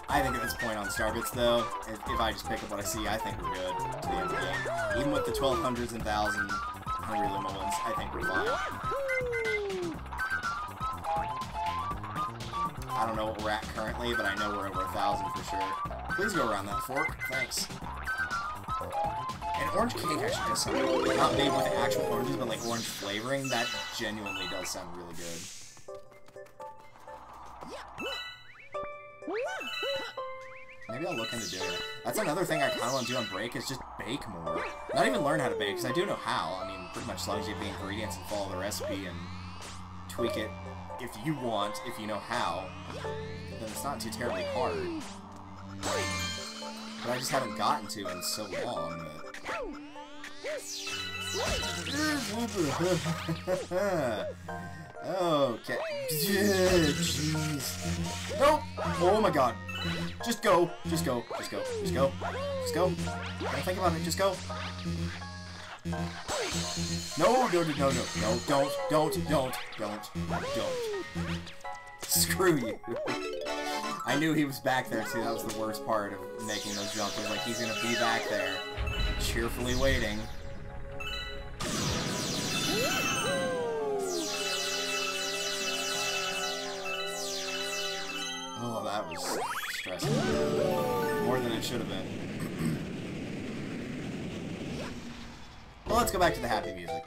I think at this point on star bits, though, if I just pick up what I see, I think we're good to the end of the game. Even with the 1200s and 1000 Hungry Luma ones, I think we're fine. I don't know what we're at currently, but I know we're over 1,000 for sure. Please go around that fork. Thanks. And orange cake actually does sound really good. Not made with actual oranges, but like orange flavoring. That genuinely does sound really good. Maybe I'll look into doing it. That's another thing I kind of want to do on break, is just bake more. Not even learn how to bake, because I do know how. I mean, pretty much as long as you have the ingredients and follow the recipe and tweak it if you want, if you know how, then it's not too terribly hard. But I just haven't gotten to in so long that... Okay. Jeez. Nope. Oh my god. Just go. Just go. Just go. Just go. Just go. Don't think about it. Just go. No, no, no, no, no. No, don't. Screw you. I knew he was back there too. That was the worst part of making those jumps. It was like he's gonna be back there, cheerfully waiting. Oh, that was stressful. More than it should have been. Well, let's go back to the happy music.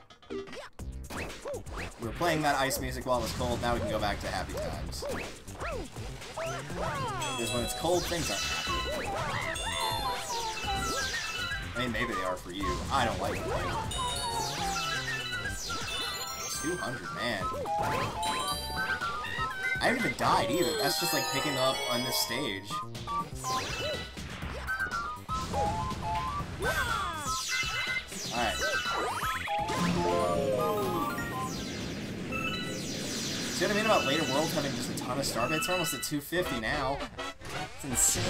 We were playing that ice music while it was cold, now we can go back to happy times. Because when it's cold, things aren't happy. I mean, maybe they are for you. I don't like it. 200, man. I haven't even died either. That's just like picking up on this stage. Alright. See what I mean about later worlds having just a ton of star bits? We're almost at 250 now. It's insane.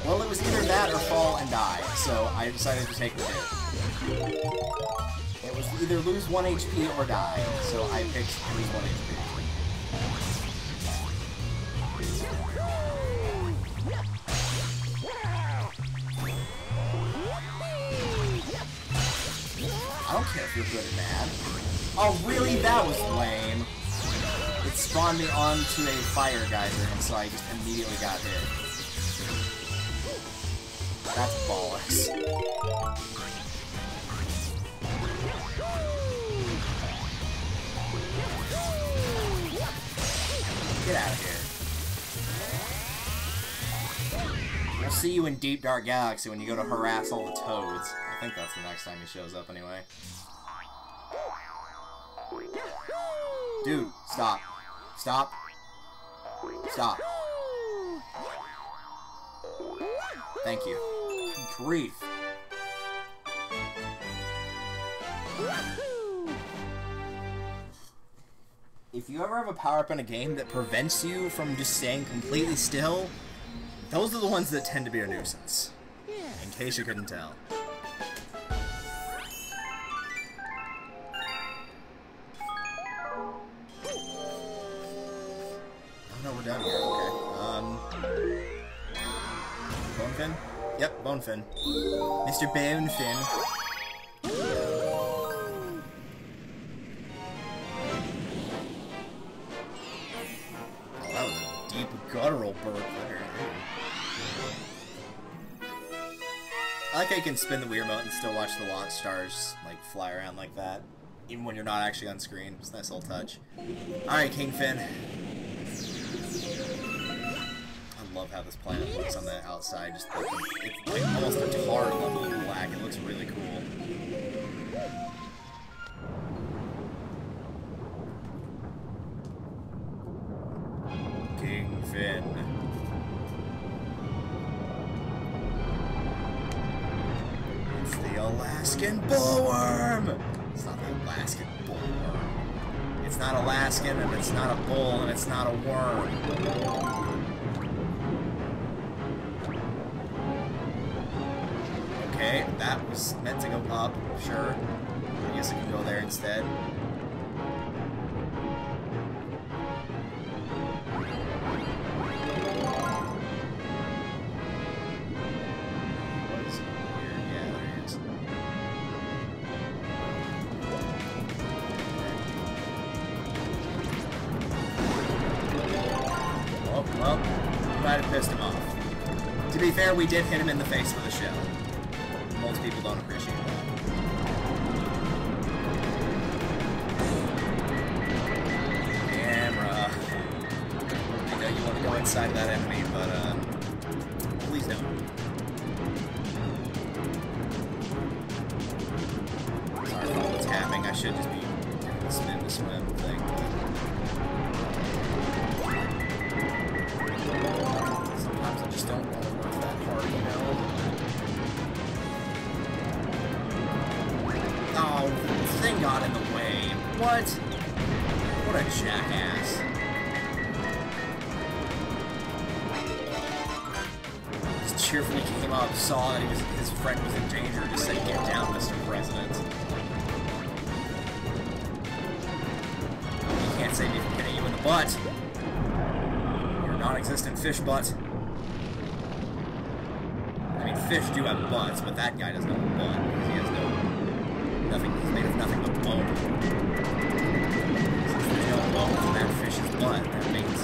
Well, it was either that or fall and die, so I decided to take the hit. It was either lose 1 HP or die, so I picked lose 1 HP. I don't care if you're good or bad. Oh, really? That was lame. It spawned me onto a fire geyser, and so I just immediately got hit. That's bollocks. Get out of here. We'll see you in Deep Dark Galaxy when you go to harass all the toads. I think that's the next time he shows up anyway. Dude, stop. Stop. Stop. Thank you. Grief. If you ever have a power-up in a game that prevents you from just staying completely still, those are the ones that tend to be a nuisance. In case you couldn't tell. Oh no, we're done here. Okay. Bonefin? Yep, Bonefin. Mr. Bonefin. Oh, that was a deep guttural burp there. I like how you can spin the Wii remote and still watch the launch stars like fly around like that, even when you're not actually on screen. It's a nice little touch. Alright, Kingfin. I love how this planet looks on the outside. Just like, it's like almost a tar level of black. It looks really cool. Kingfin. It's the Alaskan bullworm! It's not the Alaskan bullworm. It's not Alaskan, and it's not a bull, and it's not a worm. Okay, that was meant to go up, sure. I guess I can go there instead. What's here? Yeah, there he is. Oh, well, we might have pissed him off. To be fair, we did hit him in the face with a shell. Most people don't appreciate that. Camera. I know you want to go inside that enemy, but please don't. Sorry for all the tapping. I should just be doing the spin to swim thing. Sometimes I just don't want to work that hard, you know? Oh, the thing got in the way. What? What a jackass. Just cheerfully came up, saw that his friend was in danger, just said, "Get down, Mr. President." You can't save me from hitting you in the butt. Your non-existent fish butt. I mean, fish do have butts, but that guy doesn't have a butt, because he has no... nothing. He's made of nothing but bone. Since there's no bones in that fish's butt, that means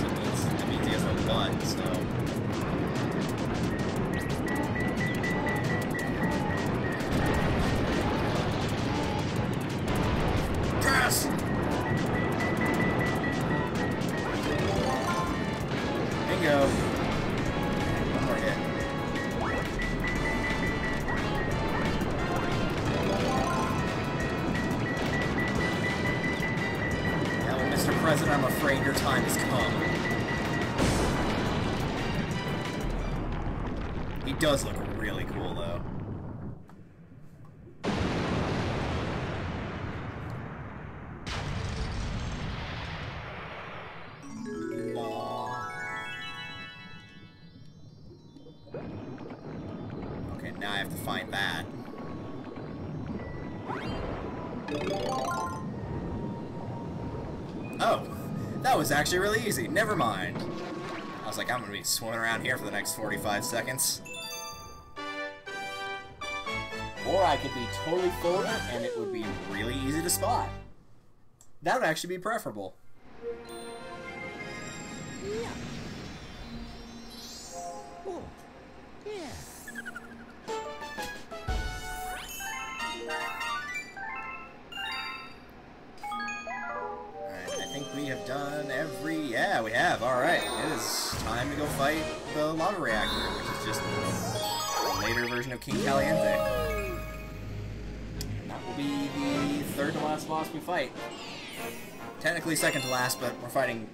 he has no butt, so... Press! Bingo. One more hit. Mr. President, I'm afraid your time has come. He does look really cool, though. Okay, now I have to find that. Oh, that was actually really easy. Never mind. I was like, I'm gonna be swimming around here for the next 45 seconds. Or I could be totally full of it, and it would be really easy to spot. That would actually be preferable. Yeah. Oh. Yeah. Alright, I think we have done every... Yeah, we have. Alright, it is time to go fight the lava reactor, which is just a later version of King Caliente. That will be the third to last boss we fight. Technically second to last, but we're fighting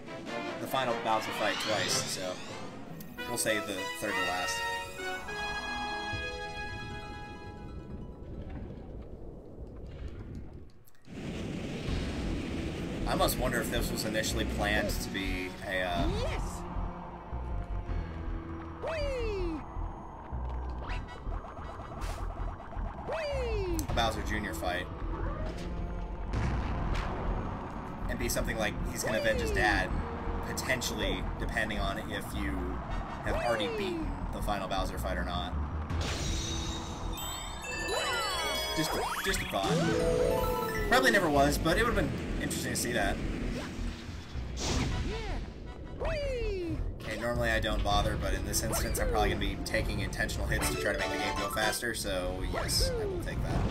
the final Bowser fight twice, so we'll say the third to last. I must wonder if this was initially planned to be a, Yes. Whee! Whee! a Bowser Jr. fight. And be something like he's gonna avenge his dad, potentially, depending on if you have already beaten the final Bowser fight or not. Just a thought. Probably never was, but it would have been interesting to see that. Whee! Okay, normally I don't bother, but in this instance I'm probably going to be taking intentional hits to try to make the game go faster, so yes, I will take that.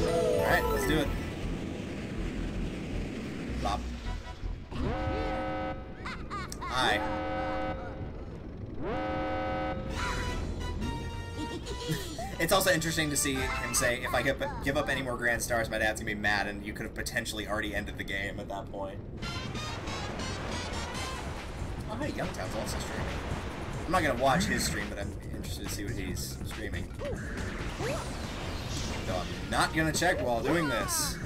Alright, let's do it. Bop. Hi. It's also interesting to see him say, if I give up any more Grand Stars, my dad's gonna be mad, and you could have potentially already ended the game at that point. Oh, hey, Youngtown's also streaming. I'm not gonna watch his stream, but I'm interested to see what he's streaming. Though I'm not gonna check while doing this.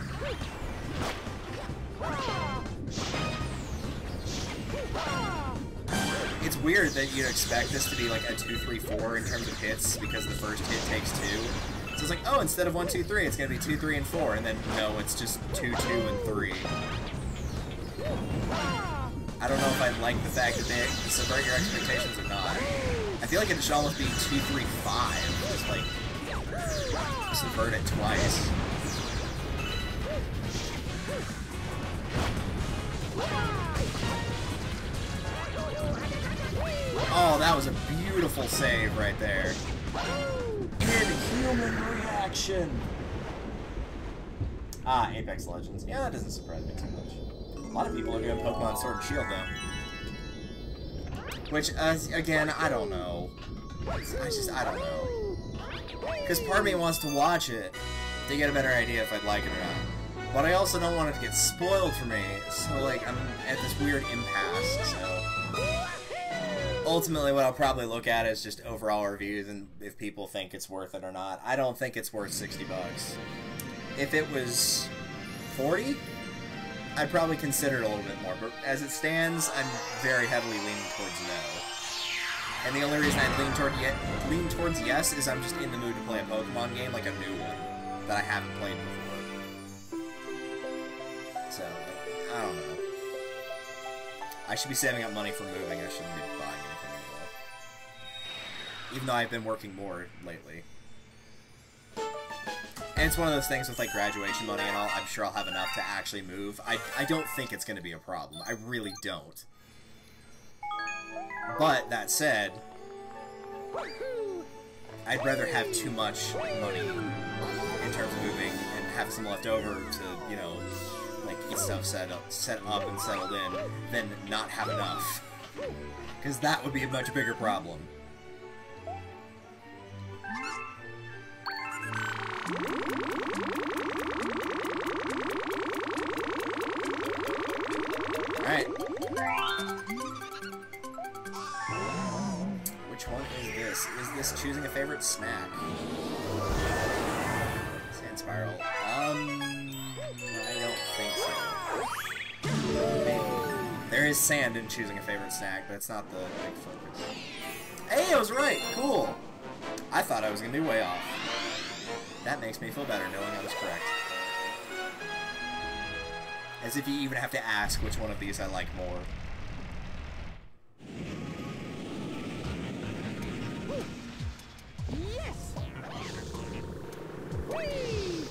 It's weird that you'd expect this to be like a 2-3-4 in terms of hits, because the first hit takes 2. So it's like, oh, instead of 1-2-3, it's gonna be 2-3 and 4, and then no, it's just 2-2 and 3. I don't know if I like the fact that they subvert your expectations or not. I feel like it should almost be 2-3-5, just like subvert it twice. Oh, that was a beautiful save right there. Inhuman reaction! Ah, Apex Legends. Yeah, that doesn't surprise me too much. A lot of people are doing Pokemon Sword and Shield, though. Which, again, I don't know. I don't know. Because part of me wants to watch it to get a better idea if I'd like it or not. But I also don't want it to get spoiled for me, so, like, I'm at this weird impasse, so... Ultimately, what I'll probably look at is just overall reviews and if people think it's worth it or not. I don't think it's worth 60 bucks. If it was 40, I'd probably consider it a little bit more. But as it stands, I'm very heavily leaning towards no. And the only reason I lean towards yes is I'm just in the mood to play a Pokemon game, like a new one, that I haven't played before. So, I don't know. I should be saving up money for moving. I shouldn't be buying anything anymore. Even though I've been working more lately. And it's one of those things with, like, graduation money and all, I'm sure I'll have enough to actually move. I don't think it's going to be a problem. I really don't. But, that said, I'd rather have too much money in terms of moving and have some left over to, you know, like, get stuff set up and settled in, than not have enough. Because that would be a much bigger problem. Alright. Which one is this? Is this choosing a favorite snack? Sand spiral. I don't think so. Maybe. There is sand in choosing a favorite snack, but it's not the big focus. Hey, I was right! Cool! I thought I was gonna be way off. That makes me feel better knowing I was correct. As if you even have to ask which one of these I like more. Yes! Whee!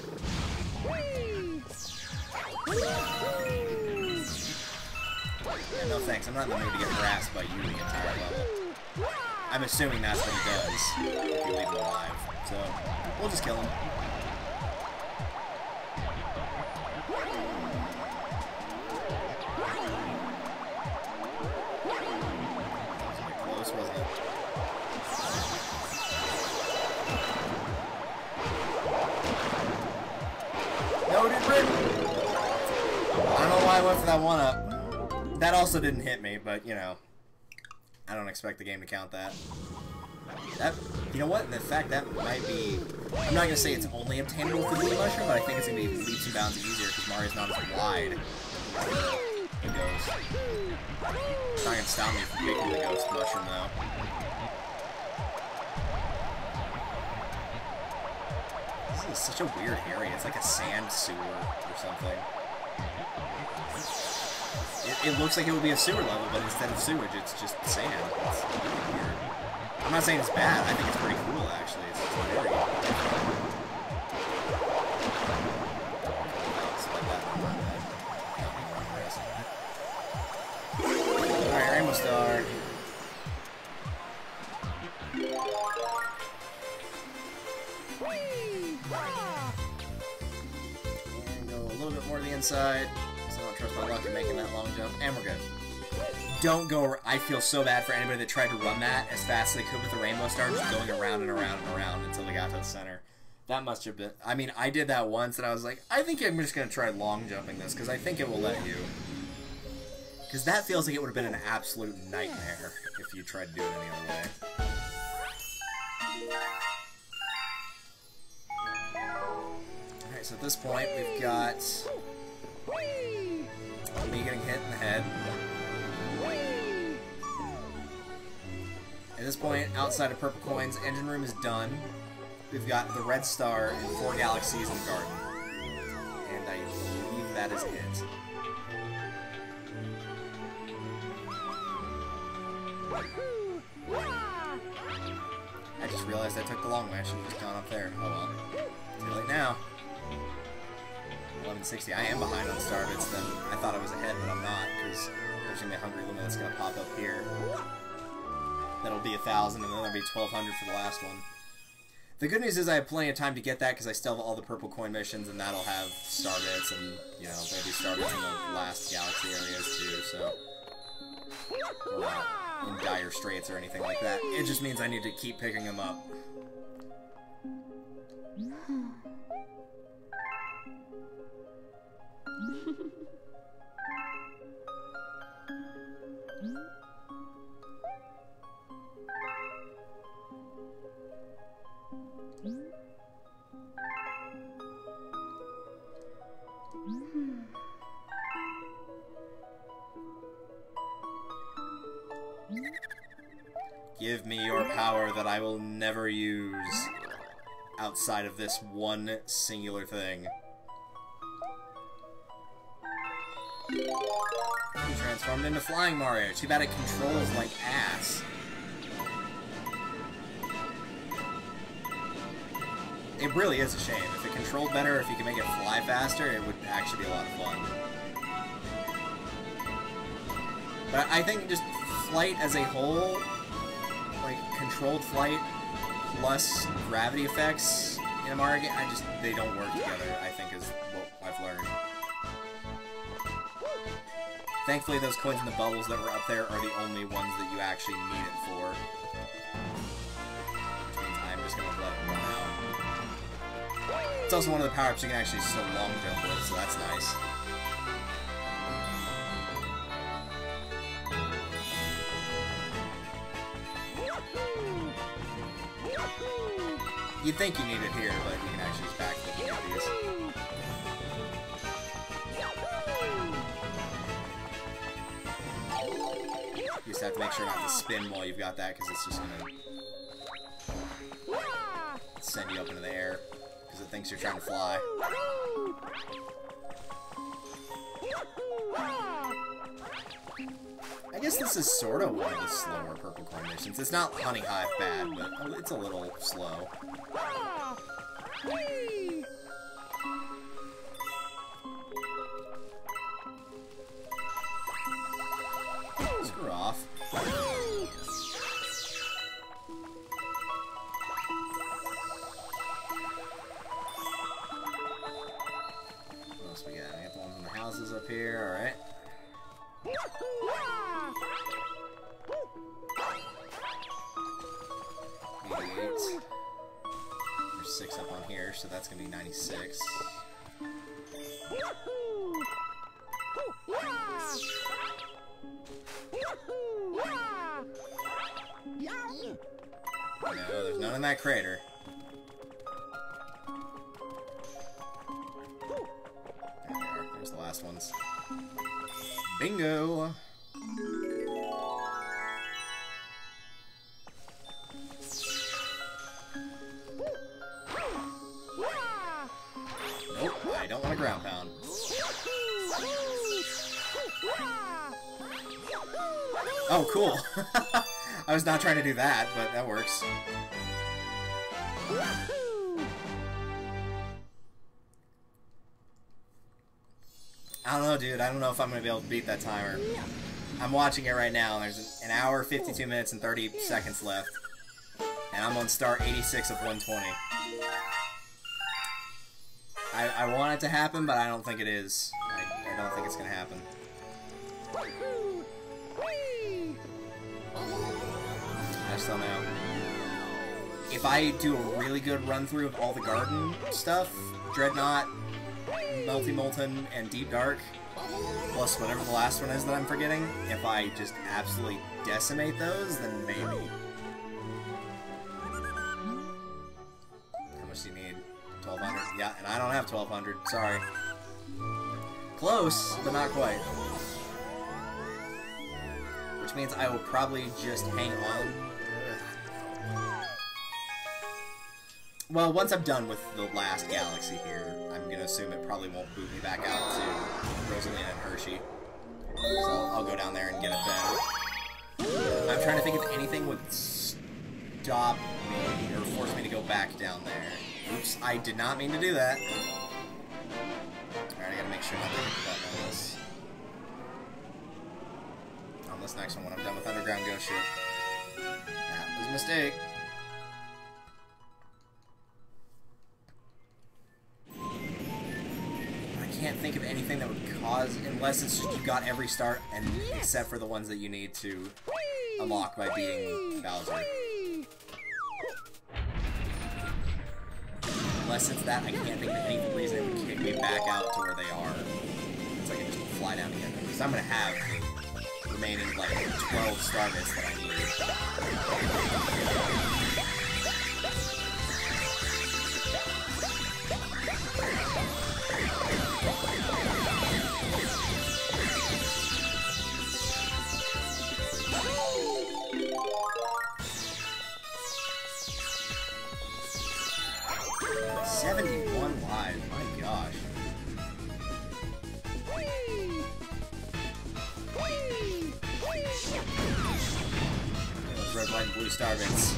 Whee! Yeah, no thanks, I'm not in the mood to get harassed by you the entire level. I'm assuming that's what he does if you leave him alive. So, we'll just kill him. Wasn't it? No, dude, Britain! I don't know why I went for that one up. That also didn't hit me, but, you know, I don't expect the game to count that. You know what? In fact, that might be... I'm not going to say it's only obtainable with the Bee Mushroom, but I think it's going to be leaps and bounds easier because Mario's not as wide as the Ghost. It's not going to stop me from picking the Ghost Mushroom, though. This is such a weird area. It's like a sand sewer or something. It looks like it would be a sewer level, but instead of sewage, it's just sand. It's really weird. I'm not saying it's bad. I think it's pretty cool, actually. It's just very Alright, Rainbow Star. And go a little bit more to the inside. So I don't trust my luck in making that long jump. And we're good. Don't go... I feel so bad for anybody that tried to run that as fast as they could with the Rainbow Star, just going around and around and around until they got to the center. That must have been... I mean, I did that once, and I was like, I think I'm just going to try long jumping this, because I think it will let you. Because that feels like it would have been an absolute nightmare if you tried to do it any other way. Alright, so at this point, we've got... me getting hit in the head. At this point, outside of Purple Coins, Engine Room is done. We've got the Red Star and 4 Galaxies in the Garden. And I believe that is it. I just realized I took the long way. I should have just gone up there. Oh well. Too late now. 1160. I am behind on Star Bits then. I thought I was ahead, but I'm not, because there's going to be a Hungry Luma that's going to pop up here. That'll be 1,000, and then there'll be 1,200 for the last one. The good news is I have plenty of time to get that, because I still have all the Purple Coin missions, and that'll have Star Bits, and, you know, there'll be Star Bits in the last Galaxy areas, too, so... we're not in dire straits or anything like that. It just means I need to keep picking them up. Give me your power that I will never use outside of this one singular thing. He transformed into Flying Mario. Too bad it controls like ass. It really is a shame. If it controlled better, if you could make it fly faster, it would actually be a lot of fun. But I think just flight as a whole, like controlled flight plus gravity effects in a Mario game, they don't work together, I think is what I've learned. Thankfully, those coins in the bubbles that were up there are the only ones that you actually actually need it for. Which means I'm just going to let it run out. It's also one of the power-ups you can actually still long jump with, so that's nice. You'd think you need it here, but you can actually just backflip and get these. You just have to make sure not to spin while you've got that, because it's just going to send you up into the air, because it thinks you're trying to fly. I guess this is sort of one of the slower Purple Coin missions. It's not Honey Hive bad, but it's a little slow. Screw off. What else we got? We got the ones in the houses up here, alright. There's 6 up on here, so that's gonna be 96. No, there's none in that crater. There they are. There's the last ones. Bingo! Nope, I don't want a ground pound. Oh, cool. I was not trying to do that, but that works. I don't know, dude. I don't know if I'm going to be able to beat that timer. I'm watching it right now, and there's an hour, 52 minutes, and 30 seconds left. And I'm on star 86 of 120. I want it to happen, but I don't think it is. I don't think it's going to happen. I just don't know. If I do a really good run-through of all the garden stuff, Dreadnought, Melty Molten, and Deep Dark, plus whatever the last one is that I'm forgetting, if I just absolutely decimate those, then maybe. How much do you need? 1,200? Yeah, and I don't have 1,200. Sorry. Close, but not quite. Which means I will probably just hang on. Well, once I'm done with the last galaxy here, I'm gonna assume it probably won't boot me back out to Rosalina and Hershey. So I'll go down there and get it then. I'm trying to think if anything would stop me or force me to go back down there. Oops, I did not mean to do that. Alright, I gotta make sure not to hit the button on this. On this next one when I'm done with Underground Ghost Ship. That was a mistake. I can't think of anything that would cause, unless it's just you got every start, and except for the ones that you need to unlock by beating Bowser. Unless it's that, I can't think of any reason it would kick me back out to where they are. So I can just fly down again. Because I'm gonna have the remaining, like, 12 star bits that I need. Red, white, and blue star bits.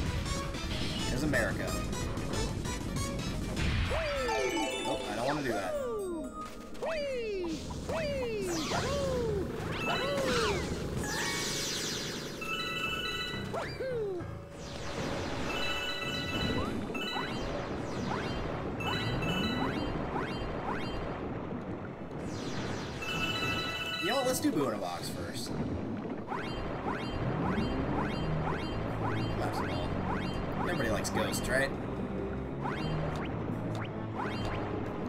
Here's America. Nope, I don't want to do that. You know what, let's do Boo in a Box first. likes ghosts, right?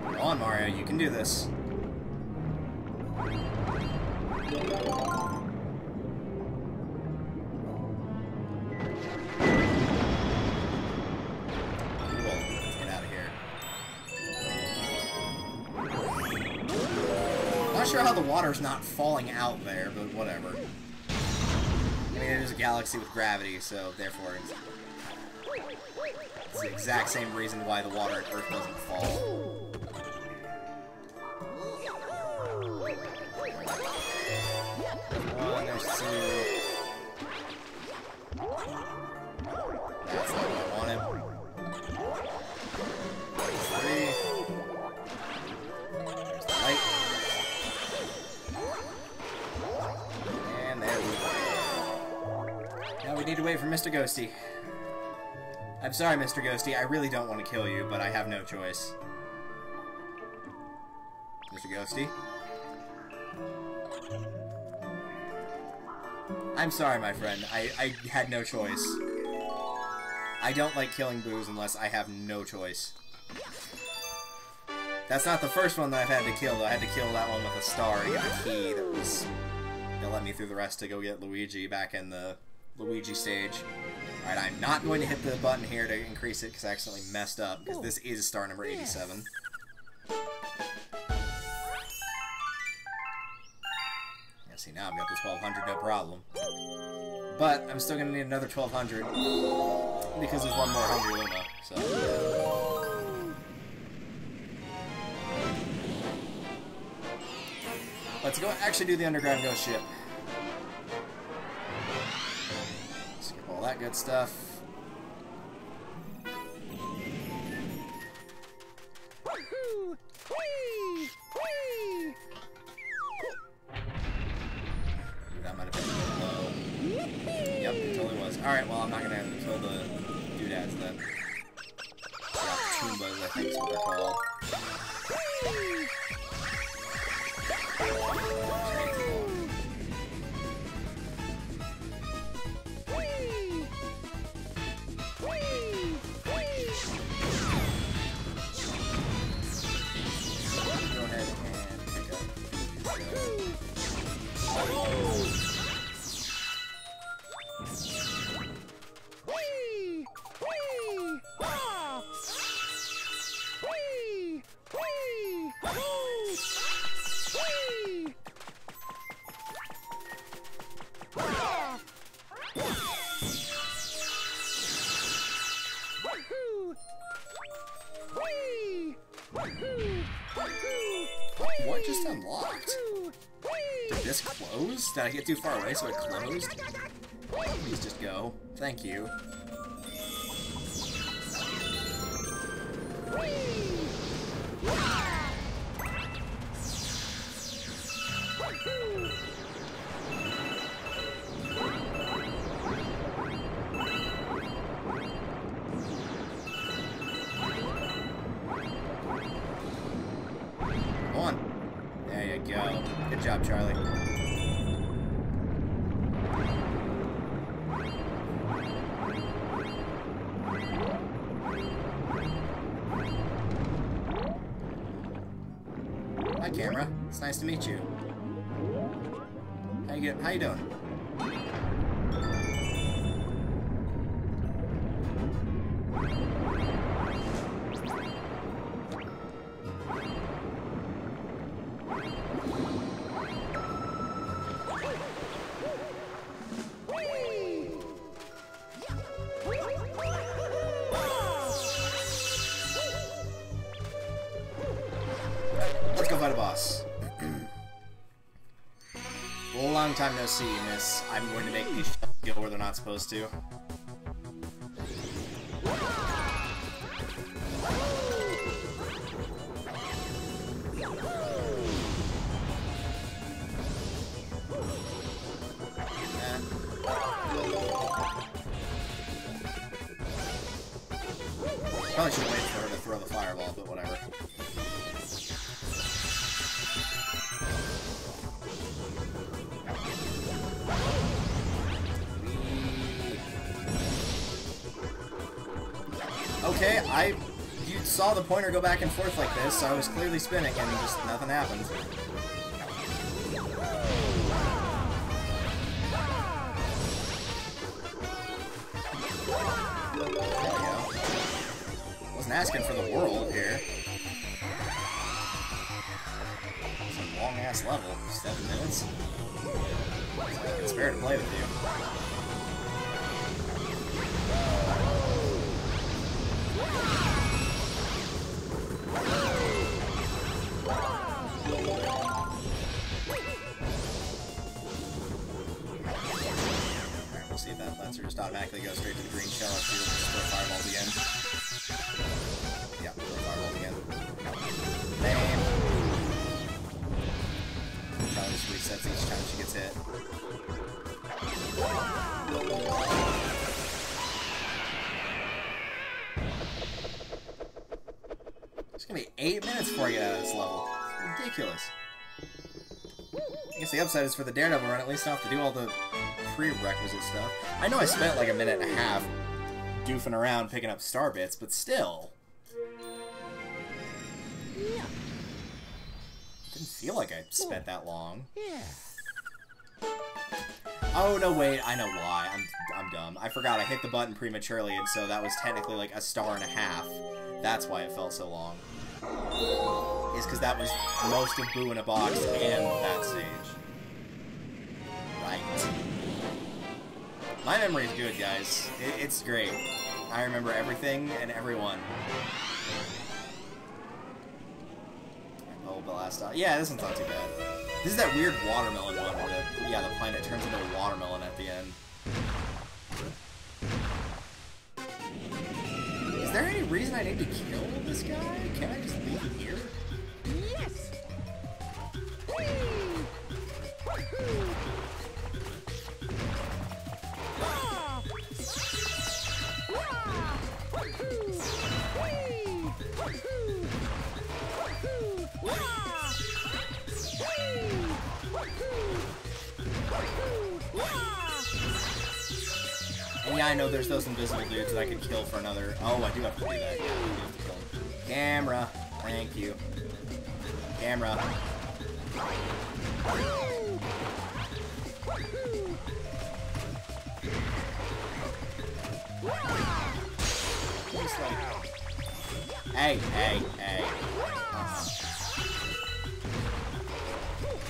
Come on, Mario, you can do this. Not sure how the water's not falling out there, but whatever. I mean, it is a galaxy with gravity, so therefore it's the exact same reason why the water at Earth doesn't fall. There's two. That's not what I wanted. Three. There's the light. And there we go. Now we need to wait for Mr. Ghosty. I'm sorry, Mr. Ghosty. I really don't want to kill you, but I have no choice. Mr. Ghosty? I'm sorry, my friend. I had no choice. I don't like killing Boos unless I have no choice. That's not the first one that I've had to kill, though. I had to kill that one with a star to get the key that let me through the rest to go get Luigi back in the Luigi stage. Alright, I'm not going to hit the button here to increase it because I accidentally messed up, because this is star number 87. See, now I've got the 1200, no problem. But I'm still gonna need another 1200 because there's one more Hungry Luma. So let's go actually do the underground ghost ship. Skip all that good stuff. That might have been a bit low. Yep, it totally was. Alright, well, I'm not gonna have to kill the doodads then. Yeah, Toombas, I think is what they're called. Go ahead and pick up these guys. What just unlocked? Did this close? Did I get too far away so it closed? Please just go. Thank you. Come on. There you go. Good job, Charlie. Hi, camera. It's nice to meet you. How you doing? Let's go fight a boss. Well, a long time no see, miss. I'm going to make these go where they're not supposed to. Probably should wait for her to throw the fireball, but whatever. Okay, you saw the pointer go back and forth like this, so I was clearly spinning and just nothing happened. There we go. Wasn't asking for the world here. It's a long-ass level. 7 minutes. It's fair to play with you. Alright, we'll see if that lets her just automatically go straight to the green shell after you throw fireballs again. Yeah, throw fireballs again. Bam! Probably just resets each time she gets hit. It's gonna be 8 minutes before I get out of this level. It's ridiculous. I guess the upside is for the Daredevil run, at least I don't have to do all the prerequisite stuff. I know I spent like a minute and a half doofing around picking up star bits, but still. Yeah. Didn't feel like I spent that long. Yeah. Oh, no, wait, I know why. I'm dumb. I forgot I hit the button prematurely, and so that was technically like a star and a half. That's why it felt so long. Is because that was most of Boo in a Box and that stage. Right. My memory is good, guys. It's great. I remember everything and everyone. Oh, the last time. Yeah, this one's not too bad. This is that weird watermelon one where the planet turns into a watermelon at the end. Is there any reason I need to kill this guy? Can I just leave him here? Yes. Whee! Wahoo! Ah! Wah! Wahoo! Whee! Wahoo! Wahoo! Wah! Whee! Wahoo! Wahoo! Wah! And yeah, I know there's those invisible dudes that I could kill for another... Oh, I do have to do that. Yeah, I do have to kill him. Camera. Thank you. Camera. Just like... Hey.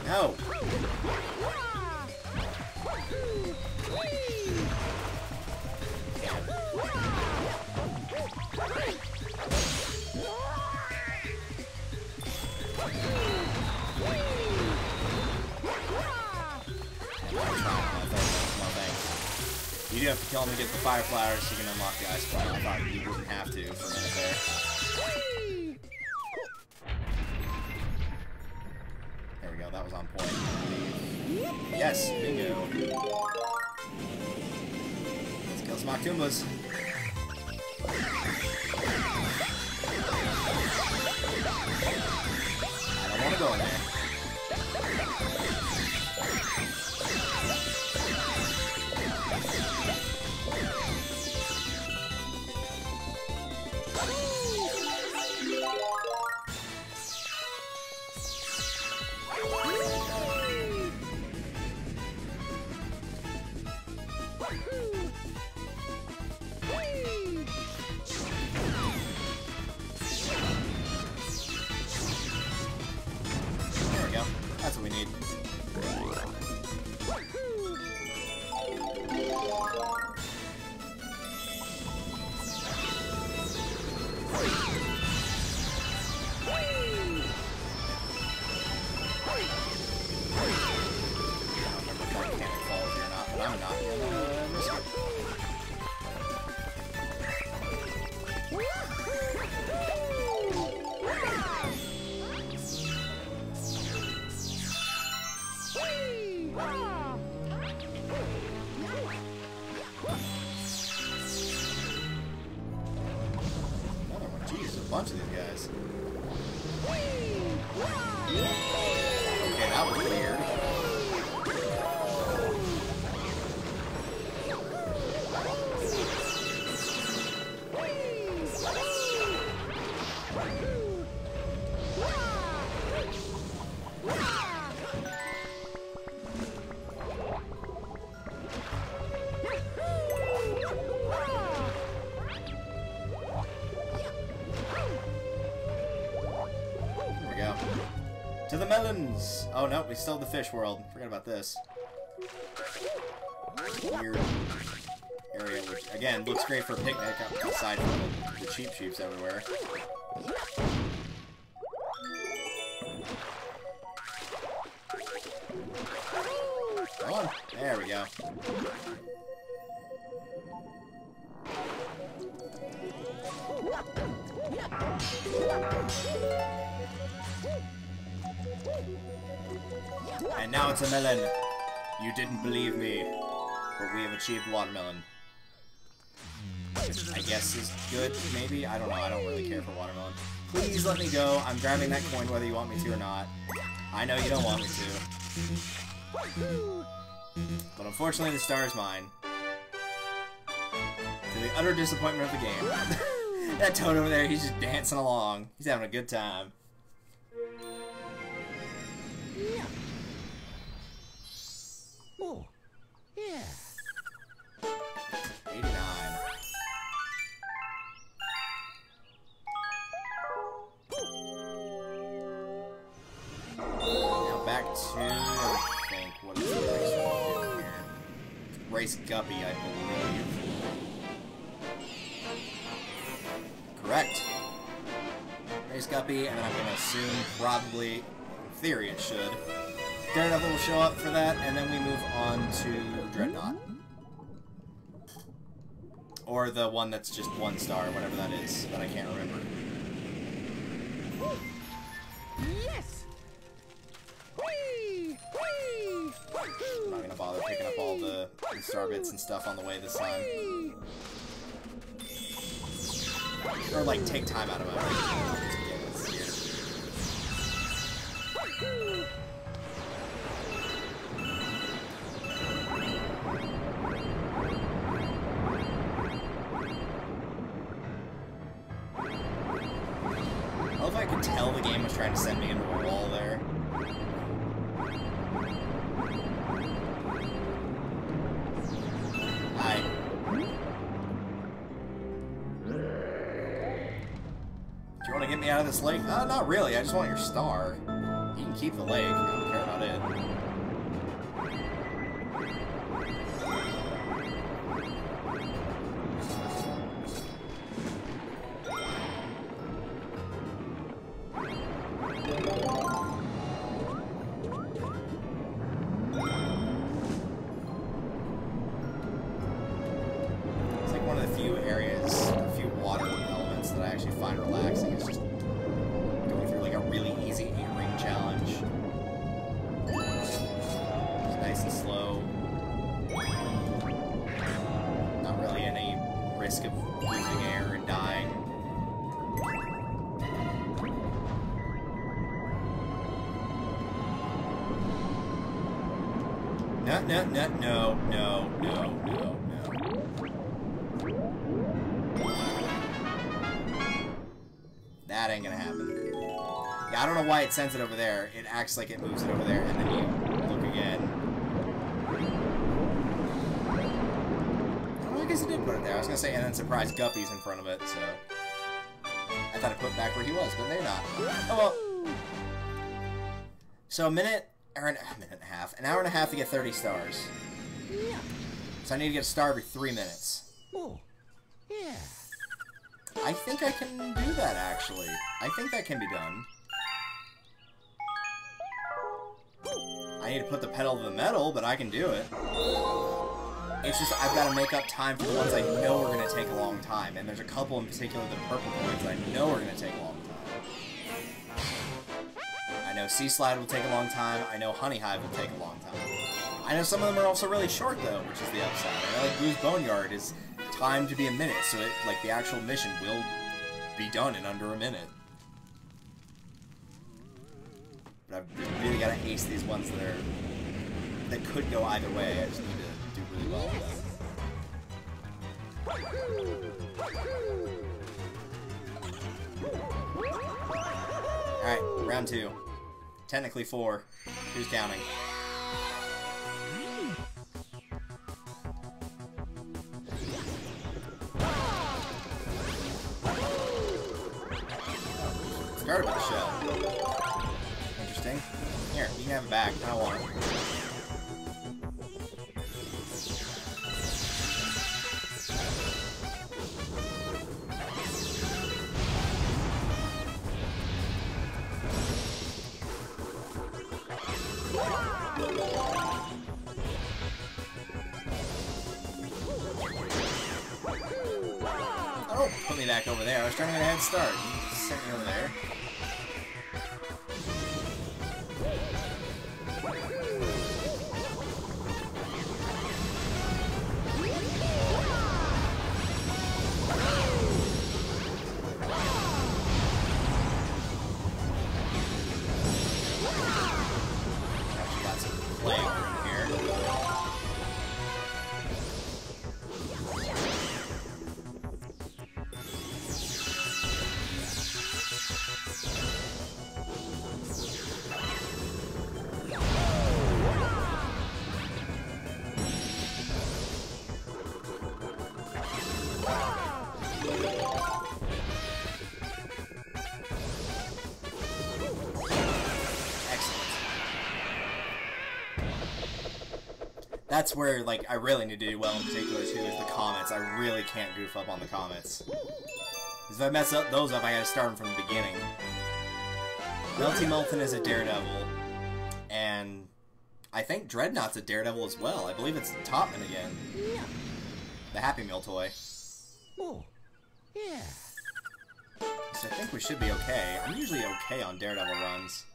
No. You do have to kill him to get the fire flowers so you can unlock the ice flower. I thought you wouldn't have to for a minute there. There we go, that was on point. Yes, bingo. Let's kill some Octoombas. I don't want to go in there. There we go. That's what we need. I'm not gonna risk it. Another one. Jeez, a bunch of these guys. Okay, that was weird. watermelons! Oh no, we still have the fish world. Forgot about this. Weird area, which again looks great for a picnic aside from the cheap sheeps everywhere. Come on. There we go. And now it's a melon. You didn't believe me, but we have achieved watermelon. Which I guess is good, maybe? I don't know, I don't really care for watermelon. Please let me go. I'm grabbing that coin whether you want me to or not. I know you don't want me to. But unfortunately the star is mine. To the utter disappointment of the game. That Toad over there, he's just dancing along. He's having a good time. Oh, yeah. 89. Now back to, I think, what is the next one here? Race Guppy, I believe. Correct. Race Guppy, and then I'm going to assume, probably, in theory it should. Daredevil will show up for that, and then we move on to Dreadnought. Or the one that's just 1 star, whatever that is, that I can't remember. Yes. Whee! Whee! I'm not gonna bother picking up all the star bits and stuff on the way this time. Or like take time out of it. I love if I could tell the game was trying to send me into a wall there. Hi. Do you want to get me out of this lake? Not really. I just want your star. You can keep the lake. I don't care about it. It's like one of the few areas, a few water elements that I actually find relaxing. It's just going through like a really easy 8-ring challenge. It's nice and slow. Not really any risk of losing air and dying. No. That ain't gonna happen. Yeah, I don't know why it sends it over there. It acts like it moves it over there, and then you look again. Oh, I guess it did put it there. I was gonna say, and then surprise Guppy's in front of it, so... I thought it put it back where he was, but they're not. Oh well. So a minute, or a minute and a half. An hour and a half to get 30 stars. So I need to get a star every 3 minutes. Oh, yeah. I think I can do that, actually. I think that can be done. I need to put the pedal to the metal, but I can do it. It's just, I've got to make up time for the ones I know are going to take a long time. And there's a couple in particular, the purple coins, that I know are going to take a long time. I know Sea Slide will take a long time. I know Honey Hive will take a long time. I know some of them are also really short, though, which is the upside. I know, like, Blue's Boneyard is timed to be a minute, so it, like, the actual mission will be done in under a minute. But I've really got to ace these ones that could go either way. I just need to do really well with them. Alright, round 2. Technically 4. Who's counting? Forgot about the shell. Interesting. Here, you can have it back. I don't want it. Oh, put me back over there. I was trying to get a head start. You sent me over there. Actually got some playing room here. That's where, like, I really need to do well in particular, too, is the comments. I really can't goof up on the comments. Because if I mess up those up, I gotta start them from the beginning. Melty Molten is a Daredevil, and I think Dreadnought's a Daredevil as well. I believe it's Topman again. The Happy Meal toy. Oh, yeah. So I think we should be okay. I'm usually okay on Daredevil runs.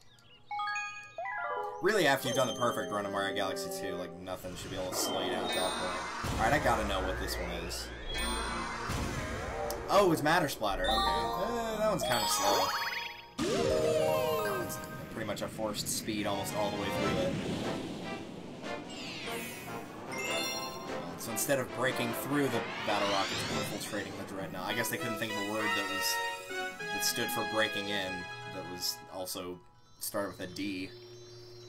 Really, after you've done the perfect run of Mario Galaxy 2, like, nothing should be able to slow you down at that point. Alright, I gotta know what this one is. Oh, it's Matter Splatter, okay. That one's kind of slow. That one's pretty much a forced speed almost all the way through it. So instead of breaking through the Battle Rockets, infiltrating the Dreadnought. I guess they couldn't think of a word that stood for breaking in, that was also started with a D.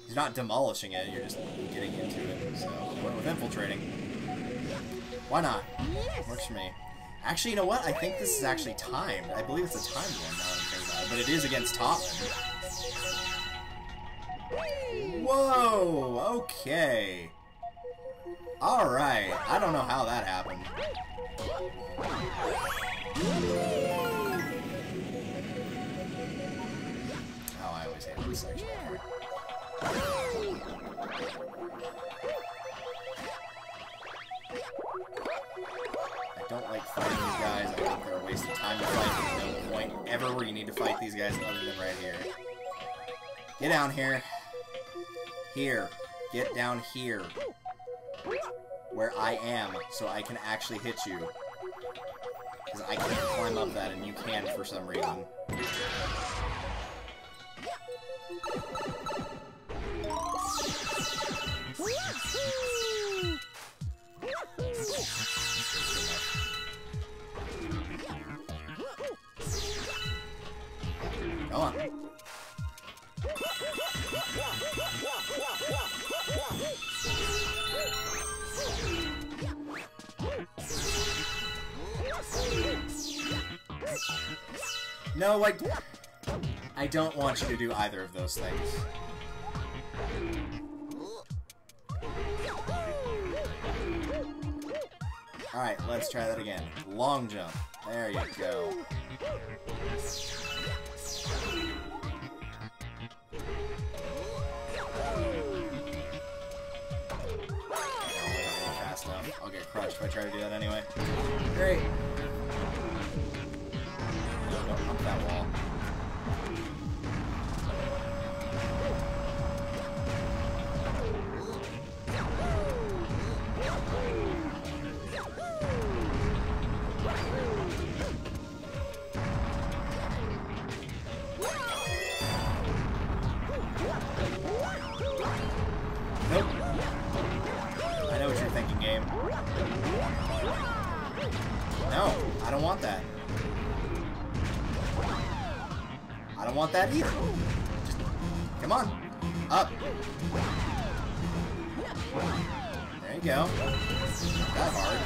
You're not demolishing it, you're just getting into it. So, I went with infiltrating. Why not? Works for me. Actually, you know what? I think this is actually timed. I believe it's a timed one now that I'm thinking about it. But it is against Topman. Whoa! Okay. Alright. I don't know how that happened. Oh, I always hate this section. I don't like fighting these guys. I think they're a waste of time to fight. There's no point ever where you need to fight these guys other than right here. Get down here. Here. Get down here. Where I am, so I can actually hit you. Because I can't climb up that, and you can for some reason. Go on. No, like, I don't want you to do either of those things. Alright, let's try that again. Long jump. There you go. Fast enough. I'll get crushed if I try to do that anyway. Great. Don't hump that wall. Nope. I know what you're thinking, game. No, I don't want that. I don't want that either. Just, come on. Up. There you go. Not that hard.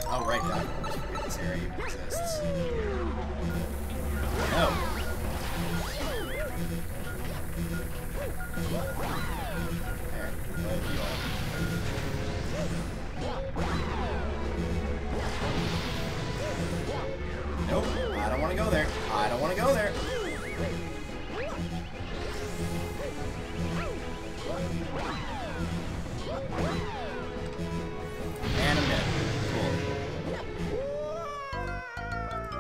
Oh, right, that. This area even exists. No. There. Love you all. Nope. I don't want to go there. I don't want to go there. And I'm dead. Cool.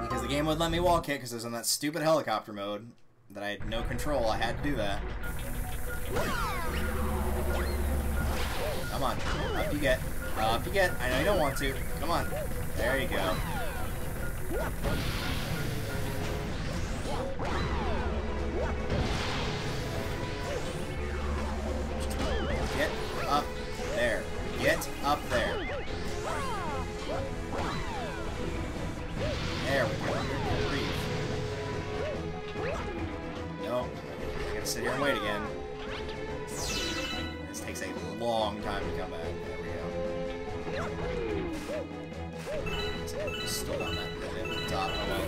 Because the game wouldn't let me wall kick because I was in that stupid helicopter mode that I had no control. I had to do that. Come on. Up you get. Up you get. I know you don't want to. Come on. There you go. Get up there. Get up there. There we go. Breathe. No. I gotta sit here and wait again. This takes a long time to come back. There we go. Still on that top. Oh well.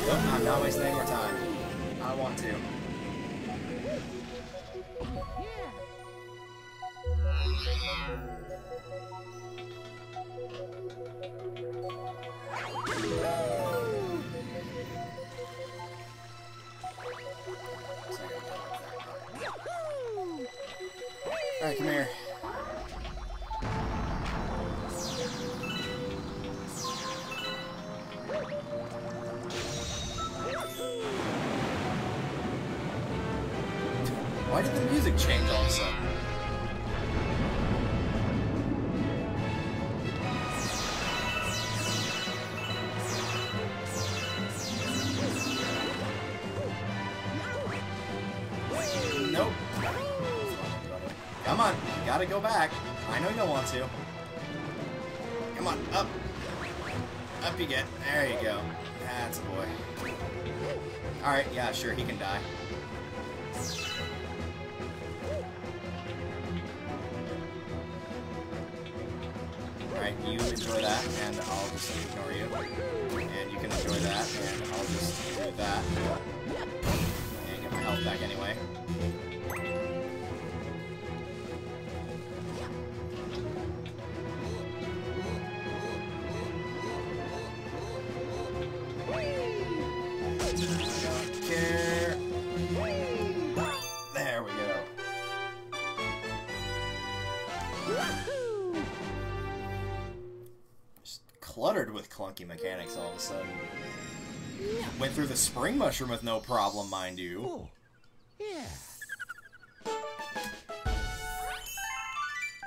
Nope, I'm not wasting any more time. I don't want to. Alright, come here. Why did the music change all of a sudden? Nope. Come on, you gotta go back. I know you don't want to. Come on, up. Up you get. There you go. That's a boy. Alright, yeah, sure, he can die. Alright, you enjoy that, and I'll just ignore you. And you can enjoy that, and I'll just do that. And get my health back anyway. Don't care. There we go. Just cluttered with clunky mechanics all of a sudden. Went through the spring mushroom with no problem, mind you. Oh, yeah.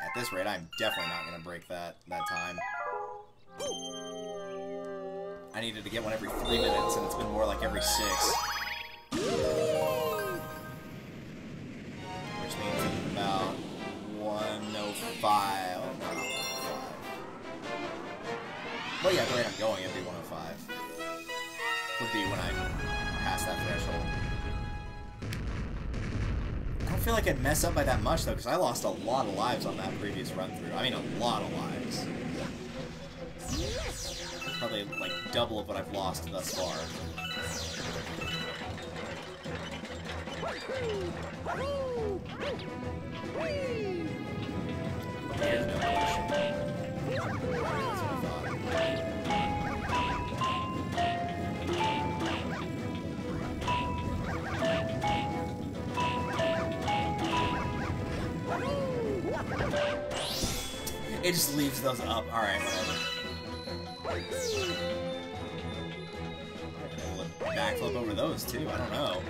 At this rate, I'm definitely not going to break that time. I needed to get one every 3 minutes, and it's been more like every 6. Which means in about 105. Oh, no, not 105. Well, yeah, the rate I'm going, it'd be 105. Would be when I pass that threshold. I don't feel like I'd mess up by that much, though, because I lost a lot of lives on that previous run-through. I mean, a lot of lives. Probably like double of what I've lost thus far. There's no motion. That's what I thought. It just leaves those up. Alright, whatever. Backflip over those too, I don't know.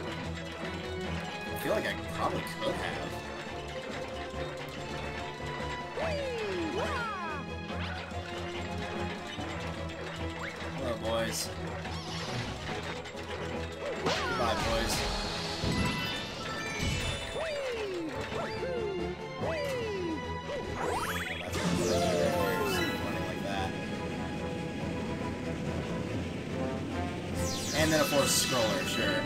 I feel like I probably could have. Hello, boys. Goodbye, boys. And then a force scroller, sure.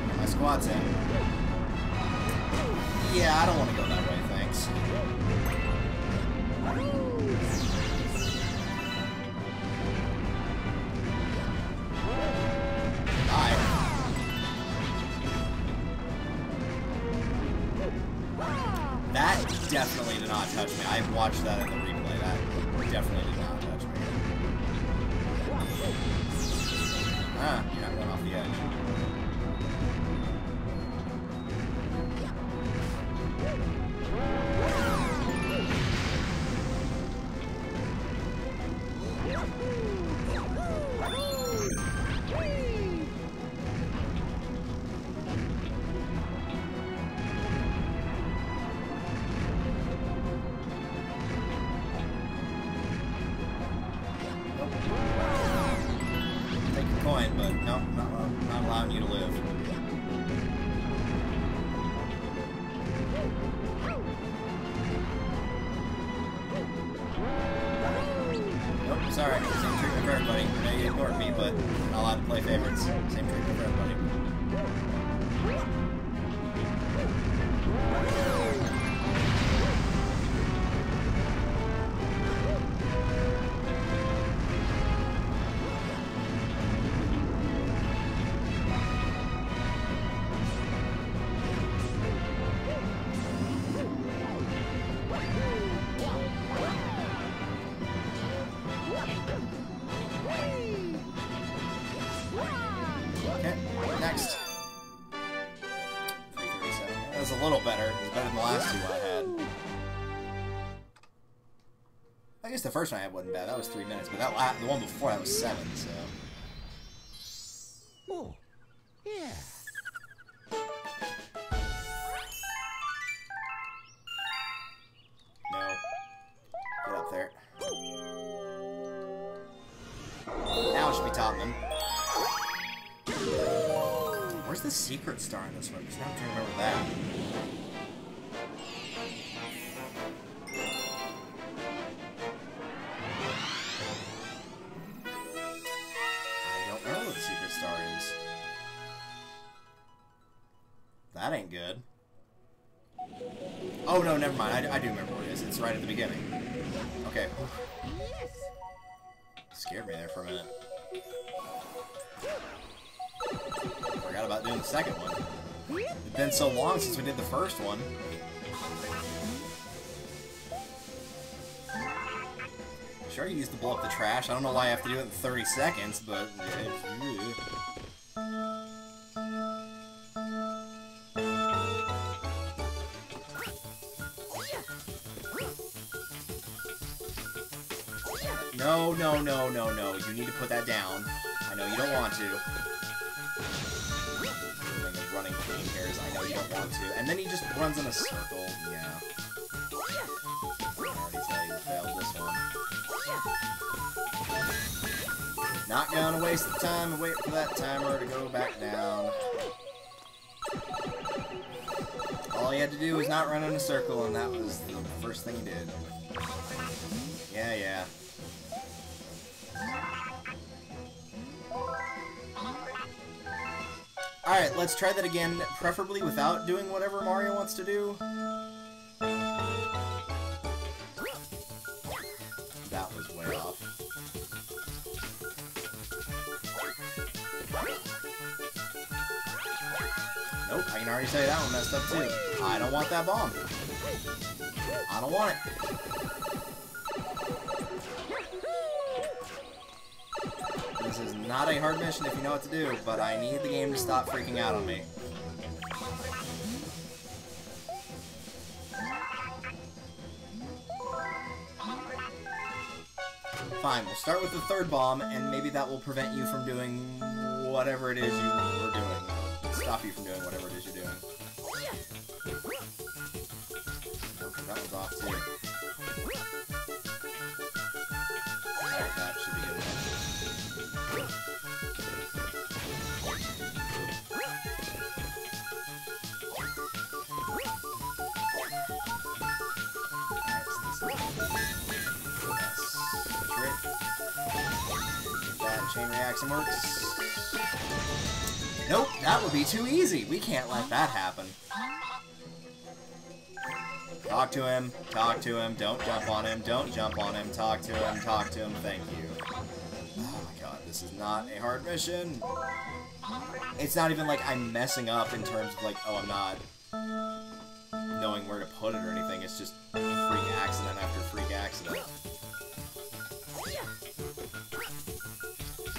Get my squats in. Yeah, I don't want to go that way, thanks. Die. That definitely did not touch me. I watched that in the replay. That definitely did not touch me. Ah, you're not going off the edge. Take your coin, but no, not allowing you to live. Nope, sorry. Same treatment for everybody. I know you ignored me, but not allowed to play favorites. Same treatment for everybody. Okay, next. 337. That was a little better. It was better than the last two I had. I guess the first one I had wasn't bad. That was 3 minutes, but that the one before that was 7. So. Oh, yeah. No. Get up there. Now it should be Tottenham. Where's the secret star in this one? Because now I'm trying to remember that. I don't know what the secret star is. That ain't good. Oh no, never mind. I do remember what it is. It's right at the beginning. Okay. Scared me there for a minute. Forgot about doing the second one. It's been so long since we did the first one. Sure, you used to blow up the trash. I don't know why I have to do it in 30 seconds, but... No, no, no, no, no. You need to put that down. I know you don't want to. Running cane hairs, I know you don't want to. And then he just runs in a circle. Yeah. I already tell you, failed this one. Not gonna waste the time and wait for that timer to go back down. All he had to do was not run in a circle, and that was the first thing he did. Yeah, yeah. Alright, let's try that again, preferably without doing whatever Mario wants to do. That was way off. Nope, I can already say that one messed up too. I don't want that bomb. I don't want it. This is not a hard mission if you know what to do, but I need the game to stop freaking out on me. Fine, we'll start with the third bomb, and maybe that will prevent you from doing whatever it is you were doing. Stop you from doing whatever it is you're doing. Okay, that one's off too. Alright, that should be good enough. That chain reaction works. Nope, that would be too easy. We can't let that happen. Talk to him, don't jump on him, don't jump on him, talk to him, thank you. Oh my god, this is not a hard mission. It's not even like I'm messing up in terms of like, oh, I'm not knowing where to put it or anything, it's just freak accident after freak accident.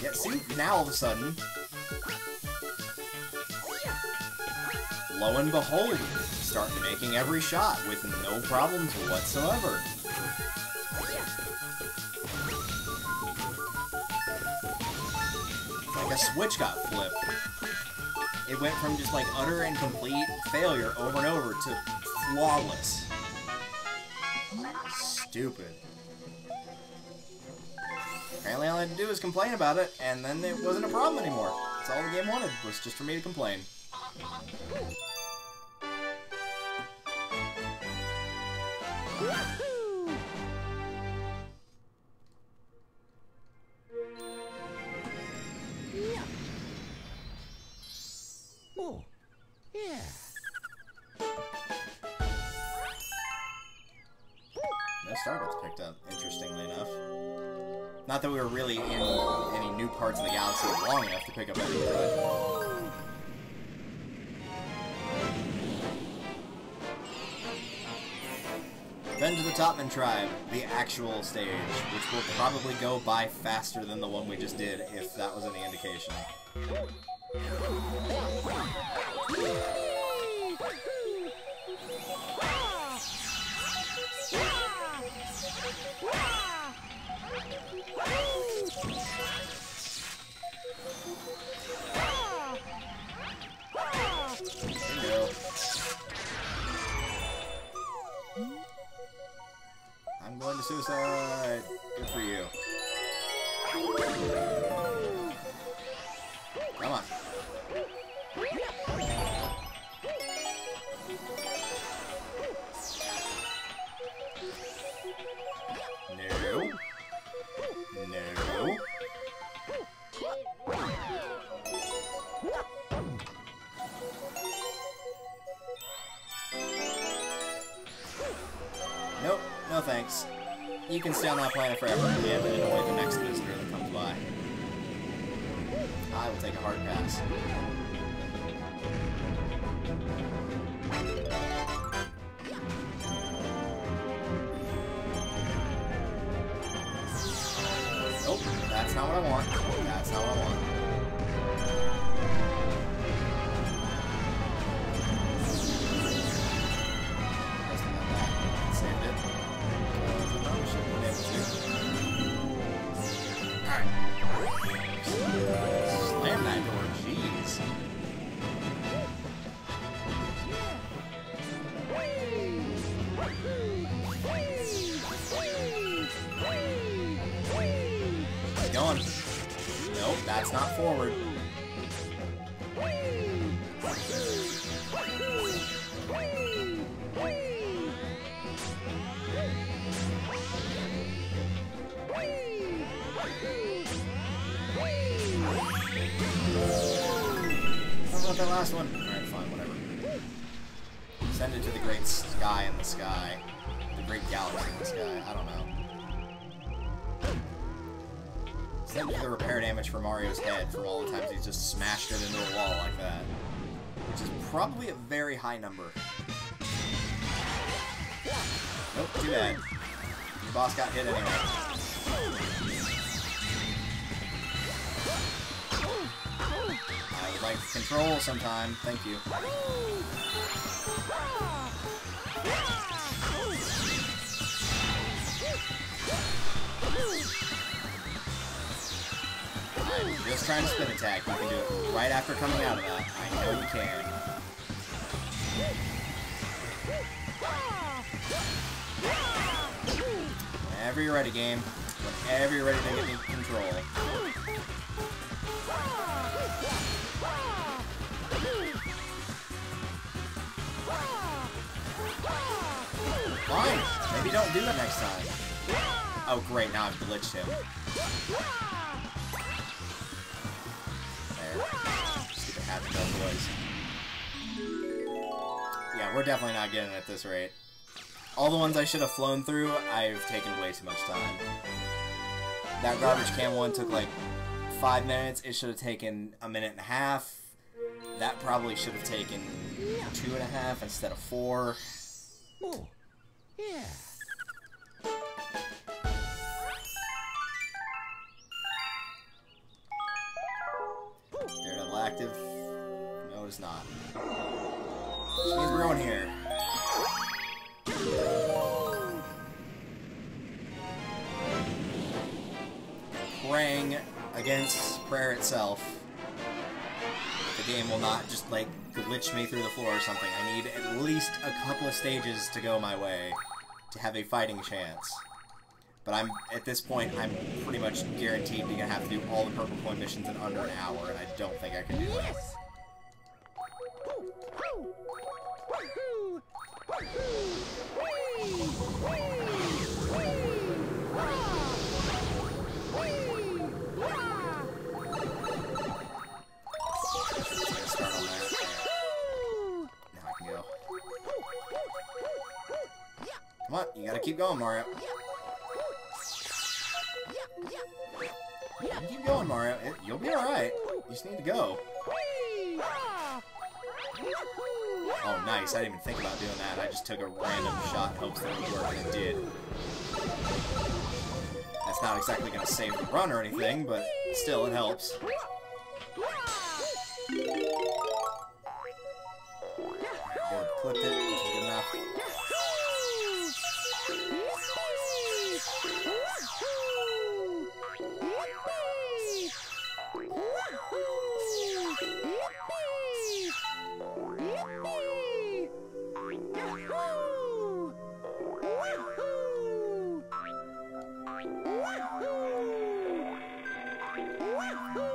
Yeah, see, now all of a sudden, lo and behold, start making every shot with no problems whatsoever. Like a switch got flipped. It went from just like utter and complete failure over and over to flawless. Stupid. Apparently all I had to do was complain about it, and then it wasn't a problem anymore. That's all the game wanted, was just for me to complain. Oh, yeah. No Stardust picked up, interestingly enough. Not that we were really in any new parts of the galaxy long enough to pick up any good. Revenge of the Topman Tribe, the actual stage, which will probably go by faster than the one we just did, if that was any indication. Bingo. I'm going to suicide. Good for you. Come on. No. No. Nope. No thanks. You can stay on that planet forever and annoy the next visitor that comes by. I will take a hard pass. Nope, that's not what I want. That's not what I want. Saved it. Alright. Slam that door, jeez. Keep going. Nope, that's not forward. What about that last one? Alright, fine, whatever. Send it to the great sky in the sky. The great galaxy in the sky. I don't know. Send it to the repair damage for Mario's head from all the times he's just smashed it into a wall like that. Which is probably a very high number. Nope, too bad. The boss got hit anyway. I would like control sometime. Thank you. I'm just trying to spin attack. You can do it right after coming out of that. I know you can. Whenever you're ready, game. Whenever you're ready to get in control. Fine. Maybe don't do that next time. Oh, great. Now I've glitched him. There. Stupid Happy Meal boys. Yeah, we're definitely not getting it at this rate. All the ones I should have flown through, I've taken way too much time. That garbage can one took like 5 minutes. It should have taken a minute and a half. That probably should have taken 2.5 instead of 4. Oh, yeah. Daredevil active. No, it's not. Which means we're going here. Praying against prayer itself. The game will not just, like, glitch me through the floor or something. I need at least a couple of stages to go my way to have a fighting chance. But at this point, I'm pretty much guaranteed to have to do all the purple coin missions in under an hour, and I don't think I can do that. Yes. Start on that. Now I can go. Come on, you gotta keep going, Mario. Keep going, Mario. You'll be alright. You just need to go. Oh, nice. I didn't even think about doing that. I just took a random shot in hopes that it would work, and it did. That's not exactly going to save the run or anything, but still, it helps. Good. Clipped it, which is good enough.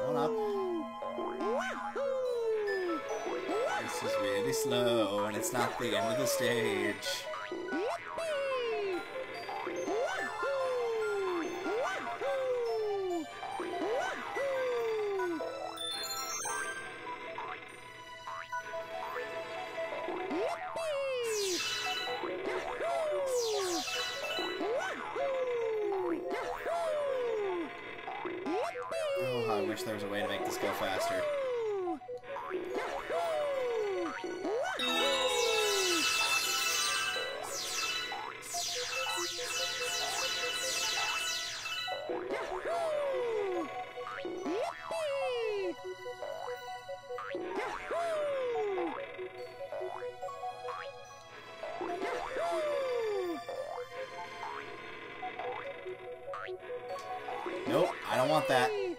One up. This is really slow, and it's not the end of the stage. Oh, I wish there was a way to make this go faster. Nope, I don't want that. He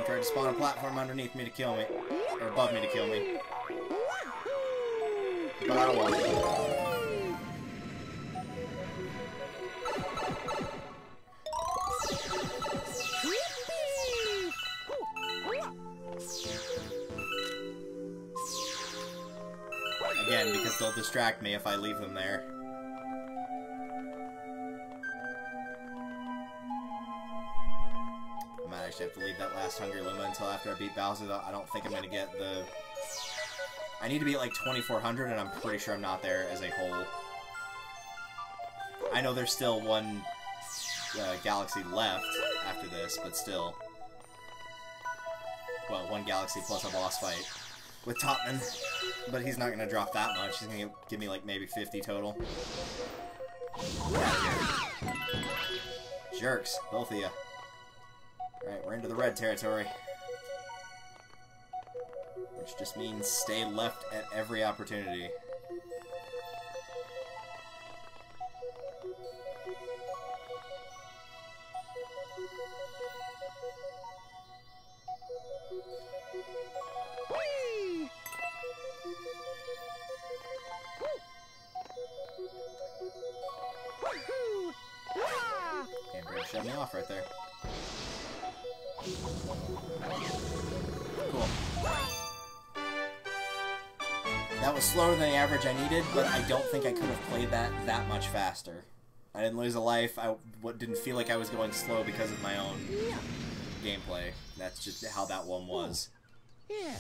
tried to spawn a platform underneath me to kill me. Or above me to kill me. But I don't want it. Again, because they'll distract me if I leave them there. I might actually have to leave that last Hungry Luma until after I beat Bowser, though. I don't think I'm going to get the... I need to be at like 2400, and I'm pretty sure I'm not there as a whole. I know there's still one galaxy left after this, but still. Well, one galaxy plus a boss fight with Topman. But he's not going to drop that much. He's going to give me like maybe 50 total. Jerks, both of you. Alright, we're into the red territory. Which just means stay left at every opportunity. Game Break shut me off right there. Cool. That was slower than the average I needed, but I don't think I could have played that much faster. I didn't lose a life. I didn't feel like I was going slow because of my own gameplay. That's just how that one was. Yeah.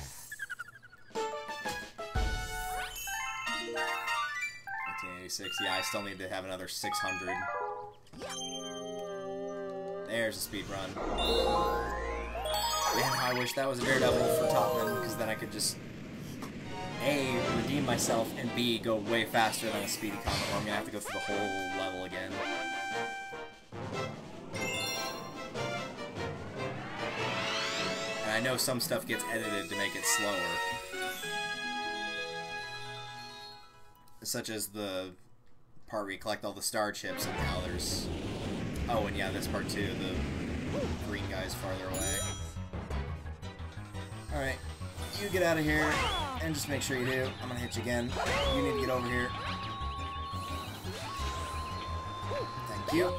1986. Yeah, I still need to have another 600. There's a speed run. Man, how I wish that was a Daredevil for Topman, because then I could just A, redeem myself, and B, go way faster than a Speedy Comet, or I'm gonna have to go through the whole level again. And I know some stuff gets edited to make it slower. Such as the part where you collect all the star chips, and now there's... Oh, and yeah, this part too, the green guy's farther away. Alright, you get out of here, and just make sure you do. I'm gonna hit you again. You need to get over here. Thank you.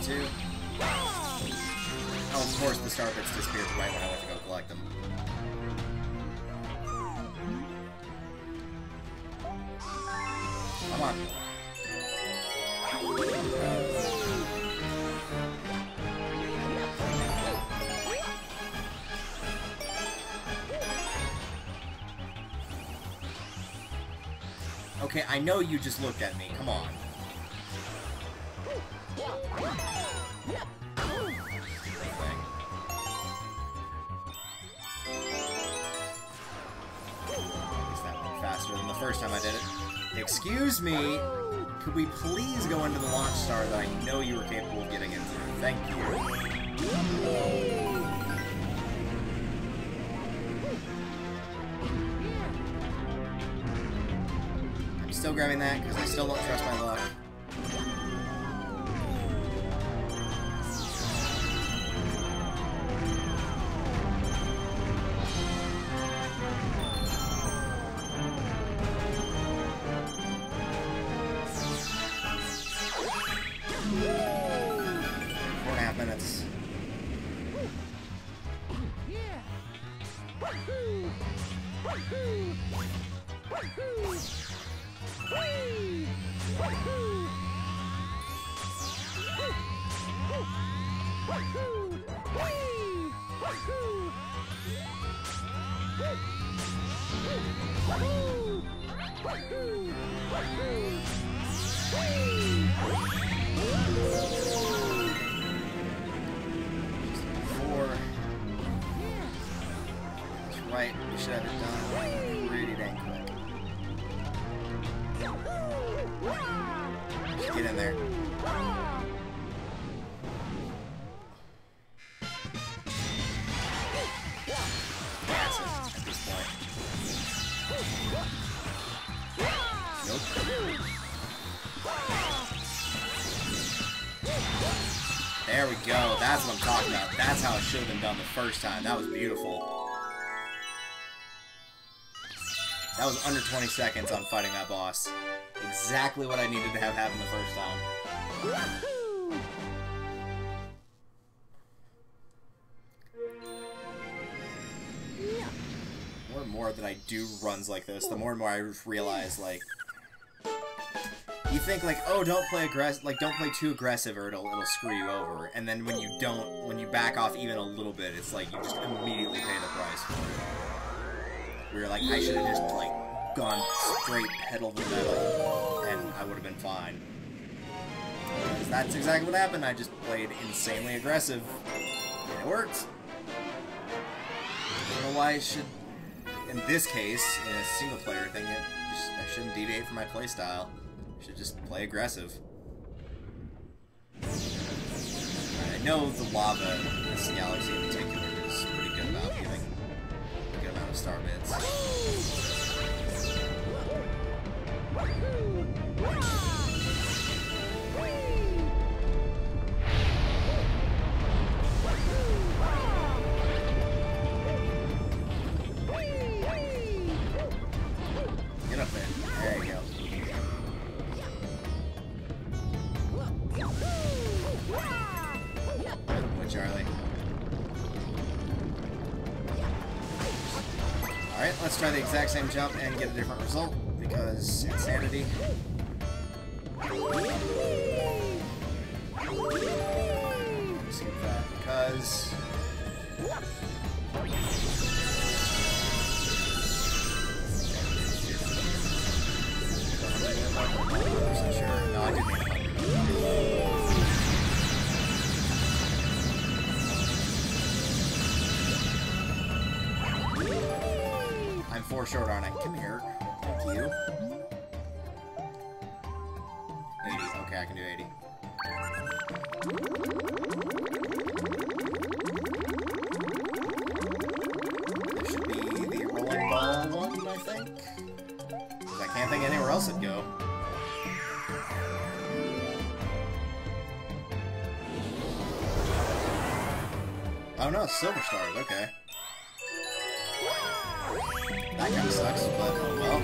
Two. Oh, of course, the star bits disappeared right when I went to go collect them. Come on. Okay, I know you just looked at me. Come on. Faster than the first time I did it. Excuse me, could we please go into the launch star that I know you were capable of getting into? Thank you. I'm still grabbing that because I still don't trust my luck. Minutes. Right, we should have it done pretty dang quick. Just get in there. That's it at this point. Nope. There we go. That's what I'm talking about. That's how it should have been done the first time. That was beautiful. That was under 20 seconds on fighting that boss. Exactly what I needed to have happen the first time. The more and more that I do runs like this, the more and more I realize, like... You think, like, oh, don't play don't play too aggressive or it'll screw you over. And then when you don't, when you back off even a little bit, it's like you just immediately pay the price for it. We were like, I should have just, like, gone straight pedal to metal, and I would have been fine. Because that's exactly what happened. I just played insanely aggressive, and it worked. I don't know why I should, in this case, in a single-player thing, I shouldn't deviate from my playstyle. I should just play aggressive. I know the lava in this galaxy in particular is pretty good about giving a good amount of star bits. Get up there. There you go. Good, Charlie. Alright, let's try the exact same jump and get a different result, because insanity. Skip that because... Sure. No, I didn't mean it. I'm 4 short, aren't I? Come here. Thank you. 80. Okay, I can do 80. This should be the rolling ball one, I think. Because I can't think anywhere else it'd go. Oh no, silver stars, okay. That kinda sucks, but oh well.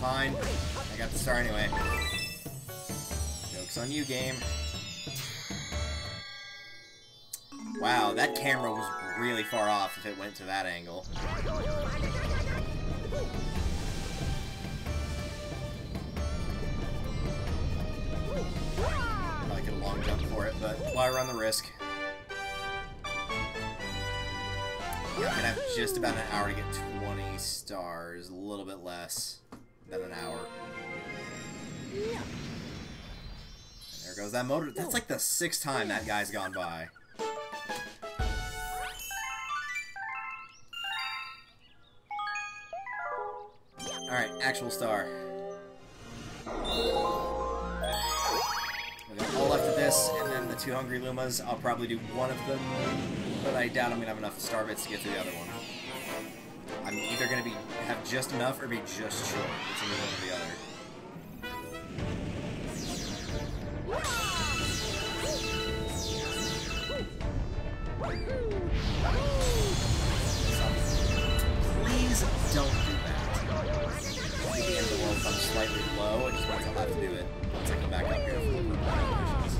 Fine. I got the star anyway. Joke's on you, game. Wow, that camera was really far off if it went to that angle. Probably could have long jumped for it, but why run the risk? Yeah, I'm gonna have just about an hour to get 20 stars, a little bit less than an hour. And there goes that motor. That's like the 6th time that guy's gone by. Alright, actual star. We got all left of this, and then the 2 Hungry Lumas. I'll probably do one of them, but I doubt I'm gonna have enough star bits to get to the other one. I'm either gonna have just enough or be just short. It's either one or the other. Please don't do that. At the end of the world, if I'm slightly low, it just means I'll have to do it once I come back up here for the missions.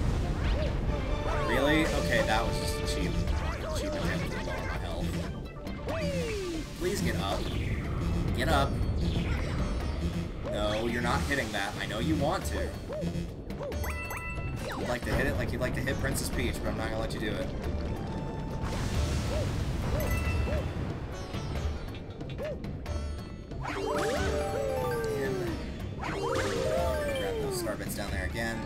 Really? Okay, that was just a cheap attempt to lower my health. Please get up. Get up. No, you're not hitting that. I know you want to. You'd like to hit it like you'd like to hit Princess Peach, but I'm not gonna let you do it. Grab those star bits down there again.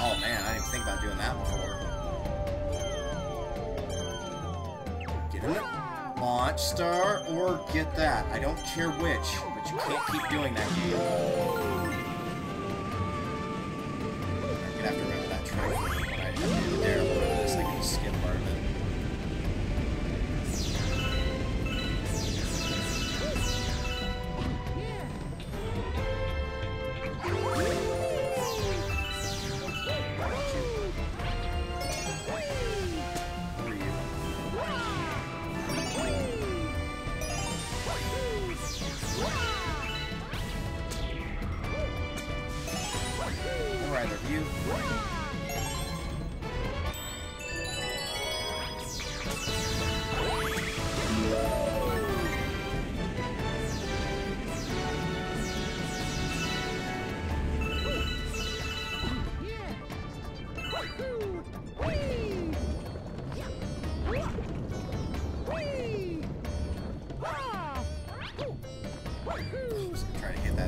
Oh man, I didn't even think about doing that before. Get in the launch star or get that. I don't care which, but you can't keep doing that game. I'm gonna have to remember that trick when I do the Daredevil over this. I can just skip part of it. Either of you.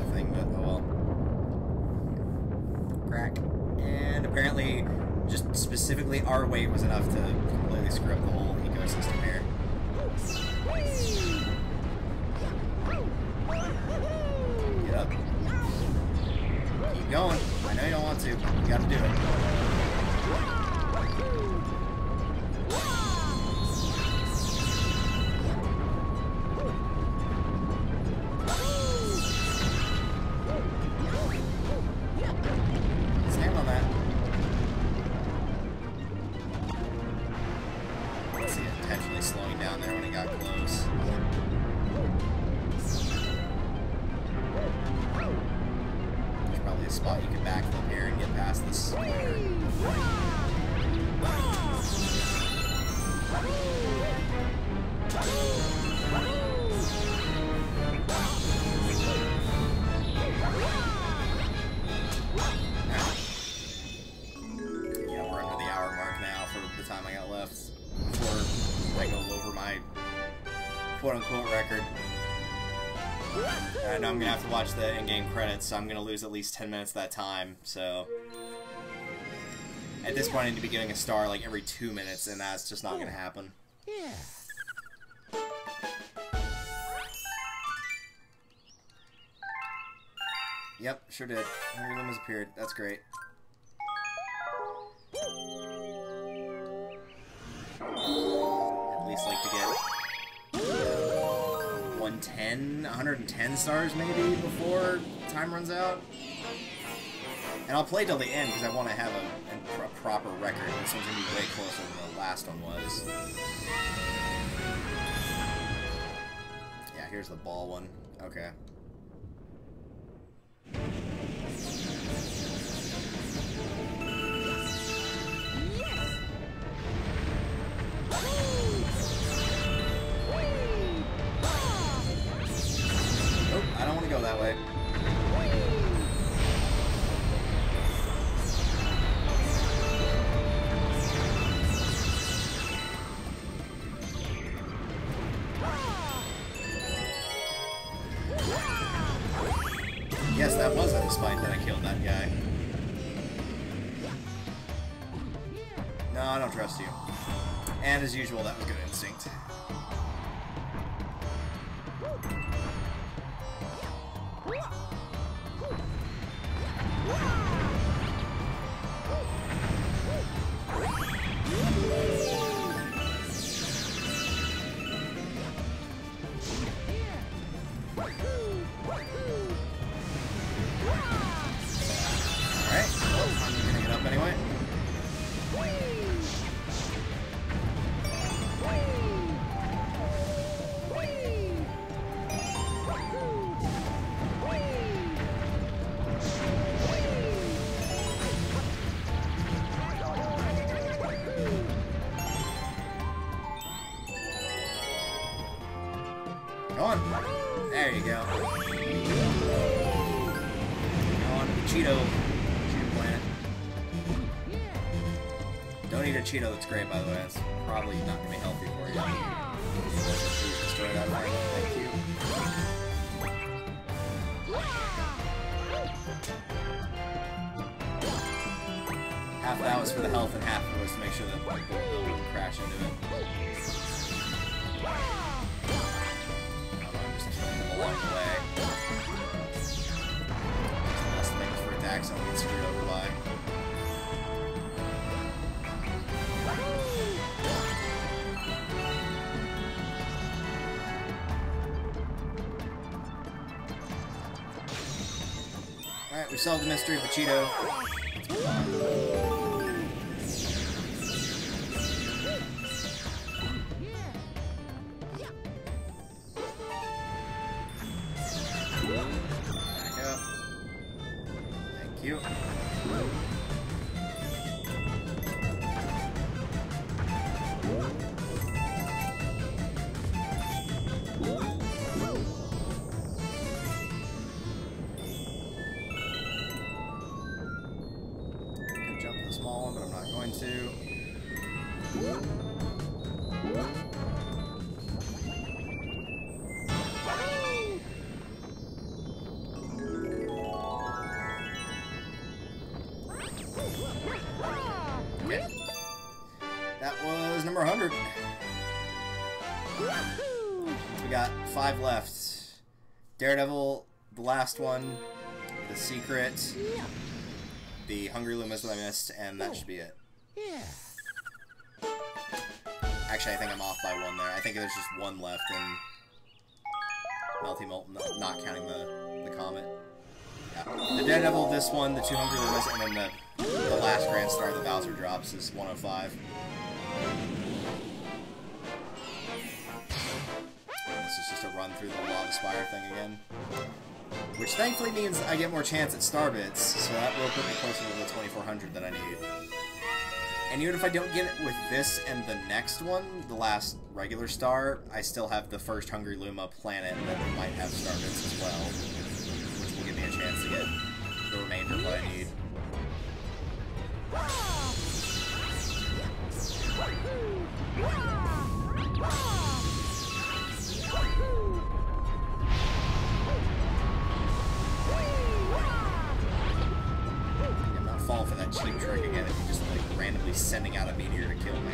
that thing, but oh well. Crack. And apparently, just specifically our weight was enough to completely screw up the whole ecosystem here. Get up. Keep going. I know you don't want to. You gotta do it. Stand on that. See it intentionally slowing down there when it got close. There's probably a spot you can backflip here and get past this splitter. Yeah, we're under the hour mark now for the time I got left before I go over my quote-unquote record. I know I'm going to have to watch the in-game credits, so I'm going to lose at least 10 minutes of that time, so... At this point, I need to be getting a star like every 2 minutes, and that's just not going to happen. Yeah. Yep, sure did. Hungry Limb has appeared. That's great. At least like to get 110 stars maybe before time runs out. And I'll play till the end because I want to have a proper record. This one's going to be way closer than the last one was. Yeah, here's the ball one. Okay. Nope, I don't want to go that way. Yes, that was a spite that I killed that guy. No, I don't trust you. And as usual, that was good instinct. Alright, well, I'm gonna get up anyway. Go on. There you go. Go on to the Cheeto planet. Don't eat a Cheeto that's great, by the way. That's probably not going to be healthy for you. Please destroy that right. Thank you. Half of that was for the health and half of it was to make sure that the bull wouldn't crash into it. Along the way. Less things for attacks I'll get screwed over by. Alright, we solved the mystery of the Cheeto. Let's move on. Back up. Thank you. We got 5 left. Daredevil, the last one, the secret, the Hungry Lumas that I missed, and that should be it. Yeah. Actually, I think I'm off by 1 there. I think there's just 1 left in Melty Molten, not counting the Comet. Yeah. The Daredevil, this one, the 2 Hungry Lumas, and then the last Grand Star that Bowser drops is 105. This is just a run through the Lava Spire thing again. Which thankfully means I get more chance at Star Bits, so that will put me closer to the 2400 that I need. And even if I don't get it with this and the next one, the last regular star, I still have the first Hungry Luma planet that might have Star Bits as well, which will give me a chance to get the remainder of what I need. I'm not falling for that cheap trick again if you just like randomly sending out a meteor to kill me.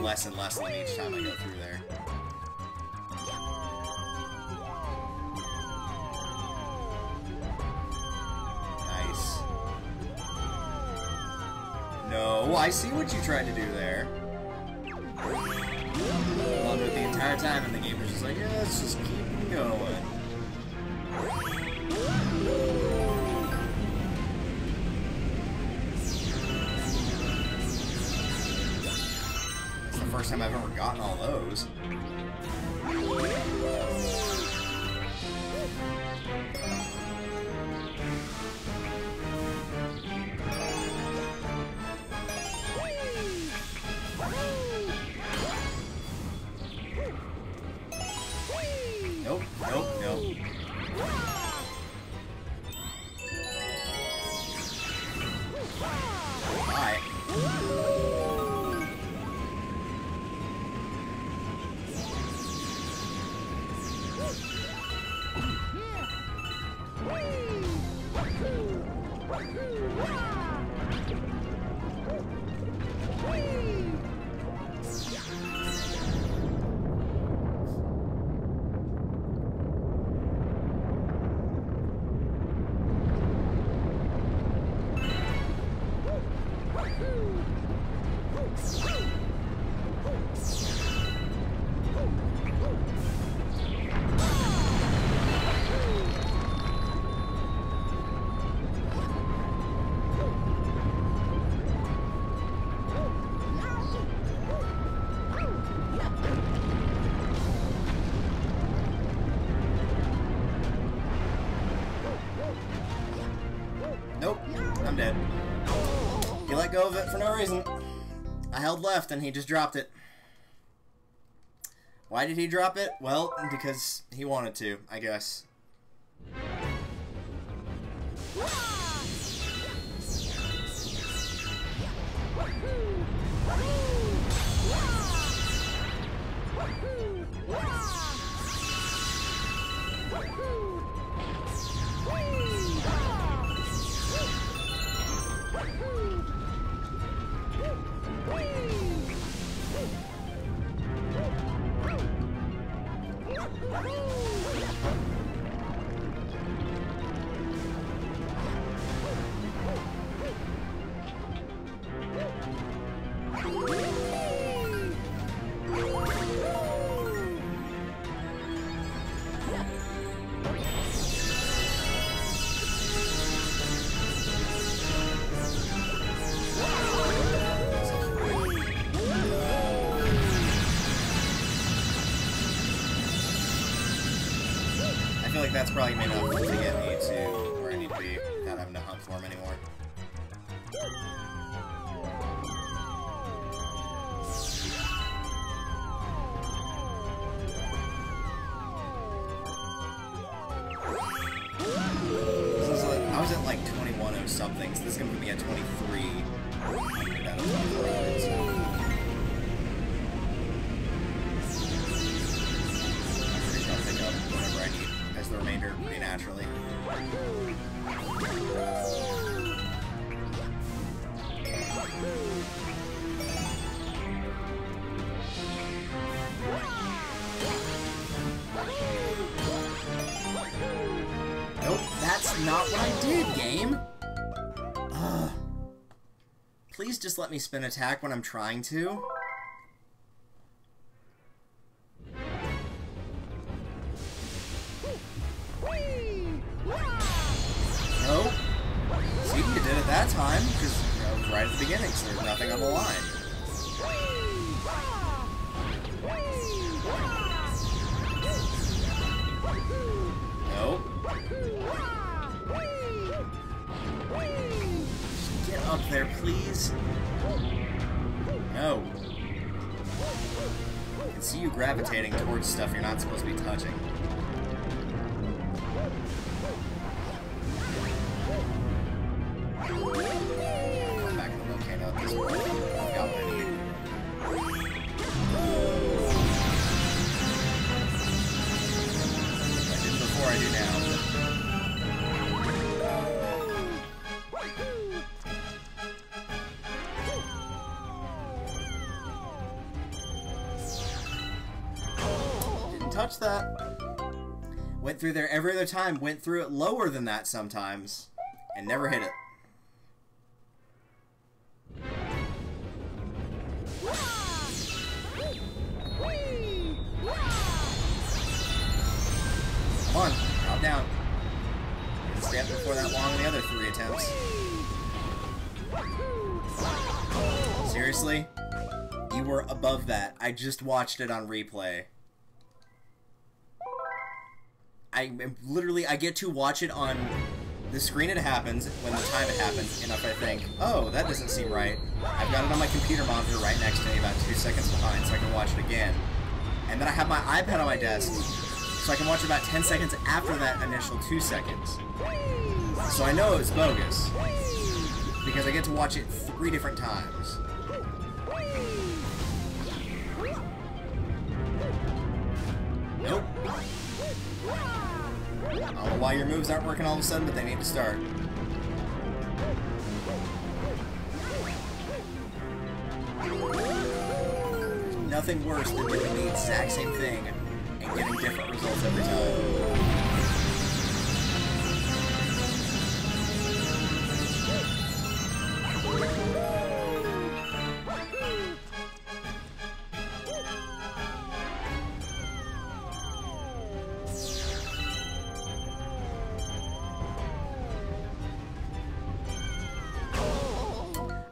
Less and less than each time I go through there. Nice. No, I see what you tried to do there. Loved it the entire time, and the game was just like, yeah, let's just keep going. First time I've ever gotten all those. Nope, nope, nope. Bye. Nope, I'm dead. He let go of it for no reason. I held left and he just dropped it. Why did he drop it? Well, because he wanted to, I guess. I feel like that's probably enough to get me to where I need to be without having to hunt platform anymore. I was at like 21 or something, so this is going to put me at 23. Down to 23, so. I'll pick up whatever I need as the remainder pretty naturally. Nope, that's not what I did, game! Ugh. Please just let me spin attack when I'm trying to. Nope. See, you did it that time, because it was right at the beginning, so there's nothing on the line. Nope. Just get up there, please. No. I can see you gravitating towards stuff you're not supposed to be touching. Come back to the volcano at this point. I've got what I need. I did before, I do now. Didn't touch that. Went through there every other time, went through it lower than that sometimes, and never hit it. Come on, drop down. Didn't stay up before that long in the other 3 attempts. Seriously? You were above that. I just watched it on replay. I get to watch it on the screen it happens, when the time it happens, and if I think, oh, that doesn't seem right, I've got it on my computer monitor right next to me, about 2 seconds behind, so I can watch it again. And then I have my iPad on my desk, so I can watch it about 10 seconds after that initial 2 seconds. So I know it's bogus, because I get to watch it 3 different times. Nope. I don't know why your moves aren't working all of a sudden, but they need to start. There's nothing worse than doing the exact same thing and getting different results every time.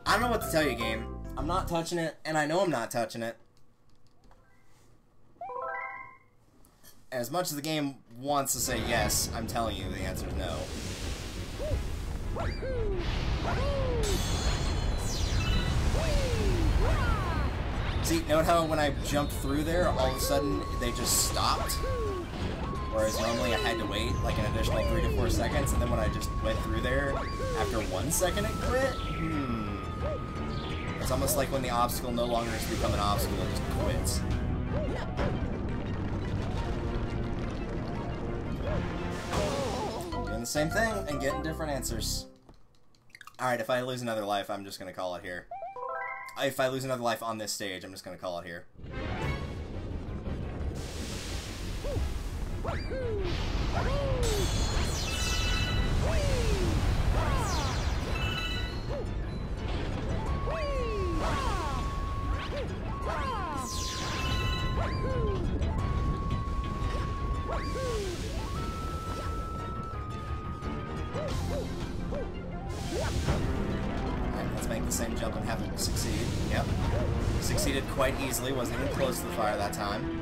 I don't know what to tell you, game. I'm not touching it, and I know I'm not touching it. As much as the game wants to say yes, I'm telling you the answer is no. See, note how when I jumped through there, all of a sudden they just stopped? Whereas normally I had to wait like an additional 3 to 4 seconds, and then when I just went through there, after 1 second it quit? It's almost like when the obstacle no longer has become an obstacle, it just quits. Doing the same thing and getting different answers. Alright, if I lose another life, I'm just gonna call it here. If I lose another life on this stage, I'm just gonna call it here. Alright, let's make the same jump and have it succeed. Yep. Succeeded quite easily, wasn't even close to the fire that time.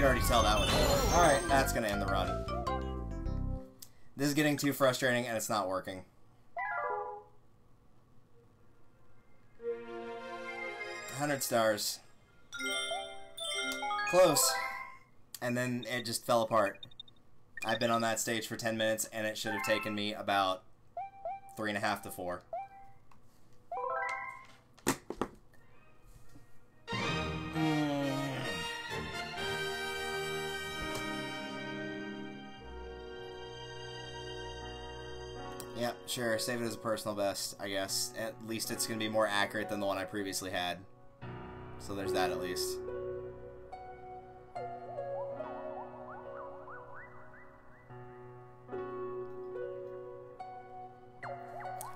could already tell that was over. Alright, that's gonna end the run. This is getting too frustrating, and it's not working. $100 stars. Close. And then it just fell apart. I've been on that stage for 10 minutes, and it should have taken me about 3.5 to 4. Yep, sure, save it as a personal best, I guess. At least it's going to be more accurate than the one I previously had. So there's that at least.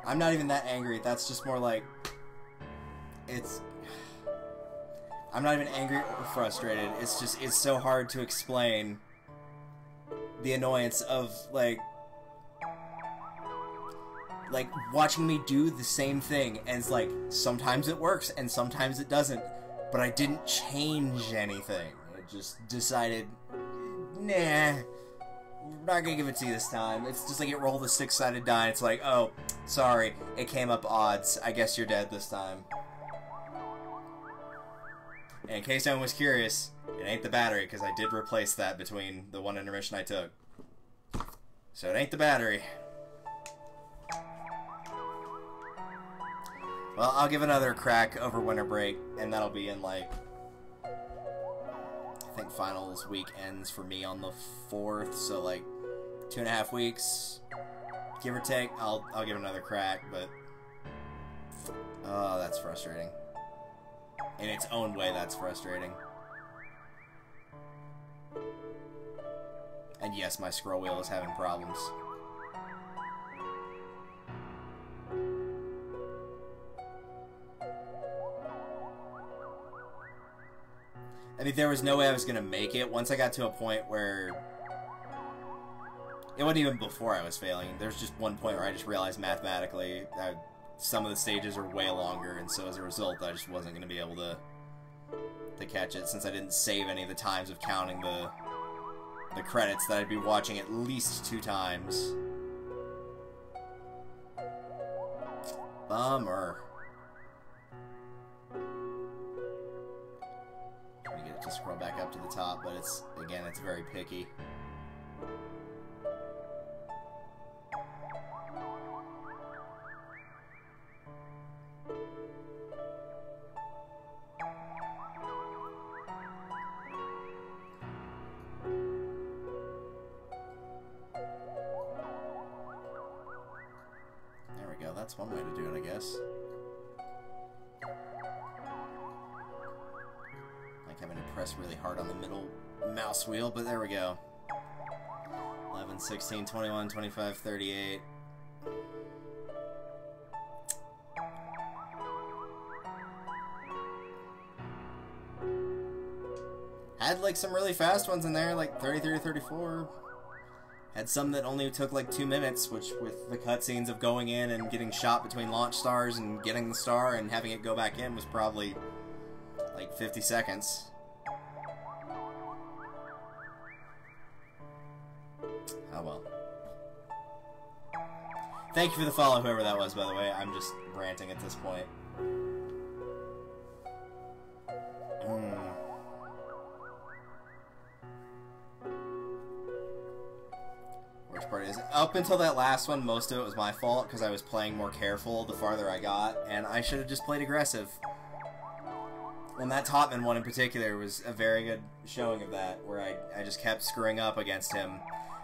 I'm not even that angry, that's just more like... I'm not even angry or frustrated, it's just, it's so hard to explain the annoyance of, like watching me do the same thing, and it's like, sometimes it works, and sometimes it doesn't, but I didn't change anything. I just decided, nah, we're not gonna give it to you this time. It's just like it rolled a 6-sided die, and it's like, oh, sorry, it came up odds, I guess you're dead this time. And in case anyone was curious, it ain't the battery, because I did replace that between the one intermission I took. So it ain't the battery. Well, I'll give another crack over winter break, and that'll be in, like, I think finals week ends for me on the 4th, so, like, 2.5 weeks, give or take. I'll give another crack, but, oh, that's frustrating. In its own way, that's frustrating. And yes, my scroll wheel is having problems. I mean, there was no way I was going to make it. Once I got to a point where... It wasn't even before I was failing. There's just one point where I just realized mathematically some of the stages are way longer, and so as a result, I just wasn't going to be able to catch it, since I didn't save any of the times of counting the credits that I'd be watching at least 2 times. Bummer. Trying to get it to scroll back up to the top, but it's, again, it's very picky. That's one way to do it, I guess. Like having to press really hard on the middle mouse wheel, but there we go. 11, 16, 21, 25, 38. Had like some really fast ones in there, like 33 or 34. Had some that only took like 2 minutes, which with the cutscenes of going in and getting shot between launch stars and getting the star and having it go back in was probably like 50 seconds. Oh well. Thank you for the follow, whoever that was, by the way. I'm just ranting at this point. Worst part is, up until that last one, most of it was my fault, because I was playing more careful the farther I got, and I should have just played aggressive. And that Topman one in particular was a very good showing of that, where I just kept screwing up against him.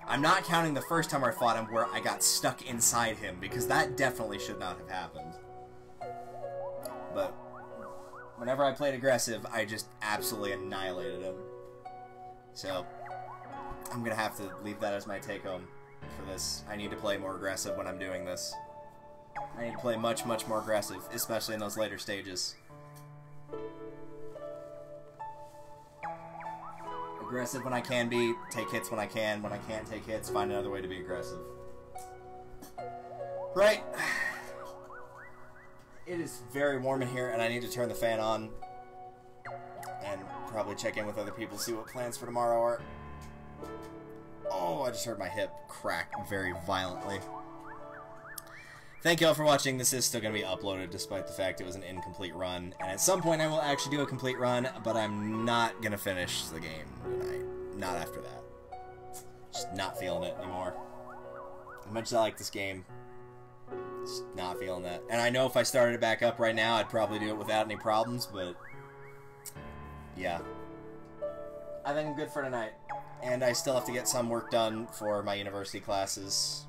I'm not counting the first time I fought him where I got stuck inside him, because that definitely should not have happened. But whenever I played aggressive, I just absolutely annihilated him. So I'm gonna have to leave that as my take-home for this. I need to play more aggressive when I'm doing this. I need to play much, much more aggressive, especially in those later stages. Aggressive when I can be, take hits when I can. When I can't take hits, find another way to be aggressive. Right. It is very warm in here, and I need to turn the fan on. And probably check in with other people, see what plans for tomorrow are. Oh, I just heard my hip crack very violently. Thank you all for watching. This is still going to be uploaded despite the fact it was an incomplete run. And at some point I will actually do a complete run, but I'm not going to finish the game tonight. Not after that. Just not feeling it anymore. As much as I like this game, just not feeling that. And I know if I started it back up right now, I'd probably do it without any problems, but yeah. I think I'm good for tonight. And I still have to get some work done for my university classes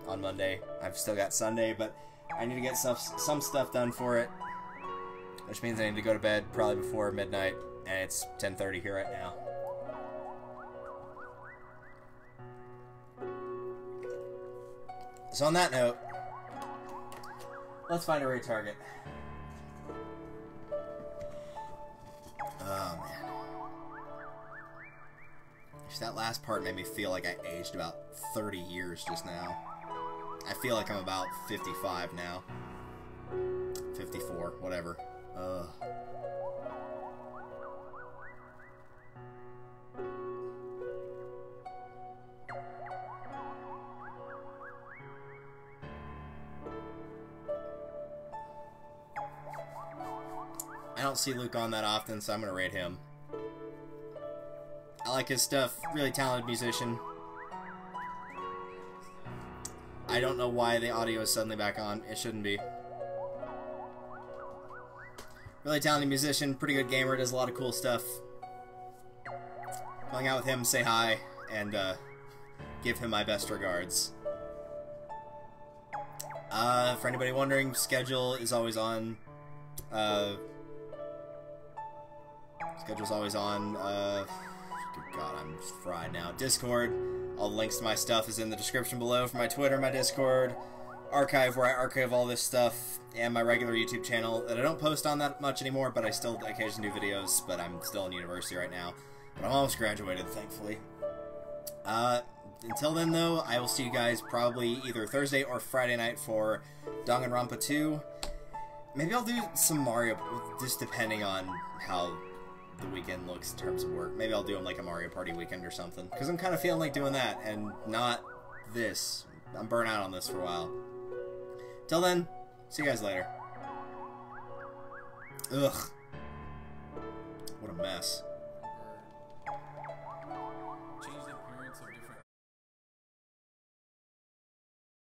on Monday. I've still got Sunday, but I need to get some stuff done for it, which means I need to go to bed probably before midnight, and it's 10:30 here right now. So on that note, let's find a raid target. Oh man. That last part made me feel like I aged about 30 years just now. I feel like I'm about 55 now. 54, whatever. Ugh. I don't see Luke on that often, so I'm gonna raid him. I like his stuff. Really talented musician. I don't know why the audio is suddenly back on. It shouldn't be. Really talented musician. Pretty good gamer. Does a lot of cool stuff. Hang out with him, say hi, and give him my best regards. For anybody wondering, schedule is always on. Schedule's always on. Good God, I'm fried now. Discord. All the links to my stuff is in the description below for my Twitter, my Discord, archive where I archive all this stuff, and my regular YouTube channel that I don't post on that much anymore, but I still occasionally do videos, but I'm still in university right now. But I'm almost graduated, thankfully. Until then, though, I will see you guys probably either Thursday or Friday night for Danganronpa 2. Maybe I'll do some Mario, just depending on how the weekend looks in terms of work. Maybe I'll do like a Mario Party weekend or something, because I'm kind of feeling like doing that and not this. I'm burnt out on this for a while. Till then, see you guys later. Ugh, what a mess.